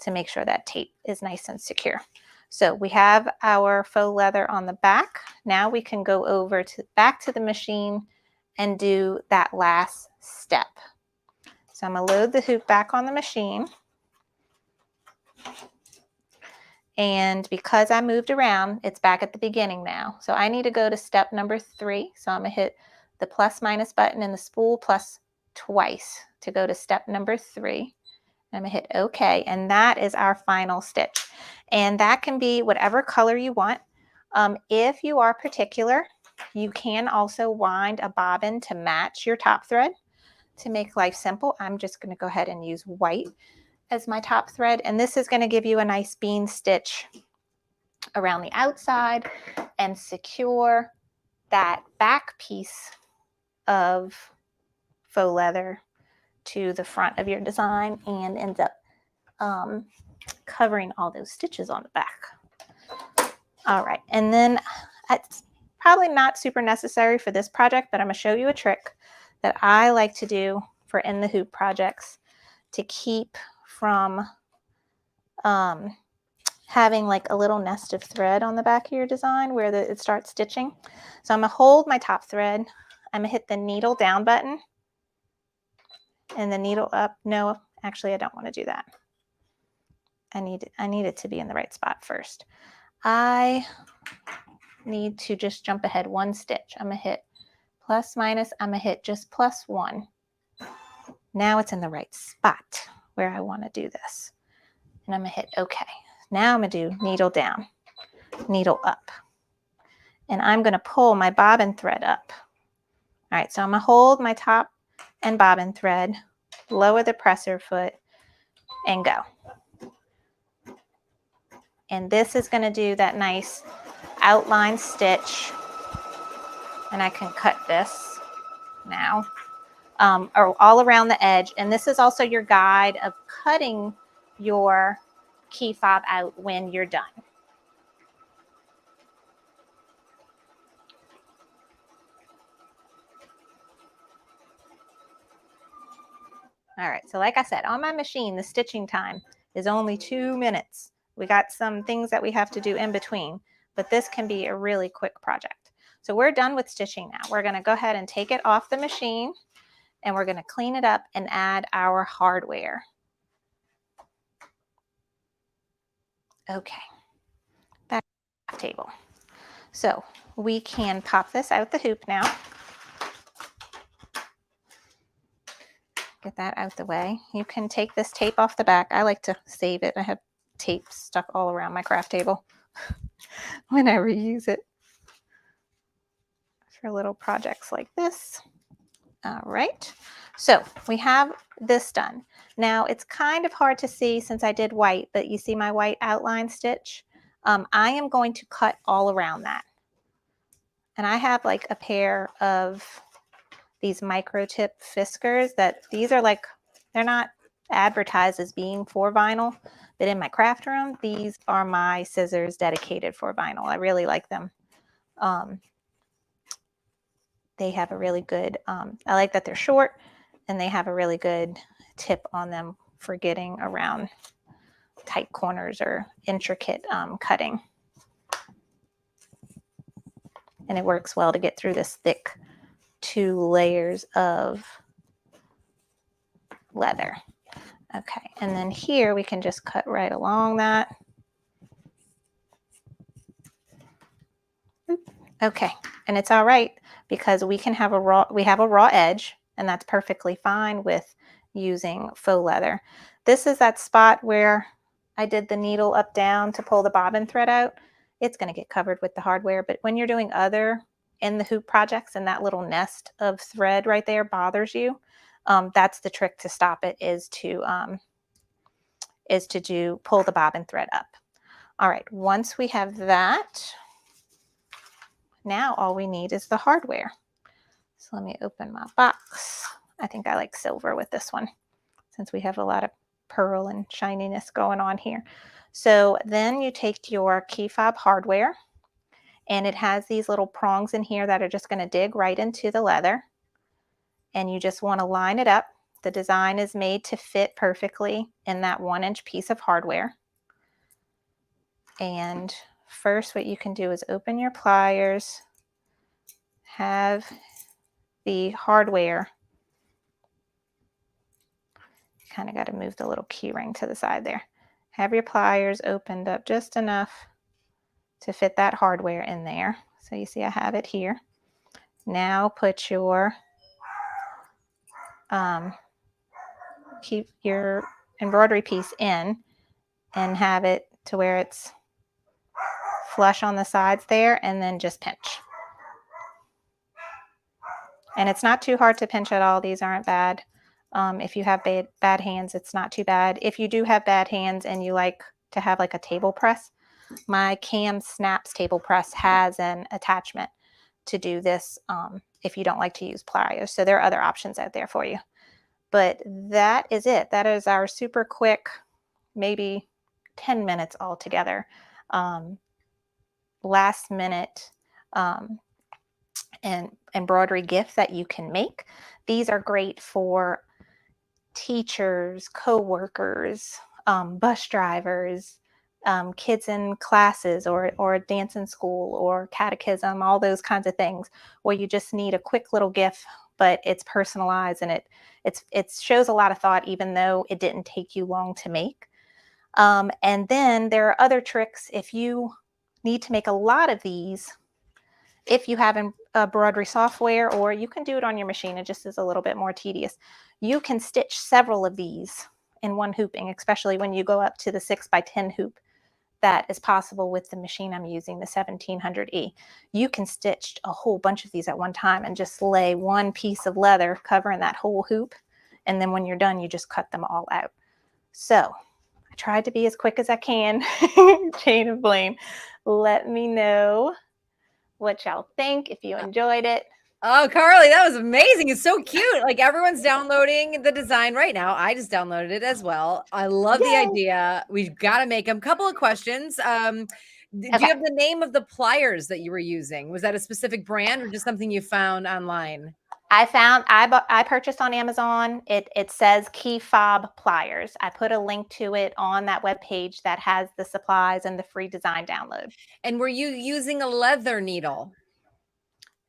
to make sure that tape is nice and secure. So we have our faux leather on the back. Now we can go over back to the machine and do that last step. So I'm going to load the hoop back on the machine. And because I moved around, it's back at the beginning now. So I need to go to step number 3. So I'm going to hit the plus minus button and the spool plus twice to go to step number 3. I'm going to hit OK, and that is our final stitch. And that can be whatever color you want. If you are particular, you can also wind a bobbin to match your top thread to make life simple. I'm just going to go ahead and use white as my top thread, and this is going to give you a nice bean stitch around the outside and secure that back piece of faux leather to the front of your design and ends up covering all those stitches on the back. All right, and then it's probably not super necessary for this project, but I'm going to show you a trick that I like to do for in the hoop projects to keep from having like a little nest of thread on the back of your design where it starts stitching. So I'm going to hold my top thread. I'm going to hit the needle down button and the needle up. No, actually, I don't want to do that. I need it to be in the right spot first. I need to just jump ahead one stitch. I'm going to hit plus minus. I'm going to hit just +1. Now it's in the right spot where I want to do this. And I'm going to hit OK. Now I'm going to do needle down. needle up. And I'm going to pull my bobbin thread up. All right, so I'm going to hold my top and bobbin thread, lower the presser foot, and go. And this is going to do that nice outline stitch. And I can cut this now, or all around the edge. And this is also your guide of cutting your key fob out when you're done. All right, so like I said, on my machine, the stitching time is only 2 minutes. We got some things that we have to do in between, but this can be a really quick project. So we're done with stitching now. We're going to go ahead and take it off the machine, and we're going to clean it up and add our hardware. Okay, back to the table. So we can pop this out the hoop now. Get that out the way. You can take this tape off the back. I like to save it. I have tape stuck all around my craft table when I reuse it for little projects like this. All right, so we have this done. Now it's kind of hard to see since I did white, but you see my white outline stitch? I am going to cut all around that. And I have like a pair of these micro tip Fiskars that these are like, they're not advertised as being for vinyl, but in my craft room, these are my scissors dedicated for vinyl. I really like them. They have a really good, I like that they're short and they have a really good tip on them for getting around tight corners or intricate cutting. And it works well to get through this thick 2 layers of leather. Okay, and then here we can just cut right along that. Okay, and it's all right because we can have a raw edge, and that's perfectly fine with using faux leather. This is that spot where I did the needle up down to pull the bobbin thread out. It's going to get covered with the hardware, but when you're doing other in the hoop projects and that little nest of thread right there bothers you, that's the trick to stop it, is to pull the bobbin thread up. All right, once we have that, now all we need is the hardware. So let me open my box. I think I like silver with this one since we have a lot of pearl and shininess going on here. So then you take your key fob hardware, and it has these little prongs in here that are just going to dig right into the leather. And you just want to line it up. The design is made to fit perfectly in that 1-inch piece of hardware. And first what you can do is open your pliers, have the hardware, kind of got to move the little key ring to the side there. Have your pliers opened up just enough to fit that hardware in there. So you see I have it here. Now put your keep your embroidery piece in and have it to where it's flush on the sides there, and then just pinch. And it's not too hard to pinch at all. These aren't bad. If you have bad hands, it's not too bad. If you do have bad hands and you like to have like a table press, my Cam Snaps table press has an attachment to do this if you don't like to use pliers. So there are other options out there for you. But that is it. That is our super quick, maybe 10 minutes altogether, last minute and embroidery gift that you can make. These are great for teachers, co-workers, bus drivers, kids in classes or dance in school or catechism, all those kinds of things where you just need a quick little gift, but it's personalized and it shows a lot of thought even though it didn't take you long to make. And then there are other tricks if you need to make a lot of these. If you have embroidery software, or you can do it on your machine, it just is a little bit more tedious. You can stitch several of these in one hooping, especially when you go up to the 6x10 hoop. that is possible with the machine I'm using, the 1700E. You can stitch a whole bunch of these at one time and just lay one piece of leather covering that whole hoop. And then when you're done, you just cut them all out. So I tried to be as quick as I can. Jane and Blaine, let me know what y'all think, if you enjoyed it. Oh, Carly, that was amazing. It's so cute. Like everyone's downloading the design right now. I just downloaded it as well. I love the idea. We've got to make them. Couple of questions. Do you have the name of the pliers that you were using? Was that a specific brand or just something you found online? I purchased on Amazon. It says Key Fob pliers. I put a link to it on that webpage that has the supplies and the free design download. And were you using a leather needle?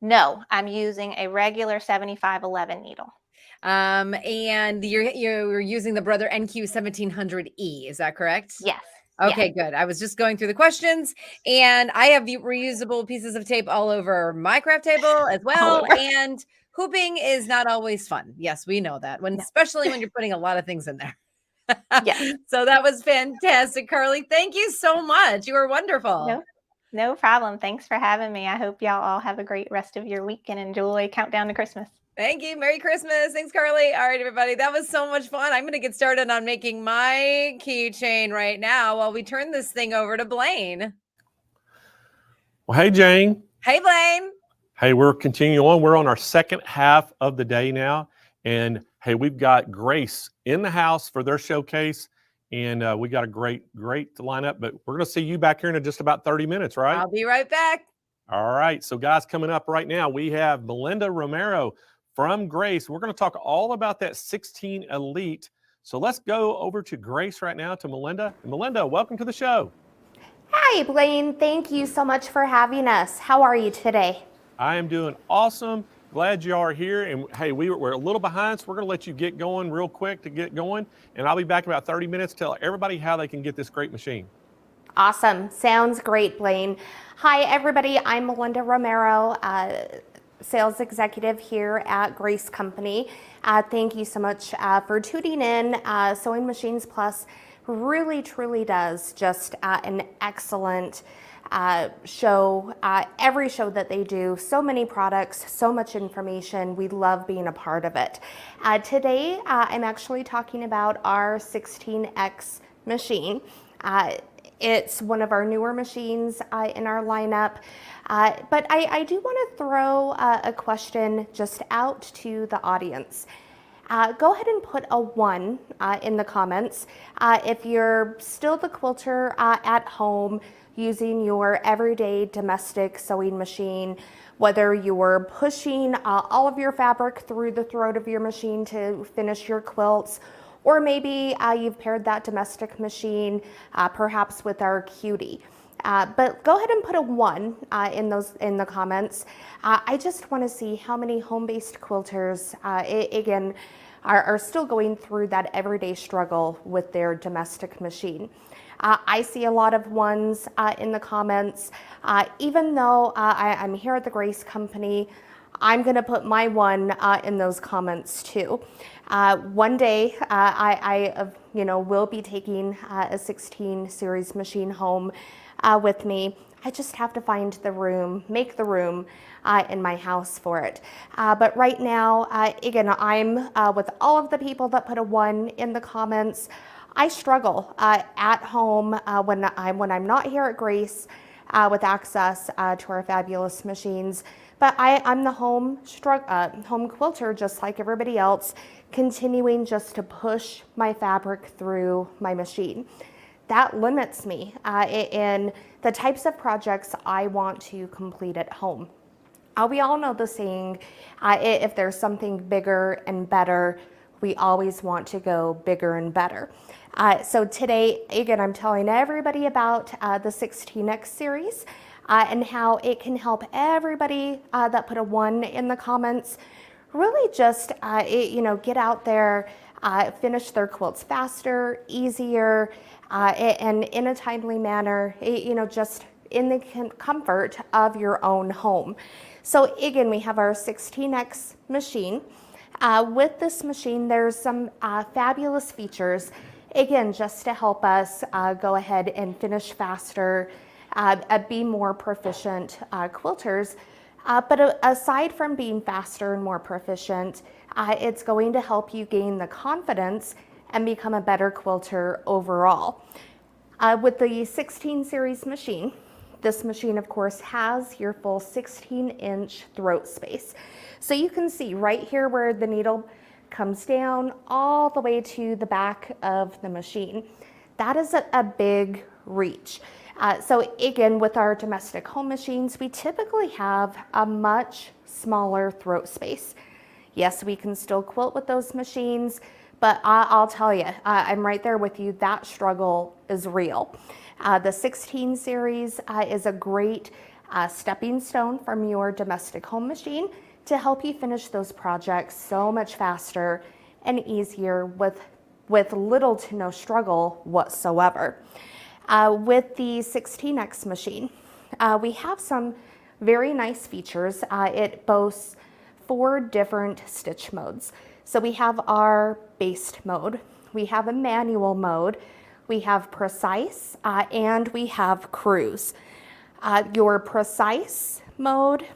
No, I'm using a regular 7511 needle. And you're using the Brother NQ 1700E, is that correct? Yes. Okay, good. I was just going through the questions, and I have reusable pieces of tape all over my craft table as well. And hooping is not always fun. Yes, we know that, especially when you're putting a lot of things in there. Yeah. So that was fantastic, Carly. Thank you so much. You were wonderful. No problem. Thanks for having me. I hope y'all all have a great rest of your week and enjoy Countdown to Christmas. Thank you. Merry Christmas. Thanks, Carly. All right, everybody. That was so much fun. I'm going to get started on making my keychain right now while we turn this thing over to Blaine. Well, hey, Jane. Hey, Blaine. Hey, we're continuing on. We're on our second half of the day now. And hey, we've got Grace in the house for their showcase. And we got a great lineup. But we're going to see you back here in just about 30 minutes, right? I'll be right back. All right. So, guys, coming up right now, we have Melinda Romero from Grace. We're going to talk all about that 16 Elite. So let's go over to Grace right now, to Melinda. Melinda, welcome to the show. Hi, Blaine. Thank you so much for having us. How are you today? I am doing awesome. Glad you are here. And hey, we're a little behind, so we're going to let you get going real quick to get going. And I'll be back in about 30 minutes to tell everybody how they can get this great machine. Awesome. Sounds great, Blaine. Hi, everybody. I'm Melinda Romero, sales executive here at Grace Company. Thank you so much for tuning in. Sewing Machines Plus really, truly does just an excellent show. Every show that they do, so many products, so much information. We love being a part of it. Today, I'm actually talking about our 16X machine. It's one of our newer machines in our lineup. But I do want to throw a question just out to the audience. Go ahead and put a 1 in the comments if you're still the quilter at home using your everyday domestic sewing machine, whether you're pushing all of your fabric through the throat of your machine to finish your quilts, or maybe you've paired that domestic machine perhaps with our Cutie. But go ahead and put a 1 in the comments. I just want to see how many home-based quilters, again, are still going through that everyday struggle with their domestic machine. I see a lot of 1s in the comments. Even though I'm here at the Grace Company, I'm going to put my 1 in those comments too. One day, I will be taking a 16 series machine home with me. I just have to find the room, make the room in my house for it. But right now, again, I'm with all of the people that put a 1 in the comments. I struggle at home when I'm not here at Grace with access to our fabulous machines. But I'm the home quilter, just like everybody else, continuing just to push my fabric through my machine. That limits me in the types of projects I want to complete at home. We all know the saying, if there's something bigger and better, we always want to go bigger and better. So today, again, I'm telling everybody about the 16X series and how it can help everybody that put a 1 in the comments really just, get out there, finish their quilts faster, easier, and in a timely manner, just in the comfort of your own home. So again, we have our 16X machine. With this machine, there's some fabulous features. again, just to help us go ahead and finish faster, be more proficient quilters. But aside from being faster and more proficient, it's going to help you gain the confidence and become a better quilter overall. With the 16 series machine, this machine, of course, has your full 16-inch throat space. So you can see right here where the needle comes down all the way to the back of the machine. That is a big reach. So again, with our domestic home machines, we typically have a much smaller throat space. Yes, we can still quilt with those machines, but I'll tell you, I'm right there with you. That struggle is real. The 16 series is a great stepping stone from your domestic home machine to help you finish those projects so much faster and easier with little to no struggle whatsoever. With the 16X machine, we have some very nice features. It boasts 4 different stitch modes. So we have our based mode, we have a manual mode, we have precise, and we have cruise. Your precise mode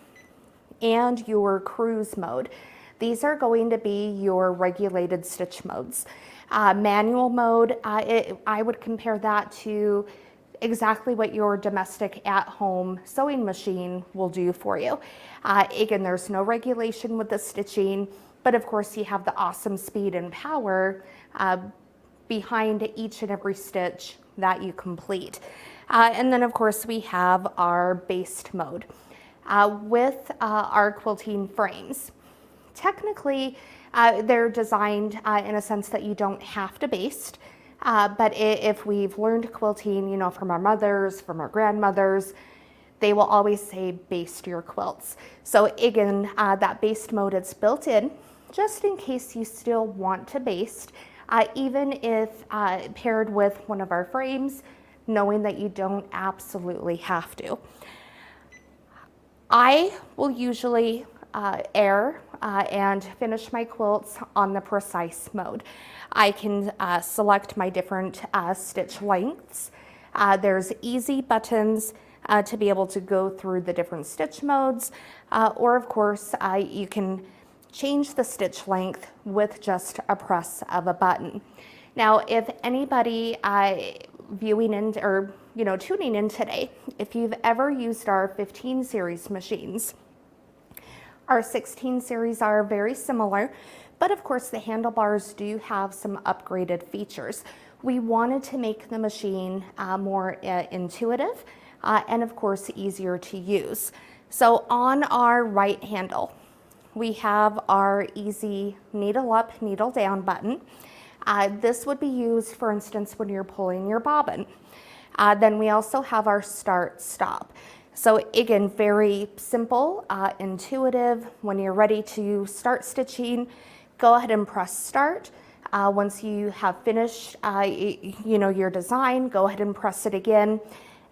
and your cruise mode, these are going to be your regulated stitch modes. Manual mode, I would compare that to exactly what your domestic at-home sewing machine will do for you. Again, there's no regulation with the stitching, but of course you have the awesome speed and power behind each and every stitch that you complete. And then of course we have our based mode. With our quilting frames, technically they're designed in a sense that you don't have to baste, but if we've learned quilting, you know, from our mothers, from our grandmothers, they will always say baste your quilts. So again, that baste mode, it's built in just in case you still want to baste, even if paired with one of our frames, knowing that you don't absolutely have to. I will usually err and finish my quilts on the precise mode. I can select my different stitch lengths. There's easy buttons to be able to go through the different stitch modes, or of course you can change the stitch length with just a press of a button. Now, if anybody viewing in or tuning in today, if you've ever used our 15 series machines, our 16 series are very similar, but of course the handlebars do have some upgraded features. We wanted to make the machine more intuitive and of course easier to use. So on our right handle, we have our easy needle up, needle down button. This would be used, for instance, when you're pulling your bobbin. Then we also have our start, stop. So again, very simple, intuitive. When you're ready to start stitching, go ahead and press start. Once you have finished your design, go ahead and press it again,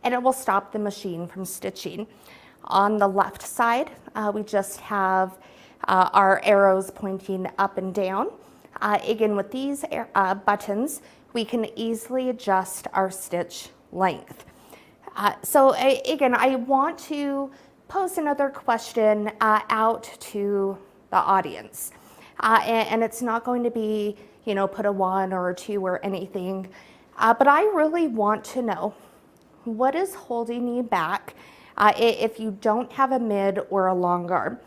and it will stop the machine from stitching. On the left side, we just have our arrows pointing up and down. Again, with these buttons, we can easily adjust our stitch length. So again, I want to pose another question out to the audience. And it's not going to be, put a 1 or a 2 or anything, but I really want to know what is holding you back if you don't have a mid or a long arm.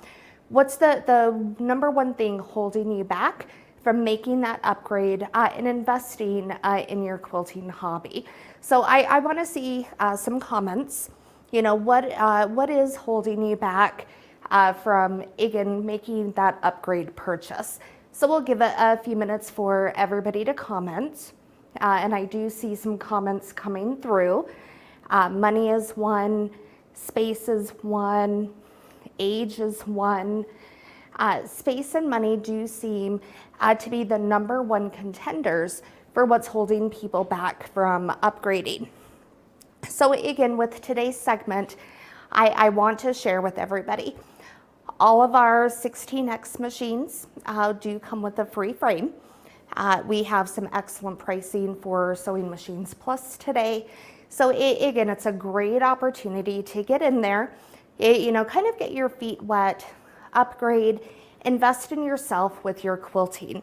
What's the number one thing holding you back from making that upgrade and investing in your quilting hobby? So I want to see some comments. What is holding you back from, again, making that upgrade purchase? So we'll give it a few minutes for everybody to comment. And I do see some comments coming through. Money is 1, space is 1, age is 1. Space and money do seem to be the number 1 contenders for what's holding people back from upgrading. So again, with today's segment, I want to share with everybody, all of our 16X machines do come with a free frame. We have some excellent pricing for Sewing Machines Plus today. So again, it's a great opportunity to get in there, kind of get your feet wet, upgrade, invest in yourself with your quilting.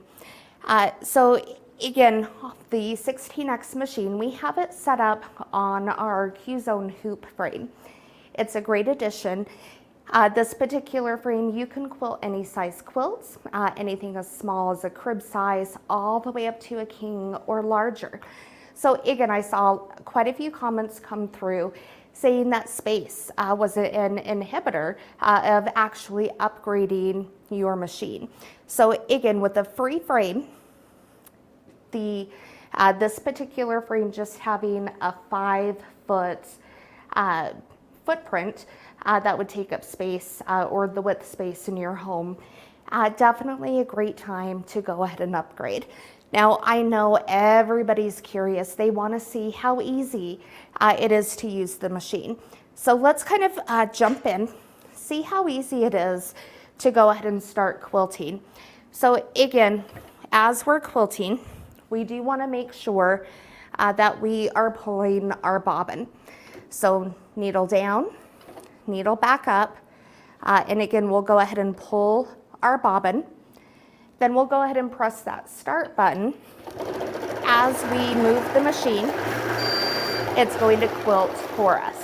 So again, the 16X machine, we have it set up on our Q-Zone hoop frame. It's a great addition. This particular frame, you can quilt any size quilts, anything as small as a crib size, all the way up to a king or larger. So again, I saw quite a few comments come through saying that space was an inhibitor of actually upgrading your machine. So again, with the free frame, this particular frame just having a 5-foot footprint that would take up space or the width space in your home, definitely a great time to go ahead and upgrade. Now, I know everybody's curious. They want to see how easy it is to use the machine. So let's kind of jump in, see how easy it is to go ahead and start quilting. So again, as we're quilting, we do want to make sure that we are pulling our bobbin. So needle down, needle back up, and again, we'll go ahead and pull our bobbin. Then we'll go ahead and press that start button. As we move the machine, it's going to quilt for us.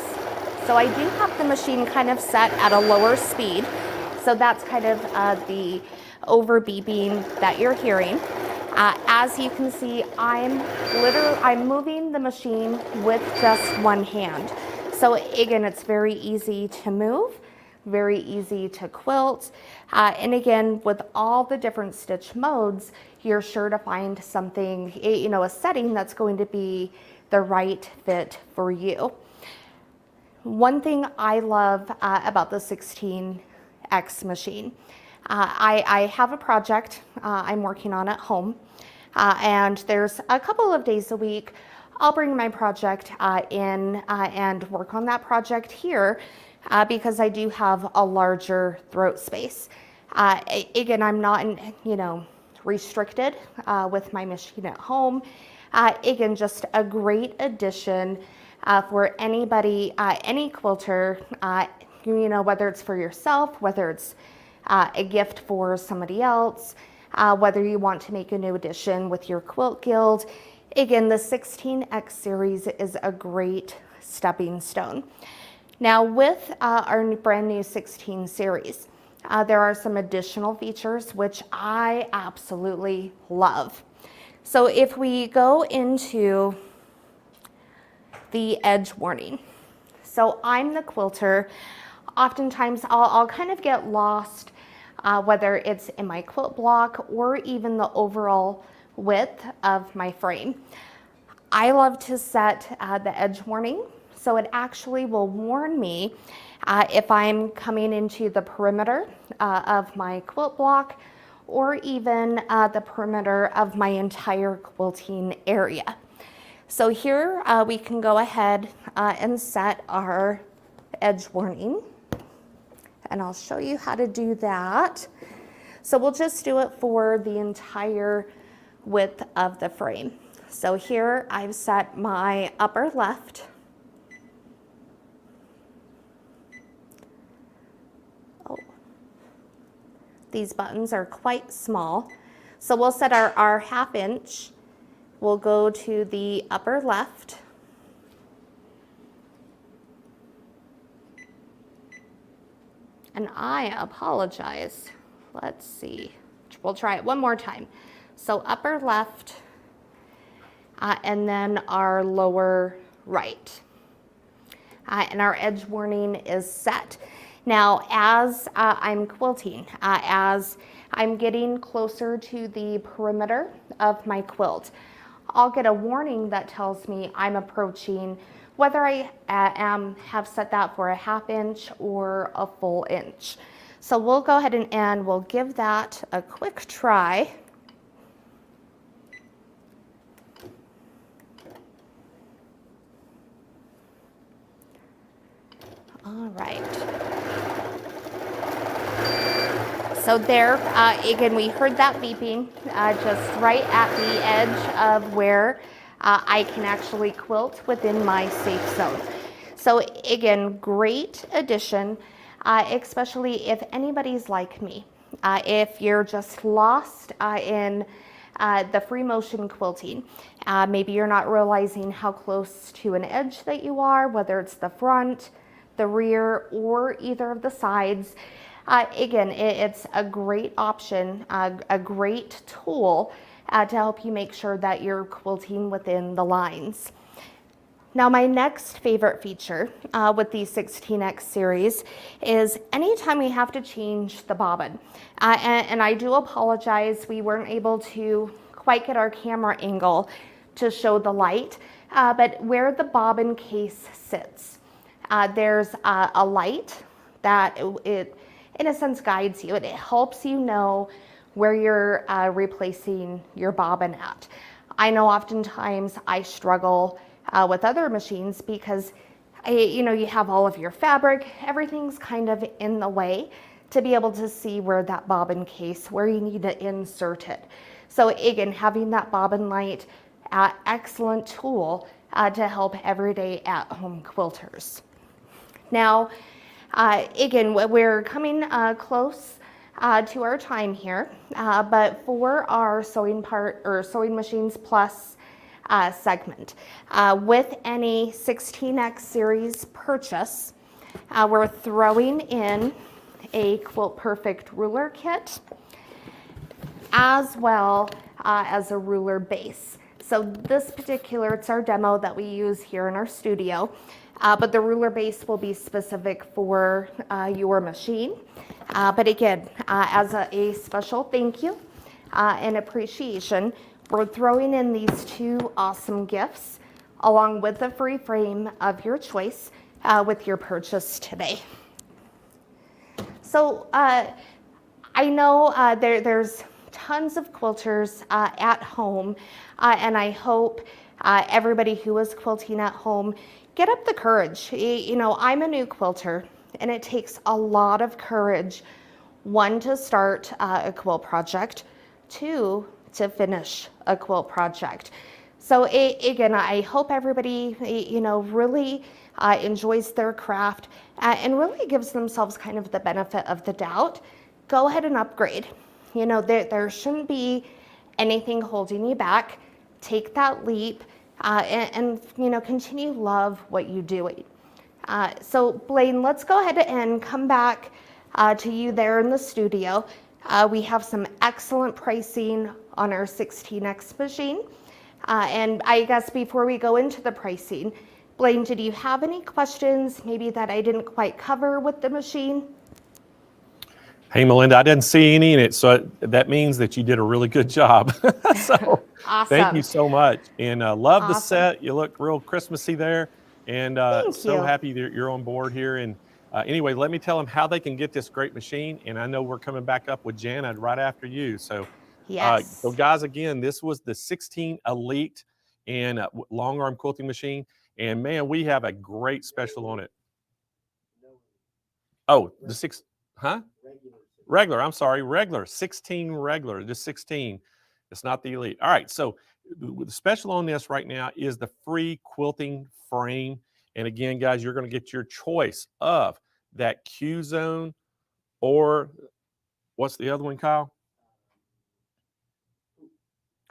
So I do have the machine kind of set at a lower speed. So that's kind of the over beeping that you're hearing. As you can see, I'm moving the machine with just one hand. So again, it's very easy to move, very easy to quilt. And again, with all the different stitch modes, you're sure to find something, a setting that's going to be the right fit for you. One thing I love about the 16X machine, I have a project I'm working on at home, and there's a couple of days a week I'll bring my project in and work on that project here because I do have a larger throat space. Again, I'm not, restricted with my machine at home. Again, just a great addition for anybody, any quilter, whether it's for yourself, whether it's a gift for somebody else, whether you want to make a new addition with your quilt guild. Again, the 16X series is a great stepping stone. Now with our brand new 16 series, there are some additional features which I absolutely love. So if we go into the edge warning, so I'm the quilter, oftentimes I'll kind of get lost whether it's in my quilt block or even the overall width of my frame. I love to set the edge warning, so it actually will warn me if I'm coming into the perimeter of my quilt block or even the perimeter of my entire quilting area. So here we can go ahead and set our edge warning, and I'll show you how to do that. So we'll just do it for the entire width of the frame. So here I've set my upper left. Oh, these buttons are quite small. So we'll set our 1/2 inch. We'll go to the upper left. And I apologize. Let's see. We'll try it one more time. So upper left, and then our lower right. And our edge warning is set. Now, as I'm quilting, as I'm getting closer to the perimeter of my quilt, I'll get a warning that tells me I'm approaching, whether I have set that for a 1/2 inch or a full inch. So we'll go ahead and we'll give that a quick try. All right. So there, again, we heard that beeping just right at the edge of where I can actually quilt within my safe zone. So again, great addition, especially if anybody's like me. If you're just lost in the free motion quilting, maybe you're not realizing how close to an edge that you are, whether it's the front, the rear, or either of the sides. Again, it's a great option, a great tool to help you make sure that you're quilting within the lines. Now, my next favorite feature with the 16X series is anytime we have to change the bobbin. And I do apologize, we weren't able to quite get our camera angle to show the light, but where the bobbin case sits, there's a light that it in a sense guides you. It helps you know where you're replacing your bobbin at. I know oftentimes I struggle with other machines because you have all of your fabric, everything's kind of in the way to be able to see where that bobbin case, where you need to insert it. So again, having that bobbin light, excellent tool to help everyday at-home quilters. Now, again, we're coming close to our time here, but for our Sewing Machines Plus segment, with any 16X series purchase, we're throwing in a Quilt Perfect ruler kit, as well as a ruler base. So this particular, it's our demo that we use here in our studio, but the ruler base will be specific for your machine. But again, as a special thank you and appreciation, we're throwing in these two awesome gifts along with the free frame of your choice with your purchase today. So I know there's tons of quilters at home, and I hope everybody who is quilting at home, get up the courage. I'm a new quilter, and it takes a lot of courage, one, to start a quilt project, two, to finish a quilt project. So again, I hope everybody, really enjoys their craft and really gives themselves kind of the benefit of the doubt. Go ahead and upgrade. There shouldn't be anything holding you back. Take that leap and continue love what you do. So Blaine, let's go ahead and come back to you there in the studio. We have some excellent pricing on our 16X machine. And I guess before we go into the pricing, Blaine, did you have any questions maybe that I didn't quite cover with the machine? Hey, Melinda, I didn't see any in it, so that means that you did a really good job. So Awesome. Thank you so much. And love the Awesome. set. You look real Christmassy there. And Thank so you. happy that you're on board here. And anyway, let me tell them how they can get this great machine. And I know we're coming back up with Jana right after you. So, Yes. so guys, again, this was the 16 Elite and long arm quilting machine. And man, we have a great special on it. Oh, the six, huh? Regular, I'm sorry, regular, 16 regular, just 16. It's not the Elite. All right, so the special on this right now is the free quilting frame. And again, guys, you're going to get your choice of that Q zone or what's the other one, Kyle?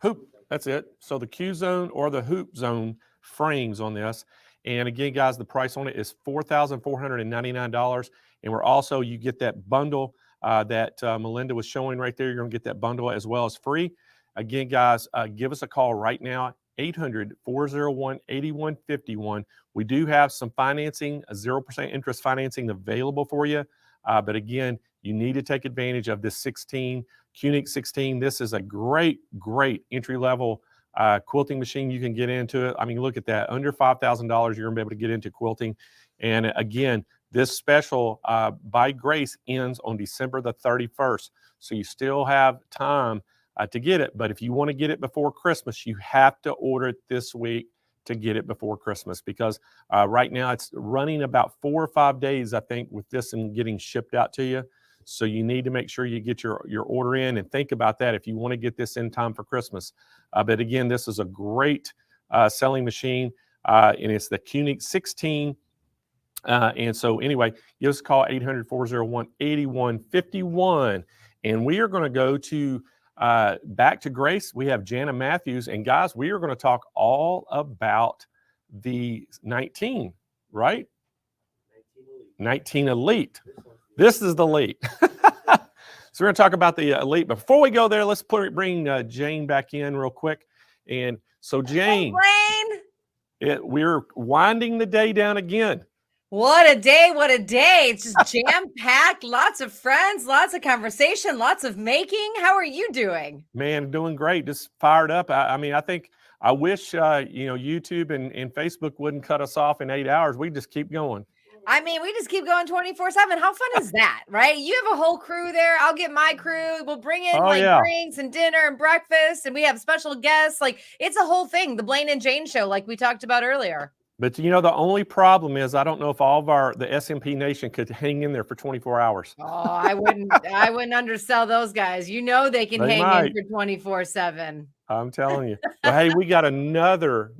Hoop, that's it. So the Q zone or the hoop zone frames on this. And again, guys, the price on it is $4,499. And we're also, you get that bundle that Melinda was showing right there. You're going to get that bundle as well as free. Again, guys, give us a call right now, 800-401-8151. We do have some financing, a 0% interest financing available for you. But again, you need to take advantage of this 16, Qnix 16. This is a great, great entry-level quilting machine. You can get into it. I mean, look at that. Under $5,000, you're going to be able to get into quilting. And again, this special by grace ends on December the 31st. So you still have time to get it. But if you want to get it before Christmas, you have to order it this week to get it before Christmas, because right now it's running about 4 or 5 days, I think, with this and getting shipped out to you. So you need to make sure you get your order in, and think about that if you want to get this in time for Christmas. But again, this is a great selling machine, and it's the Cunic 16. And so anyway, give us a call, 800-401-8151. And we are going to go to back to Grace. We have Jana Matthews. And guys, we are going to talk all about the 19, right? 19 Elite. This is the Elite. So we're going to talk about the Elite. But before we go there, let's bring Jane back in real quick. And so Jane, we're winding the day down again. What a day. What a day. It's just jam-packed, lots of friends, lots of conversation, lots of making. How are you doing? Man, doing great. Just fired up. I wish, YouTube and Facebook wouldn't cut us off in 8 hours. We just keep going. I mean, we just keep going 24/7. How fun is that, right? You have a whole crew there. I'll get my crew. We'll bring in drinks and dinner and breakfast, and we have special guests. Like, it's a whole thing. The Blaine and Jane show, like we talked about earlier. But the only problem is I don't know if all of the SMP Nation could hang in there for 24 hours. Oh, I wouldn't undersell those guys. They can hang in for 24/7. I'm telling you. But hey, we got another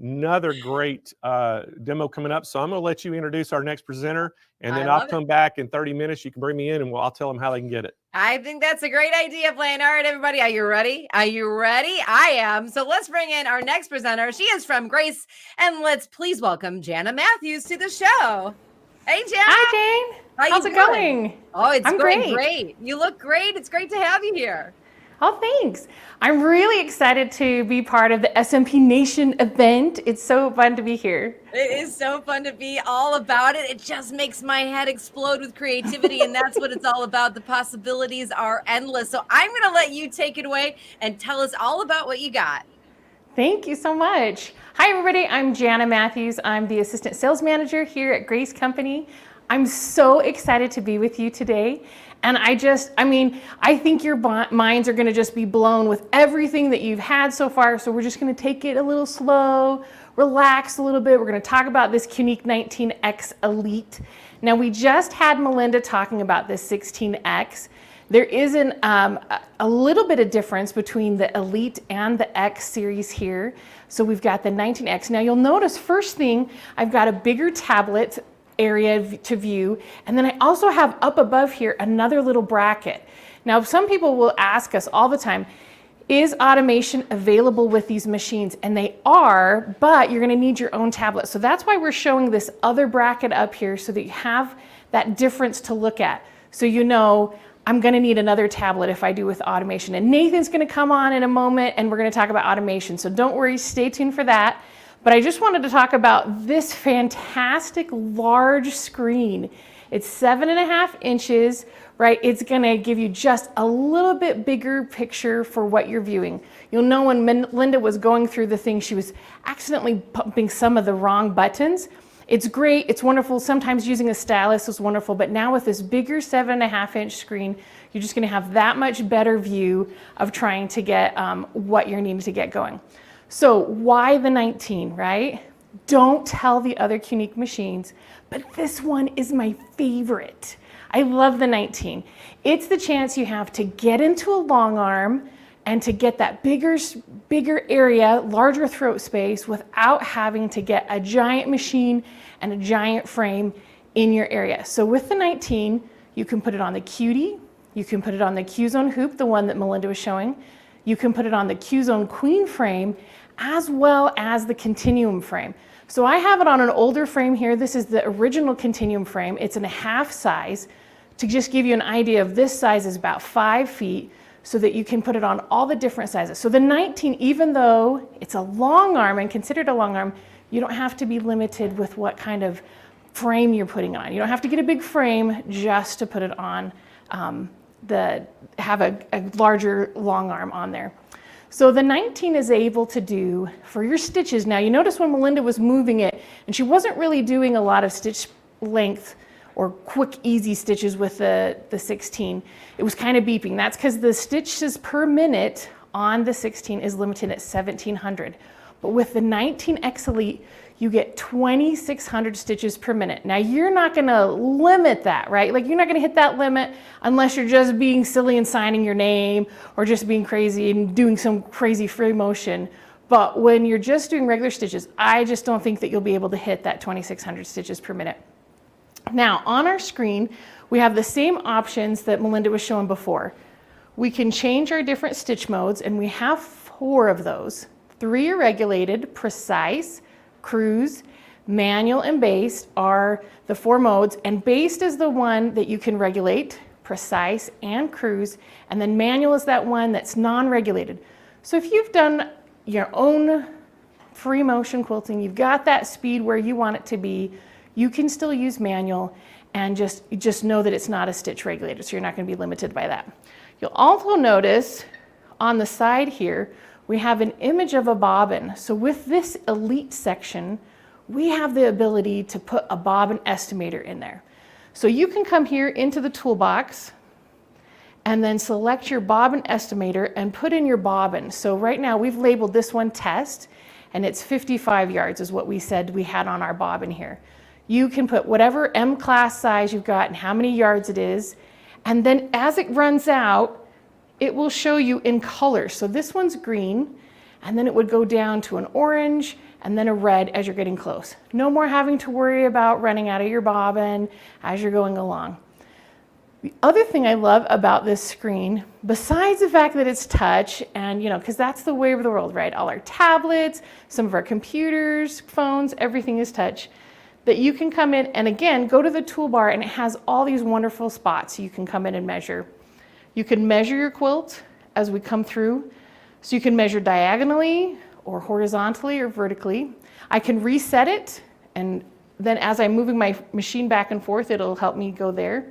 great demo coming up. So I'm going to let you introduce our next presenter, and then I'll come back in 30 minutes. You can bring me in, and I'll tell them how they can get it. I think that's a great idea, Blaine. All right, everybody, are you ready? Are you ready? I am. So let's bring in our next presenter. She is from Grace, and let's please welcome Jana Matthews to the show. Hey, Jana. Hi, Jane. How's it going? Oh, it's going great. You look great. It's great to have you here. Oh, thanks. I'm really excited to be part of the SMP Nation event. It's so fun to be here. It is so fun to be all about it. It just makes my head explode with creativity, and that's what it's all about. The possibilities are endless. So I'm going to let you take it away and tell us all about what you got. Thank you so much. Hi, everybody. I'm Jana Matthews. I'm the Assistant Sales Manager here at Grace Company. I'm so excited to be with you today. And I think your minds are going to just be blown with everything that you've had so far. So we're just going to take it a little slow, relax a little bit. We're going to talk about this Cunic 19X Elite. Now, we just had Melinda talking about this 16X. There is a little bit of difference between the Elite and the X series here. So we've got the 19X. Now, you'll notice first thing, I've got a bigger tablet area to view, and then I also have up above here another little bracket. Now, some people will ask us all the time, is automation available with these machines? And they are, but you're going to need your own tablet. So that's why we're showing this other bracket up here, so that you have that difference to look at. So I'm going to need another tablet if I do with automation. And Nathan's going to come on in a moment, and we're going to talk about automation. So don't worry, stay tuned for that. But I just wanted to talk about this fantastic large screen. It's 7.5 inches, right? It's gonna give you just a little bit bigger picture for what you're viewing. You'll know when Linda was going through the thing, she was accidentally pumping some of the wrong buttons. It's great, it's wonderful. Sometimes using a stylus is wonderful, but now with this bigger 7.5 inch screen, you're just gonna have that much better view of trying to get what you're needing to get going. So why the 19, right? Don't tell the other Cunic machines, but this one is my favorite. I love the 19. It's the chance you have to get into a long arm and to get that bigger area, larger throat space without having to get a giant machine and a giant frame in your area. So with the 19, you can put it on the Cutie, you can put it on the Q-Zone hoop, the one that Melinda was showing, you can put it on the Q-Zone Queen frame, as well as the Continuum frame. So I have it on an older frame here. This is the original Continuum frame. It's in a half size. To just give you an idea of this size is about 5 feet, so that you can put it on all the different sizes. So the 19, even though it's a long arm and considered a long arm, you don't have to be limited with what kind of frame you're putting on. You don't have to get a big frame just to put it on, have a larger long arm on there. So the 19 is able to do for your stitches. Now you notice when Melinda was moving it, and she wasn't really doing a lot of stitch length or quick, easy stitches with the 16. It was kind of beeping. That's because the stitches per minute on the 16 is limited at 1,700. But with the 19X Elite, you get 2,600 stitches per minute. Now you're not gonna limit that, right? Like you're not gonna hit that limit unless you're just being silly and signing your name or just being crazy and doing some crazy free motion. But when you're just doing regular stitches, I just don't think that you'll be able to hit that 2,600 stitches per minute. Now on our screen, we have the same options that Melinda was showing before. We can change our different stitch modes, and we have 4 of those. 3 are regulated: precise, cruise, manual, and based are the 4 modes, and based is the one that you can regulate, precise and cruise, and then manual is that one that's non-regulated. So if you've done your own free motion quilting, you've got that speed where you want it to be, you can still use manual and just know that it's not a stitch regulator, so you're not going to be limited by that. You'll also notice on the side here, we have an image of a bobbin. So with this elite section, we have the ability to put a bobbin estimator in there. So you can come here into the toolbox and then select your bobbin estimator and put in your bobbin. So right now we've labeled this one test, and it's 55 yards is what we said we had on our bobbin here. You can put whatever M class size you've got and how many yards it is, and then as it runs out, it will show you in color. So this one's green, and then it would go down to an orange and then a red as you're getting close. No more having to worry about running out of your bobbin as you're going along. The other thing I love about this screen, besides the fact that it's touch, and because that's the way of the world, right? All our tablets, some of our computers, phones, everything is touch, that you can come in and again, go to the toolbar, and it has all these wonderful spots you can come in and measure. You can measure your quilt as we come through. So you can measure diagonally or horizontally or vertically. I can reset it, and then as I'm moving my machine back and forth, it'll help me go there.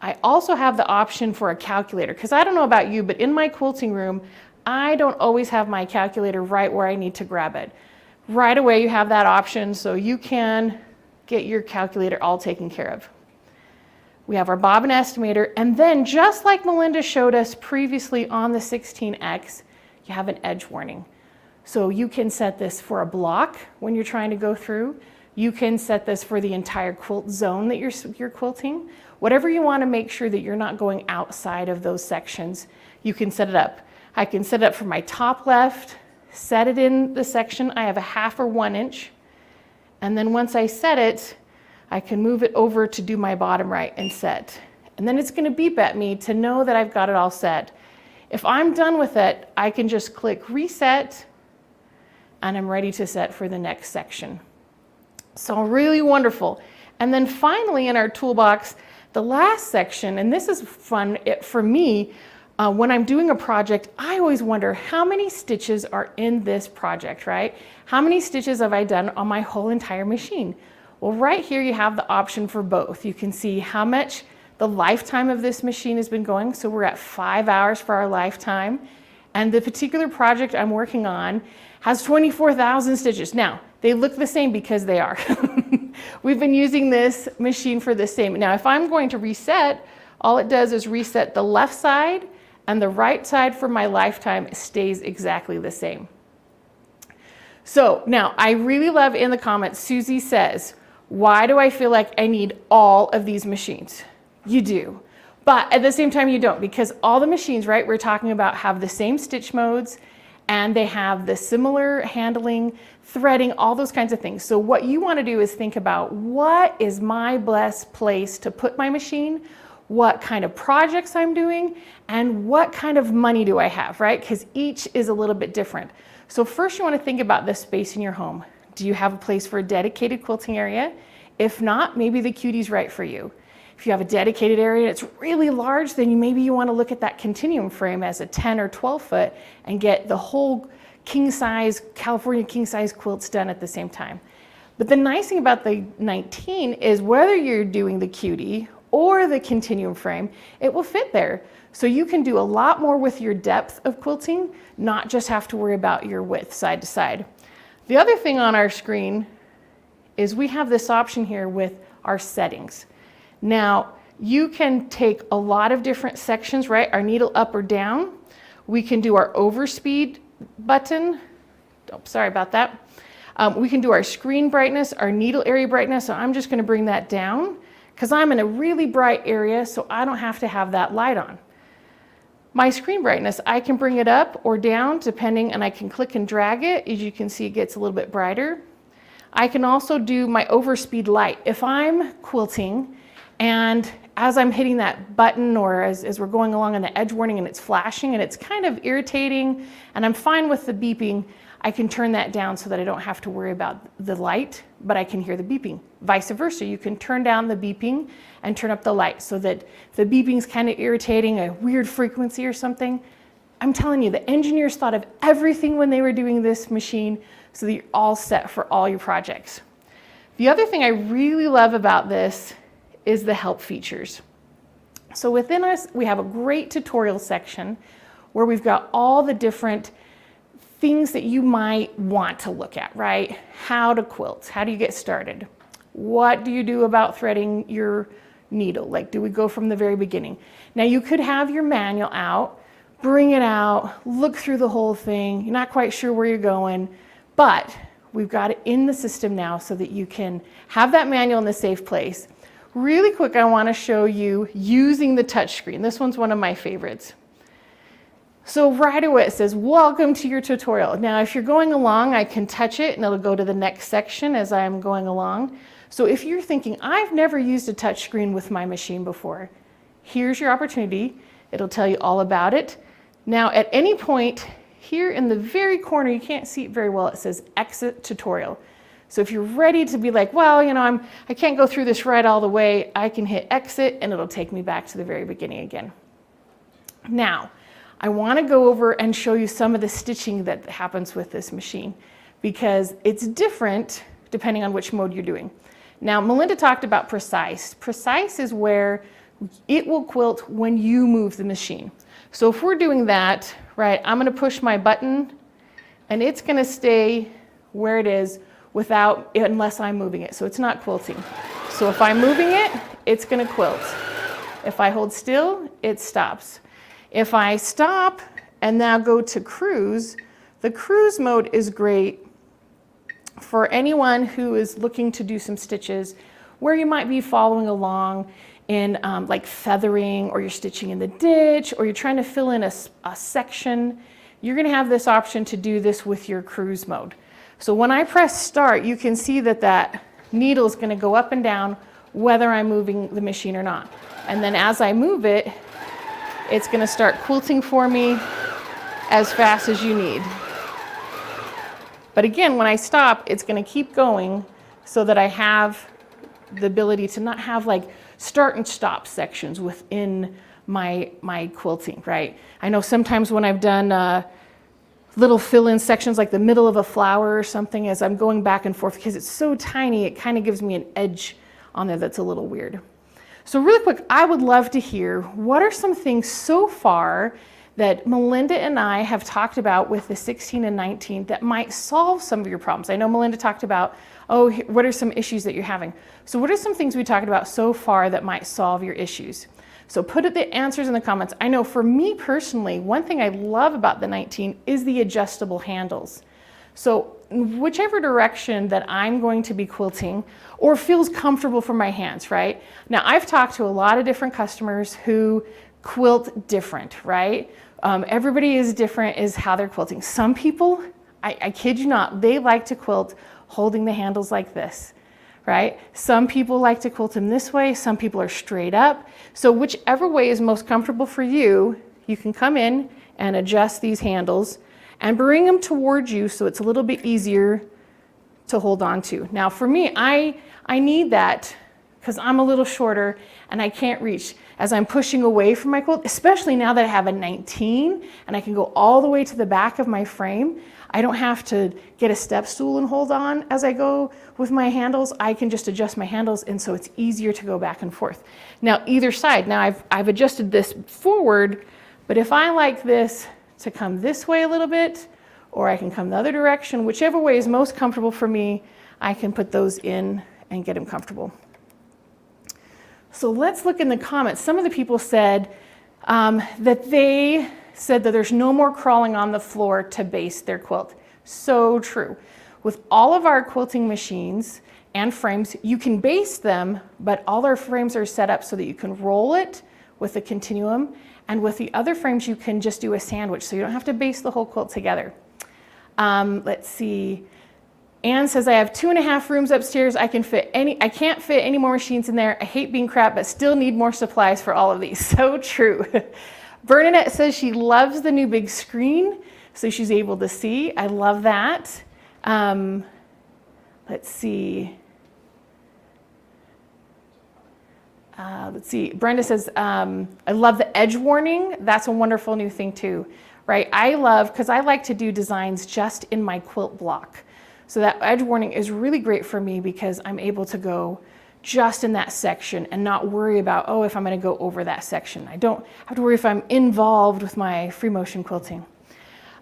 I also have the option for a calculator, because I don't know about you, but in my quilting room, I don't always have my calculator right where I need to grab it. Right away you have that option, so you can get your calculator all taken care of. We have our bobbin estimator, and then just like Melinda showed us previously on the 16X, you have an edge warning. So you can set this for a block when you're trying to go through. You can set this for the entire quilt zone that you're quilting. Whatever you want to make sure that you're not going outside of those sections, you can set it up. I can set it up for my top left, set it in the section. I have a 1/2 or 1 inch. And then once I set it, I can move it over to do my bottom right and set. And then it's going to beep at me to know that I've got it all set. If I'm done with it, I can just click reset, and I'm ready to set for the next section. So really wonderful. And then finally in our toolbox, the last section, and this is fun for me, when I'm doing a project, I always wonder how many stitches are in this project, right? How many stitches have I done on my whole entire machine? Well, right here you have the option for both. You can see how much the lifetime of this machine has been going. So we're at 5 hours for our lifetime. And the particular project I'm working on has 24,000 stitches. Now, they look the same because they are. We've been using this machine for the same. Now, if I'm going to reset, all it does is reset the left side, and the right side for my lifetime stays exactly the same. So now I really love in the comments, Susie says, why do I feel like I need all of these machines? You do, but at the same time you don't, because all the machines, right, we're talking about have the same stitch modes, and they have the similar handling, threading, all those kinds of things. So what you want to do is think about, what is my best place to put my machine, what kind of projects I'm doing, and what kind of money do I have, right? Because each is a little bit different. So first you want to think about the space in your home. Do you have a place for a dedicated quilting area? If not, maybe the cutie's right for you. If you have a dedicated area and it's really large, then maybe you want to look at that continuum frame as a 10 or 12 foot and get the whole king size, California king size quilts done at the same time. But the nice thing about the 19 is whether you're doing the cutie or the continuum frame, it will fit there. So you can do a lot more with your depth of quilting, not just have to worry about your width side to side. The other thing on our screen is we have this option here with our settings. Now, you can take a lot of different sections, right? Our needle up or down. We can do our overspeed button. Oh, sorry about that. We can do our screen brightness, our needle area brightness. So I'm just going to bring that down because I'm in a really bright area, so I don't have to have that light on. My screen brightness, I can bring it up or down depending, and I can click and drag it. As you can see, it gets a little bit brighter. I can also do my overspeed light. If I'm quilting and as I'm hitting that button or as we're going along on the edge warning and it's flashing and it's kind of irritating and I'm fine with the beeping, I can turn that down so that I don't have to worry about the light, but I can hear the beeping. Vice versa, you can turn down the beeping and turn up the light so that the beeping's kind of irritating, a weird frequency or something. I'm telling you, the engineers thought of everything when they were doing this machine so that you're all set for all your projects. The other thing I really love about this is the help features. So within us, we have a great tutorial section where we've got all the different things that you might want to look at, right? How to quilt, how do you get started? What do you do about threading your needle? Like, do we go from the very beginning? Now you could have your manual out, bring it out, look through the whole thing. You're not quite sure where you're going, but we've got it in the system now so that you can have that manual in the safe place. Really quick, I want to show you using the touchscreen. This one's one of my favorites. So right away it says, welcome to your tutorial. Now, if you're going along, I can touch it and it'll go to the next section as I'm going along. So if you're thinking, I've never used a touchscreen with my machine before, here's your opportunity. It'll tell you all about it. Now, at any point here in the very corner, you can't see it very well, it says exit tutorial. So if you're ready to be like, well, you know, I can't go through this right all the way, I can hit exit and it'll take me back to the very beginning again. Now, I want to go over and show you some of the stitching that happens with this machine because it's different depending on which mode you're doing. Now, Melinda talked about precise. Precise is where it will quilt when you move the machine. So if we're doing that, right, I'm going to push my button and it's going to stay where it is unless I'm moving it. So it's not quilting. So if I'm moving it, it's going to quilt. If I hold still, it stops. If I stop and now go to cruise, the cruise mode is great for anyone who is looking to do some stitches where you might be following along in like feathering, or you're stitching in the ditch, or you're trying to fill in a section. You're going to have this option to do this with your cruise mode. So when I press start, you can see that that needle is going to go up and down whether I'm moving the machine or not. And then as I move it, it's going to start quilting for me as fast as you need. But again, when I stop, it's going to keep going so that I have the ability to not have like start and stop sections within my quilting, right? I know sometimes when I've done little fill-in sections like the middle of a flower or something, as I'm going back and forth, because it's so tiny, it kind of gives me an edge on there that's a little weird. So really quick, I would love to hear what are some things so far that Melinda and I have talked about with the 16 and 19 that might solve some of your problems. I know Melinda talked about, oh, what are some issues that you're having? So what are some things we talked about so far that might solve your issues? So put the answers in the comments. I know for me personally, one thing I love about the 19 is the adjustable handles. So whichever direction that I'm going to be quilting or feels comfortable for my hands, right? Now I've talked to a lot of different customers who quilt different, right? Everybody is different is how they're quilting. Some people, I kid you not, they like to quilt holding the handles like this, right? Some people like to quilt them this way. Some people are straight up. So whichever way is most comfortable for you, you can come in and adjust these handles and bring them towards you so it's a little bit easier to hold on to. Now for me, I need that because I'm a little shorter and I can't reach as I'm pushing away from my quilt, especially now that I have a 19 and I can go all the way to the back of my frame. I don't have to get a step stool and hold on as I go with my handles. I can just adjust my handles, and so it's easier to go back and forth. Now either side, now I've adjusted this forward, but if I like this to come this way a little bit, or I can come the other direction, whichever way is most comfortable for me, I can put those in and get them comfortable. So let's look in the comments. Some of the people said that there's no more crawling on the floor to base their quilt. So true. With all of our quilting machines and frames, you can base them, but all our frames are set up so that you can roll it with a continuum, and with the other frames, you can just do a sandwich, so you don't have to base the whole quilt together. Let's see. Anne says, I have 2.5 rooms upstairs. I can't fit any more machines in there. I hate being crap, but still need more supplies for all of these. So true. Bernadette says she loves the new big screen, so she's able to see. I love that. Let's see. Brenda says, I love the edge warning. That's a wonderful new thing too, right? Because I like to do designs just in my quilt block. So that edge warning is really great for me because I'm able to go just in that section and not worry about, oh, if I'm going to go over that section. I don't have to worry if I'm involved with my free motion quilting.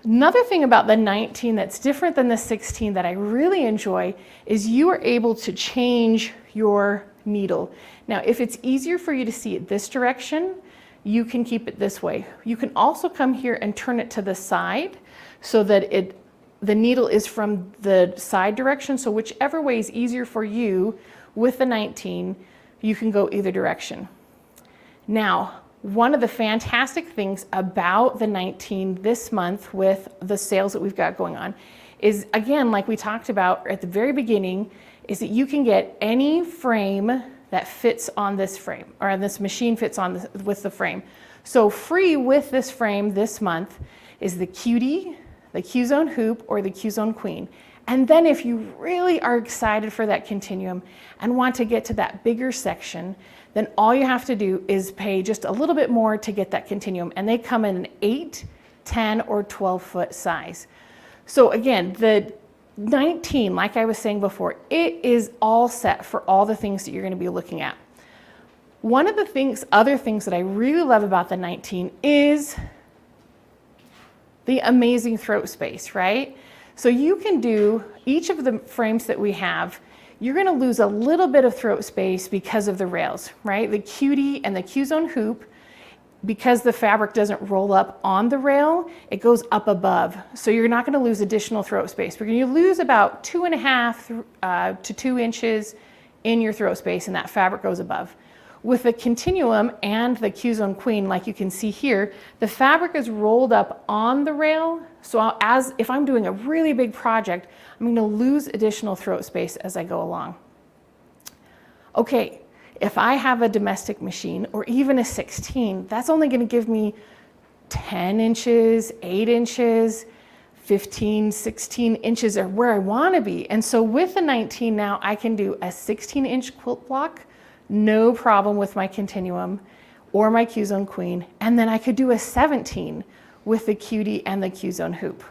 Another thing about the 19 that's different than the 16 that I really enjoy is you are able to change your needle. Now, if it's easier for you to see it this direction, you can keep it this way. You can also come here and turn it to the side so that the needle is from the side direction. So whichever way is easier for you with the 19, you can go either direction. Now, one of the fantastic things about the 19 this month with the sales that we've got going on is, again, like we talked about at the very beginning, is that you can get any frame that fits on this frame, or this machine fits on with the frame. So free with this frame this month is the Cutie, the Q-Zone Hoop, or the Q-Zone Queen. And then if you really are excited for that continuum and want to get to that bigger section, then all you have to do is pay just a little bit more to get that continuum. And they come in an 8, 10, or 12 foot size. So again, the 19, like I was saying before, it is all set for all the things that you're going to be looking at. One of the other things that I really love about the 19 is the amazing throat space, right? So you can do each of the frames that we have, you're going to lose a little bit of throat space because of the rails, right? The Cutie and the Q-Zone Hoop, because the fabric doesn't roll up on the rail, it goes up above. So you're not going to lose additional throat space. We're going to lose about 2.5 to 2 inches in your throat space, and that fabric goes above. With the continuum and the Q-Zone Queen, like you can see here, the fabric is rolled up on the rail. So if I'm doing a really big project, I'm going to lose additional throat space as I go along. Okay, if I have a domestic machine or even a 16, that's only going to give me 10 inches, 8 inches, 15, 16 inches are where I want to be. And so with the 19 now, I can do a 16-inch quilt block, no problem with my continuum or my Q-Zone Queen. And then I could do a 17 with the Cutie and the Q-Zone Hoop.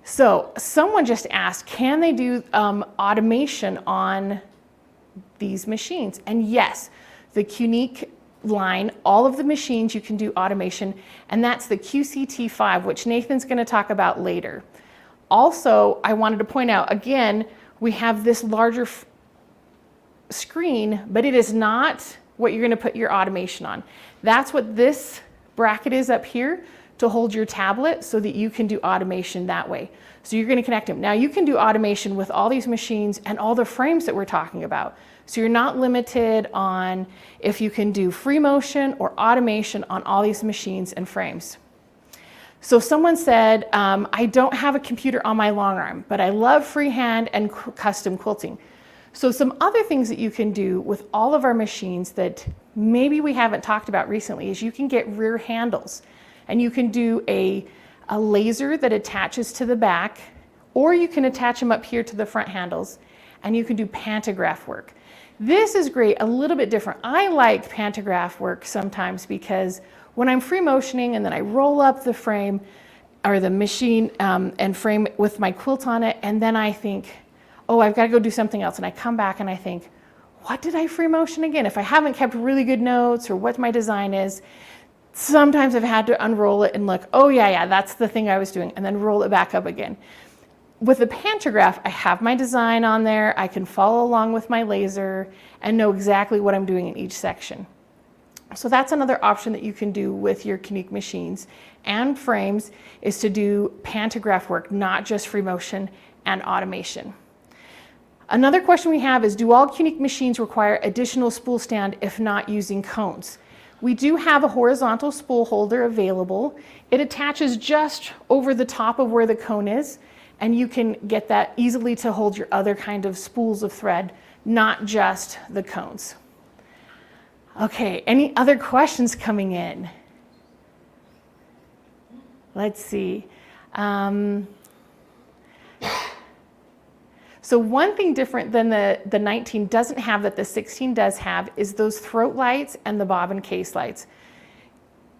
So someone just asked, can they do automation on these machines? And yes, the Qnique line, all of the machines you can do automation, and that's the QCT5, which Nathan's going to talk about later. Also, I wanted to point out, again, we have this larger screen, but it is not what you're going to put your automation on. That's what this bracket is up here to hold your tablet so that you can do automation that way. So you're going to connect them. Now you can do automation with all these machines and all the frames that we're talking about. So you're not limited on if you can do free motion or automation on all these machines and frames. So someone said, I don't have a computer on my long arm, but I love freehand and custom quilting. So some other things that you can do with all of our machines that maybe we haven't talked about recently is you can get rear handles, and you can do a laser that attaches to the back, or you can attach them up here to the front handles, and you can do pantograph work. This is great, a little bit different. I like pantograph work sometimes because when I'm free motioning and then I roll up the frame or the machine and frame with my quilt on it, and then I think, oh, I've got to go do something else. And I come back and I think, what did I free motion again? If I haven't kept really good notes or what my design is, sometimes I've had to unroll it and look, oh yeah, that's the thing I was doing, and then roll it back up again. With the pantograph, I have my design on there. I can follow along with my laser and know exactly what I'm doing in each section. So that's another option that you can do with your Qnique machines and frames, is to do pantograph work, not just free motion, and automation. Another question we have is, do all Qnique machines require additional spool stand if not using cones? We do have a horizontal spool holder available. It attaches just over the top of where the cone is, and you can get that easily to hold your other kind of spools of thread, not just the cones. Okay, any other questions coming in? Let's see. So one thing different than the 19 doesn't have that the 16 does have is those throat lights and the bobbin case lights.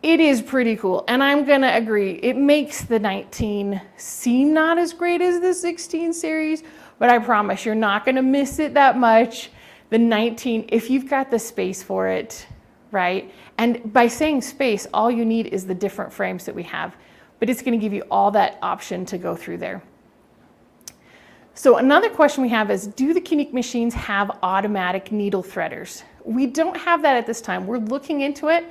It is pretty cool, and I'm gonna agree. It makes the 19 seem not as great as the 16 series, but I promise you're not gonna miss it that much. The 19, if you've got the space for it, right? And by saying space, all you need is the different frames that we have, but it's gonna give you all that option to go through there. So another question we have is, do the Qnique machines have automatic needle threaders? We don't have that at this time. We're looking into it,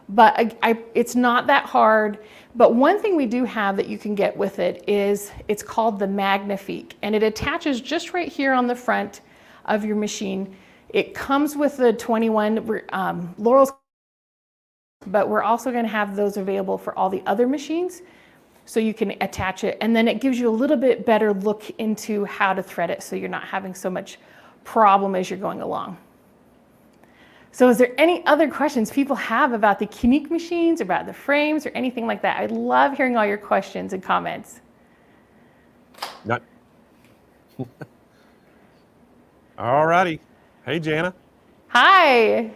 but it's not that hard. But one thing we do have that you can get with it is, it's called the Magnifique, and it attaches just right here on the front of your machine. It comes with the 21 Laurel's, but we're also going to have those available for all the other machines. So you can attach it, and then it gives you a little bit better look into how to thread it, so you're not having so much problem as you're going along. So is there any other questions people have about the Qnique machines, about the frames, or anything like that? I love hearing all your questions and comments. Not. All righty. Hey, Jana. Hi.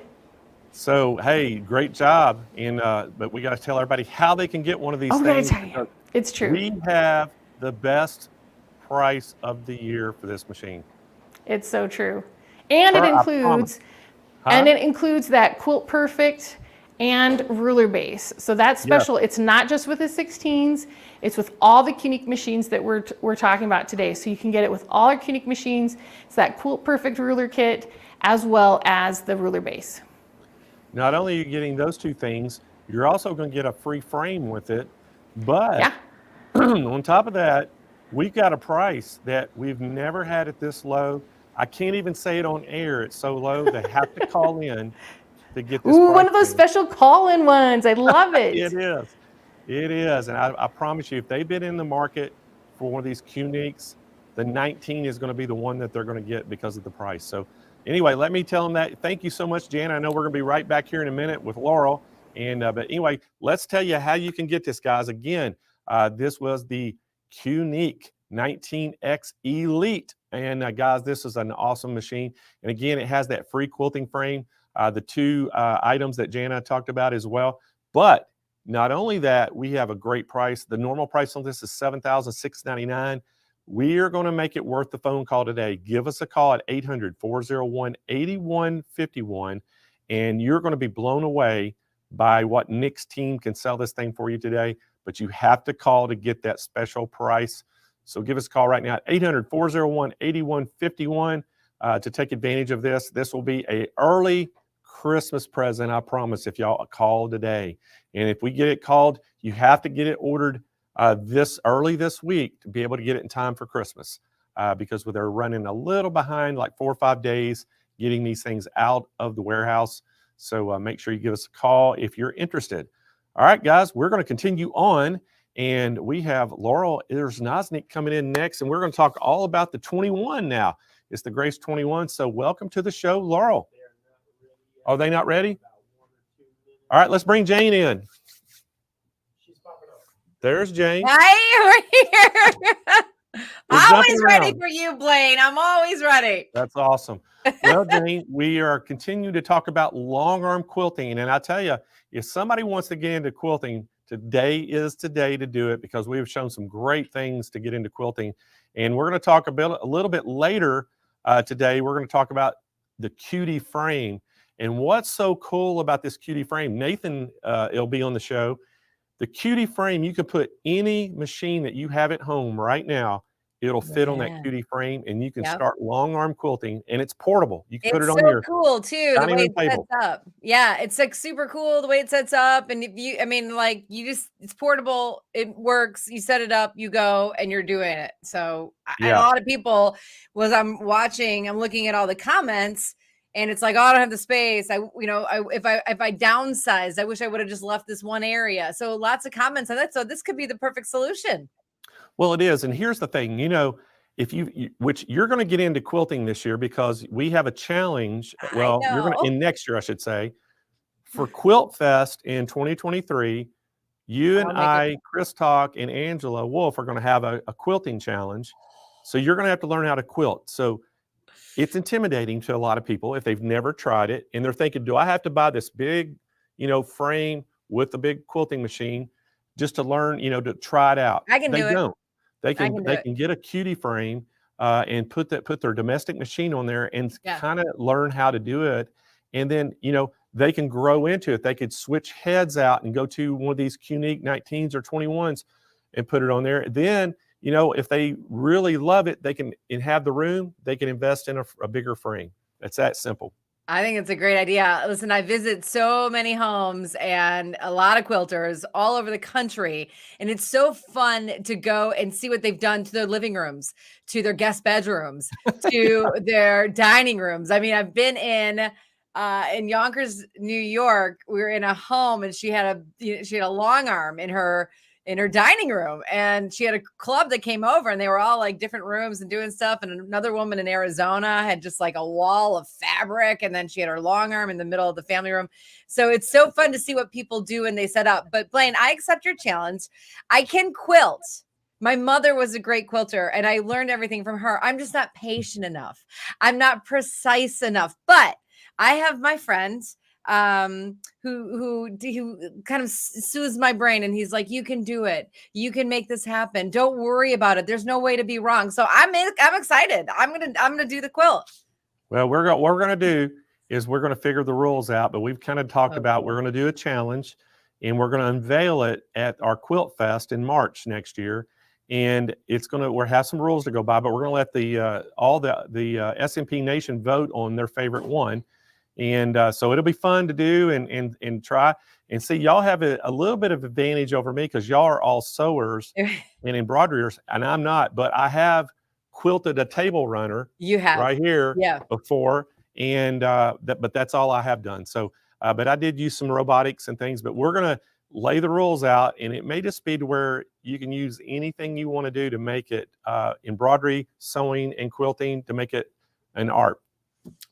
So, hey, great job. And but we got to tell everybody how they can get one of these things. It's true. We have the best price of the year for this machine. It's so true. And it includes, it includes that Quilt Perfect and ruler base. So that's special. It's not just with the 16s, it's with all the Qnique machines that we're talking about today. So you can get it with all our Qnique machines. It's that Quilt Perfect ruler kit as well as the ruler base. Not only are you getting those two things, you're also going to get a free frame with it. But on top of that, we've got a price that we've never had it this low. I can't even say it on air. It's so low. They have to call in to get this. Ooh, one of those special call-in ones. I love it. It is. It is. And I promise you, if they've been in the market for one of these Qniques, the 19 is going to be the one that they're going to get because of the price. So anyway, let me tell them that. Thank you so much, Jan. I know we're going to be right back here in a minute with Laurel. And but anyway, let's tell you how you can get this, guys. Again, this was the Qnique 19X Elite. And guys, this is an awesome machine. And again, it has that free quilting frame, the two items that Jana talked about as well. But not only that, we have a great price. The normal price on this is $7,699. We are going to make it worth the phone call today. Give us a call at 800-401-8151, and you're going to be blown away by what Nick's team can sell this thing for you today. But you have to call to get that special price. So give us a call right now at 800-401-8151 to take advantage of this. This will be an early Christmas present, I promise, if y'all call today. And if we get it called, you have to get it ordered this early this week to be able to get it in time for Christmas, because they're running a little behind, like 4 or 5 days, getting these things out of the warehouse. So make sure you give us a call if you're interested. All right, guys, we're going to continue on, and we have Laurel Erznosnik coming in next, and we're going to talk all about the 21 now. It's the Grace 21. So welcome to the show, Laurel. Are they not ready? All right, let's bring Jane in. There's Jane. Hi, we're here. Always ready for you, Blaine. I'm always ready. That's awesome. Well, Jane, we are continuing to talk about long arm quilting. And I tell you, if somebody wants to get into quilting, today is today to do it, because we have shown some great things to get into quilting. And we're going to talk a little bit later today. We're going to talk about the Cutie frame. And what's so cool about this Cutie frame, Nathan, will be on the show. The Cutie frame, you can put any machine that you have at home right now It'll fit on that Yeah. cutie frame, and you can Yep. start long arm quilting, and it's portable. You can put It's it on so your cool too, the dining way room it sets table. up. Yeah, it's like super cool the way it sets up. And if you, I mean, like it's portable, it works, you set it up, you go, and you're doing it. So, and a Yeah. lot of people I'm looking at all the comments, and it's like, oh, I don't have the space. If I downsized, I wish I would have just left this one area. So lots of comments on that. So this could be the perfect solution. Well, it is. And here's the thing, if which you're going to get into quilting this year because we have a challenge. Well, you're going to, in next year, I should say, for Quilt Fest in 2023, you and I, Chris Talk, and Angela Wolf are going to have a quilting challenge. So you're going to have to learn how to quilt. So it's intimidating to a lot of people if they've never tried it. And they're thinking, do I have to buy this big, frame with the big quilting machine just to learn, to try it out? I can do it. They don't. They I can do they it. can get a cutie frame and put their domestic machine on there and kind of learn how to do it. And then, they can grow into it. They could switch heads out and go to one of these unique 19s or 21s and put it on there. Then, if they really love it, they can, and have the room, they can invest in a bigger frame. It's that simple. I think it's a great idea. Listen, I visit so many homes and a lot of quilters all over the country. And it's so fun to go and see what they've done to their living rooms, to their guest bedrooms, to their dining rooms. I mean, I've been in Yonkers, New York. We were in a home and she had a long arm in her dining room, and she had a club that came over, and they were all like different rooms and doing stuff. And another woman in Arizona had just like a wall of fabric, and then she had her long arm in the middle of the family room. So it's so fun to see what people do when they set up. But Blaine, I accept your challenge. I can quilt. My mother was a great quilter, and I learned everything from her. I'm just not patient enough. I'm not precise enough, but I have my friends who kind of soothes my brain, and he's like, you can do it, you can make this happen, don't worry about it, there's no way to be wrong. So I'm excited. I'm gonna do the quilt. Well, what we're gonna do is we're gonna figure the rules out, but we've kind of talked about we're gonna do a challenge, and we're gonna unveil it at our Quilt Fest in March next year. And we'll have some rules to go by, but we're gonna let the SMP Nation vote on their favorite one. And so it'll be fun to do and try and see. Y'all have a little bit of advantage over me because y'all are all sewers and embroiderers, and I'm not. But I have quilted a table runner. You have right here, yeah, before, and but that's all I have done. So, but I did use some robotics and things. But we're gonna lay the rules out, and it may just be to where you can use anything you want to do to make it embroidery, sewing, and quilting to make it an art.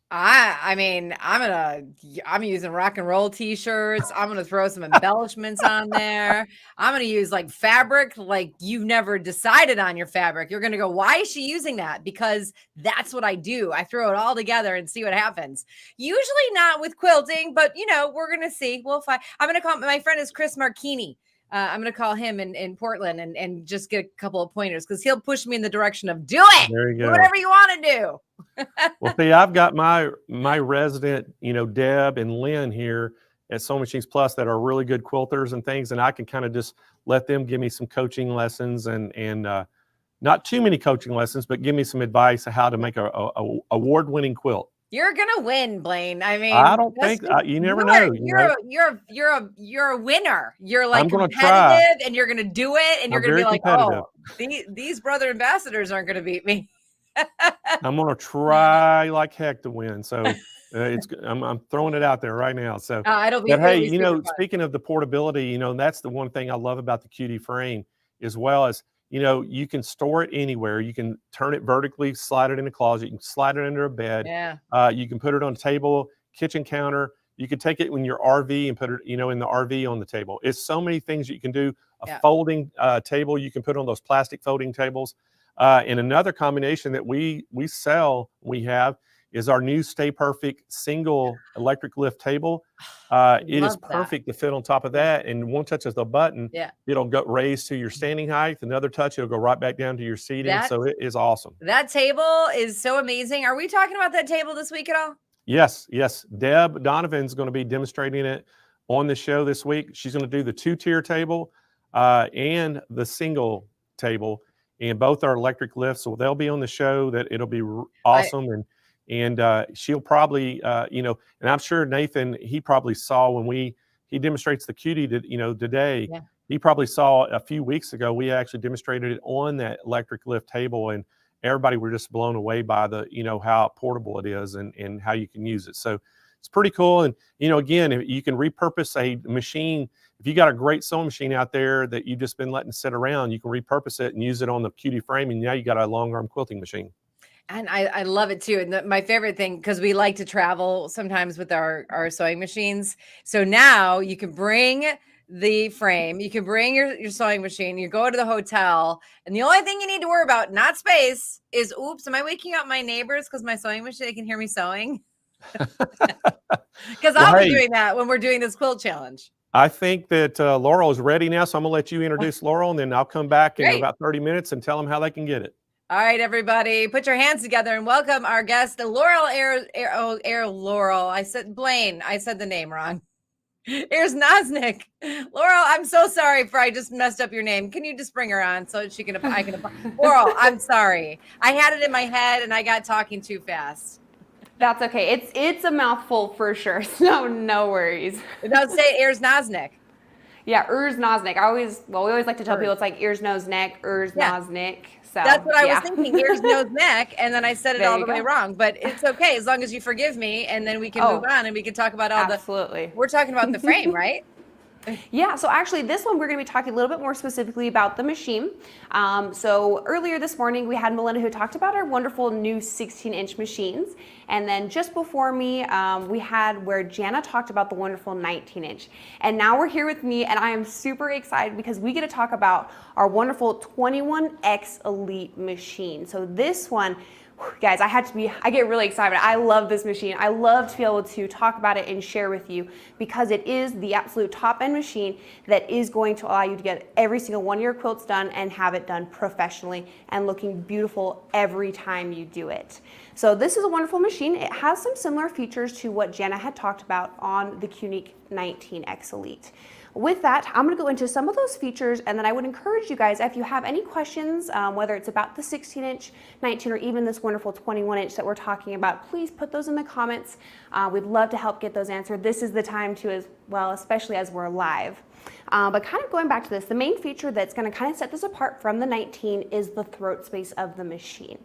I mean, I'm using rock and roll t-shirts. I'm gonna throw some embellishments on there. I'm gonna use like fabric, like you've never decided on your fabric. You're gonna go, why is she using that? Because that's what I do. I throw it all together and see what happens. Usually not with quilting, but we're gonna see. We'll find. I'm gonna call my friend is Chris Marchini. I'm going to call him in Portland and just get a couple of pointers, because he'll push me in the direction of do it. There you go. Do whatever you want to do. Well, see, I've got my resident, Deb and Lynn here at Sewing Machines Plus that are really good quilters and things, and I can kind of just let them give me some coaching lessons and not too many coaching lessons, but give me some advice on how to make a award-winning quilt. You're gonna win, Blaine. I mean, I don't think you never know. You're a winner. You're like competitive, try. and you're gonna do it, and you're gonna be like, oh, these brother ambassadors aren't gonna beat me. I'm gonna try like heck to win. So I'm throwing it out there right now. So it'll be. But hey, speaking of the portability, that's the one thing I love about the cutie frame, as well as you can store it anywhere. You can turn it vertically, slide it in a closet. You can slide it under a bed. Yeah. You can put it on a table, kitchen counter. You could take it in your RV and put it, in the RV on the table. It's so many things you can do. A folding table you can put on those plastic folding tables. And another combination that we have is our new Stay Perfect single electric lift table. It is perfect to fit on top of that, and one touch of the button, it'll go raise to your standing height. Another touch, it'll go right back down to your seating. So it is awesome. That table is so amazing. Are we talking about that table this week at all? Yes. Deb Donovan's going to be demonstrating it on the show this week. She's going to do the 2-tier table and the single table. and both are electric lifts. So they'll be on the show. That it'll be awesome. And she'll probably, and I'm sure Nathan, he probably saw when he demonstrates the cutie today. Yeah. He probably saw a few weeks ago, we actually demonstrated it on that electric lift table, and everybody were just blown away by how portable it is and how you can use it. So it's pretty cool. And, again, if you can repurpose a machine. If you got a great sewing machine out there that you've just been letting sit around, you can repurpose it and use it on the cutie frame. And now you got a long arm quilting machine. And I love it too. And my favorite thing, because we like to travel sometimes with our sewing machines. So now you can bring the frame, you can bring your sewing machine, you go to the hotel, and the only thing you need to worry about, not space, is oops, am I waking up my neighbors because my sewing machine, they can hear me sewing? Because I'll be doing that when we're doing this quilt challenge. I think that Laurel is ready now. So I'm going to let you introduce Laurel, and then I'll come back in about 30 minutes and tell them how they can get it. All right, everybody, put your hands together and welcome our guest, Laurel Laurel. I said Blaine. I said the name wrong. Here's Nosnick. Laurel, I'm so sorry I just messed up your name. Can you just bring her on so she can? Laurel, I'm sorry. I had it in my head and I got talking too fast. That's okay. It's a mouthful for sure. So no worries. Don't say ears Nosnick. Yeah, Nosnick. We always like to tell people it's like ears, nose, neck, Nosnick. So that's what I was thinking, ears, nose, neck, and then I said it all the way wrong. But it's okay as long as you forgive me, and then we can move on and we can talk about absolutely. We're talking about the frame, right? Yeah, so actually this one we're going to be talking a little bit more specifically about the machine. So earlier this morning we had Melinda who talked about our wonderful new 16-inch machines. And then just before me, we had where Jana talked about the wonderful 19-inch. And now we're here with me, and I am super excited because we get to talk about our wonderful 21X Elite machine. So this one, guys, I get really excited. I love this machine. I love to be able to talk about it and share with you because it is the absolute top end machine that is going to allow you to get every single one of your quilts done and have it done professionally and looking beautiful every time you do it. So this is a wonderful machine. It has some similar features to what Jana had talked about on the Qnique 19X Elite. With that, I'm going to go into some of those features, and then I would encourage you guys, if you have any questions, whether it's about the 16-inch, 19, or even this wonderful 21-inch that we're talking about, please put those in the comments. We'd love to help get those answered. This is the time to as well, especially as we're live. But kind of going back to this, the main feature that's going to kind of set this apart from the 19 is the throat space of the machine.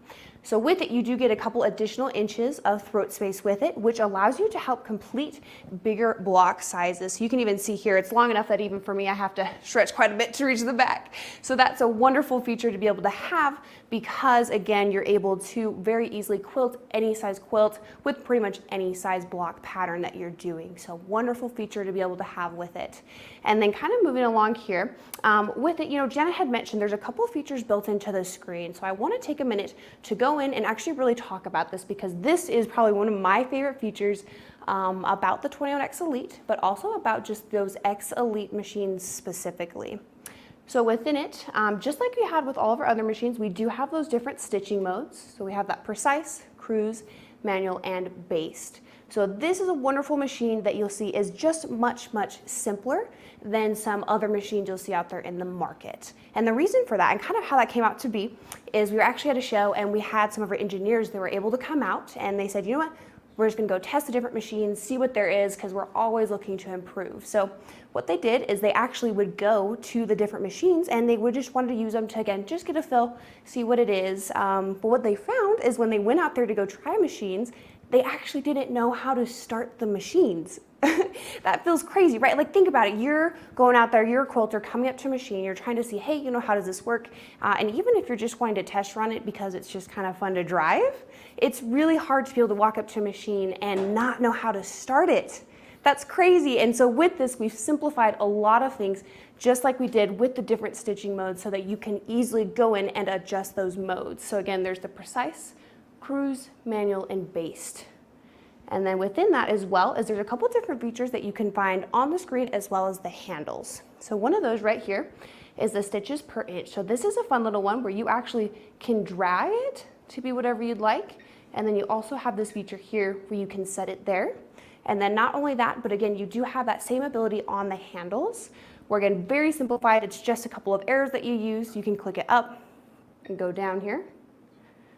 So with it, you do get a couple additional inches of throat space with it, which allows you to help complete bigger block sizes. So you can even see here, it's long enough that even for me, I have to stretch quite a bit to reach the back. So that's a wonderful feature to be able to have because again, you're able to very easily quilt any size quilt with pretty much any size block pattern that you're doing. So wonderful feature to be able to have with it. And then kind of moving along here, with it, Jenna had mentioned there's a couple of features built into the screen. So I want to take a minute to go in and actually really talk about this because this is probably one of my favorite features about the 21X Elite, but also about just those X Elite machines specifically. So within it, just like we had with all of our other machines, we do have those different stitching modes. So we have that precise, cruise, manual, and based. So this is a wonderful machine that you'll see is just much, much simpler than some other machines you'll see out there in the market. And the reason for that, and kind of how that came out to be, is we were actually at a show and we had some of our engineers that were able to come out and they said, you know what, we're just gonna go test the different machines, see what there is, because we're always looking to improve. So what they did is they actually would go to the different machines and they would just wanted to use them to, again, just get a feel, see what it is. But what they found is when they went out there to go try machines, they actually didn't know how to start the machines. That feels crazy, right? Like think about it. You're going out there, you're a quilter coming up to a machine, you're trying to see, hey, how does this work? And even if you're just wanting to test run it because it's just kind of fun to drive, it's really hard to be able to walk up to a machine and not know how to start it. That's crazy. And so with this, we've simplified a lot of things just like we did with the different stitching modes so that you can easily go in and adjust those modes. So again, there's the precise, cruise, manual, and based. And then within that as well is there's a couple different features that you can find on the screen as well as the handles. So one of those right here is the stitches per inch. So this is a fun little one where you actually can drag it to be whatever you'd like. And then you also have this feature here where you can set it there. And then not only that, but again, you do have that same ability on the handles where again, very simplified. It's just a couple of arrows that you use. You can click it up, and go down here.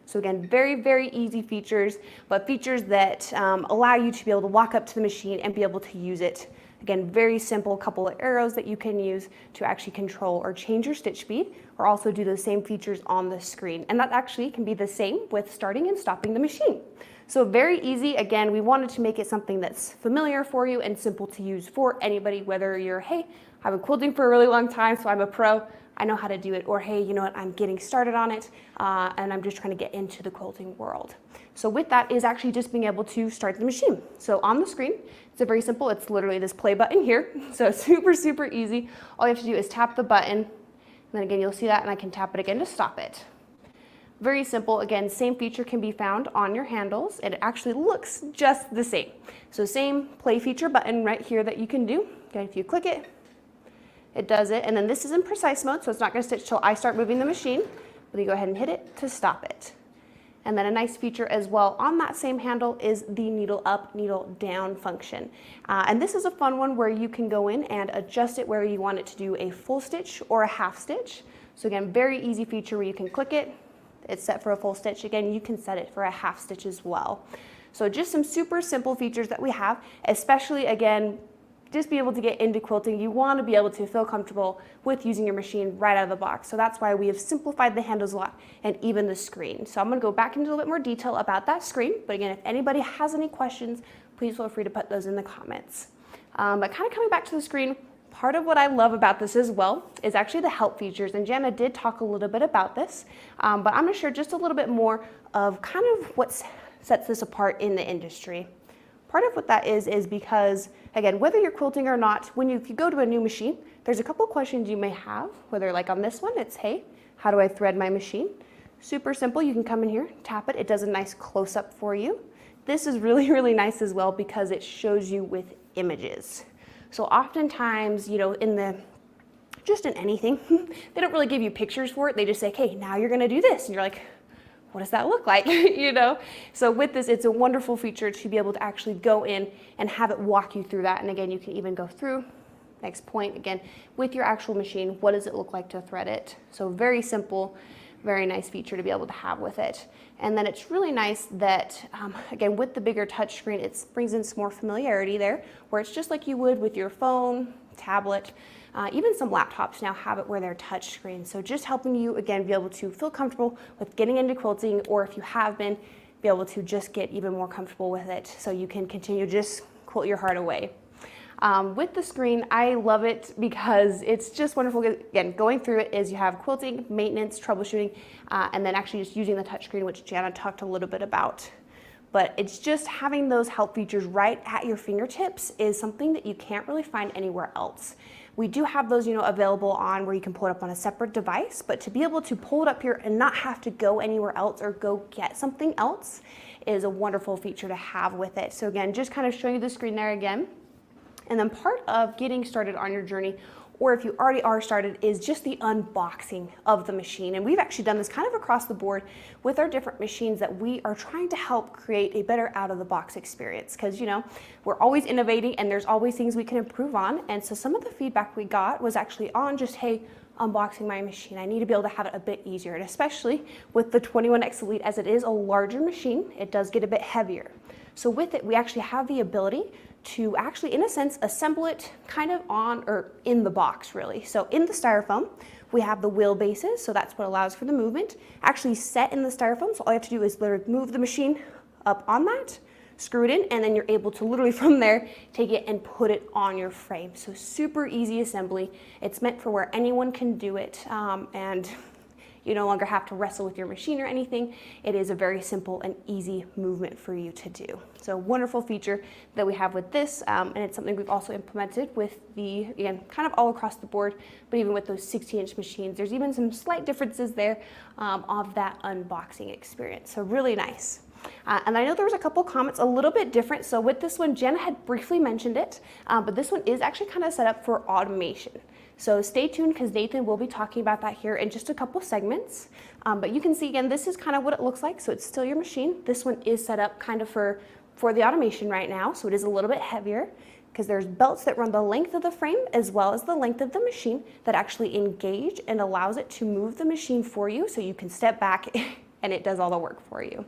So again, very, very easy features, but features that allow you to be able to walk up to the machine and be able to use it. Again, very simple couple of arrows that you can use to actually control or change your stitch speed, or also do the same features on the screen. And that actually can be the same with starting and stopping the machine. So very easy. Again, we wanted to make it something that's familiar for you and simple to use for anybody, whether you're, hey, I've been quilting for a really long time, so I'm a pro, I know how to do it, or hey, you know what, I'm getting started on it, and I'm just trying to get into the quilting world. So with that is actually just being able to start the machine. So on the screen, it's a very simple, it's literally this play button here. So super, super easy. All you have to do is tap the button, and then again, you'll see that, and I can tap it again to stop it. Very simple. Again, same feature can be found on your handles, and it actually looks just the same. So same play feature button right here that you can do. Again, if you click it, it does it, and then this is in precise mode, so it's not going to stitch till I start moving the machine, but you go ahead and hit it to stop it. And then a nice feature as well on that same handle is the needle up, needle down function. And this is a fun one where you can go in and adjust it where you want it to do a full stitch or a half stitch. So again, very easy feature where you can click it, it's set for a full stitch. Again, you can set it for a half stitch as well. So just some super simple features that we have, especially again, just be able to get into quilting. You want to be able to feel comfortable with using your machine right out of the box. So that's why we have simplified the handles a lot and even the screen. So I'm going to go back into a little bit more detail about that screen. But again, if anybody has any questions, please feel free to put those in the comments. But kind of coming back to the screen, part of what I love about this as well is actually the help features. And Jana did talk a little bit about this, but I'm going to share just a little bit more of kind of what sets this apart in the industry. Part of what that is because, again, whether you're quilting or not, if you go to a new machine, there's a couple questions you may have, whether like on this one, it's, hey, how do I thread my machine? Super simple. You can come in here, tap it. It does a nice close-up for you. This is really, really nice as well because it shows you with images. So oftentimes, just in anything, they don't really give you pictures for it. They just say, hey, now you're going to do this. And you're like, what does that look like? So with this, it's a wonderful feature to be able to actually go in and have it walk you through that. And again, you can even go through, next point, again, with your actual machine, what does it look like to thread it? So very simple, very nice feature to be able to have with it. And then it's really nice that, again, with the bigger touch screen, it brings in some more familiarity there, where it's just like you would with your phone, tablet, even some laptops now have it where they're touch screen. So just helping you, again, be able to feel comfortable with getting into quilting, or if you have been, be able to just get even more comfortable with it so you can continue to just quilt your heart away. With the screen, I love it because it's just wonderful. Again, going through it is you have quilting, maintenance, troubleshooting, and then actually just using the touchscreen, which Jana talked a little bit about. But it's just having those help features right at your fingertips is something that you can't really find anywhere else. We do have those, available on where you can pull it up on a separate device, but to be able to pull it up here and not have to go anywhere else or go get something else is a wonderful feature to have with it. So again, just kind of showing you the screen there again. And then part of getting started on your journey, or if you already are started, is just the unboxing of the machine. And we've actually done this kind of across the board with our different machines that we are trying to help create a better out-of-the-box experience. Because, we're always innovating and there's always things we can improve on. And so some of the feedback we got was actually on just, hey, unboxing my machine, I need to be able to have it a bit easier. And especially with the 21X Elite, as it is a larger machine, it does get a bit heavier. So with it, we actually have the ability to actually, in a sense, assemble it kind of on or in the box, really. So in the styrofoam, we have the wheel bases, so that's what allows for the movement. Actually set in the styrofoam, so all you have to do is literally move the machine up on that, screw it in, and then you're able to literally from there take it and put it on your frame. So super easy assembly. It's meant for where anyone can do it, and you no longer have to wrestle with your machine or anything. It is a very simple and easy movement for you to do. So wonderful feature that we have with this, and it's something we've also implemented with the, again, kind of all across the board, but even with those 16-inch machines, there's even some slight differences there of that unboxing experience. So really nice. And I know there was a couple comments a little bit different. So with this one, Jenna had briefly mentioned it, but this one is actually kind of set up for automation. So stay tuned because Nathan will be talking about that here in just a couple segments. But you can see, again, this is kind of what it looks like. So it's still your machine. This one is set up kind of for the automation right now. So it is a little bit heavier. because there's belts that run the length of the frame as well as the length of the machine that actually engage and allows it to move the machine for you so you can step back and it does all the work for you.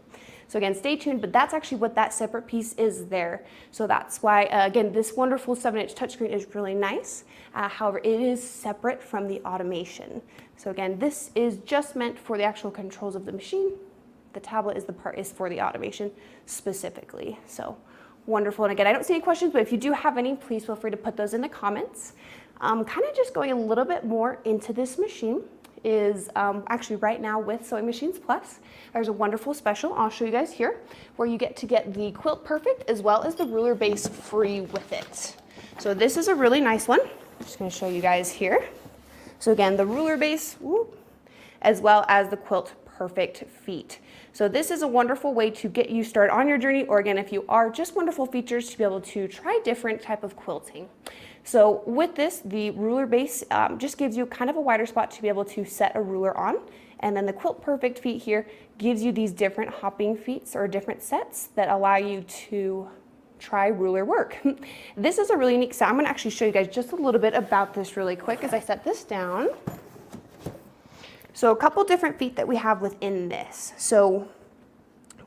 So again, stay tuned, but that's actually what that separate piece is there. So that's why, again, this wonderful 7-inch touchscreen is really nice. However, it is separate from the automation. So again, this is just meant for the actual controls of the machine. The tablet is for the automation specifically. So wonderful. And again, I don't see any questions, but if you do have any, please feel free to put those in the comments. Kind of just going a little bit more into this machine is actually right now with Sewing Machines Plus, there's a wonderful special I'll show you guys here where you get to get the Quilt Perfect as well as the ruler base free with it. So this is a really nice one. I'm just going to show you guys here. So again, the ruler base, as well as the Quilt Perfect feet. So this is a wonderful way to get you started on your journey, or again, if you are, just wonderful features to be able to try different type of quilting. So with this, the ruler base just gives you kind of a wider spot to be able to set a ruler on. And then the Quilt Perfect feet here gives you these different hopping feet or different sets that allow you to try ruler work. This is a really unique set. I'm gonna actually show you guys just a little bit about this really quick as I set this down. So a couple different feet that we have within this. So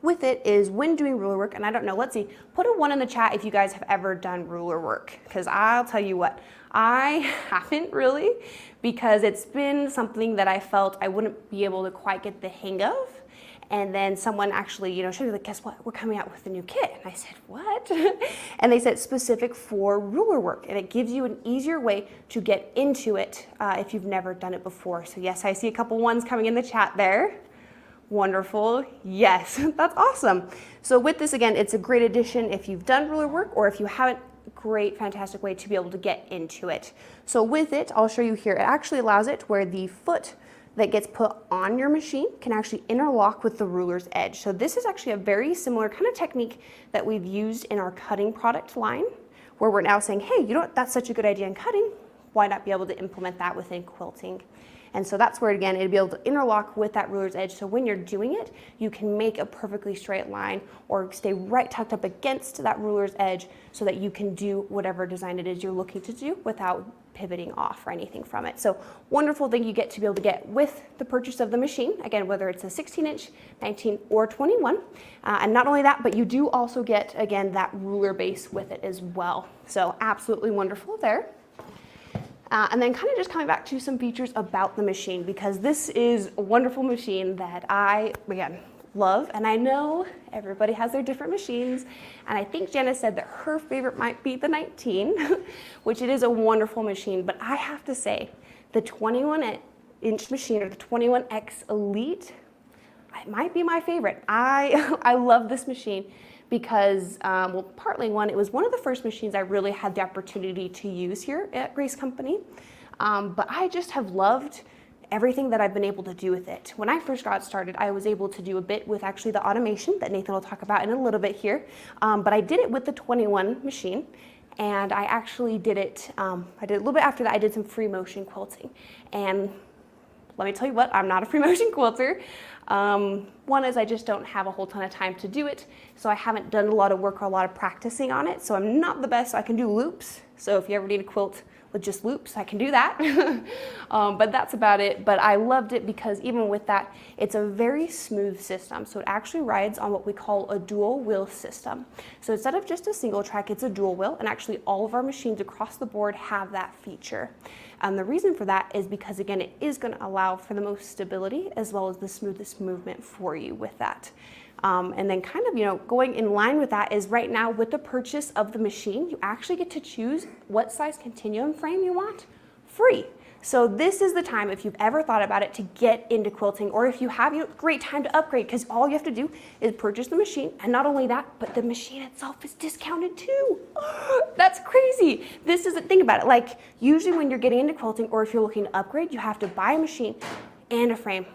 with it is when doing ruler work, and I don't know, let's see, put a 1 in the chat if you guys have ever done ruler work, because I'll tell you what, I haven't really, because it's been something that I felt I wouldn't be able to quite get the hang of. And then someone actually, showed me, like, guess what? We're coming out with a new kit. And I said, what? And they said specific for ruler work. And it gives you an easier way to get into it if you've never done it before. So yes, I see a couple ones coming in the chat there. Wonderful. Yes, that's awesome. So with this, again, it's a great addition if you've done ruler work or if you haven't. Great, fantastic way to be able to get into it. So with it, I'll show you here. It actually allows it where the foot that gets put on your machine can actually interlock with the ruler's edge. So this is actually a very similar kind of technique that we've used in our cutting product line, where we're now saying, hey, you know what, that's such a good idea in cutting. Why not be able to implement that within quilting? And so that's where, again, it'd be able to interlock with that ruler's edge. So when you're doing it, you can make a perfectly straight line or stay right tucked up against that ruler's edge so that you can do whatever design it is you're looking to do without pivoting off or anything from it. So wonderful thing you get to be able to get with the purchase of the machine. Again, whether it's a 16-inch, 19, or 21. And not only that, but you do also get, again, that ruler base with it as well. So absolutely wonderful there. And then kind of just coming back to some features about the machine, because this is a wonderful machine that I, again, love. And I know everybody has their different machines. And I think Jenna said that her favorite might be the 19, which it is a wonderful machine. But I have to say, the 21-inch machine or the 21X Elite, it might be my favorite. I love this machine. Because, well, partly one, it was one of the first machines I really had the opportunity to use here at Grace Company. But I just have loved everything that I've been able to do with it. When I first got started, I was able to do a bit with actually the automation that Nathan will talk about in a little bit here. But I did it with the 21 machine. And I actually did it, I did a little bit after that, I did some free motion quilting. And let me tell you what, I'm not a free motion quilter. One is I just don't have a whole ton of time to do it, so I haven't done a lot of work or a lot of practicing on it, so I'm not the best. I can do loops, so if you ever need a quilt with just loops, I can do that. But that's about it. But I loved it because even with that, it's a very smooth system. So it actually rides on what we call a dual wheel system. So instead of just a single track, it's a dual wheel, and actually all of our machines across the board have that feature. And the reason for that is because, again, it is going to allow for the most stability as well as the smoothest movement for you with that. And then kind of, going in line with that is right now with the purchase of the machine, you actually get to choose what size continuum frame you want free. So this is the time, if you've ever thought about it, to get into quilting, or if you have, great time to upgrade, because all you have to do is purchase the machine. And not only that, but the machine itself is discounted too. That's crazy. This is the thing about it. Like, usually when you're getting into quilting, or if you're looking to upgrade, you have to buy a machine and a frame.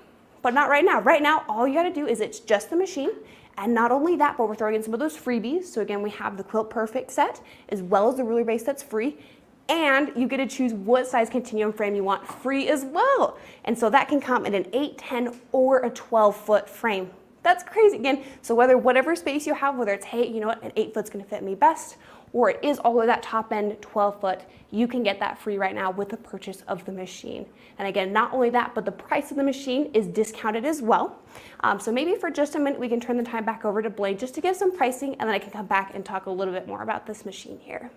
But not right now. Right now, all you got to do is it's just the machine. And not only that, but we're throwing in some of those freebies. So again, we have the Quilt Perfect set, as well as the ruler base that's free. And you get to choose what size continuum frame you want free as well. And so that can come in an 8, 10, or a 12-foot frame. That's crazy. Again, so whatever space you have, whether it's, hey, you know what, an 8-foot's going to fit me best, or it is all the way that top end 12 foot, you can get that free right now with the purchase of the machine. And again, not only that, but the price of the machine is discounted as well. So maybe for just a minute, we can turn the time back over to Blaine just to give some pricing, and then I can come back and talk a little bit more about this machine here.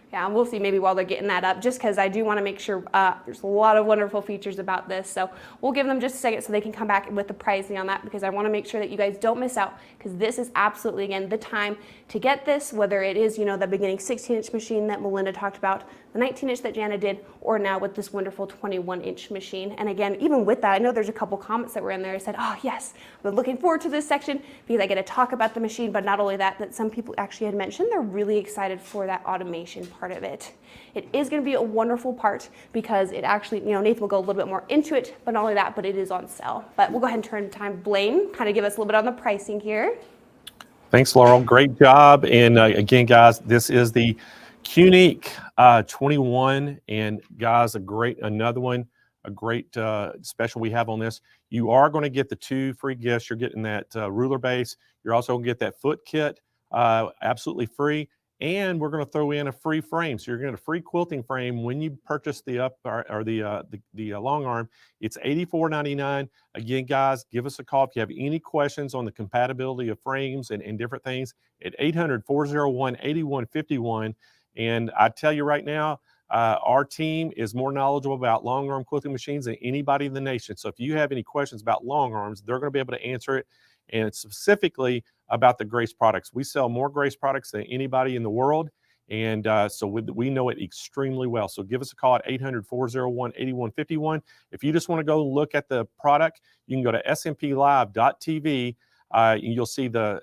Yeah, we'll see maybe while they're getting that up, just because I do want to make sure there's a lot of wonderful features about this. So we'll give them just a second so they can come back with the pricing on that, because I want to make sure that you guys don't miss out, because this is absolutely, again, the time to get this, whether it is, the beginning 16-inch machine that Melinda talked about, the 19-inch that Jana did, or now with this wonderful 21-inch machine. And again, even with that, I know there's a couple comments that were in there. I said, oh yes, I've been looking forward to this section because I get to talk about the machine, but not only that, some people actually had mentioned they're really excited for that automation part of it. It is going to be a wonderful part because it actually, Nathan will go a little bit more into it, but not only that, but it is on sale. But we'll go ahead and turn to time. Blaine, kind of give us a little bit on the pricing here. Thanks, Laurel. Great job. And again, guys, this is the Unique 21. And guys, another one, a great special we have on this. You are going to get the 2 free gifts. You're getting that ruler base. You're also going to get that foot kit absolutely free. And we're going to throw in a free frame. So you're going to get a free quilting frame when you purchase the the long arm. It's $84.99. Again, guys, give us a call if you have any questions on the compatibility of frames and different things at 800-401-8151. And I tell you right now, our team is more knowledgeable about long arm quilting machines than anybody in the nation. So if you have any questions about long arms, they're going to be able to answer it. And it's specifically about the Grace products. We sell more Grace products than anybody in the world. And so we know it extremely well. So give us a call at 800-401-8151. If you just want to go look at the product, you can go to smplive.tv. And you'll see the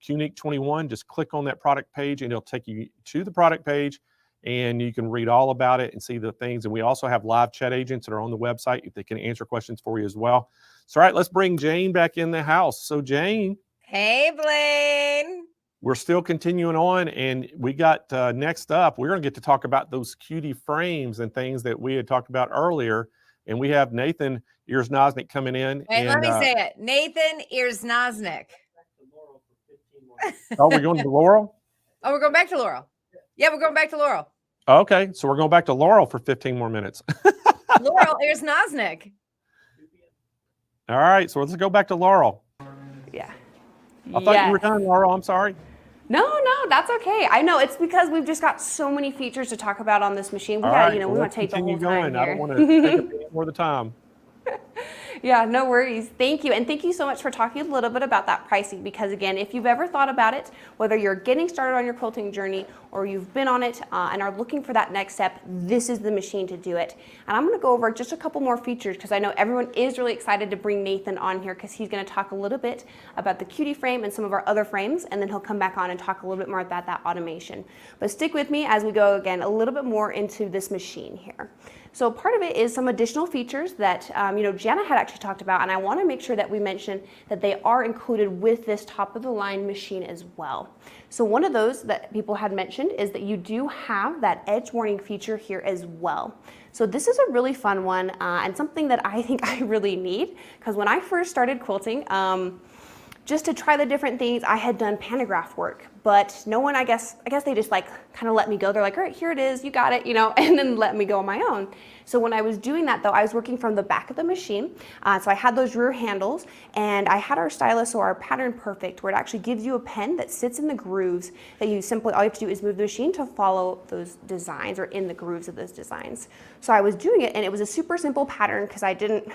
Unique 21. Just click on that product page and it'll take you to the product page. And you can read all about it and see the things. And we also have live chat agents that are on the website if they can answer questions for you as well. So, all right, let's bring Jane back in the house. So, Jane. Hey, Blaine. We're still continuing on. And we got next up, we're going to get to talk about those cutie frames and things that we had talked about earlier. And we have Nathan Ears-Nosnick coming in. Wait, let me say it. Nathan Ears-Nosnick. Oh, we're going to Laurel? Oh, we're going back to Laurel. Yeah, we're going back to Laurel. Okay, so we're going back to Laurel for 15 more minutes. Laurel Ears-Nosnick. All right, so let's go back to Laurel. Yeah. I thought you were done, Laurel. I'm sorry. No, that's okay. I know it's because we've just got so many features to talk about on this machine. We got, we want to take the whole time here. I don't want to take up any more of the time. Yeah, no worries. Thank you. And thank you so much for talking a little bit about that pricing, because again, if you've ever thought about it, whether you're getting started on your quilting journey or you've been on it and are looking for that next step, this is the machine to do it. And I'm going to go over just a couple more features because I know everyone is really excited to bring Nathan on here because he's going to talk a little bit about the cutie frame and some of our other frames, and then he'll come back on and talk a little bit more about that automation. But stick with me as we go again a little bit more into this machine here. So part of it is some additional features that Jana had actually talked about, and I want to make sure that we mention that they are included with this top of the line machine as well. So one of those that people had mentioned is that you do have that edge warning feature here as well. So this is a really fun one and something that I think I really need, because when I first started quilting, just to try the different things, I had done pantograph work, but no one, I guess they just like kind of let me go. They're like, all right, here it is, you got it, and then let me go on my own. So when I was doing that though, I was working from the back of the machine. So I had those rear handles and I had our stylus or our pattern perfect, where it actually gives you a pen that sits in the grooves that you simply, all you have to do is move the machine to follow those designs or in the grooves of those designs. So I was doing it and it was a super simple pattern because I didn't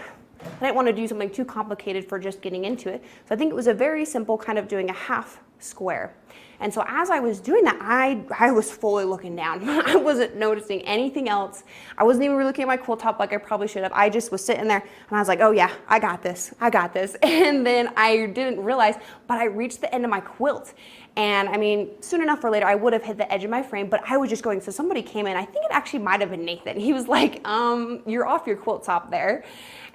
want to do something too complicated for just getting into it. So I think it was a very simple kind of doing a half square. And so as I was doing that, I was fully looking down. I wasn't noticing anything else. I wasn't even really looking at my quilt top like I probably should have. I just was sitting there and I was like, oh yeah, I got this. And then I didn't realize, but I reached the end of my quilt. And I mean, soon enough or later, I would have hit the edge of my frame, but I was just going, so somebody came in, I think it actually might've been Nathan. He was like, you're off your quilt top there.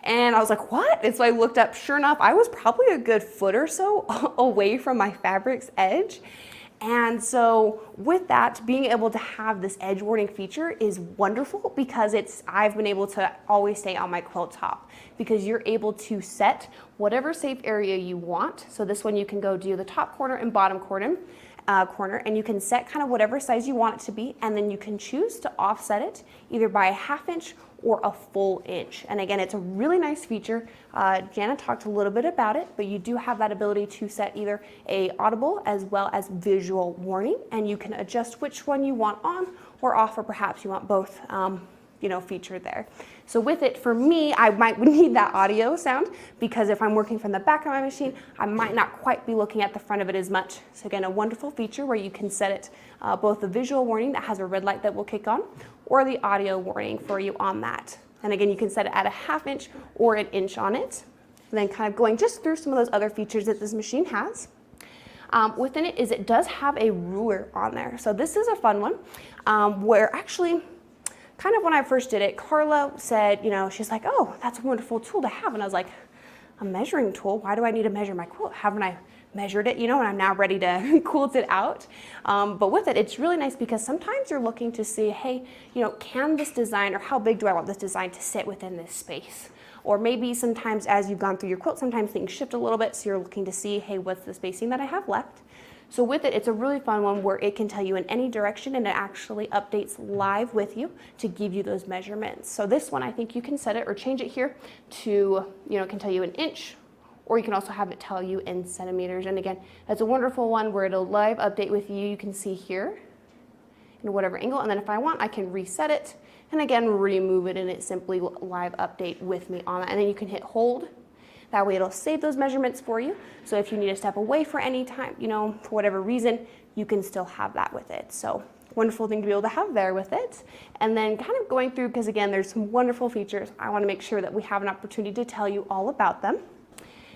And I was like, what? And so I looked up, sure enough, I was probably a good foot or so away from my fabric's edge. And so with that, being able to have this edge warning feature is wonderful because I've been able to always stay on my quilt top because you're able to set whatever safe area you want. So this one you can go do the top corner and bottom corner, and you can set kind of whatever size you want it to be, and then you can choose to offset it either by a 1/2 inch or a full inch. And again, it's a really nice feature. Jana talked a little bit about it, but you do have that ability to set either a audible as well as visual warning, and you can adjust which one you want on or off, or perhaps you want both featured there. So with it, for me, I might need that audio sound because if I'm working from the back of my machine, I might not quite be looking at the front of it as much. So again, a wonderful feature where you can set it both the visual warning that has a red light that will kick on or the audio warning for you on that. And again, you can set it at a 1/2 inch or an inch on it. And then kind of going just through some of those other features that this machine has. Within it does have a ruler on there. So this is a fun one where actually, kind of when I first did it, Carla said, she's like, oh, that's a wonderful tool to have. And I was like, a measuring tool? Why do I need to measure my quilt? Haven't I measured it, and I'm now ready to quilt it out. But with it, it's really nice because sometimes you're looking to see, hey, can this design, or how big do I want this design to sit within this space? Or maybe sometimes as you've gone through your quilt, sometimes things shift a little bit, so you're looking to see, hey, what's the spacing that I have left? So with it, it's a really fun one where it can tell you in any direction and it actually updates live with you to give you those measurements. So this one, I think you can set it or change it here to, it can tell you an inch, or you can also have it tell you in centimeters. And again, that's a wonderful one where it'll live update with you. You can see here in whatever angle. And then if I want, I can reset it and again, remove it and it simply will live update with me on that. And then you can hit hold. That way it'll save those measurements for you. So if you need to step away for any time, for whatever reason, you can still have that with it. So wonderful thing to be able to have there with it. And then kind of going through, because again, there's some wonderful features. I want to make sure that we have an opportunity to tell you all about them.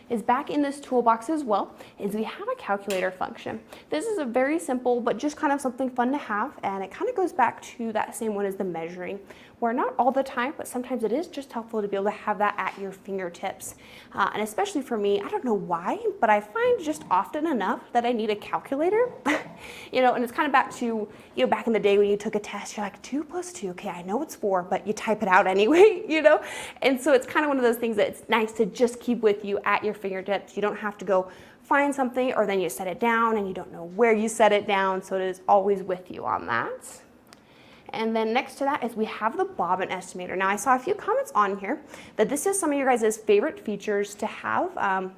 Is back in this toolbox as well, is we have a calculator function. This is a very simple, but just kind of something fun to have. And it kind of goes back to that same one as the measuring, where not all the time, but sometimes it is just helpful to be able to have that at your fingertips. And especially for me, I don't know why, but I find just often enough that I need a calculator. And it's kind of back to, back in the day when you took a test, you're like 2 + 2, okay, I know it's 4, but you type it out anyway, And so it's kind of one of those things that it's nice to just keep with you at your fingertips. You don't have to go find something or then you set it down and you don't know where you set it down. So it is always with you on that. And then next to that is we have the bobbin estimator. Now I saw a few comments on here that this is some of your guys' favorite features to have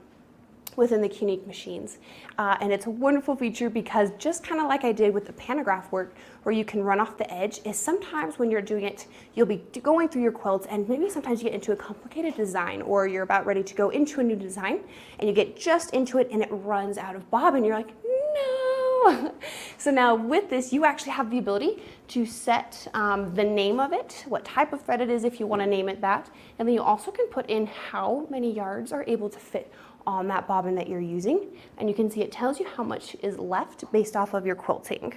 within the Qnique machines. And it's a wonderful feature because just kind of like I did with the pantograph work where you can run off the edge, is sometimes when you're doing it, you'll be going through your quilts and maybe sometimes you get into a complicated design or you're about ready to go into a new design and you get just into it and it runs out of bobbin. You're like, no. So now with this, you actually have the ability to set the name of it, what type of thread it is if you want to name it that, and then you also can put in how many yards are able to fit on that bobbin that you're using, and you can see it tells you how much is left based off of your quilting.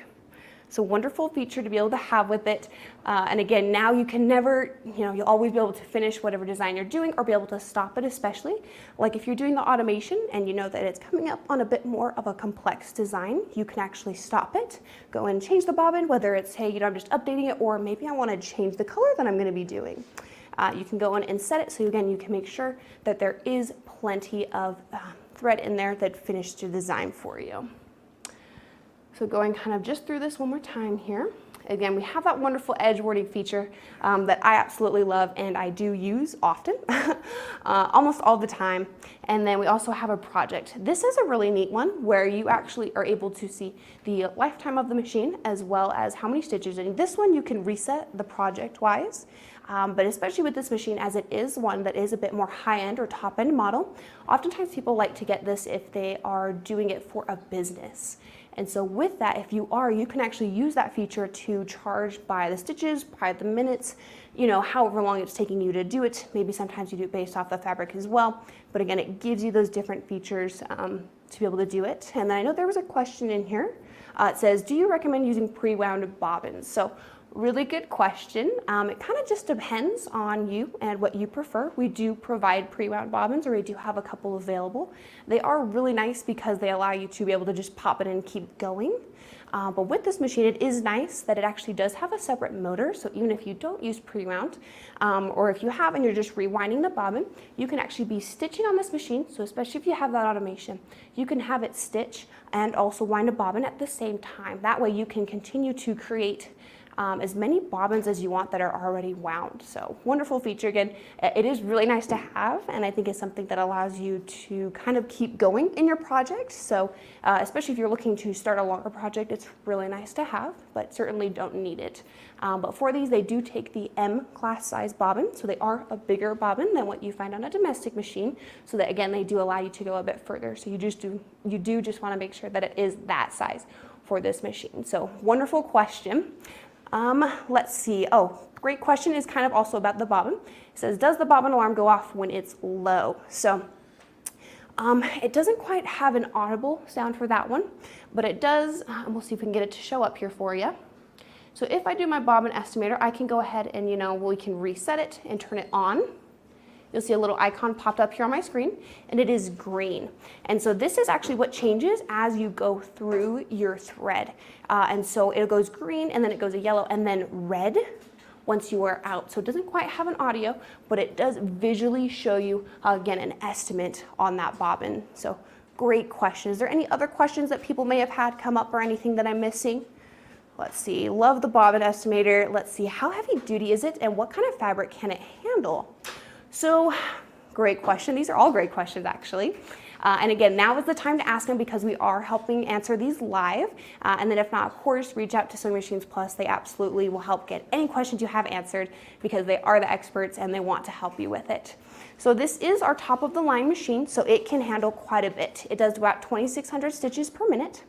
So wonderful feature to be able to have with it. And again, now you can never, you'll always be able to finish whatever design you're doing or be able to stop it, especially like if you're doing the automation and you know that it's coming up on a bit more of a complex design, you can actually stop it, go and change the bobbin, whether it's, hey, I'm just updating it, or maybe I want to change the color that I'm going to be doing. You can go in and set it so again, you can make sure that there is plenty of thread in there that finished your design for you. So going kind of just through this one more time here. Again, we have that wonderful edge warning feature that I absolutely love and I do use often, almost all the time. And then we also have a project. This is a really neat one where you actually are able to see the lifetime of the machine as well as how many stitches. And this one you can reset the project wise. But especially with this machine, as it is one that is a bit more high-end or top-end model, oftentimes people like to get this if they are doing it for a business. And so with that, if you are, you can actually use that feature to charge by the stitches, by the minutes, however long it's taking you to do it. Maybe sometimes you do it based off the fabric as well. But again, it gives you those different features to be able to do it. And then I know there was a question in here. It says, do you recommend using pre-wound bobbins? So Really good question. It kind of just depends on you and what you prefer. We do provide pre-wound bobbins, or we do have a couple available. They are really nice because they allow you to be able to just pop it in and keep going. But with this machine, it is nice that it actually does have a separate motor. So even if you don't use pre-wound, or if you have and you're just rewinding the bobbin, you can actually be stitching on this machine. So especially if you have that automation, you can have it stitch and also wind a bobbin at the same time. That way you can continue to create as many bobbins as you want that are already wound. So wonderful feature. Again, it is really nice to have, and I think it's something that allows you to kind of keep going in your project. So especially if you're looking to start a longer project, it's really nice to have, but certainly don't need it. But for these, they do take the M class size bobbin, so they are a bigger bobbin than what you find on a domestic machine, so that again, they do allow you to go a bit further. So you do just want to make sure that it is that size for this machine. So wonderful question. Let's see. Oh, great question is kind of also about the bobbin. It says, does the bobbin alarm go off when it's low? So it doesn't quite have an audible sound for that one, but it does, and we'll see if we can get it to show up here for you. So if I do my bobbin estimator, I can go ahead and, we can reset it and turn it on. You'll see a little icon popped up here on my screen, and it is green. And so this is actually what changes as you go through your thread. And so it goes green, and then it goes to yellow, and then red once you are out. So it doesn't quite have an audio, but it does visually show you, again, an estimate on that bobbin. So great question. Is there any other questions that people may have had come up or anything that I'm missing? Let's see. Love the bobbin estimator. Let's see. How heavy duty is it, and what kind of fabric can it handle? So, great question. These are all great questions, actually. And again, now is the time to ask them because we are helping answer these live. And then if not, of course, reach out to Sewing Machines Plus. They absolutely will help get any questions you have answered because they are the experts and they want to help you with it. So this is our top of the line machine, so it can handle quite a bit. It does about 2,600 stitches per minute.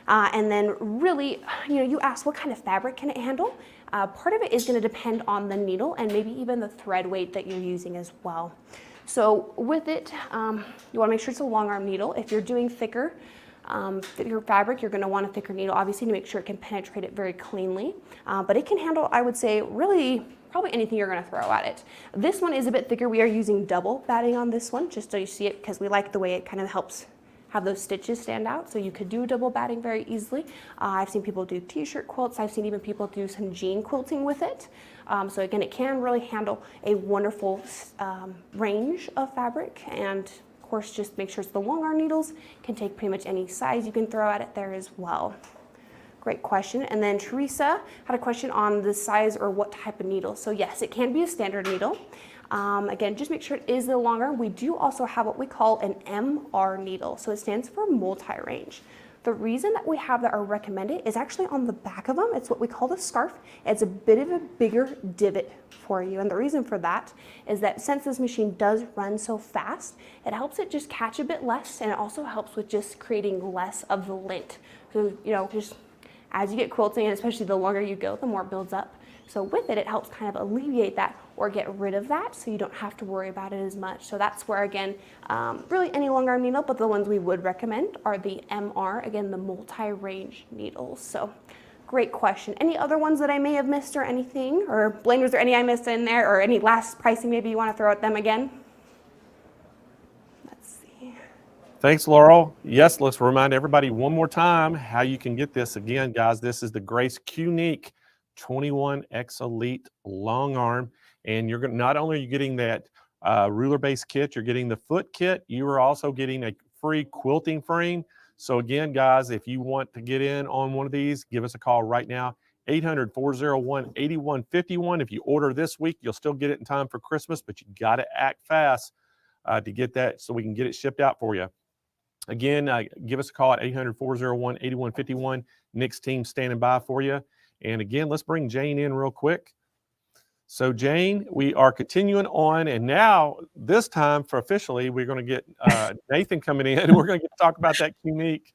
And then really, you asked what kind of fabric can it handle? Part of it is going to depend on the needle and maybe even the thread weight that you're using as well. So with it, you want to make sure it's a long arm needle. If you're doing thicker fabric, you're going to want a thicker needle, obviously, to make sure it can penetrate it very cleanly. But it can handle, I would say, really probably anything you're going to throw at it. This one is a bit thicker. We are using double batting on this one, just so you see it, because we like the way it kind of helps have those stitches stand out. So you could do double batting very easily. I've seen people do t-shirt quilts. I've seen even people do some jean quilting with it. So again, it can really handle a wonderful range of fabric, and of course, just make sure it's the long arm needles. Can take pretty much any size you can throw at it there as well. Great question. And then Teresa had a question on the size or what type of needle. So yes, it can be a standard needle. Again, just make sure it is the long arm. We do also have what we call an MR needle. So it stands for multi-range. The reason that we have that or recommend it is actually on the back of them. It's what we call the scarf. It's a bit of a bigger divot for you. And the reason for that is that since this machine does run so fast, it helps it just catch a bit less, and it also helps with just creating less of the lint. So, just as you get quilting, and especially the longer you go, the more it builds up. So with it, it helps kind of alleviate that or get rid of that, so you don't have to worry about it as much. So that's where, again, really any long arm needle, but the ones we would recommend are the MR, again, the multi-range needles. So great question. Any other ones that I may have missed or anything? Or Blaine, was there any I missed in there, or any last pricing maybe you want to throw at them again? Let's see. Thanks, Laurel. Yes, let's remind everybody one more time how you can get this. Again, guys, this is the Grace Q-Nique 21X Elite long arm, and you're going not only are you getting that ruler-based kit, you're getting the foot kit. You are also getting a free quilting frame. So again, guys, if you want to get in on one of these, give us a call right now, 800-401-8151. If you order this week, you'll still get it in time for Christmas, but you got to act fast to get that so we can get it shipped out for you. Again, give us a call at 800-401-8151. Nick's team standing by for you. And again, let's bring Jane in real quick. So Jane, we are continuing on, and now this time for officially, we're going to get Nathan coming in. We're going to get to talk about that Q-Nique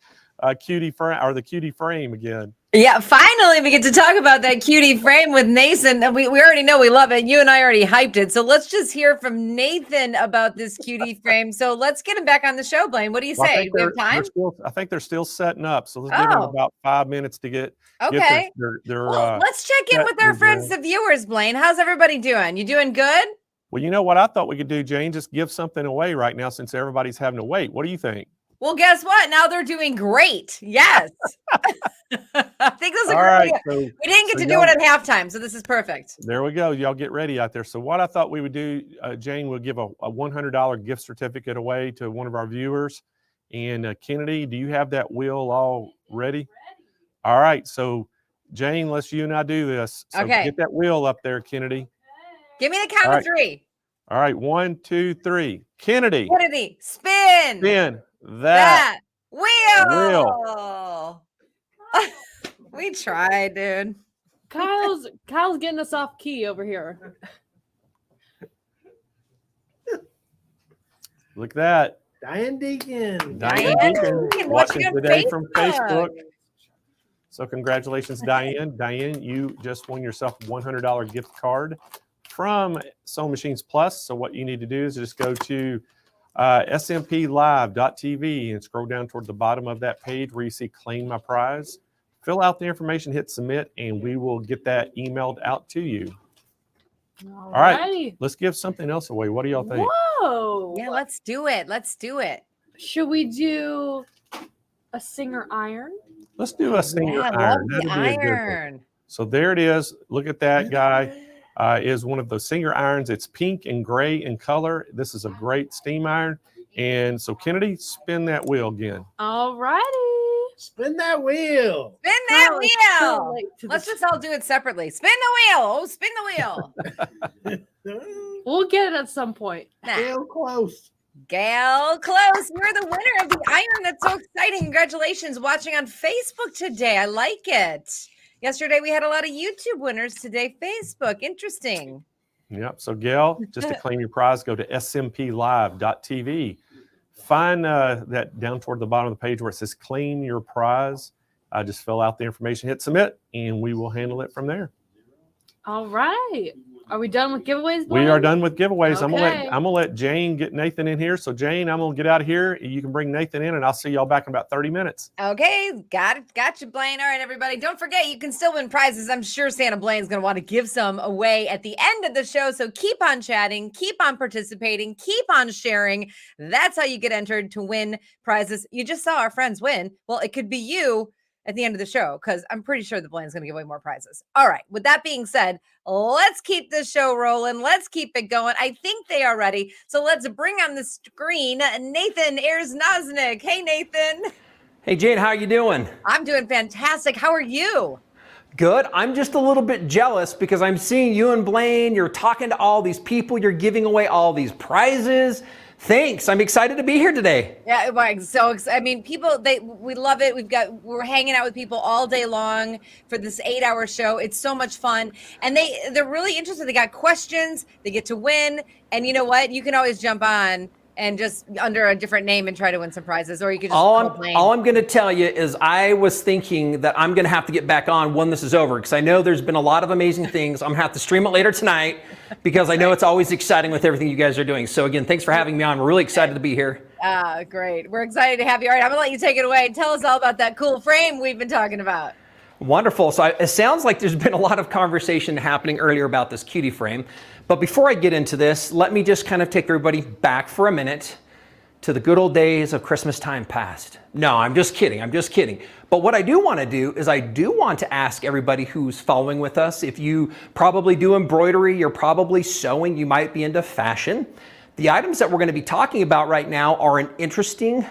cutie frame or the cutie frame again. Yeah, finally we get to talk about that cutie frame with Nathan. We already know we love it. You and I already hyped it. So let's just hear from Nathan about this cutie frame. So let's get him back on the show, Blaine. What do you Well, say? We have time? I think they're still setting up. So let's give them about 5 minutes to get Okay. their Well, let's check in with our friends, the viewers, Blaine. How's everybody doing? You doing good? Well, you know what I thought we could do, Jane? Just give something away right now since everybody's having to wait. What do you think? Well, guess what? Now they're doing great. Yes. I think this is a All great right, idea. so- We didn't get so to do y'all- it at halftime, so this is perfect. There we go. Y'all get ready out there. So what I thought we would do, Jane, we'll give a $100 gift certificate away to one of our viewers. And Kennedy, do you have that wheel all ready? All right. So Jane, let's you and I do this. So Okay. get that wheel up there, Kennedy. Give me the count All of right. 3. All right. 1, 2, 3. Kennedy. Kennedy, spin. Spin that wheel. We tried, dude. Kyle's getting us off key over here. Look at that. Diane Deacon. Diane Deacon watching on today from Facebook. Facebook. So congratulations, Diane. Diane, you just won yourself a $100 gift card from Sewing Machines Plus. So what you need to do is just go to smplive.tv and scroll down toward the bottom of that page where you see claim my prize. Fill out the information, hit submit, and we will get that emailed out to you. All right, let's give something else away. What do y'all think? Whoa. Yeah, let's do it. Let's do it. Should we do a Singer iron? Let's do a Singer Yeah, I love iron. the That'd be a good one. iron. So there it is. Look at that guy. Is one of the Singer irons. It's pink and gray in color. This is a great steam iron. And so Kennedy, spin that wheel again. All righty. Spin that wheel. Spin that Oh, it's so wheel. late to Let's the- just all do it separately. Spin the wheel. Oh, spin the wheel. We'll get it at some point. Real close. Gail Close, you're the winner of the iron. That's so exciting. Congratulations watching on Facebook today. I like it. Yesterday we had a lot of YouTube winners. Today, Facebook. Interesting. Yep. So Gail, just to claim your prize, go to smplive.tv. Find that down toward the bottom of the page where it says claim your prize. Just fill out the information, hit submit, and we will handle it from there. All right. Are we done with giveaways, We Blaine? are done with giveaways. Okay. I'm gonna let Jane get Nathan in here. So Jane, I'm gonna get out of here. You can bring Nathan in, and I'll see y'all back in about 30 minutes. Okay, got it. Got you, Blaine. All right, everybody. Don't forget, you can still win prizes. I'm sure Santa Blaine's going to want to give some away at the end of the show. So keep on chatting, keep on participating, keep on sharing. That's how you get entered to win prizes. You just saw our friends win. Well, it could be you at the end of the show because I'm pretty sure the Blaine's going to give away more prizes. All right. With that being said, let's keep this show rolling. Let's keep it going. I think they are ready. So let's bring on the screen Nathan Erznosnik. Hey, Nathan. Hey, Jane, how are you doing? I'm doing fantastic. How are you? Good. I'm just a little bit jealous because I'm seeing you and Blaine. You're talking to all these people. You're giving away all these prizes. Thanks. I'm excited to be here today. Yeah, like I mean, people we love it. We're hanging out with people all day long for this 8-hour show. It's so much fun. And they're really interested. They got questions, they get to win. And you know what? You can always jump on and just under a different name and try to win some prizes. Or you could just All call Blaine. I'm going to tell you is I was thinking that I'm going to have to get back on when this is over because I know there's been a lot of amazing things. I'm going to have to stream it later tonight because I know it's always exciting with everything you guys are doing. So again, thanks for having me on. We're really excited to be here. Great. We're excited to have you. All right, I'm going to let you take it away. Tell us all about that cool frame we've been talking about. Wonderful. So it sounds like there's been a lot of conversation happening earlier about this cutie frame. But before I get into this, let me just kind of take everybody back for a minute to the good old days of Christmas time past. No, I'm just kidding. I'm just kidding. But what I do want to do is I do want to ask everybody who's following with us, if you probably do embroidery, you're probably sewing, you might be into fashion. The items that we're going to be talking about right now are an interesting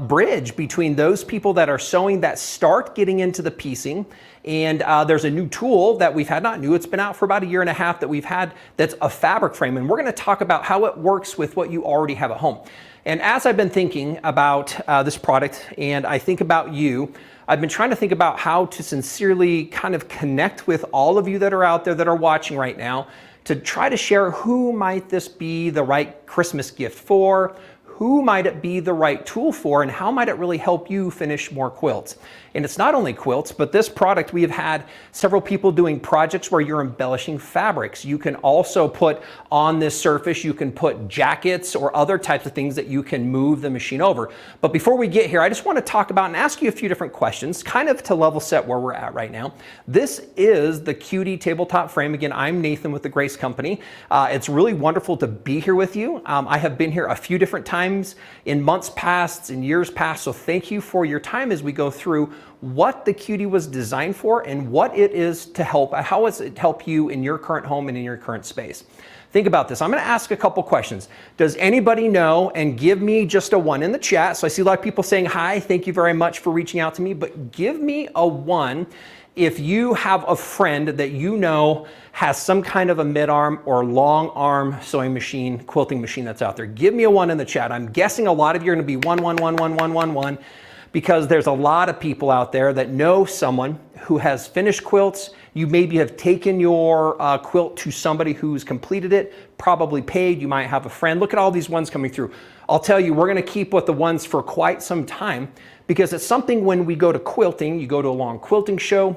bridge between those people that are sewing that start getting into the piecing. And there's a new tool that we've had, not new, it's been out for about 1.5 years that we've had that's a fabric frame. And we're going to talk about how it works with what you already have at home. And as I've been thinking about this product and I think about you, I've been trying to think about how to sincerely kind of connect with all of you that are out there that are watching right now to try to share who might this be the right Christmas gift for, who might it be the right tool for, and how might it really help you finish more quilts? And it's not only quilts, but this product, we have had several people doing projects where you're embellishing fabrics. You can also put on this surface, you can put jackets or other types of things that you can move the machine over. But before we get here, I just want to talk about and ask you a few different questions, kind of to level set where we're at right now. This is the Cutie tabletop frame. Again, I'm Nathan with the Grace Company. It's really wonderful to be here with you. I have been here a few different times in months past, in years past, so thank you for your time as we go through what the Cutie was designed for and what it is to help, how does it help you in your current home and in your current space. Think about this. I'm going to ask a couple questions. Does anybody know, and give me just a 1 in the chat. So I see a lot of people saying hi, thank you very much for reaching out to me, but give me a 1 if you have a friend that you know has some kind of a mid-arm or long arm sewing machine, quilting machine that's out there. Give me a 1 in the chat. I'm guessing a lot of you are going to be 1, 1, 1, 1, 1, 1, 1. Because there's a lot of people out there that know someone who has finished quilts. You maybe have taken your quilt to somebody who's completed it, probably paid. You might have a friend. Look at all these ones coming through. I'll tell you, we're going to keep with the ones for quite some time because it's something when we go to quilting, you go to a long quilting show,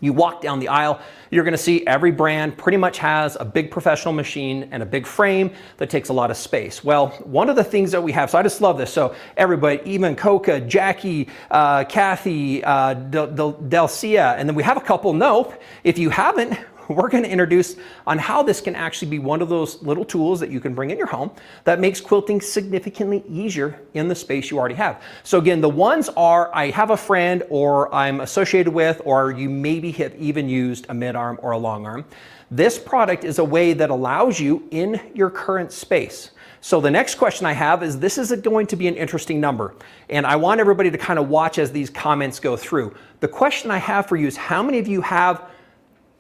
you walk down the aisle, you're going to see every brand pretty much has a big professional machine and a big frame that takes a lot of space. Well, one of the things that we have, so I just love this. So everybody, even Coca, Jackie, Kathy, Delcia, and then we have a couple, nope. If you haven't, we're going to introduce on how this can actually be one of those little tools that you can bring in your home that makes quilting significantly easier in the space you already have. So again, the ones are I have a friend or I'm associated with, or you maybe have even used a mid-arm or a long arm. This product is a way that allows you in your current space. So the next question I have is, this is going to be an interesting number. And I want everybody to kind of watch as these comments go through. The question I have for you is, how many of you have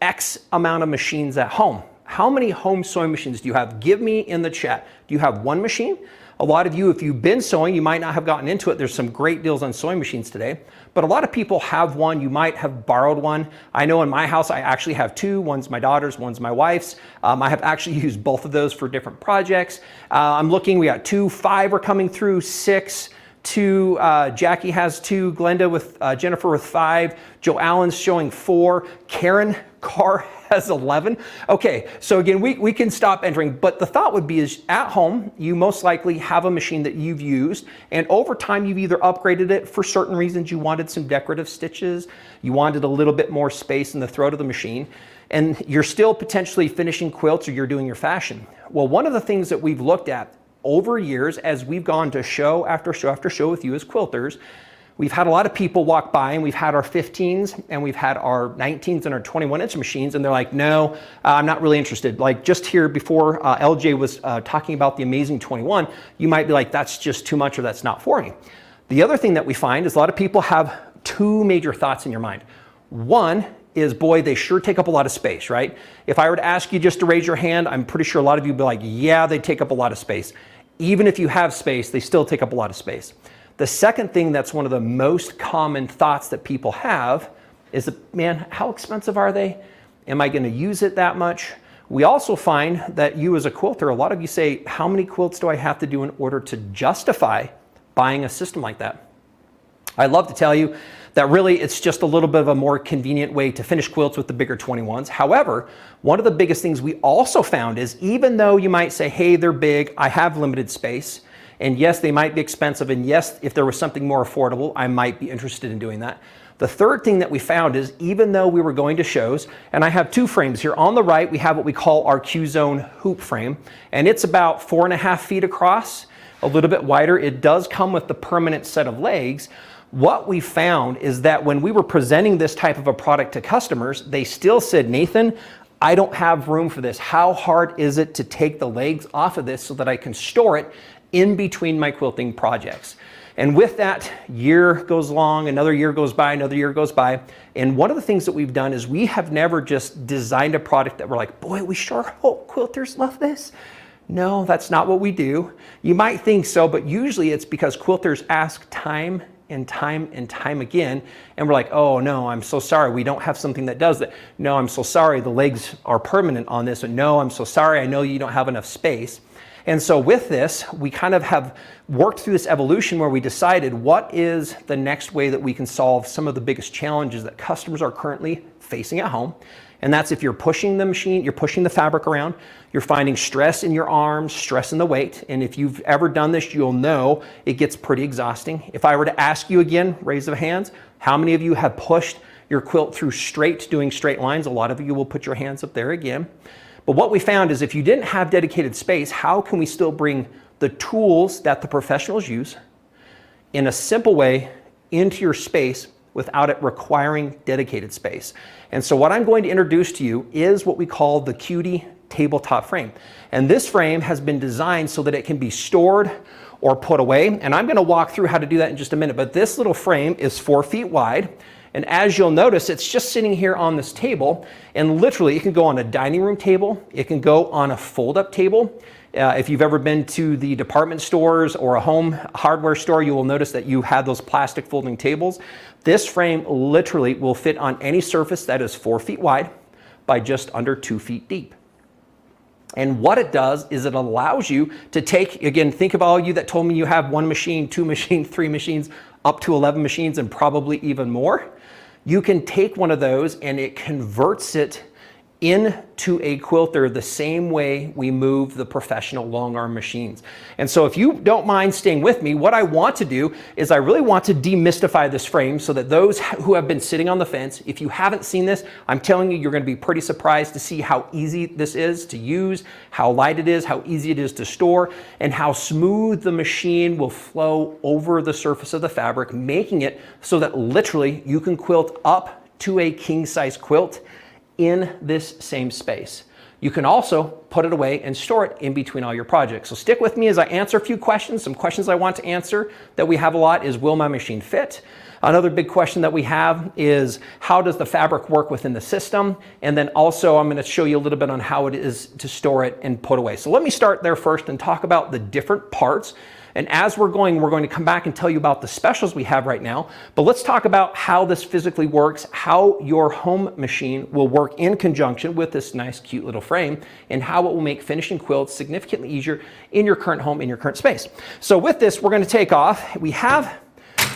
X amount of machines at home? How many home sewing machines do you have? Give me in the chat. Do you have one machine? A lot of you, if you've been sewing, you might not have gotten into it. There's some great deals on sewing machines today, but a lot of people have one. You might have borrowed one. I know in my house, I actually have 2. One's my daughter's, one's my wife's. I have actually used both of those for different projects. I'm looking, we got 2, 5 are coming through, 6, 2, Jackie has 2, Glenda with Jennifer with 5, Joe Allen's showing 4, Karen Carr has 11. Okay, so again, we can stop entering, but the thought would be is at home, you most likely have a machine that you've used, and over time you've either upgraded it for certain reasons. You wanted some decorative stitches, you wanted a little bit more space in the throat of the machine, and you're still potentially finishing quilts or you're doing your fashion. Well, one of the things that we've looked at over years as we've gone to show after show after show with you as quilters, we've had a lot of people walk by and we've had our 15s and we've had our 19s and our 21-inch machines, and they're like, no, I'm not really interested. Like just here before LJ was talking about the amazing 21, you might be like, that's just too much or that's not for me. The other thing that we find is a lot of people have 2 major thoughts in your mind. One is, boy, they sure take up a lot of space, right? If I were to ask you just to raise your hand, I'm pretty sure a lot of you would be like, yeah, they take up a lot of space. Even if you have space, they still take up a lot of space. The second thing that's one of the most common thoughts that people have is, man, how expensive are they? Am I going to use it that much? We also find that you as a quilter, a lot of you say, how many quilts do I have to do in order to justify buying a system like that? I'd love to tell you that really it's just a little bit of a more convenient way to finish quilts with the bigger 21s. However, one of the biggest things we also found is, even though you might say, hey, they're big, I have limited space, and yes, they might be expensive, and yes, if there was something more affordable, I might be interested in doing that. The third thing that we found is, even though we were going to shows, and I have 2 frames here. On the right, we have what we call our Q-Zone hoop frame, and it's about 4.5 feet across, a little bit wider. It does come with the permanent set of legs. What we found is that when we were presenting this type of a product to customers, they still said, Nathan, I don't have room for this. How hard is it to take the legs off of this so that I can store it in between my quilting projects? And with that, year goes along, another year goes by, another year goes by. And one of the things that we've done is we have never just designed a product that we're like, boy, we sure hope quilters love this. No, that's not what we do. You might think so, but usually it's because quilters ask time and time and time again, and we're like, oh no, I'm so sorry, we don't have something that does that. No, I'm so sorry, the legs are permanent on this. No, I'm so sorry, I know you don't have enough space. And so with this, we kind of have worked through this evolution where we decided what is the next way that we can solve some of the biggest challenges that customers are currently facing at home. And that's if you're pushing the machine, you're pushing the fabric around, you're finding stress in your arms, stress in the weight. And if you've ever done this, you'll know it gets pretty exhausting. If I were to ask you again, raise of hands, how many of you have pushed your quilt through doing straight lines? A lot of you will put your hands up there again. But what we found is if you didn't have dedicated space, how can we still bring the tools that the professionals use in a simple way into your space without it requiring dedicated space? And so what I'm going to introduce to you is what we call the Cutie tabletop frame. And this frame has been designed so that it can be stored or put away. And I'm going to walk through how to do that in just a minute. But this little frame is 4 feet wide. And as you'll notice, it's just sitting here on this table. And literally, it can go on a dining room table. It can go on a fold-up table. If you've ever been to the department stores or a home hardware store, you will notice that you have those plastic folding tables. This frame literally will fit on any surface that is 4 feet wide by just under 2 feet deep. And what it does is it allows you to take, again, think of all you that told me you have 1 machine, 2 machines, 3 machines, up to 11 machines and probably even more. You can take one of those and it converts it into a quilter the same way we move the professional long arm machines. And so if you don't mind staying with me, what I want to do is I really want to demystify this frame so that those who have been sitting on the fence, if you haven't seen this, I'm telling you, you're going to be pretty surprised to see how easy this is to use, how light it is, how easy it is to store, and how smooth the machine will flow over the surface of the fabric, making it so that literally you can quilt up to a king size quilt in this same space. You can also put it away and store it in between all your projects. So stick with me as I answer a few questions. Some questions I want to answer that we have a lot is, will my machine fit? Another big question that we have is, how does the fabric work within the system? And then also I'm going to show you a little bit on how it is to store it and put away. So let me start there first and talk about the different parts. And as we're going to come back and tell you about the specials we have right now. But let's talk about how this physically works, how your home machine will work in conjunction with this nice, cute little frame, and how it will make finishing quilts significantly easier in your current home, in your current space. So with this, we're going to take off. We have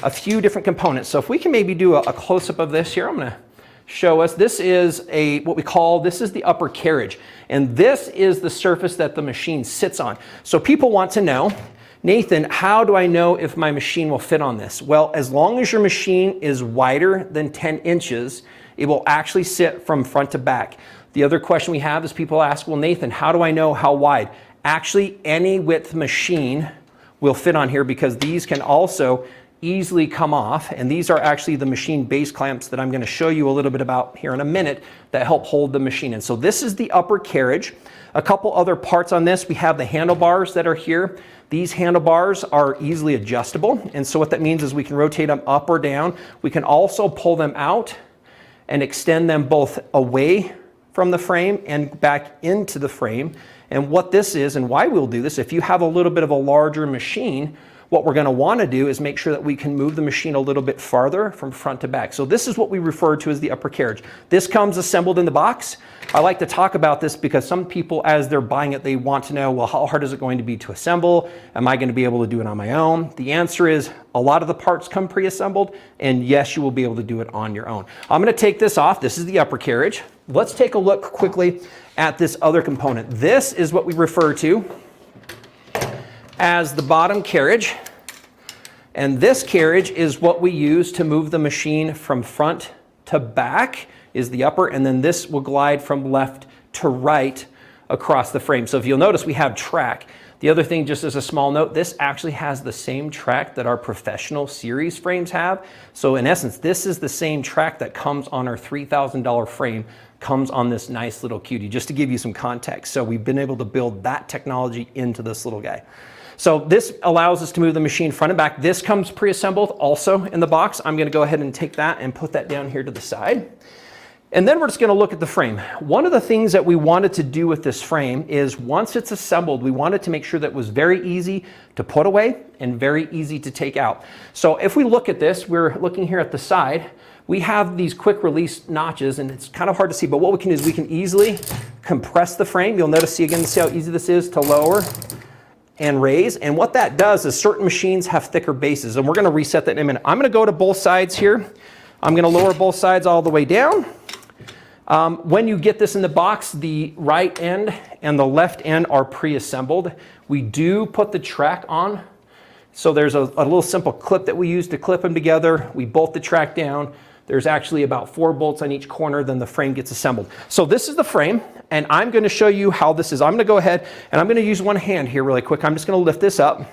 a few different components. So if we can maybe do a close-up of this here, I'm going to show us. This is this is the upper carriage. And this is the surface that the machine sits on. So people want to know, Nathan, how do I know if my machine will fit on this? Well, as long as your machine is wider than 10 inches, it will actually sit from front to back. The other question we have is people ask, well, Nathan, how do I know how wide? Actually, any width machine will fit on here because these can also easily come off. And these are actually the machine base clamps that I'm going to show you a little bit about here in a minute that help hold the machine in. So this is the upper carriage. A couple other parts on this. We have the handlebars that are here. These handlebars are easily adjustable. And so what that means is we can rotate them up or down. We can also pull them out and extend them both away from the frame and back into the frame. And what this is and why we'll do this, if you have a little bit of a larger machine, what we're going to want to do is make sure that we can move the machine a little bit farther from front to back. So this is what we refer to as the upper carriage. This comes assembled in the box. I like to talk about this because some people, as they're buying it, they want to know, well, how hard is it going to be to assemble? Am I going to be able to do it on my own? The answer is a lot of the parts come pre-assembled, and yes, you will be able to do it on your own. I'm going to take this off. This is the upper carriage. Let's take a look quickly at this other component. This is what we refer to as the bottom carriage. And this carriage is what we use to move the machine from front to back, is the upper, and then this will glide from left to right across the frame. So if you'll notice, we have track. The other thing, just as a small note, this actually has the same track that our professional series frames have. So in essence, this is the same track that comes on our $3,000 frame, comes on this nice little cutie, just to give you some context. So we've been able to build that technology into this little guy. So this allows us to move the machine front and back. This comes pre-assembled also in the box. I'm going to go ahead and take that and put that down here to the side. And then we're just going to look at the frame. One of the things that we wanted to do with this frame is once it's assembled, we wanted to make sure that it was very easy to put away and very easy to take out. So if we look at this, we're looking here at the side. We have these quick release notches, and it's kind of hard to see, but what we can do is we can easily compress the frame. You'll notice, see how easy this is to lower and raise. And what that does is certain machines have thicker bases, and we're going to reset that in a minute. I'm going to go to both sides here. I'm going to lower both sides all the way down. When you get this in the box, the right end and the left end are pre-assembled. We do put the track on. So there's a little simple clip that we use to clip them together. We bolt the track down. There's actually about 4 bolts on each corner, then the frame gets assembled. So this is the frame, and I'm going to show you how this is. I'm going to go ahead and I'm going to use one hand here really quick. I'm just going to lift this up.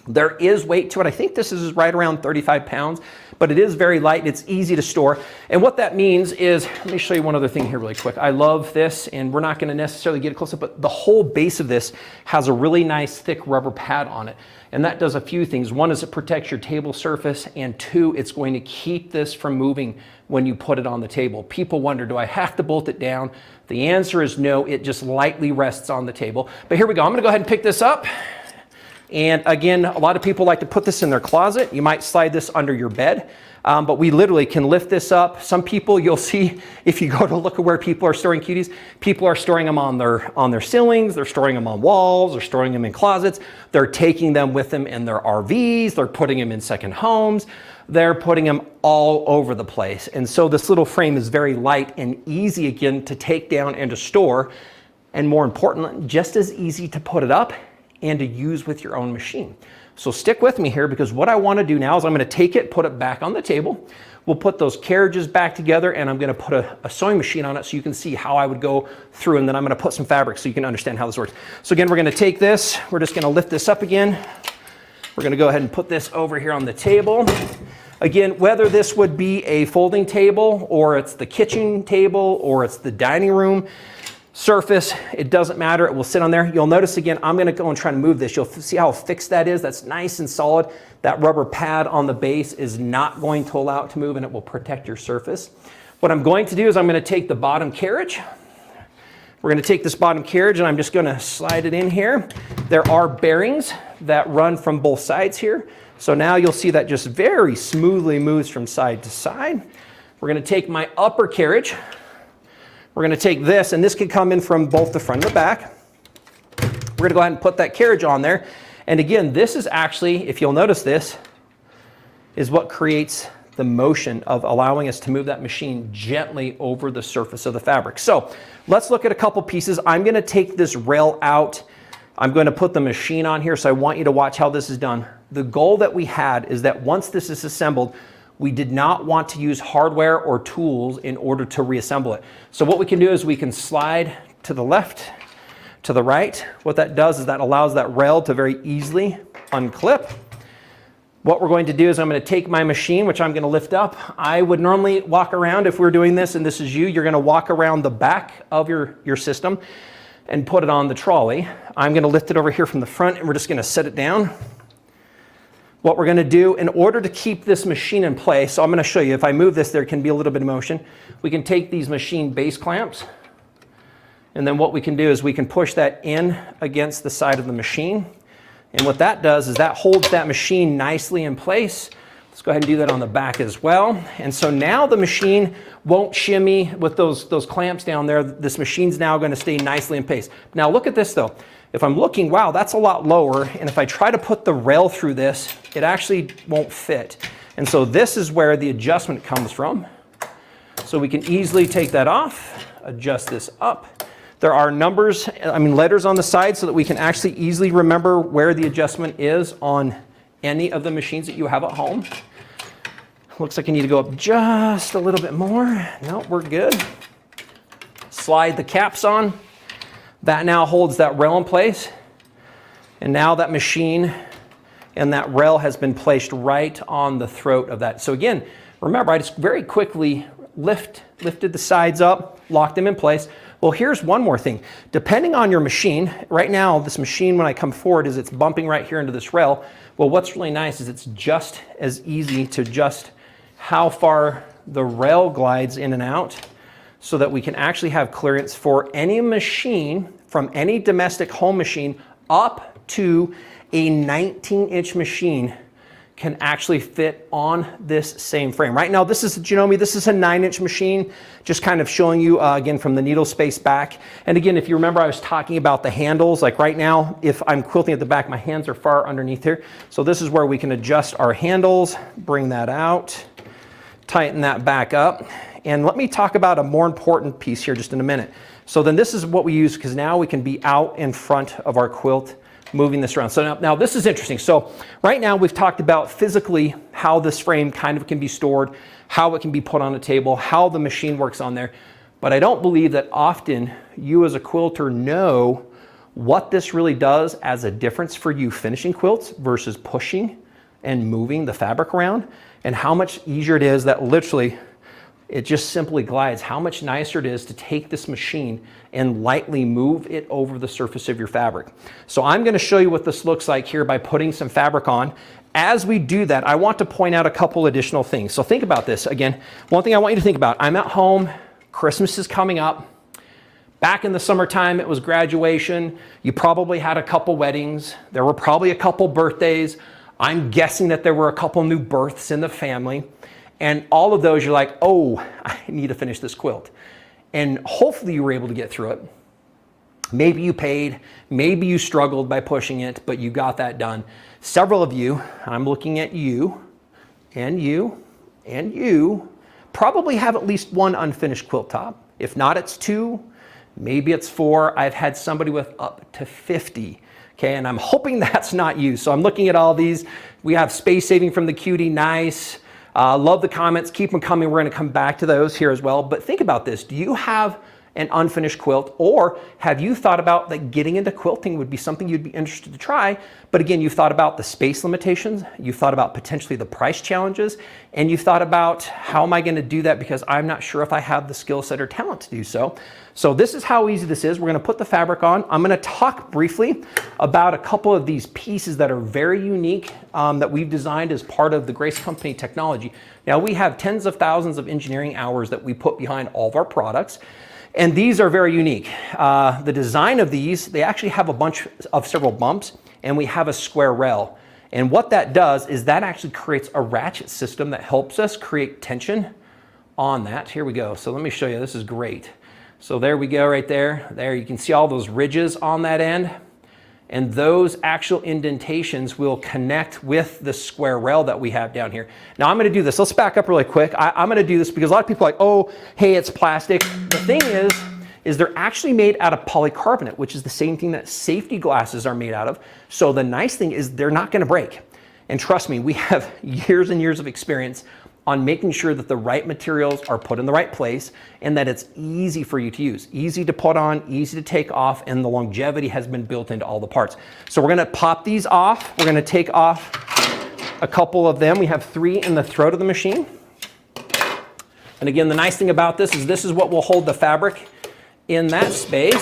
There is weight to it. I think this is right around 35 pounds, but it is very light and it's easy to store. And what that means is, let me show you one other thing here really quick. I love this, and we're not going to necessarily get it close up, but the whole base of this has a really nice thick rubber pad on it. And that does a few things. One is it protects your table surface, and 2, it's going to keep this from moving when you put it on the table. People wonder, do I have to bolt it down? The answer is no, it just lightly rests on the table. But here we go. I'm going to go ahead and pick this up. And again, a lot of people like to put this in their closet. You might slide this under your bed, but we literally can lift this up. Some people, you'll see if you go to look at where people are storing cuties, people are storing them on their ceilings, they're storing them on walls, they're storing them in closets, they're taking them with them in their RVs, they're putting them in second homes, they're putting them all over the place. And so this little frame is very light and easy again to take down and to store, and more importantly, just as easy to put it up and to use with your own machine. So stick with me here, because what I want to do now is I'm going to take it, put it back on the table. We'll put those carriages back together, and I'm going to put a sewing machine on it so you can see how I would go through, and then I'm going to put some fabric so you can understand how this works. So again, we're going to take this, we're just going to lift this up again. We're going to go ahead and put this over here on the table. Again, whether this would be a folding table, or it's the kitchen table, or it's the dining room surface, it doesn't matter, it will sit on there. You'll notice again, I'm going to go and try to move this. You'll see how fixed that is. That's nice and solid. That rubber pad on the base is not going to allow it to move, and it will protect your surface. What I'm going to do is I'm going to take the bottom carriage. We're going to take this bottom carriage, and I'm just going to slide it in here. There are bearings that run from both sides here. So now you'll see that just very smoothly moves from side to side. We're going to take my upper carriage. We're going to take this, and this can come in from both the front and the back. We're going to go ahead and put that carriage on there. And again, this is actually, if you'll notice this, is what creates the motion of allowing us to move that machine gently over the surface of the fabric. So let's look at a couple pieces. I'm going to take this rail out. I'm going to put the machine on here, so I want you to watch how this is done. The goal that we had is that once this is assembled, we did not want to use hardware or tools in order to reassemble it. So what we can do is we can slide to the left, to the right. What that does is that allows that rail to very easily unclip. What we're going to do is I'm going to take my machine, which I'm going to lift up. I would normally walk around, if we're doing this and this is you, you're going to walk around the back of your system and put it on the trolley. I'm going to lift it over here from the front, and we're just going to set it down. What we're going to do in order to keep this machine in place, so I'm going to show you, if I move this, there can be a little bit of motion. We can take these machine base clamps, and then what we can do is we can push that in against the side of the machine. And what that does is that holds that machine nicely in place. Let's go ahead and do that on the back as well. And so now the machine won't shimmy with those clamps down there. This machine's now going to stay nicely in place. Now look at this though. If I'm looking, wow, that's a lot lower. And if I try to put the rail through this, it actually won't fit. And so this is where the adjustment comes from. So we can easily take that off, adjust this up. There are letters on the side so that we can actually easily remember where the adjustment is on any of the machines that you have at home. Looks like I need to go up just a little bit more. No, we're good. Slide the caps on. That now holds that rail in place. And now that machine and that rail has been placed right on the throat of that. So again, remember, I just very quickly lifted the sides up, locked them in place. Well, here's one more thing. Depending on your machine, right now, this machine, when I come forward, it's bumping right here into this rail. Well, what's really nice is it's just as easy to adjust how far the rail glides in and out so that we can actually have clearance for any machine, from any domestic home machine up to a 19-inch machine can actually fit on this same frame. Right now, this is a Janome, this is a 9-inch machine, just kind of showing you again from the needle space back. And again, if you remember, I was talking about the handles. Like right now, if I'm quilting at the back, my hands are far underneath here. So this is where we can adjust our handles, bring that out, tighten that back up. And let me talk about a more important piece here just in a minute. So then this is what we use, because now we can be out in front of our quilt, moving this around. So now this is interesting. So right now we've talked about physically how this frame kind of can be stored, how it can be put on a table, how the machine works on there. But I don't believe that often you as a quilter know what this really does as a difference for you finishing quilts versus pushing and moving the fabric around, and how much easier it is that literally it just simply glides. How much nicer it is to take this machine and lightly move it over the surface of your fabric. So I'm going to show you what this looks like here by putting some fabric on. As we do that, I want to point out a couple additional things. So think about this. Again, one thing I want you to think about, I'm at home, Christmas is coming up. Back in the summertime, it was graduation. You probably had a couple weddings. There were probably a couple birthdays. I'm guessing that there were a couple new births in the family. And all of those, you're like, oh, I need to finish this quilt. And hopefully you were able to get through it. Maybe you paid, maybe you struggled by pushing it, but you got that done. Several of you, I'm looking at you, and you, and you, probably have at least one unfinished quilt top. If not, it's 2, maybe it's 4. I've had somebody with up to 50. Okay, and I'm hoping that's not you. So I'm looking at all these. We have space saving from the cutie, nice. Love the comments, keep them coming. We're gonna come back to those here as well. But think about this, do you have an unfinished quilt, or have you thought about that getting into quilting would be something you'd be interested to try? But again, you've thought about the space limitations, you've thought about potentially the price challenges, and you've thought about how am I gonna do that because I'm not sure if I have the skill set or talent to do so. So this is how easy this is. We're gonna put the fabric on. I'm gonna talk briefly about a couple of these pieces that are very unique that we've designed as part of the Grace Company technology. Now we have tens of thousands of engineering hours that we put behind all of our products. And these are very unique. The design of these, they actually have a bunch of several bumps, and we have a square rail. And what that does is that actually creates a ratchet system that helps us create tension on that. Here we go. So let me show you, this is great. So there we go right there. There you can see all those ridges on that end. And those actual indentations will connect with the square rail that we have down here. Now I'm gonna do this, let's back up really quick. I'm gonna do this because a lot of people are like, oh, hey, it's plastic. The thing is they're actually made out of polycarbonate, which is the same thing that safety glasses are made out of. So the nice thing is they're not gonna break. And trust me, we have years and years of experience on making sure that the right materials are put in the right place and that it's easy for you to use, easy to put on, easy to take off, and the longevity has been built into all the parts. So we're gonna pop these off. We're gonna take off a couple of them. We have 3 in the throat of the machine. And again, the nice thing about this is what will hold the fabric in that space.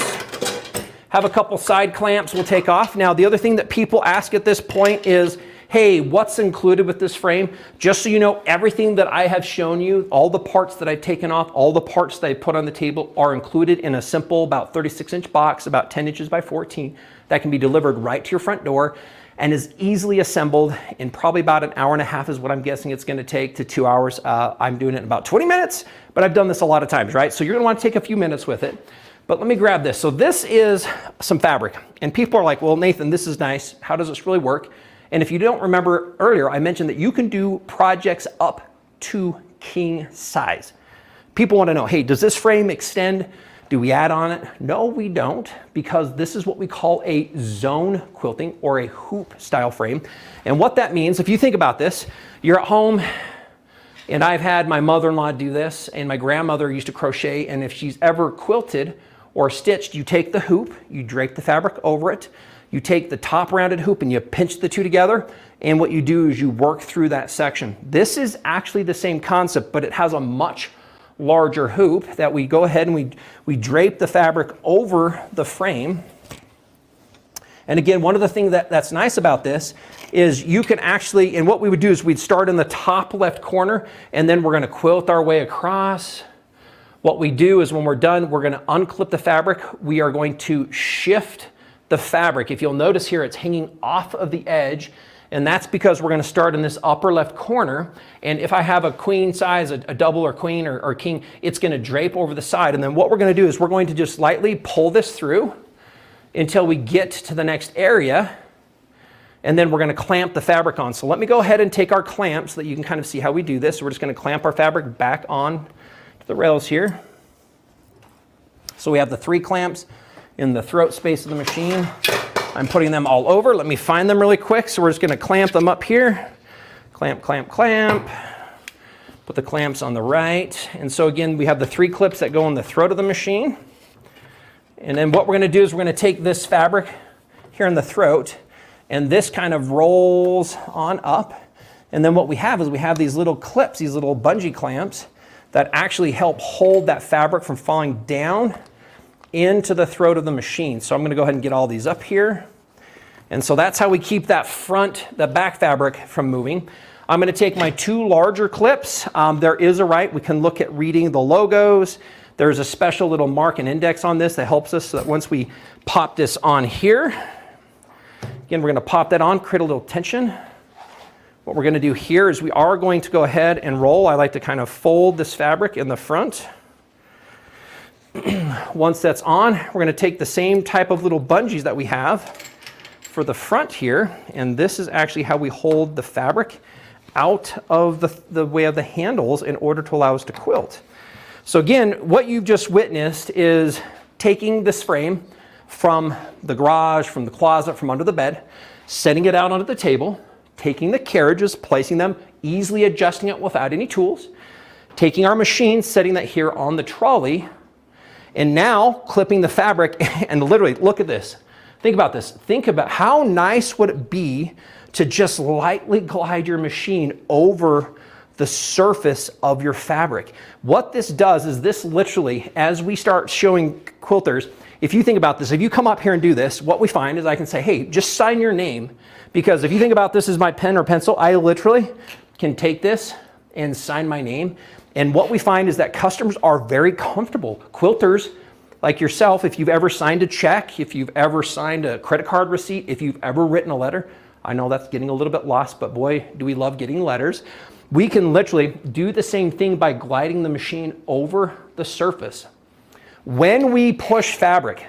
Have a couple side clamps we'll take off. Now, the other thing that people ask at this point is, hey, what's included with this frame? Just so you know, everything that I have shown you, all the parts that I've taken off, all the parts that I put on the table are included in a simple, about 36-inch box, about 10 inches by 14, that can be delivered right to your front door and is easily assembled in probably about an hour and a half is what I'm guessing it's gonna take to 2 hours. I'm doing it in about 20 minutes, but I've done this a lot of times, right? So you're gonna wanna take a few minutes with it. But let me grab this. So this is some fabric. And people are like, well, Nathan, this is nice. How does this really work? And if you don't remember earlier, I mentioned that you can do projects up to king size. People want to know, hey, does this frame extend? Do we add on it? No, we don't, because this is what we call a zone quilting or a hoop style frame. And what that means, if you think about this, you're at home, and I've had my mother-in-law do this, and my grandmother used to crochet, and if she's ever quilted or stitched, you take the hoop, you drape the fabric over it, you take the top rounded hoop and you pinch the 2 together, and what you do is you work through that section. This is actually the same concept, but it has a much larger hoop that we go ahead and we drape the fabric over the frame. And again, one of the things that's nice about this is you can actually, and what we would do is we'd start in the top left corner, and then we're gonna quilt our way across. What we do is when we're done, we're gonna unclip the fabric. We are going to shift the fabric. If you'll notice here, it's hanging off of the edge. And that's because we're going to start in this upper left corner. And if I have a queen size, a double or queen or king, it's going to drape over the side. And then what we're going to do is we're going to just lightly pull this through until we get to the next area. And then we're going to clamp the fabric on. So let me go ahead and take our clamp so that you can kind of see how we do this. So we're just going to clamp our fabric back on to the rails here. So we have the 3 clamps in the throat space of the machine. I'm putting them all over. Let me find them really quick. So we're just going to clamp them up here. Clamp, clamp, clamp. Put the clamps on the right. And so again, we have the 3 clips that go in the throat of the machine. And then what we're going to do is we're going to take this fabric here in the throat, and this kind of rolls on up. And then what we have is we have these little clips, these little bungee clamps that actually help hold that fabric from falling down into the throat of the machine. So I'm going to go ahead and get all these up here. And so that's how we keep that the back fabric from moving. I'm going to take my 2 larger clips. There is a right, we can look at reading the logos. There's a special little mark and index on this that helps us so that once we pop this on here, again, we're going to pop that on, create a little tension. What we're going to do here is we are going to go ahead and roll. I like to kind of fold this fabric in the front. Once that's on, we're going to take the same type of little bungees that we have for the front here, and this is actually how we hold the fabric out of the way of the handles in order to allow us to quilt. So again, what you've just witnessed is taking this frame from the garage, from the closet, from under the bed, setting it out onto the table, taking the carriages, placing them, easily adjusting it without any tools, taking our machine, setting that here on the trolley, and now clipping the fabric. And literally, look at this. Think about this. Think about how nice would it be to just lightly glide your machine over the surface of your fabric. What this does is this literally, as we start showing quilters, if you think about this, if you come up here and do this, what we find is I can say, hey, just sign your name. Because if you think about this as my pen or pencil, I literally can take this and sign my name. And what we find is that customers are very comfortable. Quilters like yourself, if you've ever signed a check, if you've ever signed a credit card receipt, if you've ever written a letter, I know that's getting a little bit lost, but boy, do we love getting letters. We can literally do the same thing by gliding the machine over the surface. When we push fabric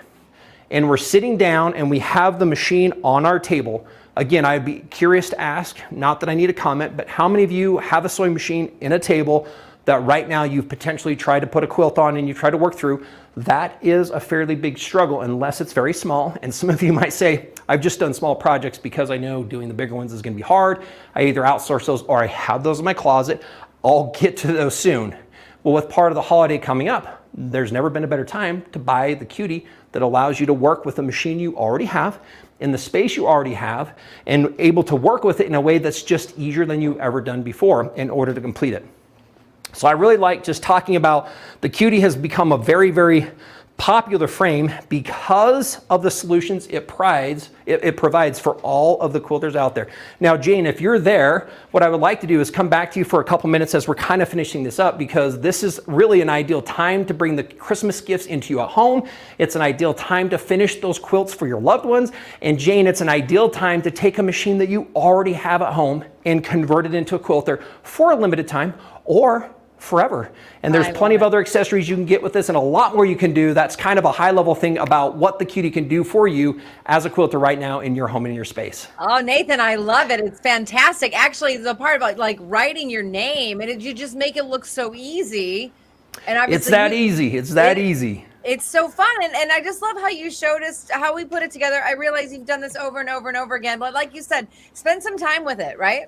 and we're sitting down and we have the machine on our table, again, I'd be curious to ask, not that I need a comment, but how many of you have a sewing machine in a table that right now you've potentially tried to put a quilt on and you try to work through? That is a fairly big struggle unless it's very small. And some of you might say, I've just done small projects because I know doing the bigger ones is going to be hard. I either outsource those or I have those in my closet. I'll get to those soon. Well, with part of the holiday coming up, there's never been a better time to buy the cutie that allows you to work with the machine you already have in the space you already have and able to work with it in a way that's just easier than you've ever done before in order to complete it. So I really like just talking about the cutie has become a very, very popular frame because of the solutions it provides for all of the quilters out there. Now, Jane, if you're there, what I would like to do is come back to you for a couple minutes as we're kind of finishing this up, because this is really an ideal time to bring the Christmas gifts into your home. It's an ideal time to finish those quilts for your loved ones. And Jane, it's an ideal time to take a machine that you already have at home and convert it into a quilter for a limited time or forever. And there's plenty of other accessories you can get with this and a lot more you can do. That's kind of a high level thing about what the cutie can do for you as a quilter right now in your home and in your space. Oh, Nathan, I love it. It's fantastic. Actually, the part about like writing your name, and you just make it look so easy. And obviously it's that easy. It's that easy. It's so fun. And I just love how you showed us how we put it together. I realize you've done this over and over and over again, but like you said, spend some time with it, right?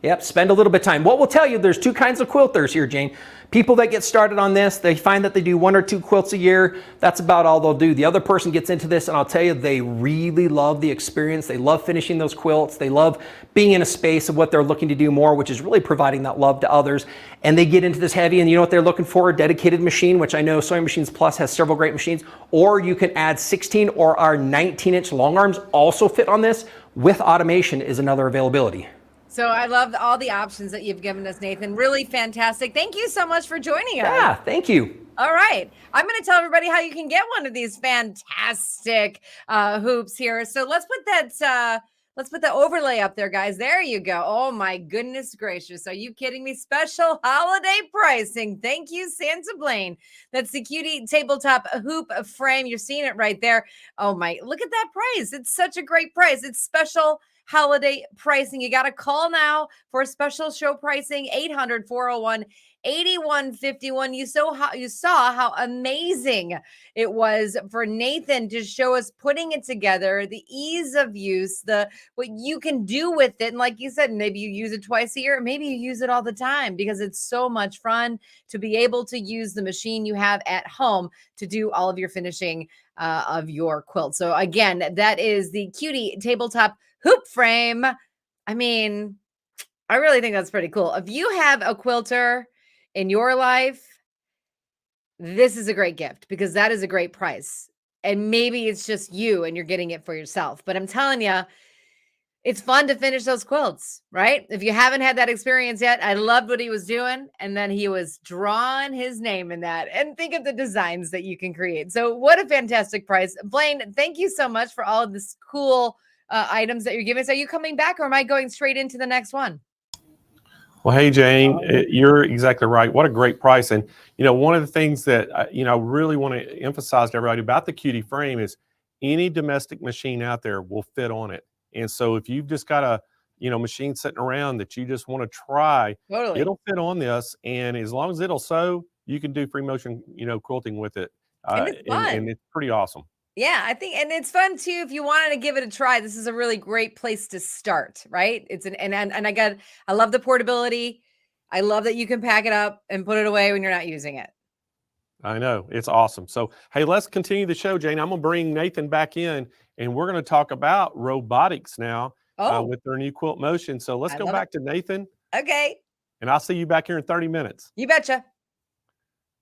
Yep, spend a little bit of time. What we'll tell you, there's 2 kinds of quilters here, Jane. People that get started on this, they find that they do 1 or 2 quilts a year. That's about all they'll do. The other person gets into this, and I'll tell you, they really love the experience. They love finishing those quilts. They love being in a space of what they're looking to do more, which is really providing that love to others. And they get into this heavy, and you know what they're looking for? A dedicated machine, which I know Sewing Machines Plus has several great machines. Or you can add 16 or our 19-inch long arms also fit on this. With automation is another availability. So I love all the options that you've given us, Nathan. Really fantastic. Thank you so much for joining us. Yeah, thank you. All right. I'm going to tell everybody how you can get one of these fantastic hoops here. So let's put that Let's put the overlay up there, guys. There you go. Oh my goodness gracious. Are you kidding me? Special holiday pricing. Thank you, Santa Blaine. That's the cutie tabletop hoop frame. You're seeing it right there. Oh my, look at that price. It's such a great price. It's special holiday pricing. You got to call now for special show pricing, 800-401-8151. You saw how amazing it was for Nathan to show us putting it together, the ease of use, what you can do with it. And like you said, maybe you use it twice a year, maybe you use it all the time, because it's so much fun to be able to use the machine you have at home to do all of your finishing of your quilt. So again, that is the cutie tabletop hoop frame. I mean, I really think that's pretty cool. If you have a quilter in your life, this is a great gift, because that is a great price. And maybe it's just you and you're getting it for yourself. But I'm telling you, it's fun to finish those quilts, right? If you haven't had that experience yet, I loved what he was doing. And then he was drawing his name in that. And think of the designs that you can create. So what a fantastic price. Blaine, thank you so much for all of this cool items that you're giving us. Are you coming back, or am I going straight into the next one? Well, hey, Jane, you're exactly right. What a great price. And, one of the things that, I really want to emphasize to everybody about the cutie frame is any domestic machine out there will fit on it. And so if you've just got a, machine sitting around that you just want to try, it'll fit on this. And as long as it'll sew, you can do free motion, quilting with it. And it's fun. And it's pretty awesome. Yeah, I think, and it's fun too. If you wanted to give it a try, this is a really great place to start, right? I love the portability. I love that you can pack it up and put it away when you're not using it. I know, it's awesome. So, hey, let's continue the show, Jane. I'm gonna bring Nathan back in, and we're gonna talk about robotics now with their new Quilt Motion. So let's go back to Nathan. Okay. And I'll see you back here in 30 minutes. You betcha.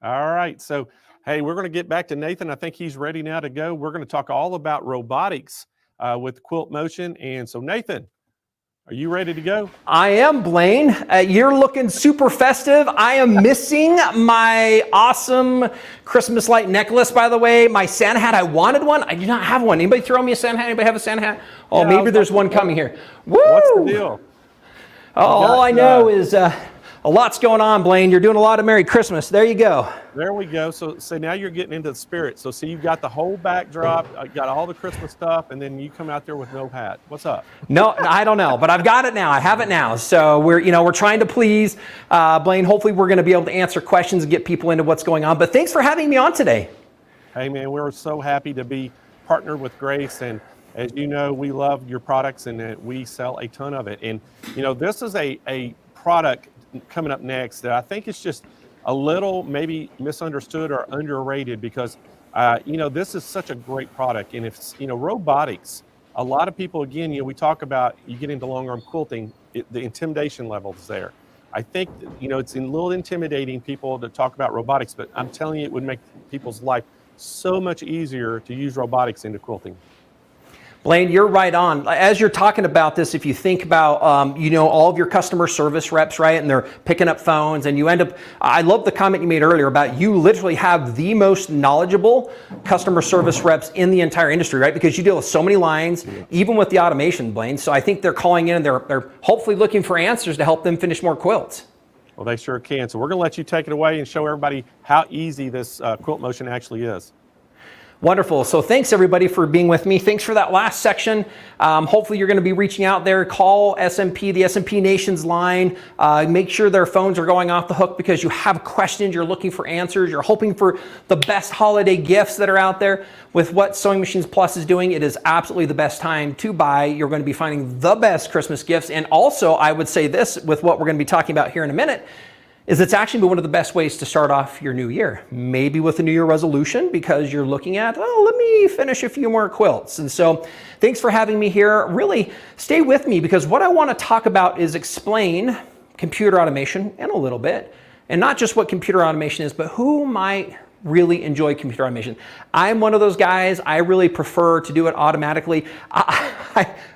All right. So, hey, we're going to get back to Nathan. I think he's ready now to go. We're going to talk all about robotics with Quilt Motion. And so, Nathan, are you ready to go? I am, Blaine. You're looking super festive. I am missing my awesome Christmas light necklace, by the way. My Santa hat, I wanted one. I do not have one. Anybody throw me a Santa hat? Anybody have a Santa hat? Oh, yeah, maybe there's one coming here. Woo! What's the deal? Oh, all I know is a lot's going on, Blaine. You're doing a lot of Merry Christmas. There you go. There we go. So now you're getting into the spirit. So see, you've got the whole backdrop, got all the Christmas stuff, and then you come out there with no hat. What's up? No, I don't know, but I've got it now. I have it now. So we're trying to please Blaine. Hopefully we're going to be able to answer questions and get people into what's going on. But thanks for having me on today. Hey, man, we're so happy to be partnered with Grace. And as you know, we love your products, and we sell a ton of it. And, this is a product coming up next that I think is just a little maybe misunderstood or underrated, because this is such a great product. And if robotics, a lot of people, again, we talk about, you get into long arm quilting, the intimidation level is there. I think it's a little intimidating people to talk about robotics, but I'm telling you, it would make people's life so much easier to use robotics into quilting. Blaine, you're right on. As you're talking about this, if you think about, all of your customer service reps, right, and they're picking up phones, and you end up, I love the comment you made earlier about you literally have the most knowledgeable customer service reps in the entire industry, right, because you deal with so many lines, even with the automation, Blaine. So I think they're calling in and they're hopefully looking for answers to help them finish more quilts. Well, they sure can. So we're going to let you take it away and show everybody how easy this Quilt Motion actually is. Wonderful. So thanks everybody for being with me. Thanks for that last section. Hopefully you're going to be reaching out there. Call SMP, the SMP Nations line. Make sure their phones are going off the hook because you have questions. You're looking for answers. You're hoping for the best holiday gifts that are out there. With what Sewing Machines Plus is doing, it is absolutely the best time to buy. You're going to be finding the best Christmas gifts. And also, I would say this with what we're going to be talking about here in a minute, is it's actually one of the best ways to start off your new year. Maybe with a New Year resolution because you're looking at, let me finish a few more quilts. And so thanks for having me here. Really stay with me because what I want to talk about is explain computer automation in a little bit. And not just what computer automation is, but who might really enjoy computer automation. I'm one of those guys. I really prefer to do it automatically.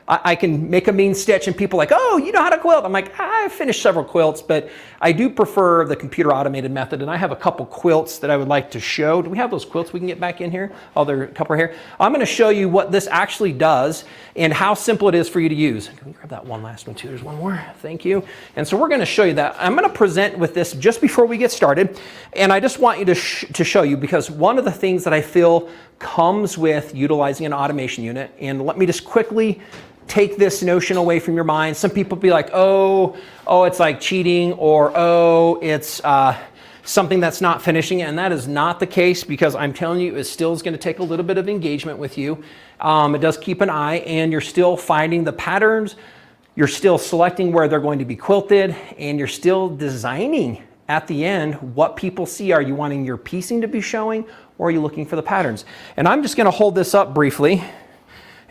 I can make a mean stitch and people are like, oh, you know how to quilt. I'm like, I've finished several quilts, but I do prefer the computer automated method. And I have a couple quilts that I would like to show. Do we have those quilts we can get back in here? Oh, there are a couple right here. I'm going to show you what this actually does and how simple it is for you to use. Can we grab that one last one too? There's one more. Thank you. And so we're going to show you that. I'm going to present with this just before we get started. And I just want you to show you, because one of the things that I feel comes with utilizing an automation unit, and let me just quickly take this notion away from your mind. Some people be like, oh, it's like cheating, or oh, it's something that's not finishing, and that is not the case, because I'm telling you, it still is going to take a little bit of engagement with you. It does keep an eye, and you're still finding the patterns, you're still selecting where they're going to be quilted, and you're still designing at the end what people see. Are you wanting your piecing to be showing, or are you looking for the patterns? And I'm just going to hold this up briefly.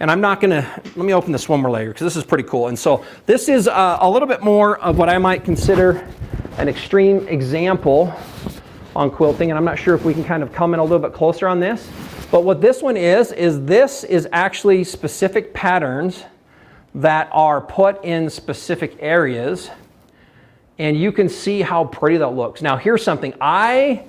And I'm not going to, let me open this one more layer, because this is pretty cool. And so this is a little bit more of what I might consider an extreme example on quilting. And I'm not sure if we can kind of come in a little bit closer on this. But what this one is this is actually specific patterns that are put in specific areas. And you can see how pretty that looks. Now here's something. I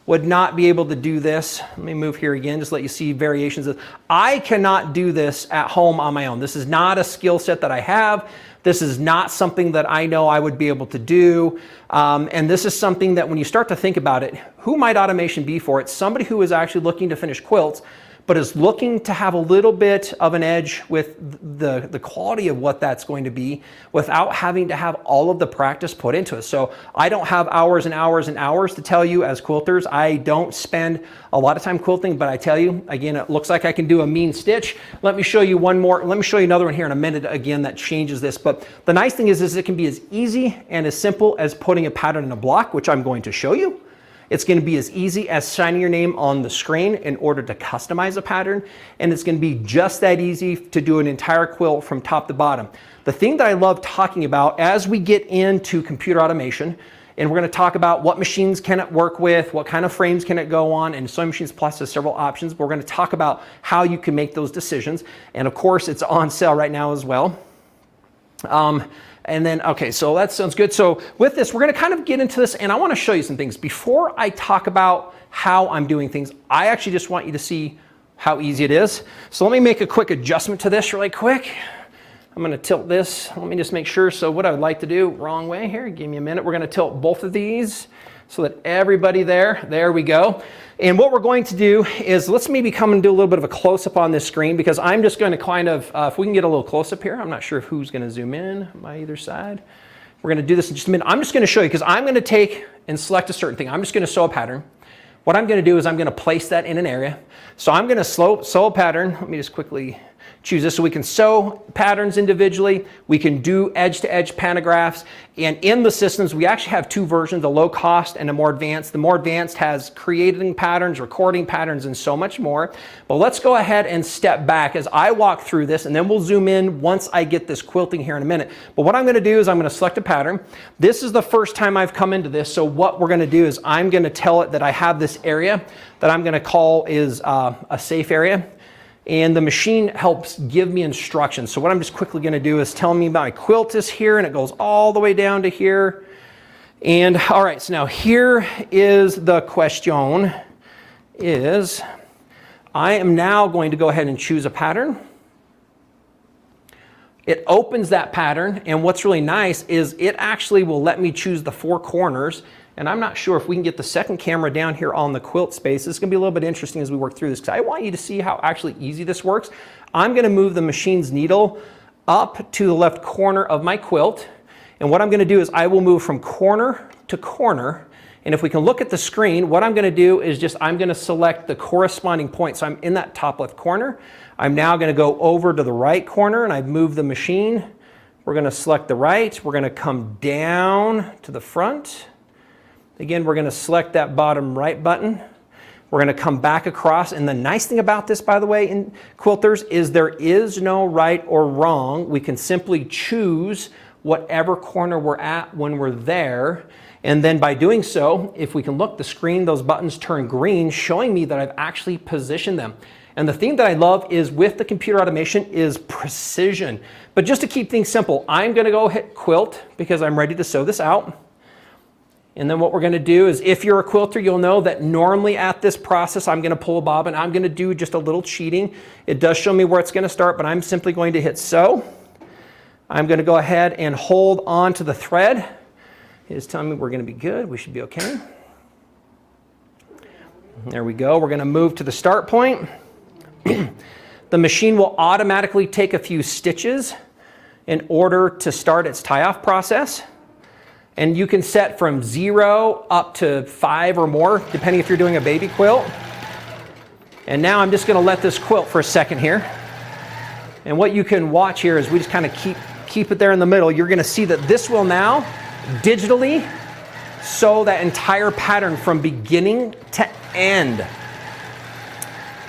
would not be able to do this. Let me move here again, just let you see variations of. I cannot do this at home on my own. This is not a skill set that I have. This is not something that I know I would be able to do. And this is something that when you start to think about it, who might automation be for? It's somebody who is actually looking to finish quilts, but is looking to have a little bit of an edge with the quality of what that's going to be without having to have all of the practice put into it. So I don't have hours and hours and hours to tell you as quilters. I don't spend a lot of time quilting, but I tell you, again, it looks like I can do a mean stitch. Let me show you one more. Let me show you another one here in a minute again that changes this. But the nice thing is it can be as easy and as simple as putting a pattern in a block, which I'm going to show you. It's going to be as easy as signing your name on the screen in order to customize a pattern. And it's going to be just that easy to do an entire quilt from top to bottom. The thing that I love talking about as we get into computer automation, and we're going to talk about what machines can it work with, what kind of frames can it go on, and Sewing Machines Plus has several options, but we're going to talk about how you can make those decisions. And of course, it's on sale right now as well. And then, okay, so that sounds good. So with this, we're going to kind of get into this, and I want to show you some things. Before I talk about how I'm doing things, I actually just want you to see how easy it is. So let me make a quick adjustment to this really quick. I'm going to tilt this. Let me just make sure. So what I would like to do, wrong way here, give me a minute. We're going to tilt both of these so that everybody there we go. And what we're going to do is, let's maybe come and do a little bit of a close-up on this screen, because I'm just going to kind of, if we can get a little close-up here, I'm not sure who's going to zoom in by either side. We're going to do this in just a minute. I'm just going to show you, because I'm going to take and select a certain thing. I'm just going to sew a pattern. What I'm going to do is I'm going to place that in an area. So I'm going to sew a pattern. Let me just quickly choose this so we can sew patterns individually. We can do edge-to-edge pantographs. And in the systems, we actually have two versions, a low cost and a more advanced. The more advanced has creating patterns, recording patterns, and so much more. But let's go ahead and step back as I walk through this, and then we'll zoom in once I get this quilting here in a minute. But what I'm going to do is I'm going to select a pattern. This is the first time I've come into this, so what we're going to do is I'm going to tell it that I have this area that I'm going to call is a safe area. And the machine helps give me instructions. So what I'm just quickly going to do is tell me my quilt is here, and it goes all the way down to here. And all right, so now here is the question is, I am now going to go ahead and choose a pattern. It opens that pattern, and what's really nice is it actually will let me choose the four corners. And I'm not sure if we can get the second camera down here on the quilt space. This is going to be a little bit interesting as we work through this, because I want you to see how actually easy this works. I'm going to move the machine's needle up to the left corner of my quilt. And what I'm going to do is I will move from corner to corner. And if we can look at the screen, what I'm going to do is I'm going to select the corresponding point. So I'm in that top left corner. I'm now going to go over to the right corner, and I've moved the machine. We're going to select the right. We're going to come down to the front. Again, we're going to select that bottom right button. We're going to come back across. And the nice thing about this, by the way, in quilters, is there is no right or wrong. We can simply choose whatever corner we're at when we're there. And then by doing so, if we can look, the screen, those buttons turn green, showing me that I've actually positioned them. And the thing that I love is with the computer automation is precision. But just to keep things simple, I'm gonna go hit quilt because I'm ready to sew this out. And then what we're gonna do is, if you're a quilter, you'll know that normally at this process, I'm gonna pull a bobbin. I'm gonna do just a little cheating. It does show me where it's gonna start, but I'm simply going to hit sew. I'm gonna go ahead and hold on to the thread. It's telling me we're gonna be good, we should be okay. There we go, we're gonna move to the start point. The machine will automatically take a few stitches in order to start its tie-off process. And you can set from 0 up to 5 or more, depending if you're doing a baby quilt. And now I'm just gonna let this quilt for a second here. And what you can watch here is we just kind of keep it there in the middle. You're gonna see that this will now digitally sew that entire pattern from beginning to end.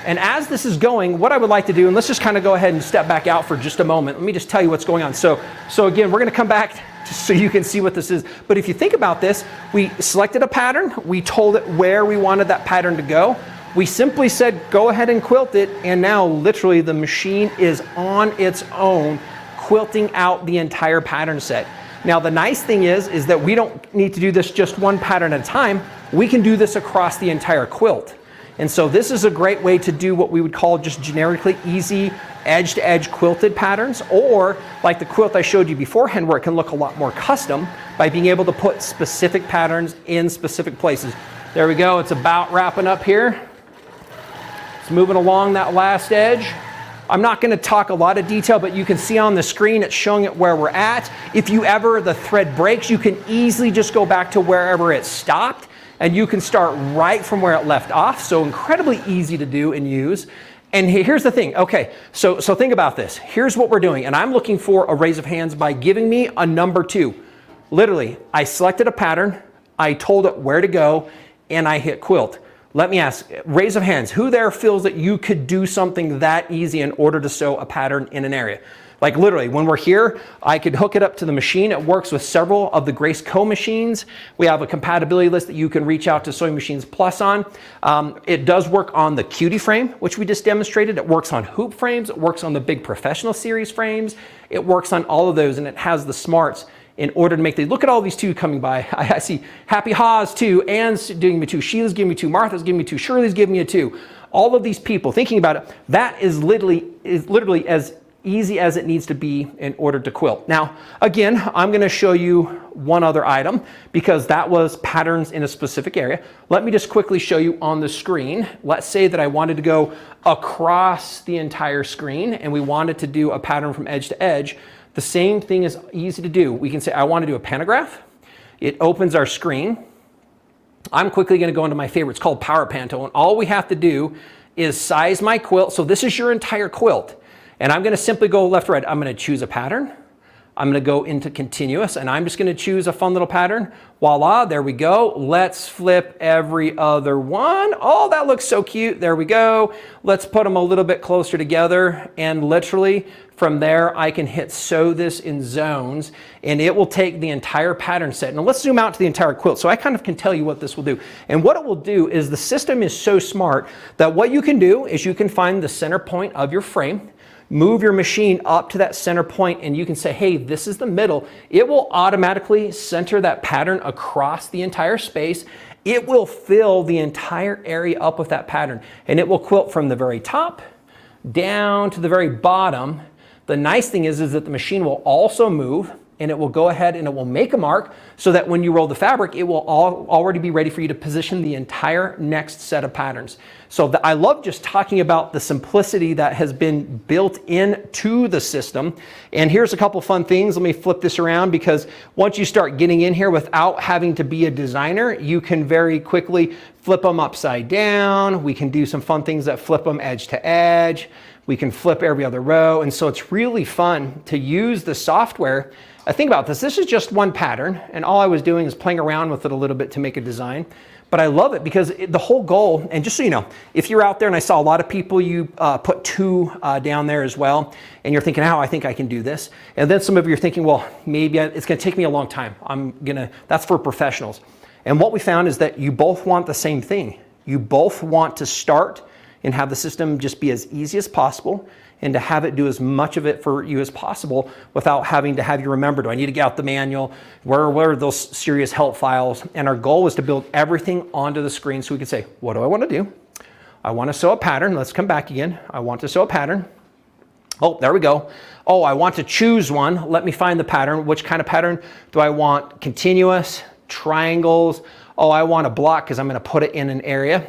And as this is going, what I would like to do, and let's just kind of go ahead and step back out for just a moment. Let me just tell you what's going on. So again, we're gonna come back just so you can see what this is. But if you think about this, we selected a pattern, we told it where we wanted that pattern to go. We simply said, go ahead and quilt it, and now literally the machine is on its own, quilting out the entire pattern set. Now the nice thing is that we don't need to do this just one pattern at a time. We can do this across the entire quilt. And so this is a great way to do what we would call just generically easy edge-to-edge quilted patterns, or like the quilt I showed you beforehand where it can look a lot more custom by being able to put specific patterns in specific places. There we go, it's about wrapping up here. It's moving along that last edge. I'm not going to talk a lot of detail, but you can see on the screen it's showing it where we're at. If the thread breaks, you can easily just go back to wherever it stopped, and you can start right from where it left off. So incredibly easy to do and use. And here's the thing. Okay, so think about this. Here's what we're doing, and I'm looking for a raise of hands by giving me a number 2. Literally, I selected a pattern, I told it where to go, and I hit quilt. Let me ask, raise of hands, who there feels that you could do something that easy in order to sew a pattern in an area? Like literally, when we're here, I could hook it up to the machine. It works with several of the Grace Co machines. We have a compatibility list that you can reach out to Sewing Machines Plus on. It does work on the Cutie frame, which we just demonstrated. It works on hoop frames. It works on the big professional series frames. It works on all of those, and it has the smarts in order to make the, look at all these 2 coming by. I see Happy Haas 2, Anne's giving me 2, Sheila's giving me 2, Martha's giving me 2, Shirley's giving me a 2. All of these people, thinking about it, that is literally as easy as it needs to be in order to quilt. Now, again, I'm gonna show you one other item because that was patterns in a specific area. Let me just quickly show you on the screen. Let's say that I wanted to go across the entire screen and we wanted to do a pattern from edge to edge. The same thing is easy to do. We can say, I want to do a pantograph. It opens our screen. I'm quickly going to go into my favorite. It's called Power Panto. And all we have to do is size my quilt. So this is your entire quilt. And I'm going to simply go left, right. I'm going to choose a pattern. I'm going to go into continuous, and I'm just going to choose a fun little pattern. Voila, there we go. Let's flip every other one. Oh, that looks so cute. There we go. Let's put them a little bit closer together, and literally from there, I can hit sew this in zones, and it will take the entire pattern set. Now let's zoom out to the entire quilt so I kind of can tell you what this will do. And what it will do is the system is so smart that what you can do is you can find the center point of your frame, move your machine up to that center point, and you can say, hey, this is the middle. It will automatically center that pattern across the entire space. It will fill the entire area up with that pattern, and it will quilt from the very top down to the very bottom. The nice thing is that the machine will also move, and it will go ahead and it will make a mark so that when you roll the fabric, it will already be ready for you to position the entire next set of patterns. So I love just talking about the simplicity that has been built into the system. And here's a couple fun things. Let me flip this around, because once you start getting in here without having to be a designer, you can very quickly flip them upside down. We can do some fun things that flip them edge to edge. We can flip every other row. And so it's really fun to use the software. Think about this. This is just one pattern, and all I was doing is playing around with it a little bit to make a design. But I love it because the whole goal, and just so you know, if you're out there, and I saw a lot of people, you put 2 down there as well, and you're thinking, I think I can do this. And then some of you are thinking, well, maybe it's going to take me a long time. That's for professionals. And what we found is that you both want the same thing. You both want to start and have the system just be as easy as possible, and to have it do as much of it for you as possible without having to have you remember, do I need to get out the manual? Where are those serious help files? And our goal was to build everything onto the screen so we could say, what do I want to do? I want to sew a pattern. Let's come back again. I want to sew a pattern. Oh, there we go. Oh, I want to choose one. Let me find the pattern. Which kind of pattern do I want? Continuous, triangles. Oh, I want a block because I'm going to put it in an area.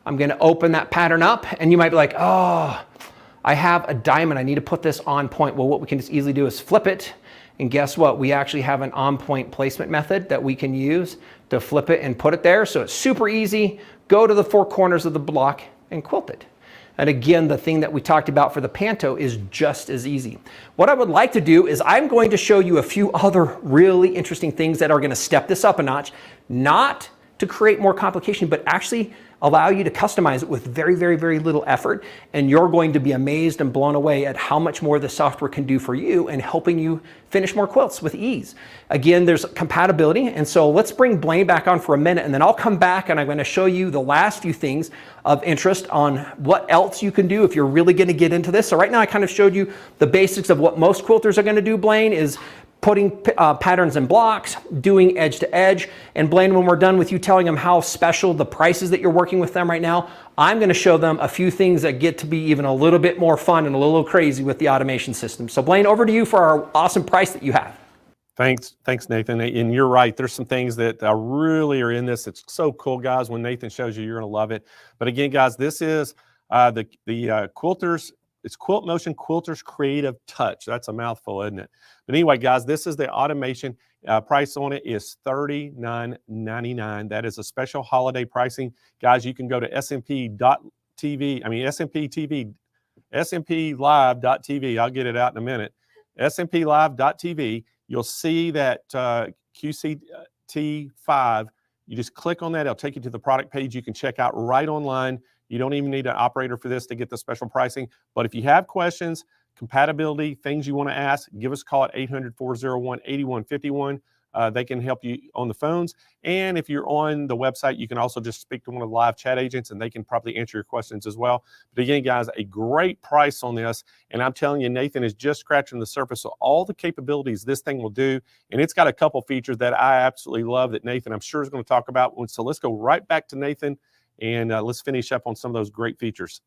I'm going to open that pattern up, and you might be like, oh, I have a diamond. I need to put this on point. Well, what we can just easily do is flip it. And guess what? We actually have an on point placement method that we can use to flip it and put it there. So it's super easy. Go to the 4 corners of the block and quilt it. And again, the thing that we talked about for the panto is just as easy. What I would like to do is I'm going to show you a few other really interesting things that are going to step this up a notch, not to create more complication, but actually allow you to customize it with very, very, very little effort. And you're going to be amazed and blown away at how much more the software can do for you and helping you finish more quilts with ease. Again, there's compatibility. And so let's bring Blaine back on for a minute, and then I'll come back and I'm going to show you the last few things of interest on what else you can do if you're really going to get into this. So right now I kind of showed you the basics of what most quilters are going to do, Blaine, is putting patterns in blocks, doing edge to edge. And Blaine, when we're done with you telling them how special the prices that you're working with them right now, I'm going to show them a few things that get to be even a little bit more fun and a little crazy with the automation system. So Blaine, over to you for our awesome price that you have. Thanks, Nathan. And you're right. There's some things that really are in this. It's so cool, guys. When Nathan shows you, you're going to love it. But again, guys, this is the Quilters. It's Quilt Motion Quilters Creative Touch. That's a mouthful, isn't it? But anyway, guys, this is the automation. Price on it is $39.99. That is a special holiday pricing. Guys, you can go to SMPlive.tv. I'll get it out in a minute. SMPlive.tv. You'll see that QCT5. You just click on that. It'll take you to the product page you can check out right online. You don't even need an operator for this to get the special pricing. But if you have questions, compatibility, things you want to ask, give us a call at 800-401-8151. They can help you on the phones. And if you're on the website, you can also just speak to one of the live chat agents and they can probably answer your questions as well. But again, guys, a great price on this. And I'm telling you, Nathan is just scratching the surface of all the capabilities this thing will do. And it's got a couple features that I absolutely love that Nathan, I'm sure, is going to talk about. So let's go right back to Nathan and let's finish up on some of those great features.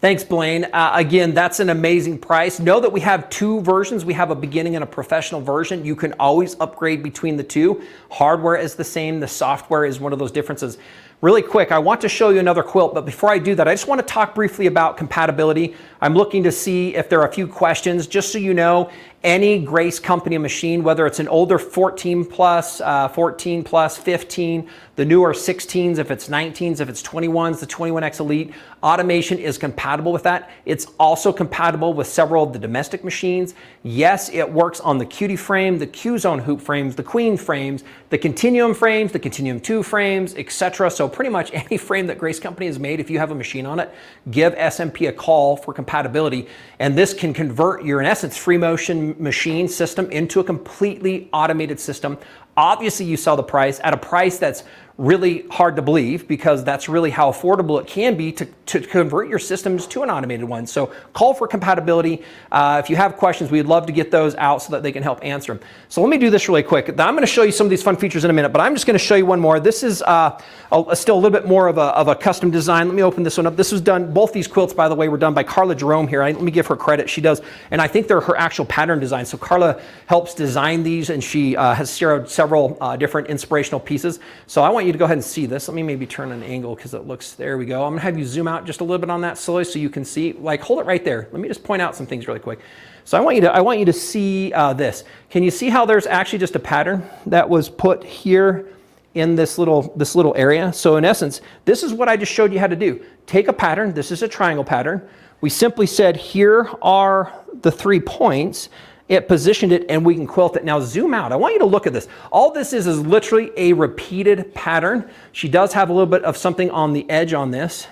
Thanks, Blaine. Again, that's an amazing price. Know that we have 2 versions. We have a beginning and a professional version. You can always upgrade between the 2. Hardware is the same. The software is one of those differences. Really quick, I want to show you another quilt, but before I do that, I just want to talk briefly about compatibility. I'm looking to see if there are a few questions. Just so you know, any Grace Company machine, whether it's an older 14 plus, 14 plus, 15, the newer 16s, if it's 19s, if it's 21s, the 21X Elite, automation is compatible with that. It's also compatible with several of the domestic machines. Yes, it works on the Cutie frame, the Q-Zone hoop frames, the Queen frames, the Continuum frames, the Continuum 2 frames, etc. So pretty much any frame that Grace Company has made, if you have a machine on it, give SMP a call for compatibility. And this can convert your, in essence, free motion machine system into a completely automated system. Obviously, you saw the price at a price that's really hard to believe, because that's really how affordable it can be to convert your systems to an automated one. So call for compatibility. If you have questions, we'd love to get those out so that they can help answer them. So let me do this really quick. I'm going to show you some of these fun features in a minute, but I'm just going to show you one more. This is still a little bit more of a custom design. Let me open this one up. This was done, both these quilts, by the way, were done by Carla Jerome here. Let me give her credit. She does, and I think they're her actual pattern design. So Carla helps design these, and she has shared several different inspirational pieces. So I want you to go ahead and see this. Let me maybe turn an angle because it looks, there we go. I'm gonna have you zoom out just a little bit on that slowly so you can see, like, hold it right there. Let me just point out some things really quick. So I want you to see this. Can you see how there's actually just a pattern that was put here in this little area? So in essence, this is what I just showed you how to do. Take a pattern. This is a triangle pattern. We simply said, here are the 3 points. it positioned it, and we can quilt it. Now zoom out. I want you to look at this. All this is literally a repeated pattern. She does have a little bit of something on the edge on this.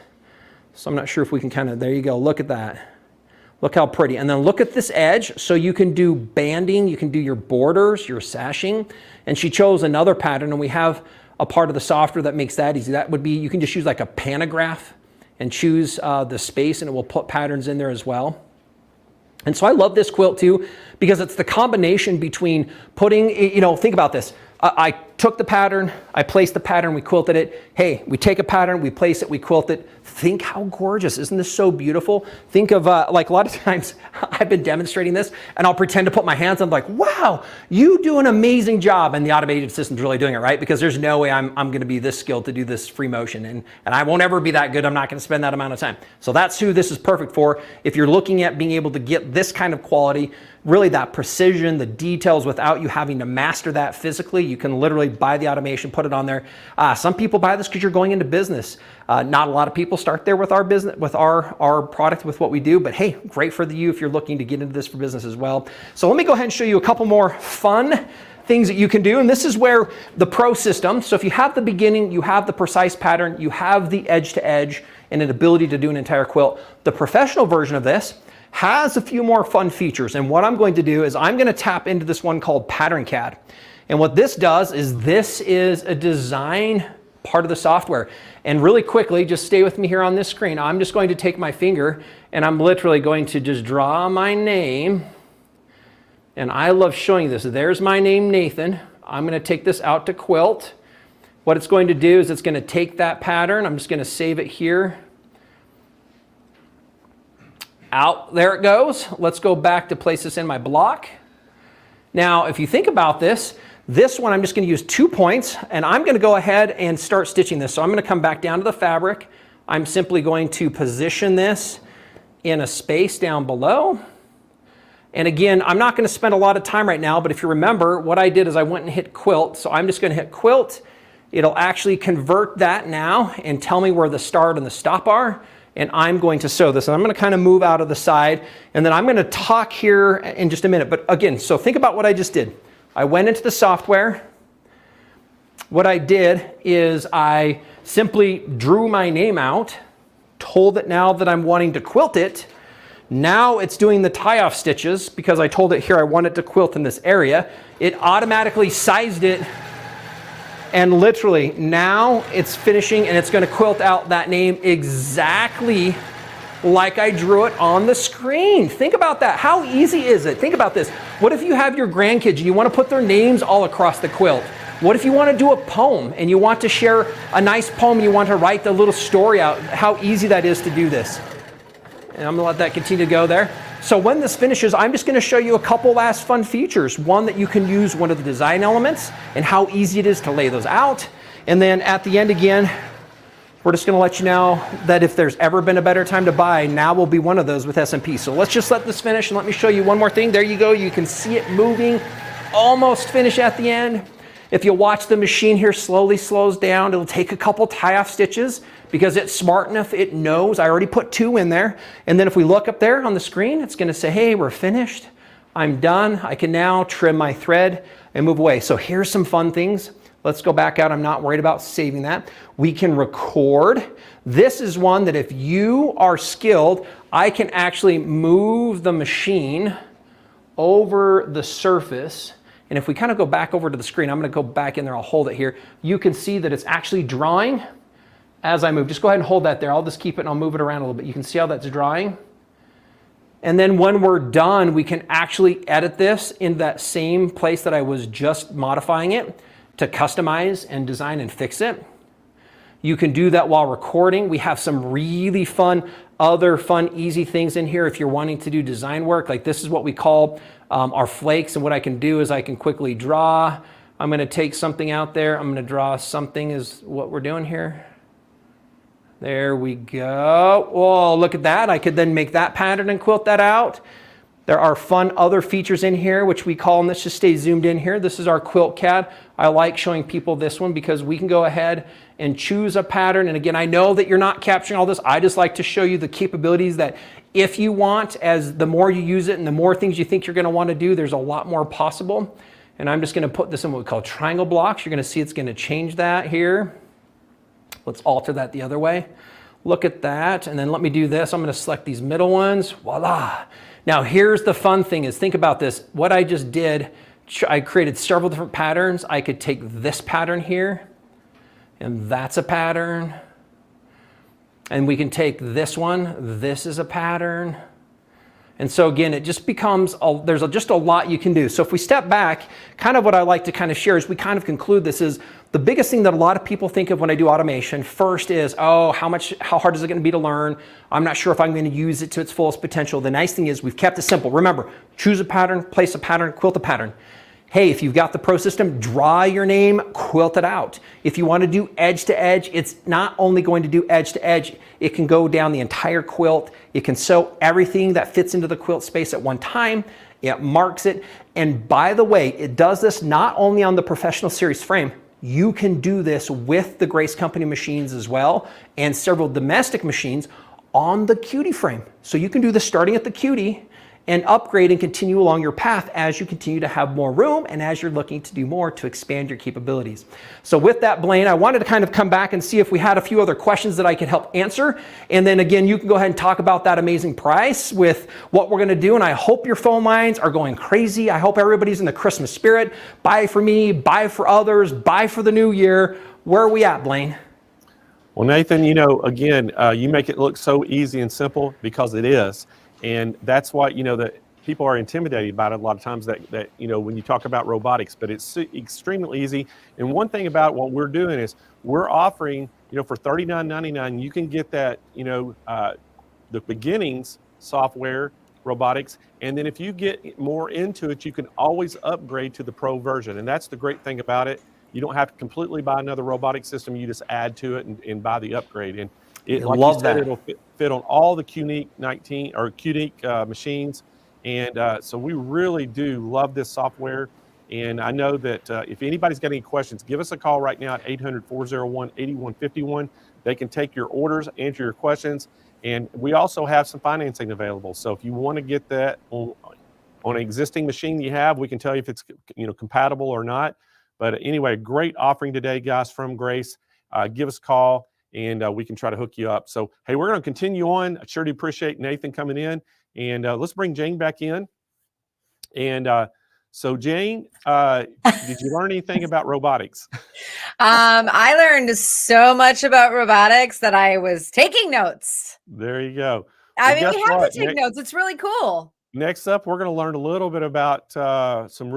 So I'm not sure if we can kind of, there you go, look at that. Look how pretty. And then look at this edge. So you can do banding, you can do your borders, your sashing. And she chose another pattern, and we have a part of the software that makes that easy. That would be, you can just use like a pantograph and choose the space, and it will put patterns in there as well. And so I love this quilt too, because it's the combination between putting, you know, think about this. I took the pattern, I placed the pattern, we quilted it. Hey, we take a pattern, we place it, we quilt it. Think how gorgeous. Isn't this so beautiful? Think of, like a lot of times I've been demonstrating this and I'll pretend to put my hands on, like, wow, you do an amazing job. And the automated system's really doing it, right? Because there's no way I'm going to be this skilled to do this free motion. And I won't ever be that good. I'm not going to spend that amount of time. So that's who this is perfect for. If you're looking at being able to get this kind of quality, really that precision, the details, without you having to master that physically, you can literally buy the automation, put it on there. Some people buy this because you're going into business. Not a lot of people start there with our business, with our product, with what we do, but hey, great for you if you're looking to get into this for business as well. So let me go ahead and show you a couple more fun things that you can do. And this is where the pro system, so if you have the beginning, you have the precise pattern, you have the edge to edge and an ability to do an entire quilt. The professional version of this has a few more fun features. And what I'm going to do is I'm going to tap into this one called Pattern CAD. And what this does is this is a design part of the software. And really quickly, just stay with me here on this screen. I'm just going to take my finger and I'm literally going to just draw my name. And I love showing you this. There's my name, Nathan. I'm going to take this out to quilt. What it's going to do is it's going to take that pattern. I'm just going to save it here. Out, there it goes. Let's go back to place this in my block. Now, if you think about this one I'm just going to use 2 points, and I'm going to go ahead and start stitching this. So I'm going to come back down to the fabric. I'm simply going to position this in a space down below. And again, I'm not going to spend a lot of time right now, but if you remember, what I did is I went and hit quilt. So I'm just going to hit quilt. It'll actually convert that now and tell me where the start and the stop are. And I'm going to sew this. And I'm going to kind of move out of the side. And then I'm going to talk here in just a minute. But again, so think about what I just did. I went into the software. What I did is I simply drew my name out, told it now that I'm wanting to quilt it. Now it's doing the tie-off stitches because I told it here I want it to quilt in this area. It automatically sized it. And literally now it's finishing and it's going to quilt out that name exactly like I drew it on the screen. Think about that. How easy is it? Think about this. What if you have your grandkids and you want to put their names all across the quilt? What if you want to do a poem and you want to share a nice poem and you want to write the little story out? How easy that is to do this. And I'm going to let that continue to go there. So when this finishes, I'm just going to show you a couple last fun features. One, that you can use one of the design elements and how easy it is to lay those out. And then at the end again, we're just going to let you know that if there's ever been a better time to buy, now will be one of those with S&P. So let's just let this finish and let me show you one more thing. There you go. You can see it moving, almost finish at the end. If you watch the machine here, slowly slows down. It'll take a couple tie-off stitches because it's smart enough. It knows. I already put 2 in there. And then if we look up there on the screen, it's going to say, hey, we're finished. I'm done. I can now trim my thread and move away. So here's some fun things. Let's go back out. I'm not worried about saving that. We can record. This is one that if you are skilled, I can actually move the machine over the surface. And if we kind of go back over to the screen, I'm going to go back in there. I'll hold it here. You can see that it's actually drawing as I move. Just go ahead and hold that there. I'll just keep it and I'll move it around a little bit. You can see how that's drawing. And then when we're done, we can actually edit this in that same place that I was just modifying it to customize and design and fix it. You can do that while recording. We have some really fun, other fun, easy things in here if you're wanting to do design work. Like this is what we call our flakes. And what I can do is I can quickly draw. I'm going to take something out there. I'm going to draw something is what we're doing here. There we go. Oh, look at that. I could then make that pattern and quilt that out. There are fun other features in here, which we call, and let's just stay zoomed in here. This is our quilt CAD. I like showing people this one because we can go ahead and choose a pattern. And again, I know that you're not capturing all this. I just like to show you the capabilities that if you want, as the more you use it and the more things you think you're going to want to do, there's a lot more possible. And I'm just going to put this in what we call triangle blocks. You're going to see it's going to change that here. Let's alter that the other way. Look at that. And then let me do this. I'm going to select these middle ones. Voila. Now here's the fun thing is, think about this. What I just did, I created several different patterns. I could take this pattern here, and that's a pattern. And we can take this one. This is a pattern. And so again, it just becomes, there's just a lot you can do. So if we step back, kind of what I like to kind of share as we kind of conclude this is, the biggest thing that a lot of people think of when I do automation first is, oh, how hard is it going to be to learn? I'm not sure if I'm going to use it to its fullest potential. The nice thing is we've kept it simple. Remember, choose a pattern, place a pattern, quilt a pattern. Hey, if you've got the pro system, draw your name, quilt it out. If you want to do edge to edge, it's not only going to do edge to edge, it can go down the entire quilt. It can sew everything that fits into the quilt space at one time. It marks it. And by the way, it does this not only on the professional series frame, you can do this with the Grace Company machines as well, and several domestic machines on the Cutie frame. So you can do this starting at the Cutie and upgrade and continue along your path as you continue to have more room and as you're looking to do more to expand your capabilities. So with that, Blaine, I wanted to kind of come back and see if we had a few other questions that I could help answer. And then again, you can go ahead and talk about that amazing price with what we're going to do. And I hope your phone lines are going crazy. I hope everybody's in the Christmas spirit. Buy for me, buy for others, buy for the new year. Where are we at, Blaine? Well, Nathan, you know, again, you make it look so easy and simple because it is. And that's why, you know, that people are intimidated about it a lot of times that you know, when you talk about robotics, but it's extremely easy. And one thing about what we're doing is we're offering, you know, for $39.99, you can get that, you know, the beginnings software robotics. And then if you get more into it, you can always upgrade to the pro version. And that's the great thing about it. You don't have to completely buy another robotic system. You just add to it and buy the upgrade. And it, like you said, it'll fit on all the Qnique machines. And so we really do love this software. And I know that if anybody's got any questions, give us a call right now at 800-401-8151. They can take your orders, answer your questions. And we also have some financing available. So if you want to get that on an existing machine you have, we can tell you if it's, you know, compatible or not. But anyway, great offering today, guys, from Grace. Give us a call and we can try to hook you up. So, hey, we're going to continue on. I sure do appreciate Nathan coming in. And let's bring Jane back in. And so, Jane, did you learn anything about robotics? I learned so much about robotics that I was taking notes. There you go. I mean, we have to take notes. It's really cool. Next up, we're going to learn a little bit about some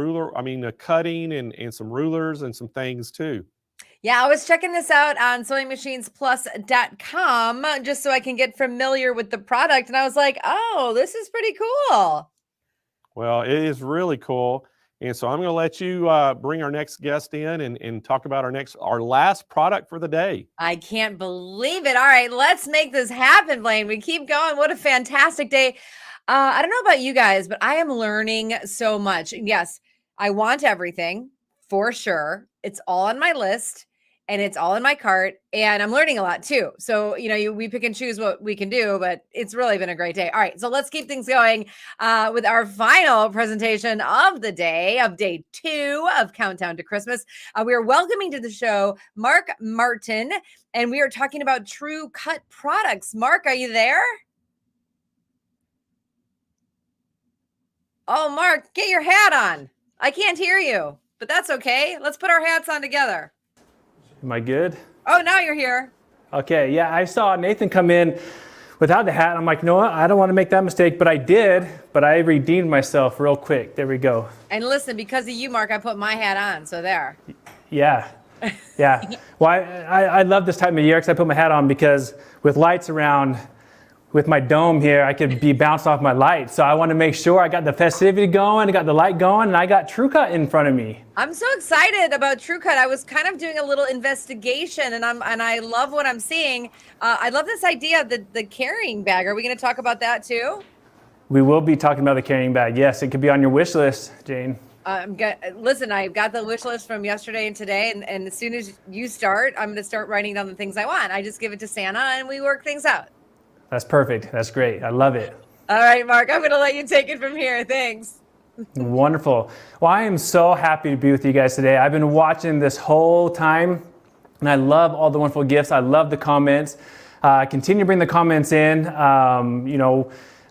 cutting and some rulers and some things too. Yeah, I was checking this out on SewingMachinesPlus.com just so I can get familiar with the product. And I was like, oh, this is pretty cool. Well, it is really cool. And so I'm going to let you bring our next guest in and talk about our last product for the day. I can't believe it. All right, let's make this happen, Blaine. We keep going. What a fantastic day. I don't know about you guys, but I am learning so much. Yes, I want everything for sure. It's all on my list and it's all in my cart and I'm learning a lot too. So, you know, we pick and choose what we can do, but it's really been a great day. All right, so let's keep things going with our final presentation of the day, of day 2 of Countdown to Christmas. We are welcoming to the show Mark Martin, and we are talking about True Cut products. Mark, are you there? Oh, Mark, get your hat on. I can't hear you, but that's okay. Let's put our hats on together. Am I good? Oh, now you're here. Okay, yeah, I saw Nathan come in without the hat. I'm like, you know what? I don't want to make that mistake, but I did. But I redeemed myself real quick. There we go. And listen, because of you, Mark, I put my hat on, so there. Yeah, yeah. Well, I love this time of year because I put my hat on because with lights around, with my dome here, I could be bounced off my light. So I want to make sure I got the festivity going, I got the light going, and I got True Cut in front of me. I'm so excited about True Cut. I was kind of doing a little investigation, and I love what I'm seeing. I love this idea, the carrying bag. Are we going to talk about that too? we will be talking about the carrying bag. Yes, it could be on your wish list, Jane. Listen, I've got the wish list from yesterday and today, and as soon as you start, I'm going to start writing down the things I want. I just give it to Santa and we work things out. That's perfect. That's great. I love it. All right, Mark, I'm going to let you take it from here. Thanks. Wonderful. Well, I am so happy to be with you guys today. I've been watching this whole time, and I love all the wonderful gifts. I love the comments. Continue to bring the comments in.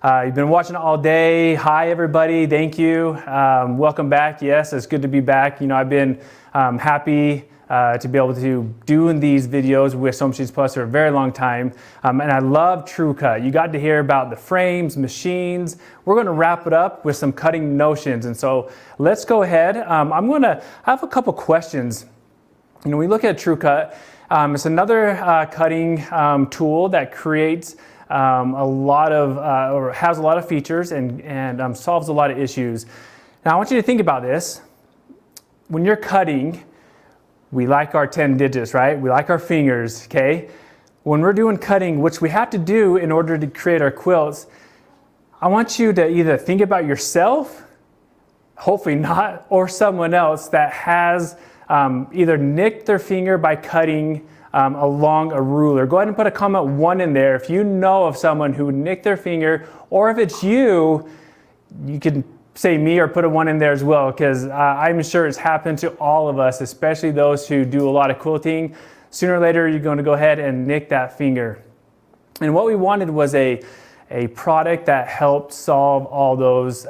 You've been watching all day. Hi, everybody. Thank you. Welcome back. Yes, it's good to be back. I've been happy to be able to doing these videos with Sewing Machines Plus for a very long time. And I love TrueCut. You got to hear about the frames, machines. We're going to wrap it up with some cutting notions. And so let's go ahead. I have a couple questions. We look at TrueCut. It's another cutting tool that creates or has a lot of features and solves a lot of issues. Now I want you to think about this. When you're cutting, we like our 10 digits, right? We like our fingers, okay? When we're doing cutting, which we have to do in order to create our quilts, I want you to either think about yourself, hopefully not, or someone else that has either nicked their finger by cutting along a ruler. Go ahead and put a comment 1 in there if you know of someone who nicked their finger, or if it's you can say me or put a 1 in there as well, because I'm sure it's happened to all of us, especially those who do a lot of quilting. Sooner or later, you're going to go ahead and nick that finger. And what we wanted was a product that helped solve all those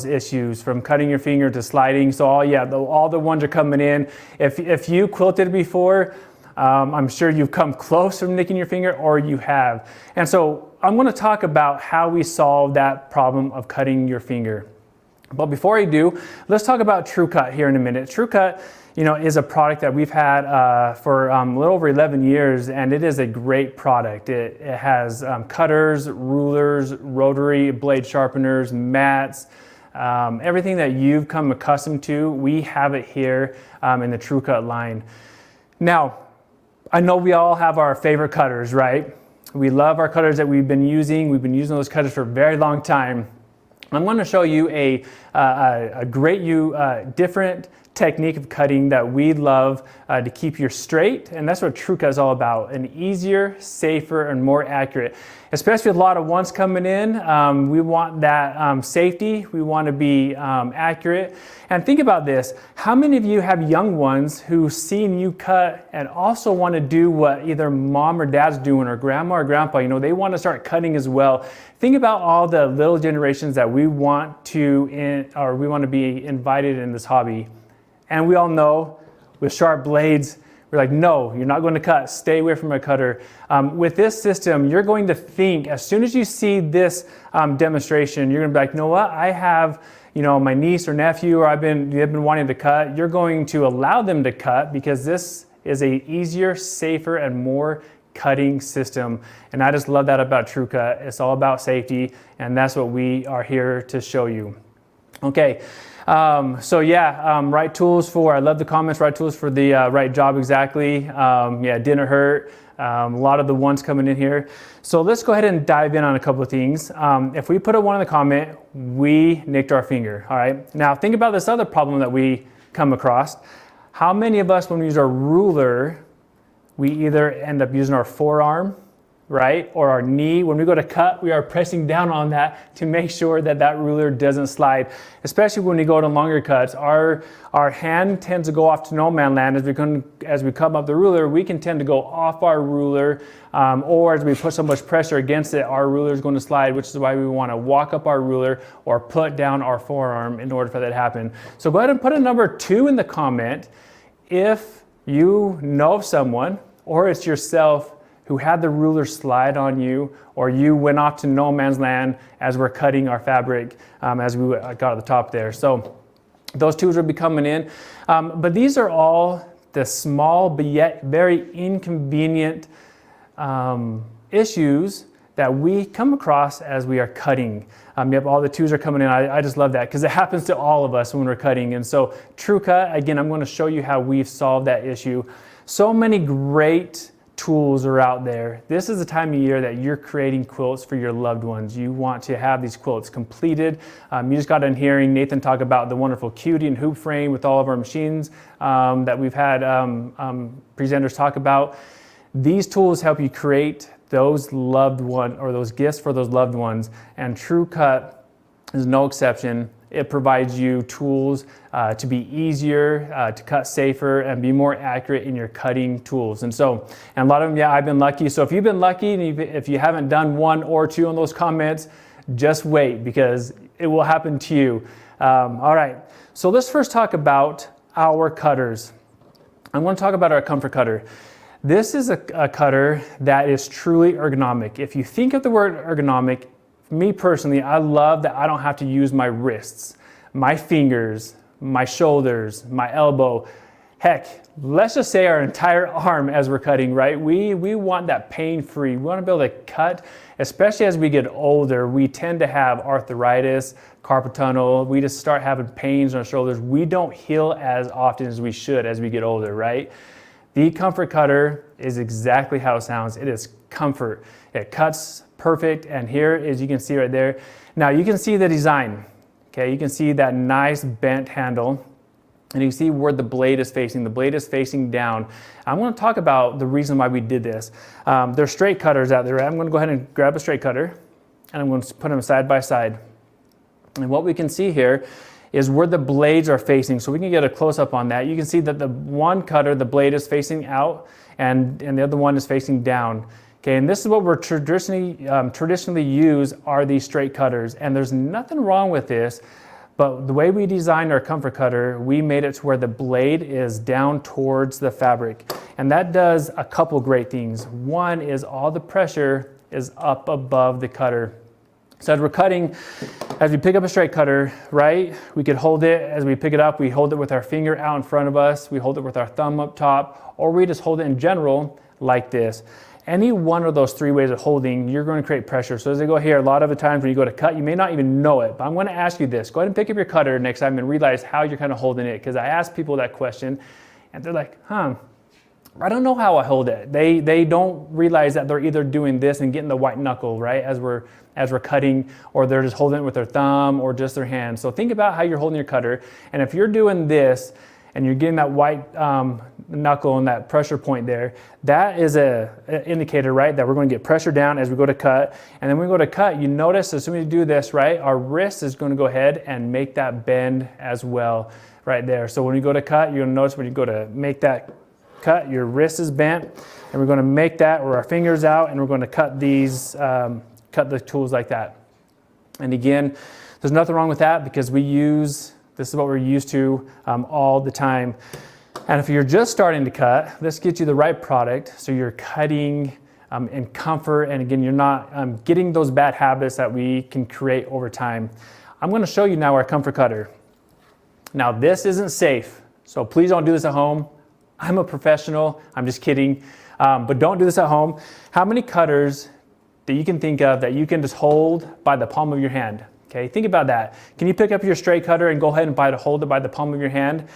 issues, from cutting your finger to sliding. So all the ones are coming in. If you quilted before, I'm sure you've come close from nicking your finger, or you have. And so I'm going to talk about how we solve that problem of cutting your finger. But before I do, let's talk about TrueCut here in a minute. TrueCut, is a product that we've had for a little over 11 years, and it is a great product. It has cutters, rulers, rotary blade sharpeners, mats, everything that you've come accustomed to. We have it here in the TrueCut line. Now, I know we all have our favorite cutters, right? We love our cutters that we've been using. We've been using those cutters for a very long time. I'm going to show you a great different technique of cutting that we love to keep you straight, and that's what TrueCut is all about. An easier, safer, and more accurate. Especially with a lot of ones coming in, we want that safety. We want to be accurate. And think about this. How many of you have young ones who've seen you cut and also want to do what either mom or dad's doing, or grandma or grandpa? They want to start cutting as well. Think about all the little generations that we want to be invited in this hobby. And we all know with sharp blades, we're like, no, you're not going to cut. Stay away from a cutter. With this system, you're going to think, as soon as you see this demonstration, you're going to be like, you know what? I have, my niece or nephew, or they've been wanting to cut. You're going to allow them to cut, because this is a easier, safer, and more cutting system. And I just love that about TrueCut. It's all about safety, and that's what we are here to show you. Okay. Right tools I love the comments, right tools for the right job exactly. Didn't hurt. A lot of the ones coming in here. So let's go ahead and dive in on a couple of things. If we put a 1 in the comment, we nicked our finger. All right. Now think about this other problem that we come across. How many of us, when we use our ruler, we either end up using our forearm, right, or our knee? When we go to cut, we are pressing down on that to make sure that that ruler doesn't slide. Especially when we go to longer cuts, our hand tends to go off to no man land. As we come up the ruler, we can tend to go off our ruler, or as we put so much pressure against it, our ruler is going to slide, which is why we want to walk up our ruler or put down our forearm in order for that to happen. So go ahead and put a number 2 in the comment if you know of someone, or it's yourself, who had the ruler slide on you, or you went off to no man's land as we're cutting our fabric, as we got at the top there. So those tools will be coming in. But these are all the small but yet very inconvenient issues that we come across as we are cutting. All the tools are coming in. I just love that, because it happens to all of us when we're cutting. And so TrueCut, again, I'm going to show you how we've solved that issue. So many great tools are out there. This is the time of year that you're creating quilts for your loved ones. You want to have these quilts completed. You just got done hearing Nathan talk about the wonderful cutie and hoop frame with all of our machines that we've had presenters talk about. These tools help you create those loved one or those gifts for those loved ones, and True Cut is no exception. It provides you tools to be easier, to cut safer, and be more accurate in your cutting tools. And a lot of them, yeah, I've been lucky. So if you've been lucky, and if you haven't done 1 or 2 on those comments, just wait, because it will happen to you. All right, so let's first talk about our cutters. I want to talk about our comfort cutter. This is a cutter that is truly ergonomic. If you think of the word ergonomic, me personally, I love that I don't have to use my wrists, my fingers, my shoulders, my elbow. Heck, let's just say our entire arm as we're cutting, right? We want that pain-free. We want to be able to cut, especially as we get older. We tend to have arthritis, carpal tunnel. We just start having pains in our shoulders. We don't heal as often as we should as we get older, right? The comfort cutter is exactly how it sounds. It is comfort. It cuts perfect, and here, as you can see right there. Now you can see the design. Okay, you can see that nice bent handle, and you can see where the blade is facing. The blade is facing down. I want to talk about the reason why we did this. There's straight cutters out there. I'm going to go ahead and grab a straight cutter, and I'm going to put them side by side. And what we can see here is where the blades are facing. So we can get a close-up on that. You can see that the one cutter, the blade is facing out, and the other one is facing down. Okay, and this is what we're traditionally use are these straight cutters, and there's nothing wrong with this, but the way we designed our comfort cutter, we made it to where the blade is down towards the fabric, and that does a couple great things. One is all the pressure is up above the cutter. So as we're cutting, as we pick up a straight cutter, right, we could hold it, as we pick it up, we hold it with our finger out in front of us, we hold it with our thumb up top, or we just hold it in general like this. Any one of those 3 ways of holding, you're going to create pressure. So as I go here, a lot of the times when you go to cut, you may not even know it, but I'm going to ask you this. Go ahead and pick up your cutter next time and realize how you're kind of holding it, because I ask people that question, and they're like, I don't know how I hold it. They don't realize that they're either doing this and getting the white knuckle, right, as we're cutting, or they're just holding it with their thumb or just their hand. So think about how you're holding your cutter, and if you're doing this and you're getting that white knuckle and that pressure point there, that is an indicator, right, that we're going to get pressure down as we go to cut. And then when we go to cut, you notice as soon as you do this, right, our wrist is going to go ahead and make that bend as well right there. So when you go to cut, you're going to notice when you go to make that cut, your wrist is bent, and we're going to make that where our fingers out, and we're going to cut these, cut the tools like that. And again, there's nothing wrong with that, because this is what we're used to all the time. And if you're just starting to cut, this gets you the right product. So you're cutting in comfort, and again, you're not getting those bad habits that we can create over time. I'm going to show you now our comfort cutter. Now this isn't safe, so please don't do this at home. I'm a professional, I'm just kidding, but don't do this at home. How many cutters that you can think of that you can just hold by the palm of your hand? Okay, think about that. Can you pick up your straight cutter and go ahead and hold it by the palm of your hand?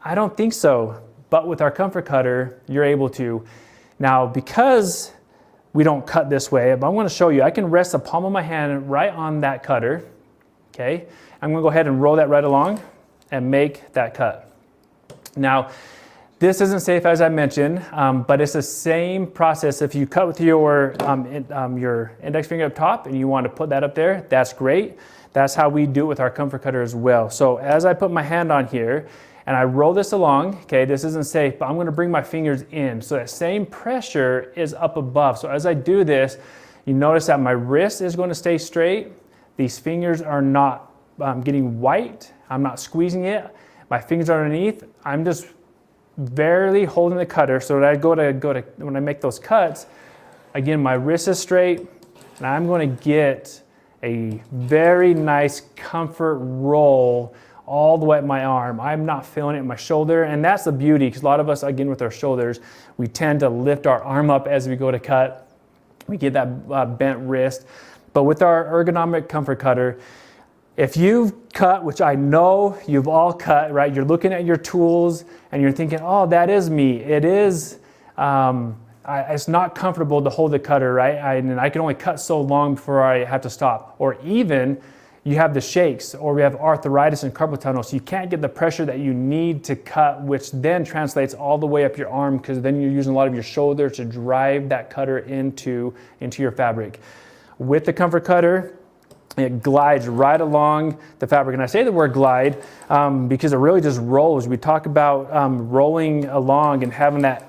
I don't think so, but with our comfort cutter, you're able to. Now, because we don't cut this way, but I'm going to show you, I can rest the palm of my hand right on that cutter, okay? I'm going to go ahead and roll that right along and make that cut. Now, this isn't safe, as I mentioned, but it's the same process. If you cut with your index finger up top and you want to put that up there, that's great. That's how we do it with our comfort cutter as well. So as I put my hand on here and I roll this along, okay, this isn't safe, but I'm going to bring my fingers in. So that same pressure is up above. So as I do this, you notice that my wrist is going to stay straight. These fingers are not getting white. I'm not squeezing it. My fingers are underneath. I'm just barely holding the cutter, so that when I make those cuts, again, my wrist is straight, and I'm going to get a very nice comfort roll all the way up my arm. I'm not feeling it in my shoulder, and that's the beauty, because a lot of us, again, with our shoulders, we tend to lift our arm up as we go to cut. We get that bent wrist, but with our ergonomic comfort cutter, if you've cut, which I know you've all cut, right? You're looking at your tools and you're thinking, oh, that is me. It is it's not comfortable to hold the cutter, right? And I can only cut so long before I have to stop. Or even you have the shakes, or we have arthritis and carpal tunnel, so you can't get the pressure that you need to cut, which then translates all the way up your arm, because then you're using a lot of your shoulder to drive that cutter into your fabric. With the Comfort Cutter, it glides right along the fabric. And I say the word glide because it really just rolls. We talk about rolling along and having that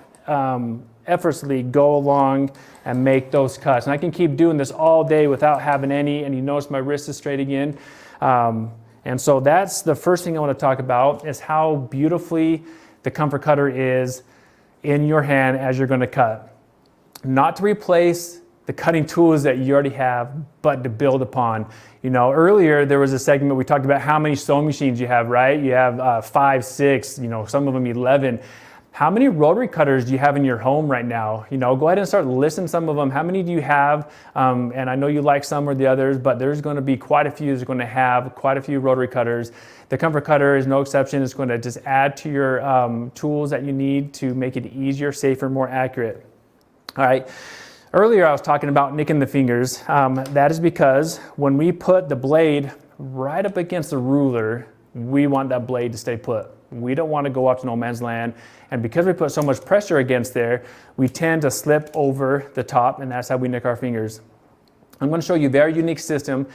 effortlessly go along and make those cuts. And I can keep doing this all day without having any, and you notice my wrist is straight again. And so that's the first thing I want to talk about, is how beautifully the Comfort Cutter is in your hand as you're going to cut. Not to replace the cutting tools that you already have, but to build upon. You know, earlier there was a segment we talked about how many sewing machines you have, right? You have 5, 6, you know, some of them 11. How many rotary cutters do you have in your home right now? You know, go ahead and start listing some of them. How many do you have? And I know you like some or the others, but there's going to be quite a few that's going to have quite a few rotary cutters. The Comfort Cutter is no exception. It's going to just add to your tools that you need to make it easier, safer, more accurate. All right. Earlier I was talking about nicking the fingers. That is because when we put the blade right up against the ruler, we want that blade to stay put. We don't want to go up to no man's land. And because we put so much pressure against there, we tend to slip over the top, and that's how we nick our fingers. I'm going to show you a very unique system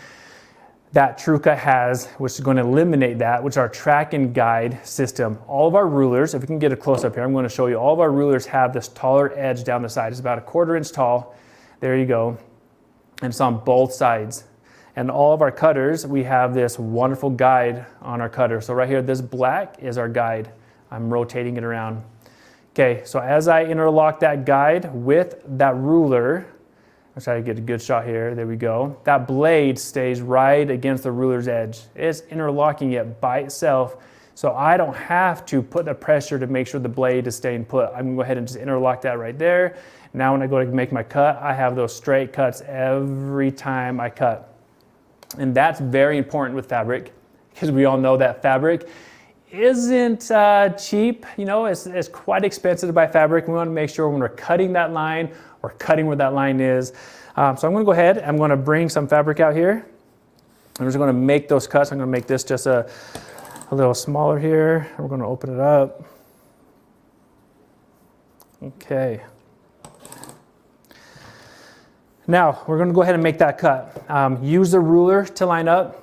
that TrueCut has, which is going to eliminate that, which is our track and guide system. All of our rulers, if we can get a close up here, I'm going to show you all of our rulers have this taller edge down the side. It's about 1/4 inch tall. There you go. And it's on both sides. And all of our cutters, we have this wonderful guide on our cutter. So right here, this black is our guide. I'm rotating it around. Okay, so as I interlock that guide with that ruler, I'll try to get a good shot here. There we go. That blade stays right against the ruler's edge. It's interlocking it by itself, so I don't have to put the pressure to make sure the blade is staying put. I'm gonna go ahead and just interlock that right there. Now when I go to make my cut, I have those straight cuts every time I cut. And that's very important with fabric, because we all know that fabric isn't cheap. You know, it's quite expensive to buy fabric. We want to make sure when we're cutting that line, we're cutting where that line is. So I'm going to go ahead. I'm going to bring some fabric out here. I'm just going to make those cuts. I'm going to make this just a little smaller here. We're going to open it up. Okay. Now we're going to go ahead and make that cut. Use the ruler to line up.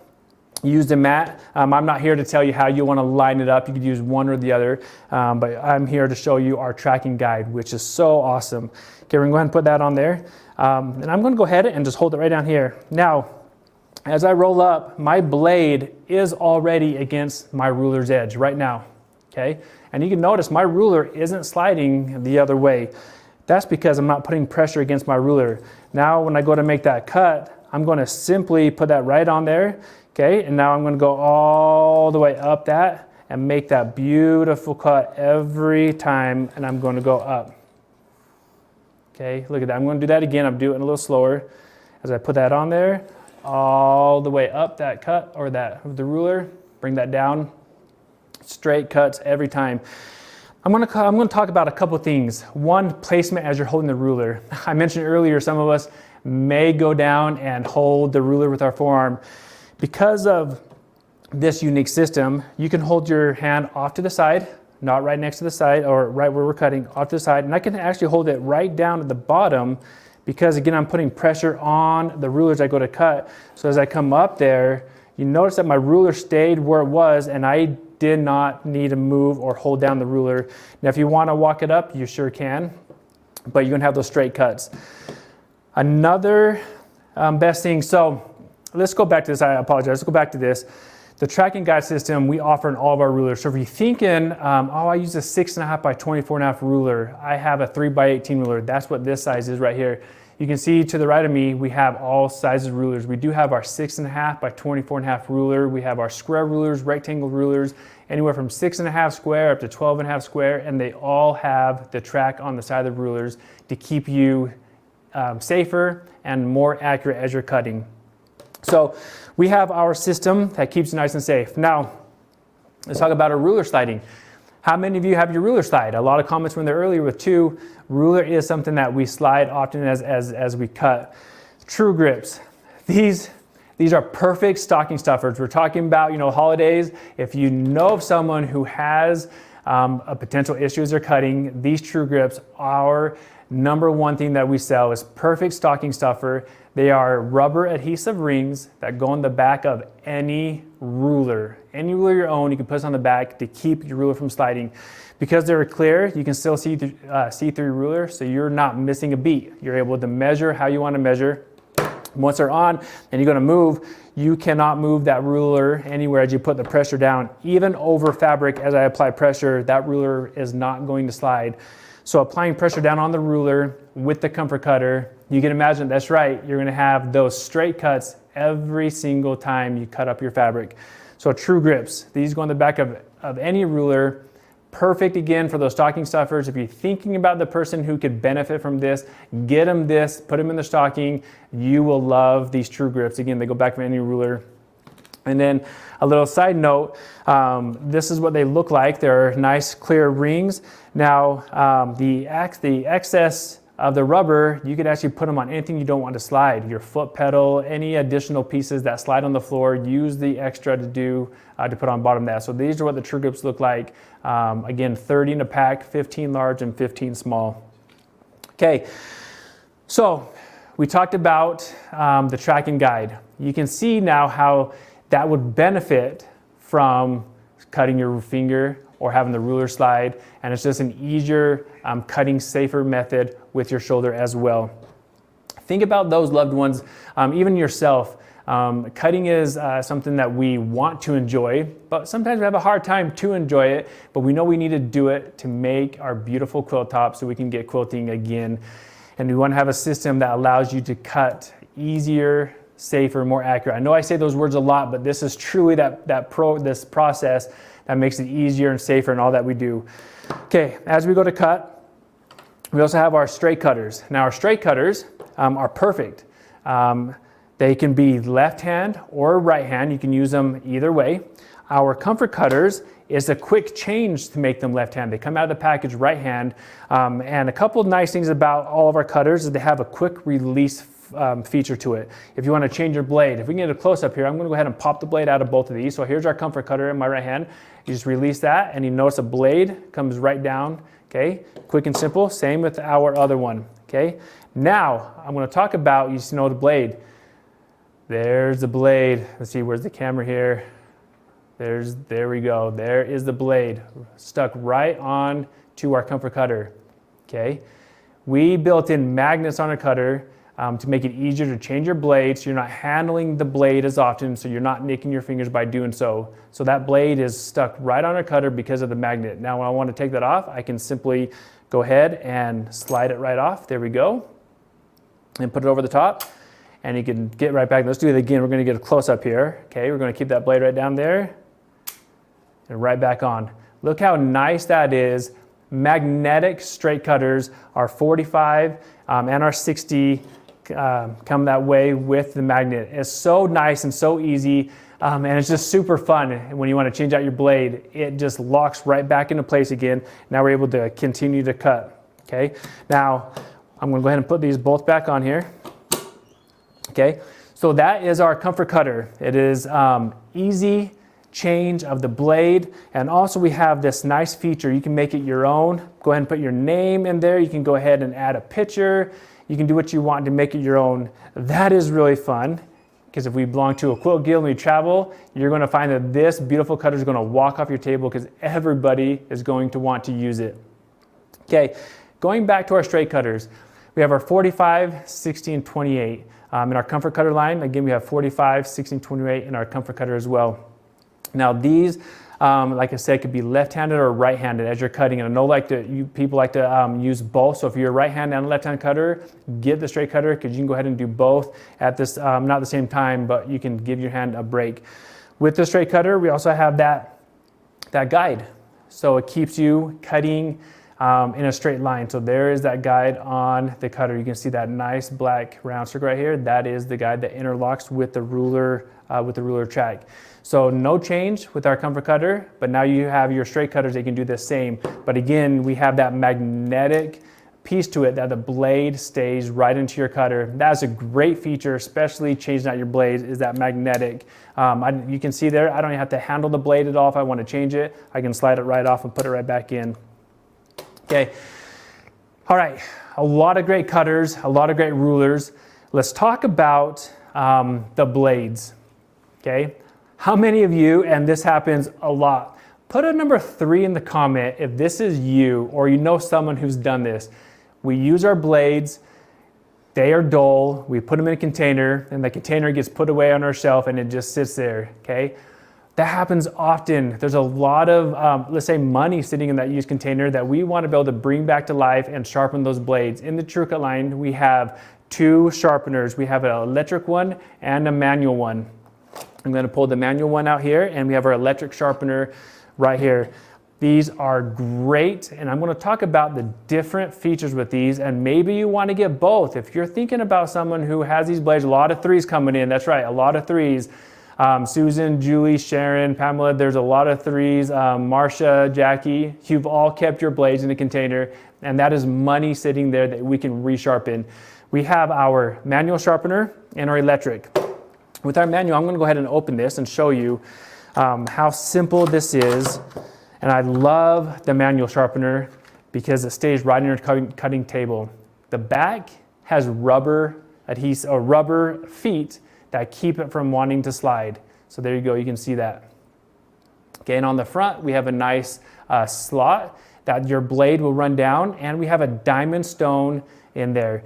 Use the mat. I'm not here to tell you how you want to line it up. You could use one or the other, but I'm here to show you our tracking guide, which is so awesome. Okay, we're going to go ahead and put that on there. And I'm going to go ahead and just hold it right down here. Now, as I roll up, my blade is already against my ruler's edge right now. Okay, and you can notice my ruler isn't sliding the other way. That's because I'm not putting pressure against my ruler. Now, when I go to make that cut, I'm going to simply put that right on there. Okay, and now I'm going to go all the way up that and make that beautiful cut every time, and I'm going to go up. Okay, look at that. I'm going to do that again. I'm doing it a little slower. As I put that on there, all the way up that cut, or the ruler, bring that down. Straight cuts every time. I'm going to talk about a couple things. One, placement as you're holding the ruler. I mentioned earlier, some of us may go down and hold the ruler with our forearm. Because of this unique system, you can hold your hand off to the side, not right next to the side or right where we're cutting, off to the side. And I can actually hold it right down at the bottom because, again, I'm putting pressure on the ruler as I go to cut. So as I come up there, you notice that my ruler stayed where it was, and I did not need to move or hold down the ruler. Now, if you want to walk it up, you sure can, but you're going to have those straight cuts. Another best thing, so let's go back to this. I apologize. Let's go back to this. The tracking guide system we offer in all of our rulers. So if you're thinking, I use a 6.5 by 24.5 ruler. I have a 3 by 18 ruler. That's what this size is right here. You can see to the right of me, we have all sizes of rulers. We do have our 6.5 by 24.5 ruler. We have our square rulers, rectangle rulers, anywhere from 6.5 square up to 12.5 square, and they all have the track on the side of the rulers to keep you safer and more accurate as you're cutting. So we have our system that keeps you nice and safe. Now, let's talk about our ruler sliding. How many of you have your ruler slide? A lot of comments from there earlier with 2. Ruler is something that we slide often as we cut. True grips. These are perfect stocking stuffers. We're talking about, holidays. If you know of someone who has a potential issue as they're cutting, these true grips are number one thing that we sell is perfect stocking stuffer. They are rubber adhesive rings that go on the back of any ruler. Any ruler you own, you can put this on the back to keep your ruler from sliding. Because they're clear, you can still see through your ruler, so you're not missing a beat. You're able to measure how you want to measure. Once they're on and you're going to move, you cannot move that ruler anywhere as you put the pressure down. Even over fabric, as I apply pressure, that ruler is not going to slide. So applying pressure down on the ruler with the comfort cutter, you can imagine, that's right, you're going to have those straight cuts every single time you cut up your fabric. So true grips, these go on the back of any ruler. Perfect again for those stocking stuffers. If you're thinking about the person who could benefit from this, get them this, put them in the stocking. You will love these true grips. Again, they go back from any ruler. And then a little side note, this is what they look like. They're nice clear rings. Now the excess of the rubber, you could actually put them on anything you don't want to slide. Your foot pedal, any additional pieces that slide on the floor, use the extra to put on bottom of that. So these are what the true grips look like. Again, 30 in a pack, 15 large and 15 small. Okay, so we talked about the tracking guide. You can see now how that would benefit from cutting your finger or having the ruler slide, and it's just an easier, cutting safer method with your shoulder as well. Think about those loved ones, even yourself. Cutting is something that we want to enjoy, but sometimes we have a hard time to enjoy it, but we know we need to do it to make our beautiful quilt top so we can get quilting again. And we want to have a system that allows you to cut easier, safer, more accurate. I know I say those words a lot, but this is truly this process that makes it easier and safer in all that we do. Okay, as we go to cut, we also have our straight cutters. Now our straight cutters are perfect. They can be left hand or right hand. You can use them either way. Our comfort cutters is a quick change to make them left hand. They come out of the package right hand. And a couple of nice things about all of our cutters is they have a quick release feature to it. If you want to change your blade, if we can get a close up here, I'm going to go ahead and pop the blade out of both of these. So here's our comfort cutter in my right hand. You just release that and you notice a blade comes right down. Okay, quick and simple. Same with our other one. Okay, now I'm going to talk about, the blade. There's the blade. Let's see, where's the camera here? There we go. There is the blade stuck right on to our comfort cutter. Okay, we built in magnets on our cutter to make it easier to change your blade, so you're not handling the blade as often, so you're not nicking your fingers by doing so. So that blade is stuck right on our cutter because of the magnet. Now when I want to take that off, I can simply go ahead and slide it right off. There we go. And put it over the top. And you can get right back. Let's do it again. We're going to get a close up here. Okay, we're going to keep that blade right down there. And right back on. Look how nice that is. Magnetic straight cutters are 45 and our 60 come that way with the magnet. It's so nice and so easy, and it's just super fun. When you want to change out your blade, it just locks right back into place again. Now we're able to continue to cut. Okay, now I'm going to go ahead and put these both back on here. Okay, so that is our comfort cutter. It is easy change of the blade, and also we have this nice feature. You can make it your own. Go ahead and put your name in there. You can go ahead and add a picture. You can do what you want to make it your own. That is really fun, because if we belong to a quilt guild and we travel, you're going to find that this beautiful cutter is going to walk off your table because everybody is going to want to use it. Okay, going back to our straight cutters, we have our 45, 60, and 28. In our comfort cutter line, again, we have 45, 60, and 28 in our comfort cutter as well. Now these, like I said, could be left-handed or right-handed as you're cutting. And I know people like to use both. So if you're a right-hand and a left-hand cutter, get the straight cutter, because you can go ahead and do both at this, not the same time, but you can give your hand a break. With the straight cutter, we also have that guide. So it keeps you cutting in a straight line. So there is that guide on the cutter. You can see that nice black round circle right here. That is the guide that interlocks with the ruler track. So no change with our comfort cutter, but now you have your straight cutters, they can do the same. But again, we have that magnetic piece to it that the blade stays right into your cutter. That's a great feature, especially changing out your blades, is that magnetic. You can see there, I don't even have to handle the blade at all. If I want to change it, I can slide it right off and put it right back in. Okay, all right, a lot of great cutters, a lot of great rulers. Let's talk about the blades, okay? How many of you, and this happens a lot, put a number 3 in the comment if this is you or you know someone who's done this. We use our blades, they are dull, we put them in a container, and the container gets put away on our shelf and it just sits there, okay? That happens often. There's a lot of, let's say, money sitting in that used container that we want to be able to bring back to life and sharpen those blades. In the TrueCut line, we have 2 sharpeners. We have an electric one and a manual one. I'm going to pull the manual one out here, and we have our electric sharpener right here. These are great, and I'm going to talk about the different features with these, and maybe you want to get both. If you're thinking about someone who has these blades, a lot of 3s coming in. That's right, a lot of 3s. Susan, Julie, Sharon, Pamela, there's a lot of 3s. Marcia, Jackie, you've all kept your blades in a container, and that is money sitting there that we can resharpen. We have our manual sharpener and our electric. With our manual, I'm going to go ahead and open this and show you how simple this is. And I love the manual sharpener because it stays right in your cutting table. The back has rubber adhesive or rubber feet that keep it from wanting to slide. So there you go, you can see that. Okay, and on the front, we have a nice slot that your blade will run down, and we have a diamond stone in there.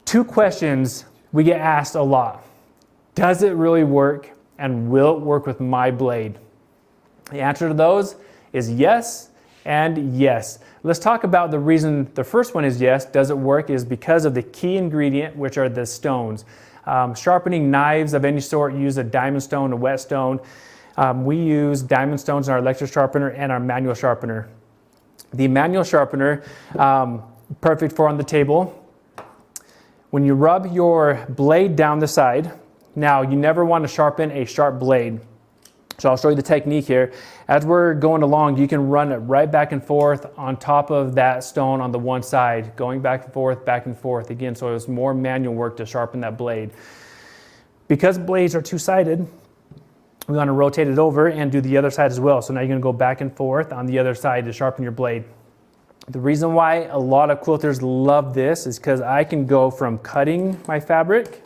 2 questions we get asked a lot. Does it really work, and will it work with my blade? The answer to those is yes and yes. Let's talk about the reason the first one is yes, does it work, is because of the key ingredient, which are the stones. Sharpening knives of any sort use a diamond stone, a whetstone. We use diamond stones in our electric sharpener and our manual sharpener. The manual sharpener, perfect for on the table. When you rub your blade down the side, now you never want to sharpen a sharp blade. So I'll show you the technique here. As we're going along, you can run it right back and forth on top of that stone on the one side, going back and forth again. So it's more manual work to sharpen that blade. Because blades are two-sided, we want to rotate it over and do the other side as well. So now you're going to go back and forth on the other side to sharpen your blade. The reason why a lot of quilters love this is because I can go from cutting my fabric,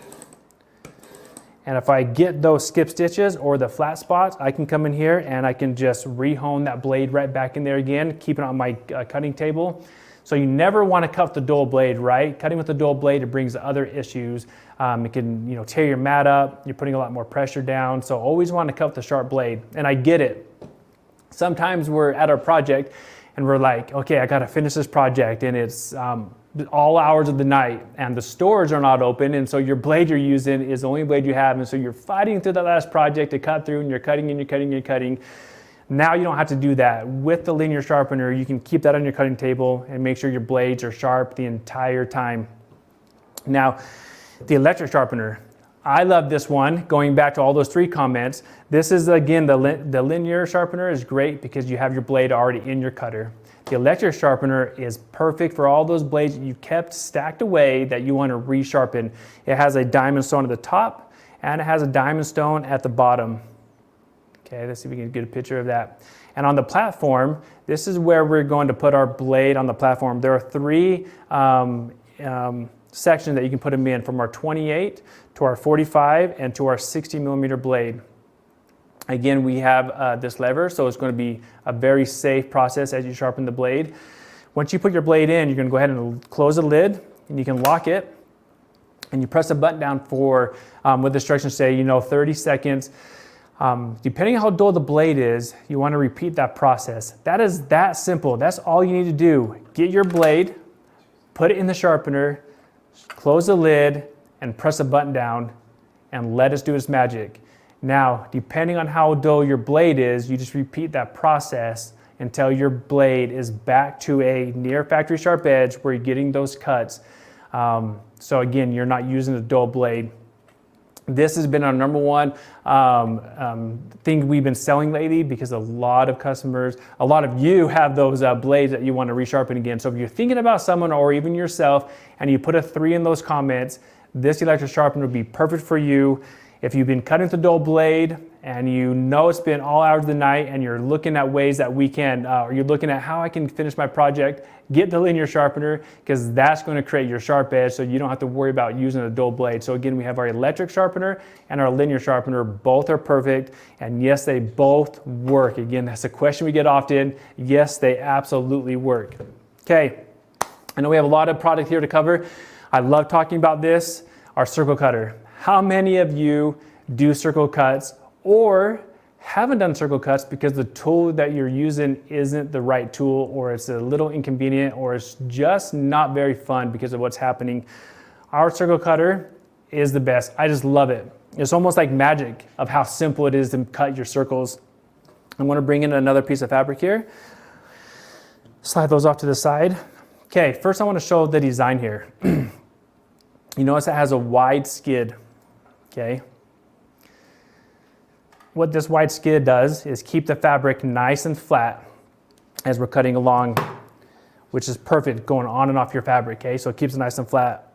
and if I get those skip stitches or the flat spots, I can come in here and I can just rehone that blade right back in there again, keep it on my cutting table. So you never want to cut the dull blade, right? Cutting with the dull blade, it brings other issues. It can, tear your mat up. You're putting a lot more pressure down. So always want to cut with the sharp blade. And I get it. Sometimes we're at our project and we're like, okay, I got to finish this project, and it's all hours of the night, and the stores are not open, and so your blade you're using is the only blade you have, and so you're fighting through the last project to cut through, and you're cutting and you're cutting and you're cutting. Now you don't have to do that. With the linear sharpener, you can keep that on your cutting table and make sure your blades are sharp the entire time. Now, the electric sharpener, I love this one. Going back to all those 3 comments, this is, again, the linear sharpener is great because you have your blade already in your cutter. The electric sharpener is perfect for all those blades you kept stacked away that you want to resharpen. It has a diamond stone at the top, and it has a diamond stone at the bottom. Okay, let's see if we can get a picture of that. And on the platform, this is where we're going to put our blade on the platform. There are 3 sections that you can put them in, from our 28 to our 45 and to our 60 millimeter blade. Again, we have this lever, so it's going to be a very safe process as you sharpen the blade. Once you put your blade in, you're going to go ahead and close the lid, and you can lock it, and you press the button down for, with the instructions say, 30 seconds. Depending on how dull the blade is, you want to repeat that process. That is that simple. That's all you need to do. Get your blade, put it in the sharpener, close the lid, and press the button down, and let us do its magic. Now, depending on how dull your blade is, you just repeat that process until your blade is back to a near factory sharp edge where you're getting those cuts. So again, you're not using a dull blade. This has been our number one thing we've been selling lately because a lot of customers, a lot of you have those blades that you want to resharpen again. So if you're thinking about someone or even yourself and you put a 3 in those comments, this electric sharpener would be perfect for you. If you've been cutting with a dull blade and you know it's been all hours of the night and you're looking at ways that we can, or you're looking at how I can finish my project, get the linear sharpener because that's going to create your sharp edge so you don't have to worry about using a dull blade. So again, we have our electric sharpener and our linear sharpener. Both are perfect. And yes, they both work. Again, that's a question we get often. Yes, they absolutely work. Okay, I know we have a lot of product here to cover. I love talking about this, our circle cutter. How many of you do circle cuts or haven't done circle cuts because the tool that you're using isn't the right tool, or it's a little inconvenient, or it's just not very fun because of what's happening? Our circle cutter is the best. I just love it. It's almost like magic of how simple it is to cut your circles. I'm going to bring in another piece of fabric here. Slide those off to the side. Okay, first I want to show the design here. You notice it has a wide skid. Okay. What this wide skid does is keep the fabric nice and flat as we're cutting along, which is perfect going on and off your fabric, okay? So it keeps it nice and flat.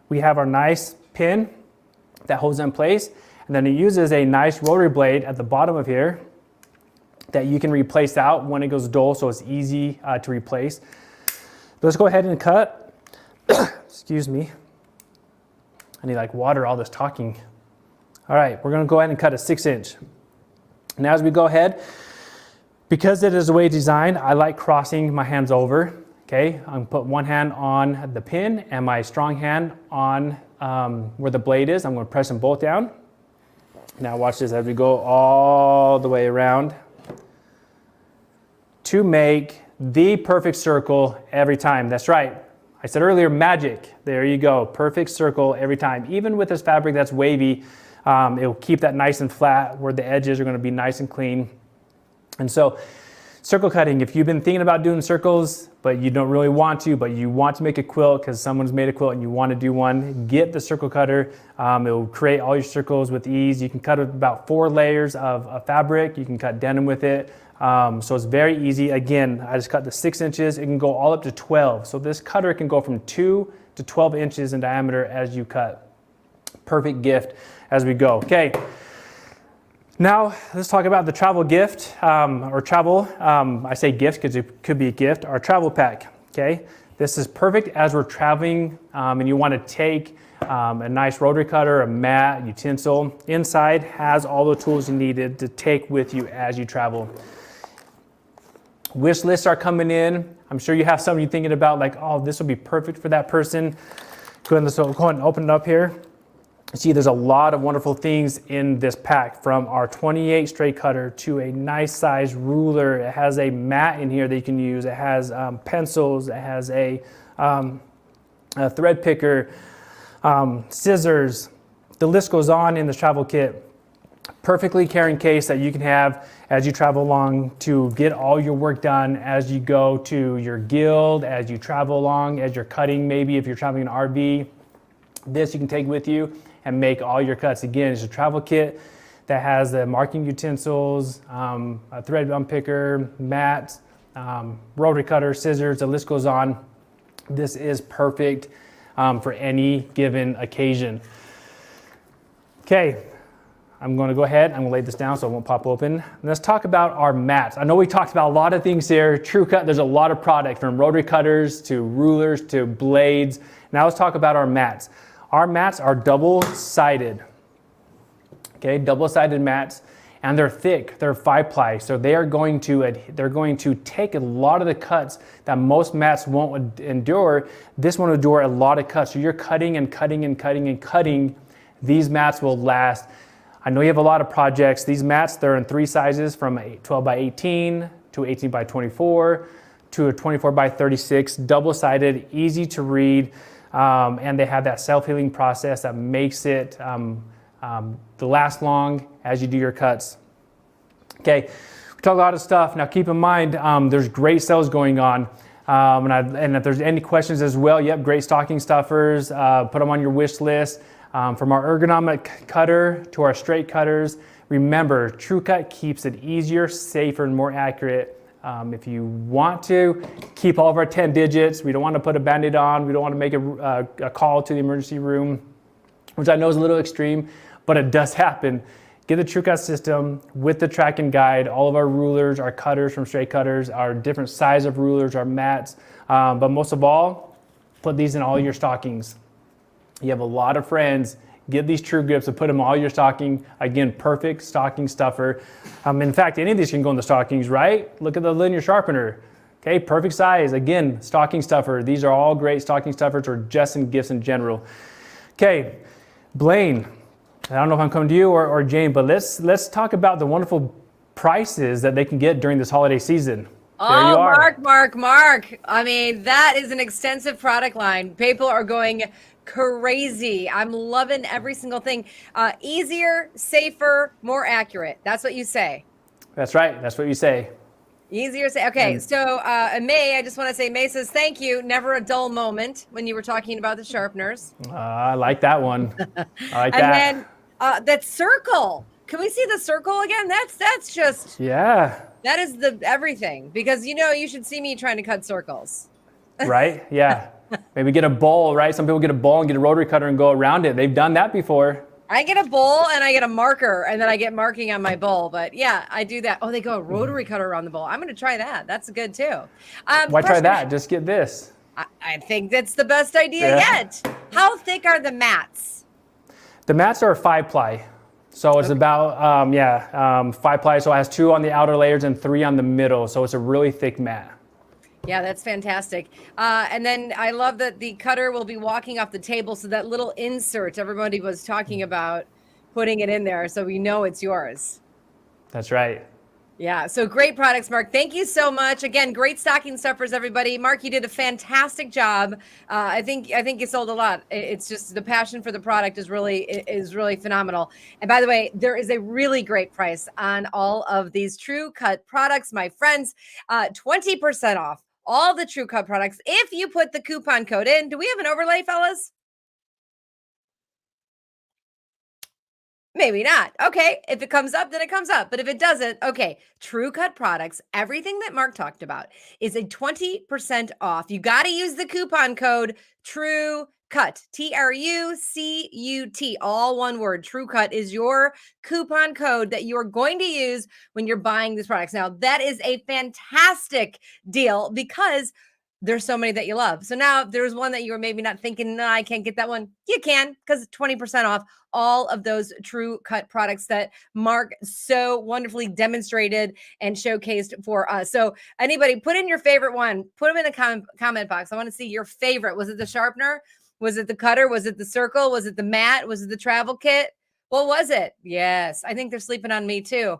We have our nice pin that holds it in place, and then it uses a nice rotary blade at the bottom of here that you can replace out when it goes dull, so it's easy to replace. Let's go ahead and cut. Excuse me. I need like water, all this talking. All right, we're gonna go ahead and cut a 6-inch. Now as we go ahead, because it is the way it's designed, I like crossing my hands over, okay? I'm gonna put one hand on the pin and my strong hand on where the blade is. I'm gonna press them both down. Now watch this as we go all the way around to make the perfect circle every time. That's right. I said earlier, magic. There you go. Perfect circle every time. Even with this fabric that's wavy, it'll keep that nice and flat where the edges are going to be nice and clean. And so circle cutting, if you've been thinking about doing circles, but you don't really want to, but you want to make a quilt because someone's made a quilt and you want to do one, get the circle cutter. It will create all your circles with ease. You can cut about 4 layers of fabric. You can cut denim with it. So it's very easy. Again, I just cut the 6 inches. It can go all up to 12. So this cutter can go from 2 to 12 inches in diameter as you cut. Perfect gift as we go. Okay. Now let's talk about the travel gift or travel. I say gift because it could be a gift. Our travel pack. Okay. This is perfect as we're traveling and you want to take a nice rotary cutter, a mat, utensil. Inside has all the tools you needed to take with you as you travel. Wish lists are coming in. I'm sure you have some you're thinking about like, oh, this will be perfect for that person. Go ahead and open it up here. See, there's a lot of wonderful things in this pack, from our 28 straight cutter to a nice size ruler. It has a mat in here that you can use. It has pencils. It has a thread picker, scissors. The list goes on in this travel kit. Perfectly carrying case that you can have as you travel along to get all your work done as you go to your guild, as you travel along, as you're cutting, maybe if you're traveling an RV. This you can take with you and make all your cuts. Again, it's a travel kit that has the marking utensils, a thread unpicker, mat, rotary cutter, scissors, the list goes on. This is perfect for any given occasion. Okay, I'm going to go ahead, I'm going to lay this down so it won't pop open. Let's talk about our mats. I know we talked about a lot of things here. True Cut, there's a lot of product from rotary cutters to rulers to blades. Now let's talk about our mats. Our mats are double-sided, okay, double-sided mats, and they're thick. They're 5-ply, so they're going to take a lot of the cuts that most mats won't endure. This one will endure a lot of cuts. So you're cutting and cutting and cutting and cutting. These mats will last. I know you have a lot of projects. These mats, they're in 3 sizes, from 12 by 18 to 18 by 24 to a 24 by 36, double-sided, easy to read. And they have that self-healing process that makes it to last long as you do your cuts. Okay, We talk a lot of stuff. Now keep in mind, there's great sales going on. And if there's any questions as well, yep, great stocking stuffers. Put them on your wish list. From our ergonomic cutter to our straight cutters, remember, TrueCut keeps it easier, safer, and more accurate. If you want to keep all of our 10 digits, we don't want to put a Band-Aid on, we don't want to make a call to the emergency room, which I know is a little extreme, but it does happen. Get the TrueCut system with the track and guide, all of our rulers, our cutters from straight cutters, our different size of rulers, our mats, but most of all, put these in all your stockings. You have a lot of friends, get these True Grips and put them all in your stocking. Again, perfect stocking stuffer. In fact, any of these can go in the stockings, right? Look at the linear sharpener. Okay, perfect size. Again, stocking stuffer. These are all great stocking stuffers or just in gifts in general. Okay, Blaine, I don't know if I'm coming to you or Jane, but let's talk about the wonderful prices that they can get during this holiday season. There you are. Mark. I mean, that is an extensive product line. People are going crazy. I'm loving every single thing. Easier, safer, more accurate. That's what you say. That's right. That's what you say. Easier say. Okay, so May, I just want to say, May says, thank you. Never a dull moment when you were talking about the sharpeners. I like that one. I like that. And then that circle. Can we see the circle again? That's just. Yeah. That is the everything. Because, you should see me trying to cut circles. Right? Yeah. Maybe get a bowl, right? Some people get a bowl and get a rotary cutter and go around it. They've done that before. I get a bowl and I get a marker and then I get marking on my bowl. But yeah, I do that. Oh, they go a rotary cutter around the bowl. I'm going to try that. That's good too. Why try that? Just get this. I think that's the best idea yet. How thick are the mats? The mats are 5-ply. So it's about, 5-ply. So it has 2 on the outer layers and 3 on the middle. So it's a really thick mat. Yeah, that's fantastic. And then I love that the cutter will be walking off the table. So that little insert everybody was talking about, putting it in there so we know it's yours. That's right. Yeah, so great products, Mark. Thank you so much. Again, great stocking stuffers, everybody. Mark, you did a fantastic job. I think you sold a lot. It's just the passion for the product is really phenomenal. And by the way, there is a really great price on all of these True Cut products, my friends. 20% off all the True Cut products if you put the coupon code in. Do we have an overlay, fellas? Maybe not. Okay. If it comes up, then it comes up. But if it doesn't, okay. True Cut products, everything that Mark talked about is a 20% off. You got to use the coupon code True Cut, TRUCUT, all one word. True Cut is your coupon code that you're going to use when you're buying these products. Now, that is a fantastic deal because there's so many that you love. So now if there's one that you were maybe not thinking, no, I can't get that one. You can, because 20% off all of those True Cut products that Mark so wonderfully demonstrated and showcased for us. So anybody, put in your favorite one. Put them in the comment box. I want to see your favorite. Was it the sharpener? Was it the cutter? Was it the circle? Was it the mat? Was it the travel kit? What was it? Yes, I think they're sleeping on me too.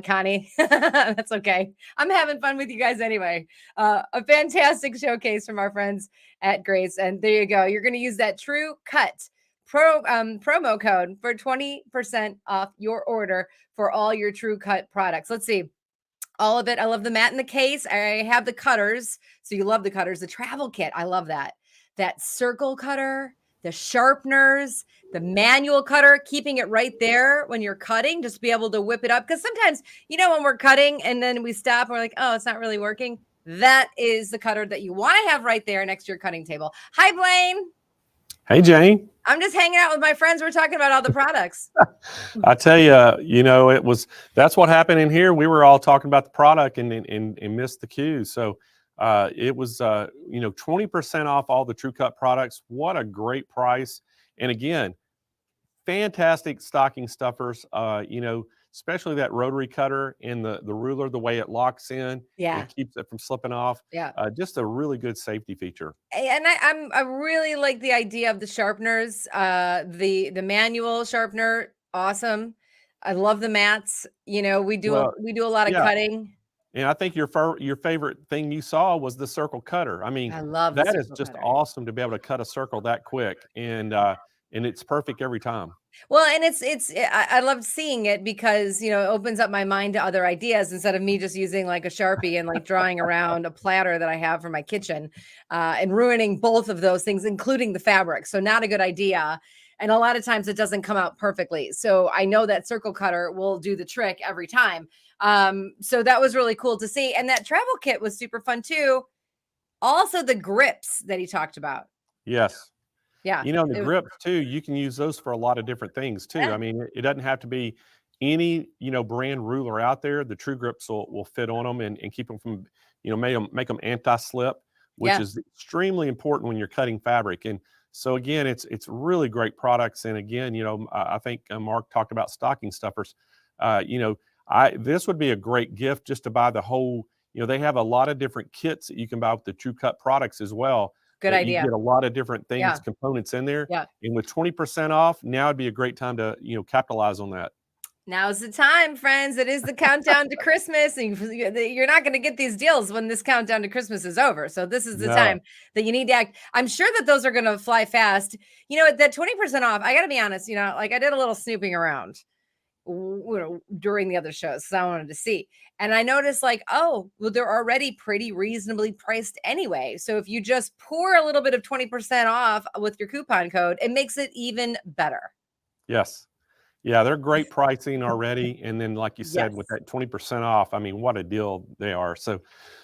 Connie, that's okay. I'm having fun with you guys anyway. A fantastic showcase from our friends at Grace. And there you go. You're going to use that True Cut promo code for 20% off your order for all your True Cut products. Let's see. All of it. I love the mat in the case. I have the cutters. So you love the cutters. The travel kit. I love that. That circle cutter, the sharpeners, the manual cutter, keeping it right there when you're cutting, just be able to whip it up. Because sometimes, when we're cutting and then we stop and we're like, oh, it's not really working. That is the cutter that you want to have right there next to your cutting table. Hi, Blaine. Hey, Jane. I'm just hanging out with my friends. We're talking about all the products. I tell you, that's what happened in here. We were all talking about the product and missed the cues. So it was, 20% off all the True Cut products. What a great price. And again, fantastic stocking stuffers, especially that rotary cutter and the ruler, the way it locks in. Yeah. It keeps it from slipping off. Yeah. Just a really good safety feature. And I really like the idea of the sharpeners, the manual sharpener. Awesome. I love the mats. We do a lot of cutting. And I think your favorite thing you saw was the circle cutter. I mean, I love that is just awesome to be able to cut a circle that quick. And and it's perfect every time. Well, and I love seeing it because, it opens up my mind to other ideas instead of me just using like a Sharpie and like drawing around a platter that I have for my kitchen, and ruining both of those things, including the fabric. So not a good idea. And a lot of times it doesn't come out perfectly. So I know that circle cutter will do the trick every time. So that was really cool to see. And that travel kit was super fun too. Also the grips that he talked about. Yes. Yeah. The grips too, you can use those for a lot of different things too. Yeah. I mean, it doesn't have to be any, brand ruler out there. The true grips will fit on them and keep them from, make them anti-slip, which is extremely important when you're cutting fabric. And so again, it's really great products. And again, I think Mark talked about stocking stuffers. This would be a great gift just to buy the whole, they have a lot of different kits that you can buy with the True Cut products as well. Good idea. You get a lot of different things, components in there. Yeah. And with 20% off, now would be a great time to, capitalize on that. Now's the time, friends. It is the countdown to Christmas, and you're not going to get these deals when this countdown to Christmas is over. So this is the time that you need to act. I'm sure that those are going to fly fast. That 20% off, I got to be honest, like I did a little snooping around during the other shows because I wanted to see. And I noticed like, they're already pretty reasonably priced anyway. So if you just pour a little bit of 20% off with your coupon code, it makes it even better. Yes. Yeah, they're great pricing already. And then like you said, with that 20% off, I mean, what a deal they are. So,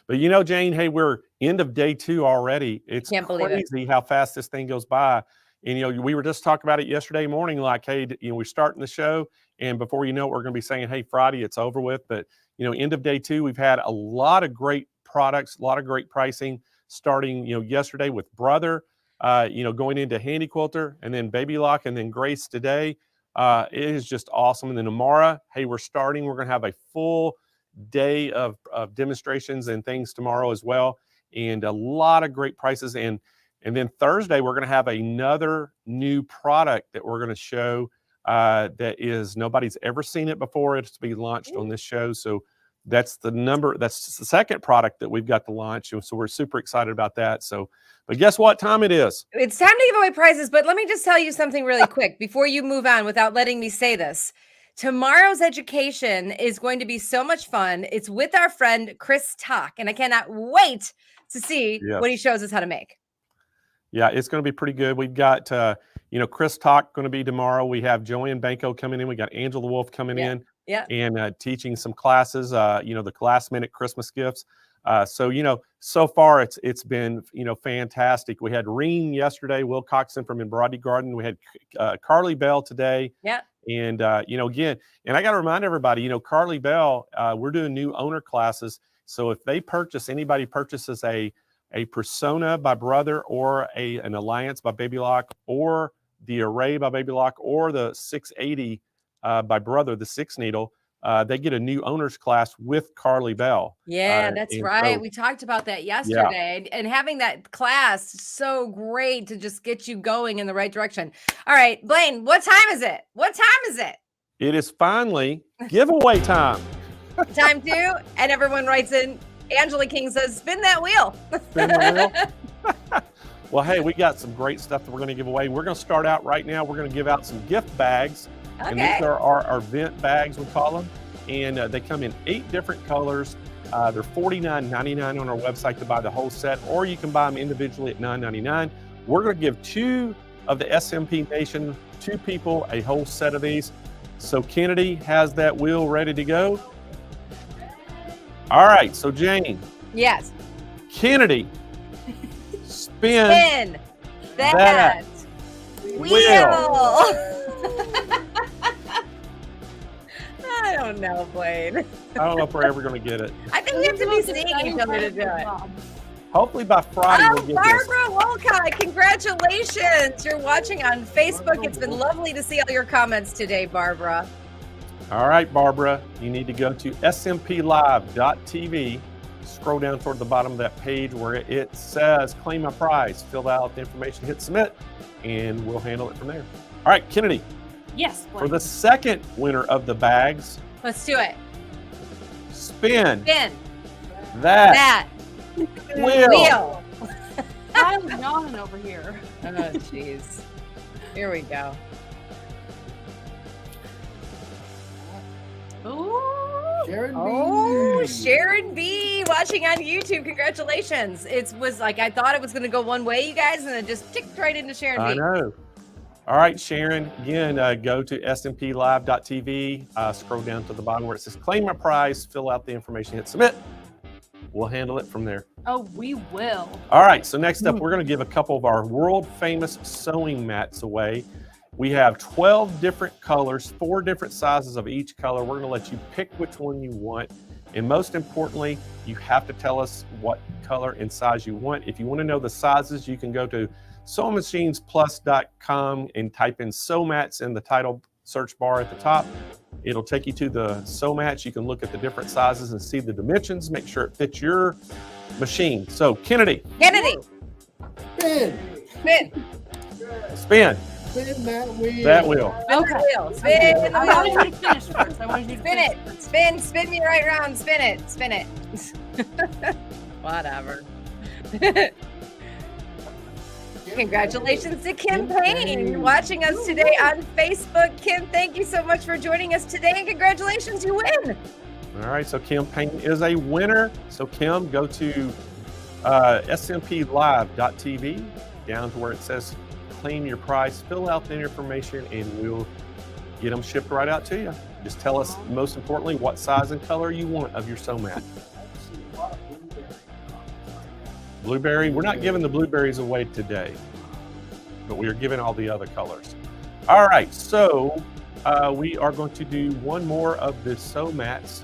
but Jane, hey, we're end of day 2 already. It's crazy how fast this thing goes by. And, we were just talking about it yesterday morning, like, hey, we're starting the show. And before you know it, we're going to be saying, hey, Friday, it's over with. But, end of day 2, we've had a lot of great products, a lot of great pricing starting, yesterday with Brother, going into Handy Quilter and then Baby Lock and then Grace today. It is just awesome. And then tomorrow, hey, we're going to have a full day of demonstrations and things tomorrow as well. And a lot of great prices. And then Thursday, we're going to have another new product that we're going to show that is nobody's ever seen it before. It's to be launched on this show. So that's the second product that we've got to launch. So we're super excited about that. So, but guess what time it is? It's time to give away prizes, but let me just tell you something really quick before you move on without letting me say this. Tomorrow's education is going to be so much fun. It's with our friend Chris Tock, and I cannot wait to see what he shows us how to make. Yeah, it's going to be pretty good. We've got, Chris Tock going to be tomorrow. We have Joanne Banco coming in. We got Angela Wolf coming in and teaching some classes, the last minute Christmas gifts. So far it's been, fantastic. We had Reen yesterday, Will Coxon from Embroidery Garden. We had Carly Bell today. Yeah. And, again, and I got to remind everybody, Carly Bell, we're doing new owner classes. So if anybody purchases a Persona by Brother or an Alliance by Baby Lock or the Array by Baby Lock or the 680 by Brother, the 6 needle, they get a new owners class with Carly Bell. Yeah, that's right. So, we talked about that yesterday. And having that class is so great to just get you going in the right direction. All right, Blaine, what time is it? It is finally giveaway time. Time 2, and everyone writes in. Angela King says, spin that wheel. Spin the wheel. Well, hey, we got some great stuff that we're going to give away. We're going to start out right now. We're going to give out some gift bags. Okay. And these are our vent bags, we call them. And they come in 8 different colors. They're $49.99 on our website to buy the whole set, or you can buy them individually at $9.99. We're going to give 2 of the SMP Nation, 2 people, a whole set of these. So Kennedy has that wheel ready to go. All right, so Jane. Yes. Kennedy. Spin that wheel. I don't know, Blaine. I don't know if we're ever going to get it. I think we have to be seeing each other to do it. Hopefully by Friday we'll get Barbara Wolcott, congratulations. You're watching on Facebook. It's been lovely to see all your comments today, Barbara. All right, Barbara, you need to go to smplive.tv. Scroll down toward the bottom of that page where it says claim my prize. Fill out the information, hit submit, and we'll handle it from there. All right, Kennedy. Yes. For the second winner of the bags. Let's do it. Spin. That wheel. I'm yawning over here. Oh, jeez. Here we go. Sharon B watching on YouTube. Congratulations. It was like I thought it was going to go one way, you guys, and it just ticked right into Sharon I B. know. All right, Sharon, again, go to smplive.tv, scroll down to the bottom where it says claim my prize, fill out the information, hit submit. We'll handle it from there. Oh, we will. All right, so next up, we're going to give a couple of our world famous sewing mats away. We have 12 different colors, 4 different sizes of each color. We're going to let you pick which one you want. And most importantly, you have to tell us what color and size you want. If you want to know the sizes, you can go to SewingMachinesPlus.com and type in sew mats in the title search bar at the top. It'll take you to the sew mats. You can look at the different sizes and see the dimensions, make sure it fits your machine. So Kennedy. Kennedy. Spin. Spin. Spin. Spin that wheel. That wheel. Spin the wheel. Spin the I wheel. wanted you to finish first. I wanted you to Spin it. Spin me right around. Spin it. Spin it. Whatever. Congratulations to Kim Payne watching us today on Facebook. Kim, thank you so much for joining us today, and congratulations, you win. All right, so Kim Payne is a winner. So Kim, go to smplive.tv, down to where it says claim your prize, fill out the information, and we'll get them shipped right out to you. Just tell us, most importantly, what size and color you want of your sew mat. Blueberry, we're not giving the blueberries away today, but we are giving all the other colors. All right, so we are going to do one more of the sew mats.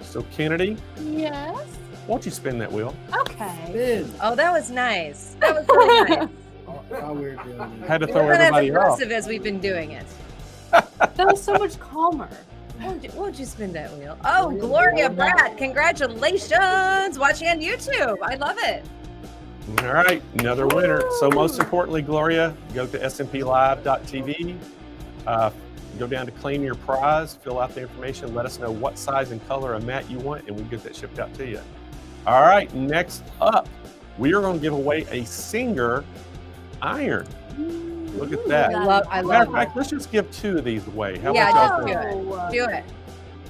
So Kennedy, Yes. won't you spin that wheel? Okay. Spin. Oh, that was nice. That was really nice. How we're doing it. Had to It throw wasn't as everybody off. aggressive as we've been doing it. That was so much calmer. Won't you spin that wheel? Oh, Gloria Pratt, congratulations! Watching on YouTube. I love it. All right, another winner. So most importantly, Gloria, go to smplive.tv, go down to claim your prize, fill out the information, let us know what size and color of mat you want, and we'll get that shipped out to you. All right, next up, we are going to give away a Singer iron. Look at that. I love Matter of it. fact, let's just give 2 of these away. How Yeah, about just y'all do think? it. Do it.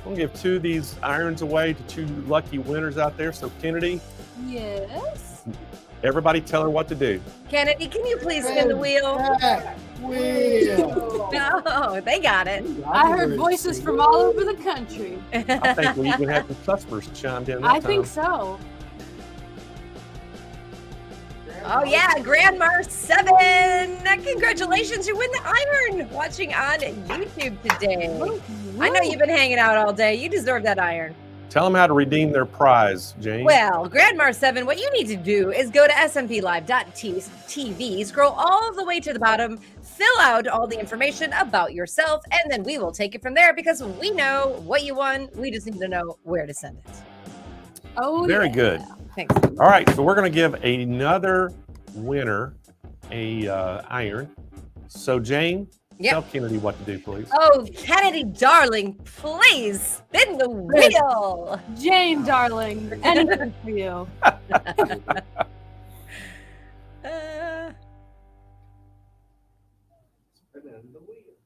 We'll give 2 of these irons away to 2 lucky winners out there. So Kennedy, Yes. everybody tell her what to do. Kennedy, can you please spin the wheel? That wheel. No, they got it. I heard voices from all over the country. I think we even had some customers chimed in that I think time. so. Oh yeah, Grandma 7. Congratulations, you win the iron. Watching on YouTube today. I know you've been hanging out all day. You deserve that iron. Tell them how to redeem their prize, Jane. Well, Grandma 7, what you need to do is go to smplive.tv, scroll all the way to the bottom, fill out all the information about yourself, and then we will take it from there because we know what you won. We just need to know where to send it. Oh, Very good. Thanks. All right, so we're going to give another winner a iron. So Jane, tell Kennedy what to do, please. Oh, Kennedy, darling, please spin the wheel. Jane, darling, anything for you.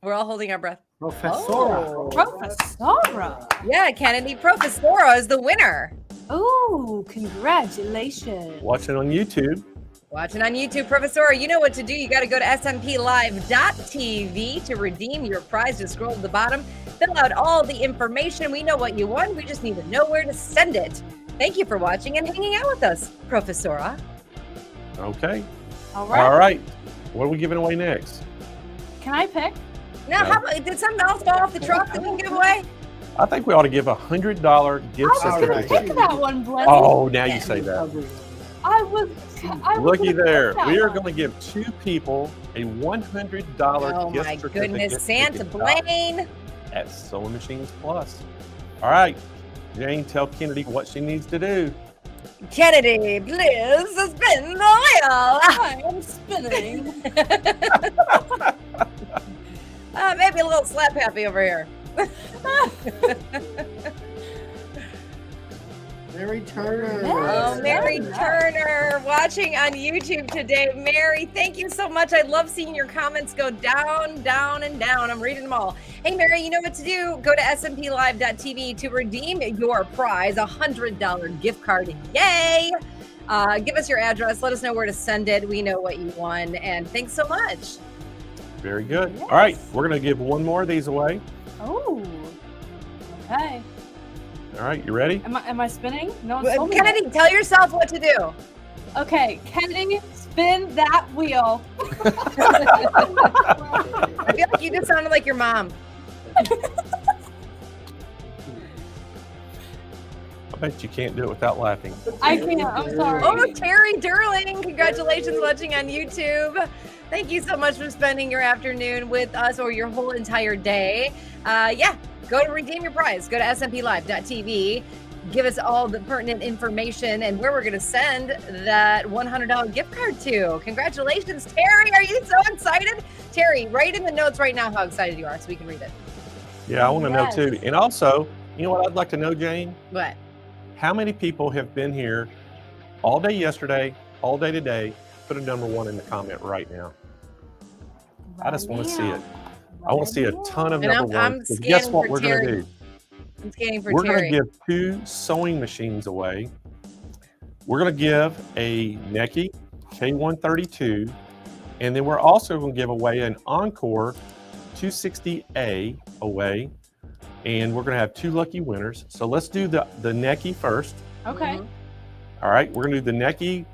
We're all holding our breath. Professora. Professora. Yeah, Kennedy, Professora is the winner. Oh, congratulations. Watching on YouTube. Watching on YouTube, Professora, you know what to do. You got to go to smplive.tv to redeem your prize. Just scroll to the bottom, fill out all the information. We know what you won. We just need to know where to send it. Thank you for watching and hanging out with us, Professora. Okay. All right. All right. What are we giving away next? Can I pick? Now, how about, did something else fall off the truck that we can give away? I think we ought to give a $100 gift I was going to certificate. pick that one, Blaine. Oh, now you say that. I was Looky gonna there. pick that We are one. going to give 2 people a $100 Oh gift my certificate. goodness, Santa Blaine. At Sewing Machines Plus. All right, Jane, tell Kennedy what she needs to do. Kennedy, please spin the wheel. I am spinning. Maybe a little slap happy over here. Mary Turner. Oh, Mary Turner watching on YouTube today. Mary, thank you so much. I love seeing your comments go down, down, and down. I'm reading them all. Hey, Mary, you know what to do. Go to smplive.tv to redeem your prize, $100 gift card. Yay! Give us your address. Let us know where to send it. We know what you won. And thanks so much. Very good. All right, we're going to give one more of these away. Oh. Okay. All right, you ready? Am I spinning? No, Kennedy, tell yourself what to do. Okay, Kennedy, spin that wheel. I feel like you just sounded like your mom. I bet you can't do it without laughing. I can't. I'm sorry. Oh, Terry Durling, congratulations watching on YouTube. Thank you so much for spending your afternoon with us or your whole entire day. Yeah, go to redeem your prize. Go to smplive.tv. Give us all the pertinent information and where we're going to send that $100 gift card to. Congratulations, Terry. Are you so excited? Terry, write in the notes right now how excited you are so we can read it. Yeah, I want to know too. And also, you know what I'd like to know, Jane? What? How many people have been here all day yesterday, all day today? Put a number 1 in the comment right now. I just want to see it. I want to see a ton of And number I'm ones. 'Cause scanning guess what for we're going to Terry. do? I'm scanning for We're Terry. going to give 2 sewing machines away. We're going to give a Necky K132, and then we're also going to give away an Encore 260A away, and we're going to have 2 lucky winners. So let's do the Necky first. Okay. All right, we're going to do the Necky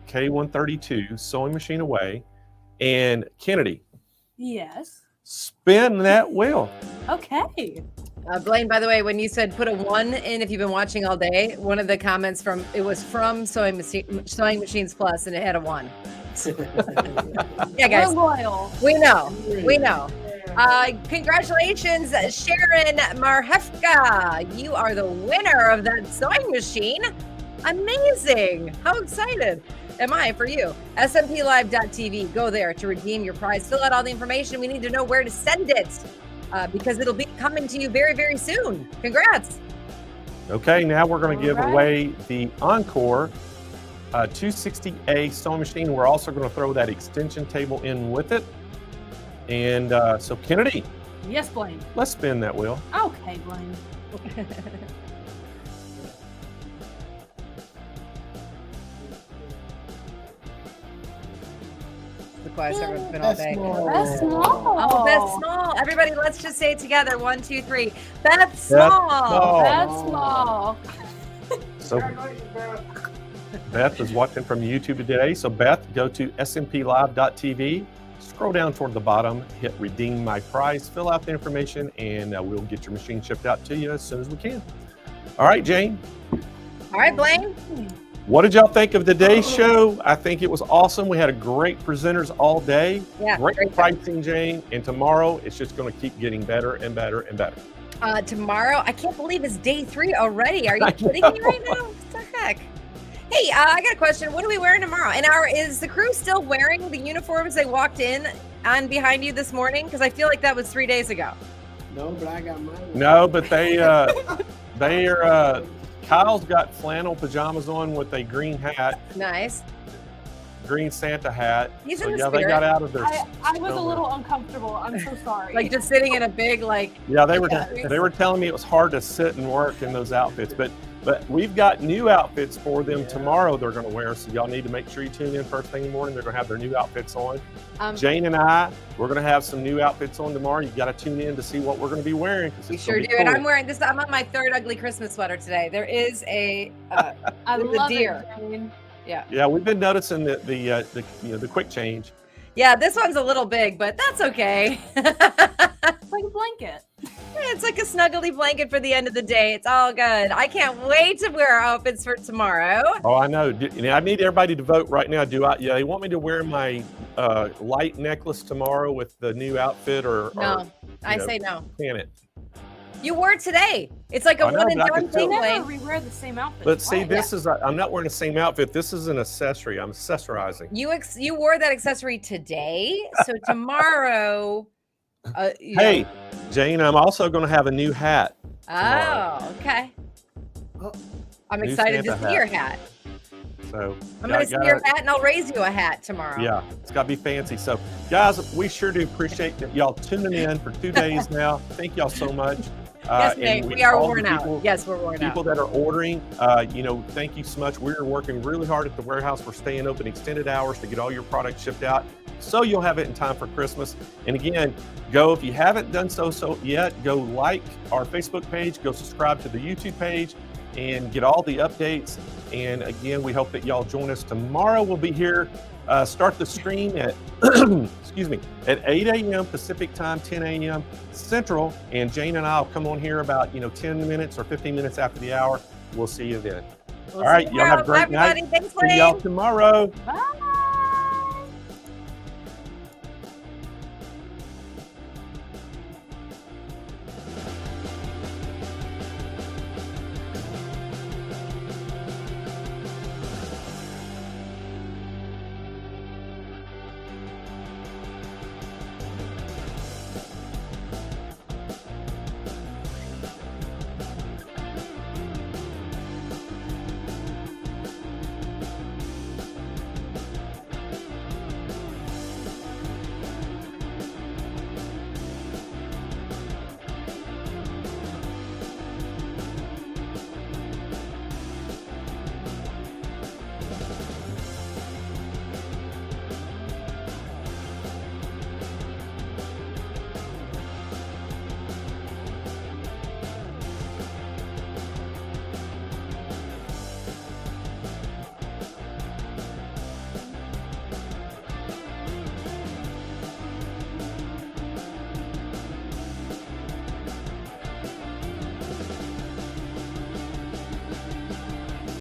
K132 sewing machine away, and Kennedy, Yes. spin that wheel. Okay. Blaine, by the way, when you said put a 1 in, if you've been watching all day, one of the comments from Sewing Machines Plus, and it had a 1. Yeah, guys. We're loyal. We know. We know. Congratulations, Sharon Marhefka. You are the winner of that sewing machine. Amazing. How excited am I for you? smplive.tv. Go there to redeem your prize. Fill out all the information. We need to know where to send it because it'll be coming to you very, very soon. Congrats. Okay, now we're going to give away the Encore 260A sewing machine. We're also going to throw that extension table in with it. And so, Kennedy, Yes, Blaine. let's spin that wheel. Okay, Blaine. The quiet server has been all day. Beth Small. Oh, Beth Small. Everybody, let's just say it together. 1, 2, 3. Beth Small. Beth Small. So, Beth is watching from YouTube today. So, Beth, go to smplive.tv. Scroll down toward the bottom, hit redeem my prize, fill out the information, and we'll get your machine shipped out to you as soon as we can. All right, Jane. All right, Blaine. What did y'all think of today's show? I think it was awesome. We had a great presenters all day. Yeah, Great pricing, Jane. And tomorrow, it's just going to keep getting better and better and better. Tomorrow, I can't believe it's day 3 already. Are you kidding me right now? What the heck? Hey, I got a question. What are we wearing tomorrow? And is the crew still wearing the uniforms they walked in on behind you this morning? Because I feel like that was 3 days ago. No, but I got mine. No, but they are. Kyle's got flannel pajamas on with a green hat, Nice. green Santa hat. He's So in the yeah, they spirit. got out of their. I was a little uncomfortable. I'm so sorry. Like just sitting in a big Yeah, they were telling me it was hard to sit and work in those outfits, but we've got new outfits for them tomorrow. They're going to wear, so y'all need to make sure you tune in first thing in the morning. They're going to have their new outfits on. Jane and we're going to have some new outfits on tomorrow. You got to tune in to see what we're going to be wearing. We sure do. And I'm wearing this. I'm on my 3rd ugly Christmas sweater today. There is a I the love deer. it, Jane. Yeah. Yeah, we've been noticing the quick change. Yeah, this one's a little big, but that's okay. It's like a blanket. It's like a snuggly blanket for the end of the day. It's all good. I can't wait to wear our outfits for tomorrow. Oh, I know. I need everybody to vote right now. Yeah, they want me to wear my light necklace tomorrow with the new outfit, or No, I say no. Can it? You wore it today. It's like a I know, one and but I done could thing. still- Never Blaine. rewear the same outfit. But see, twice. I'm not wearing the same outfit. This is an accessory. I'm accessorizing. You wore that accessory today, so tomorrow. Hey, Jane, I'm also going to have a new hat. Oh, okay. I'm New excited Santa to see your hat. So I'm going to see your hat and I'll raise you a hat tomorrow. Yeah, it's got to be fancy. So, guys, we sure do appreciate that y'all tuning in for 2 days now. Thank y'all so much. Yes, Nate, we are all the worn out. people- Yes, we're worn out. People that are ordering, thank you so much. We're working really hard at the warehouse. We're staying open extended hours to get all your products shipped out so you'll have it in time for Christmas. And again, if you haven't done so yet, go like our Facebook page, go subscribe to the YouTube page, and get all the updates. And again, we hope that y'all join us tomorrow. We'll be here, start the stream at, at 8 a.m. Pacific time, 10 a.m. Central. And Jane and I will come on here about, 10 minutes or 15 minutes after the hour. We'll see you then. All right, y'all have a great night. Thanks, See y'all tomorrow. Bye.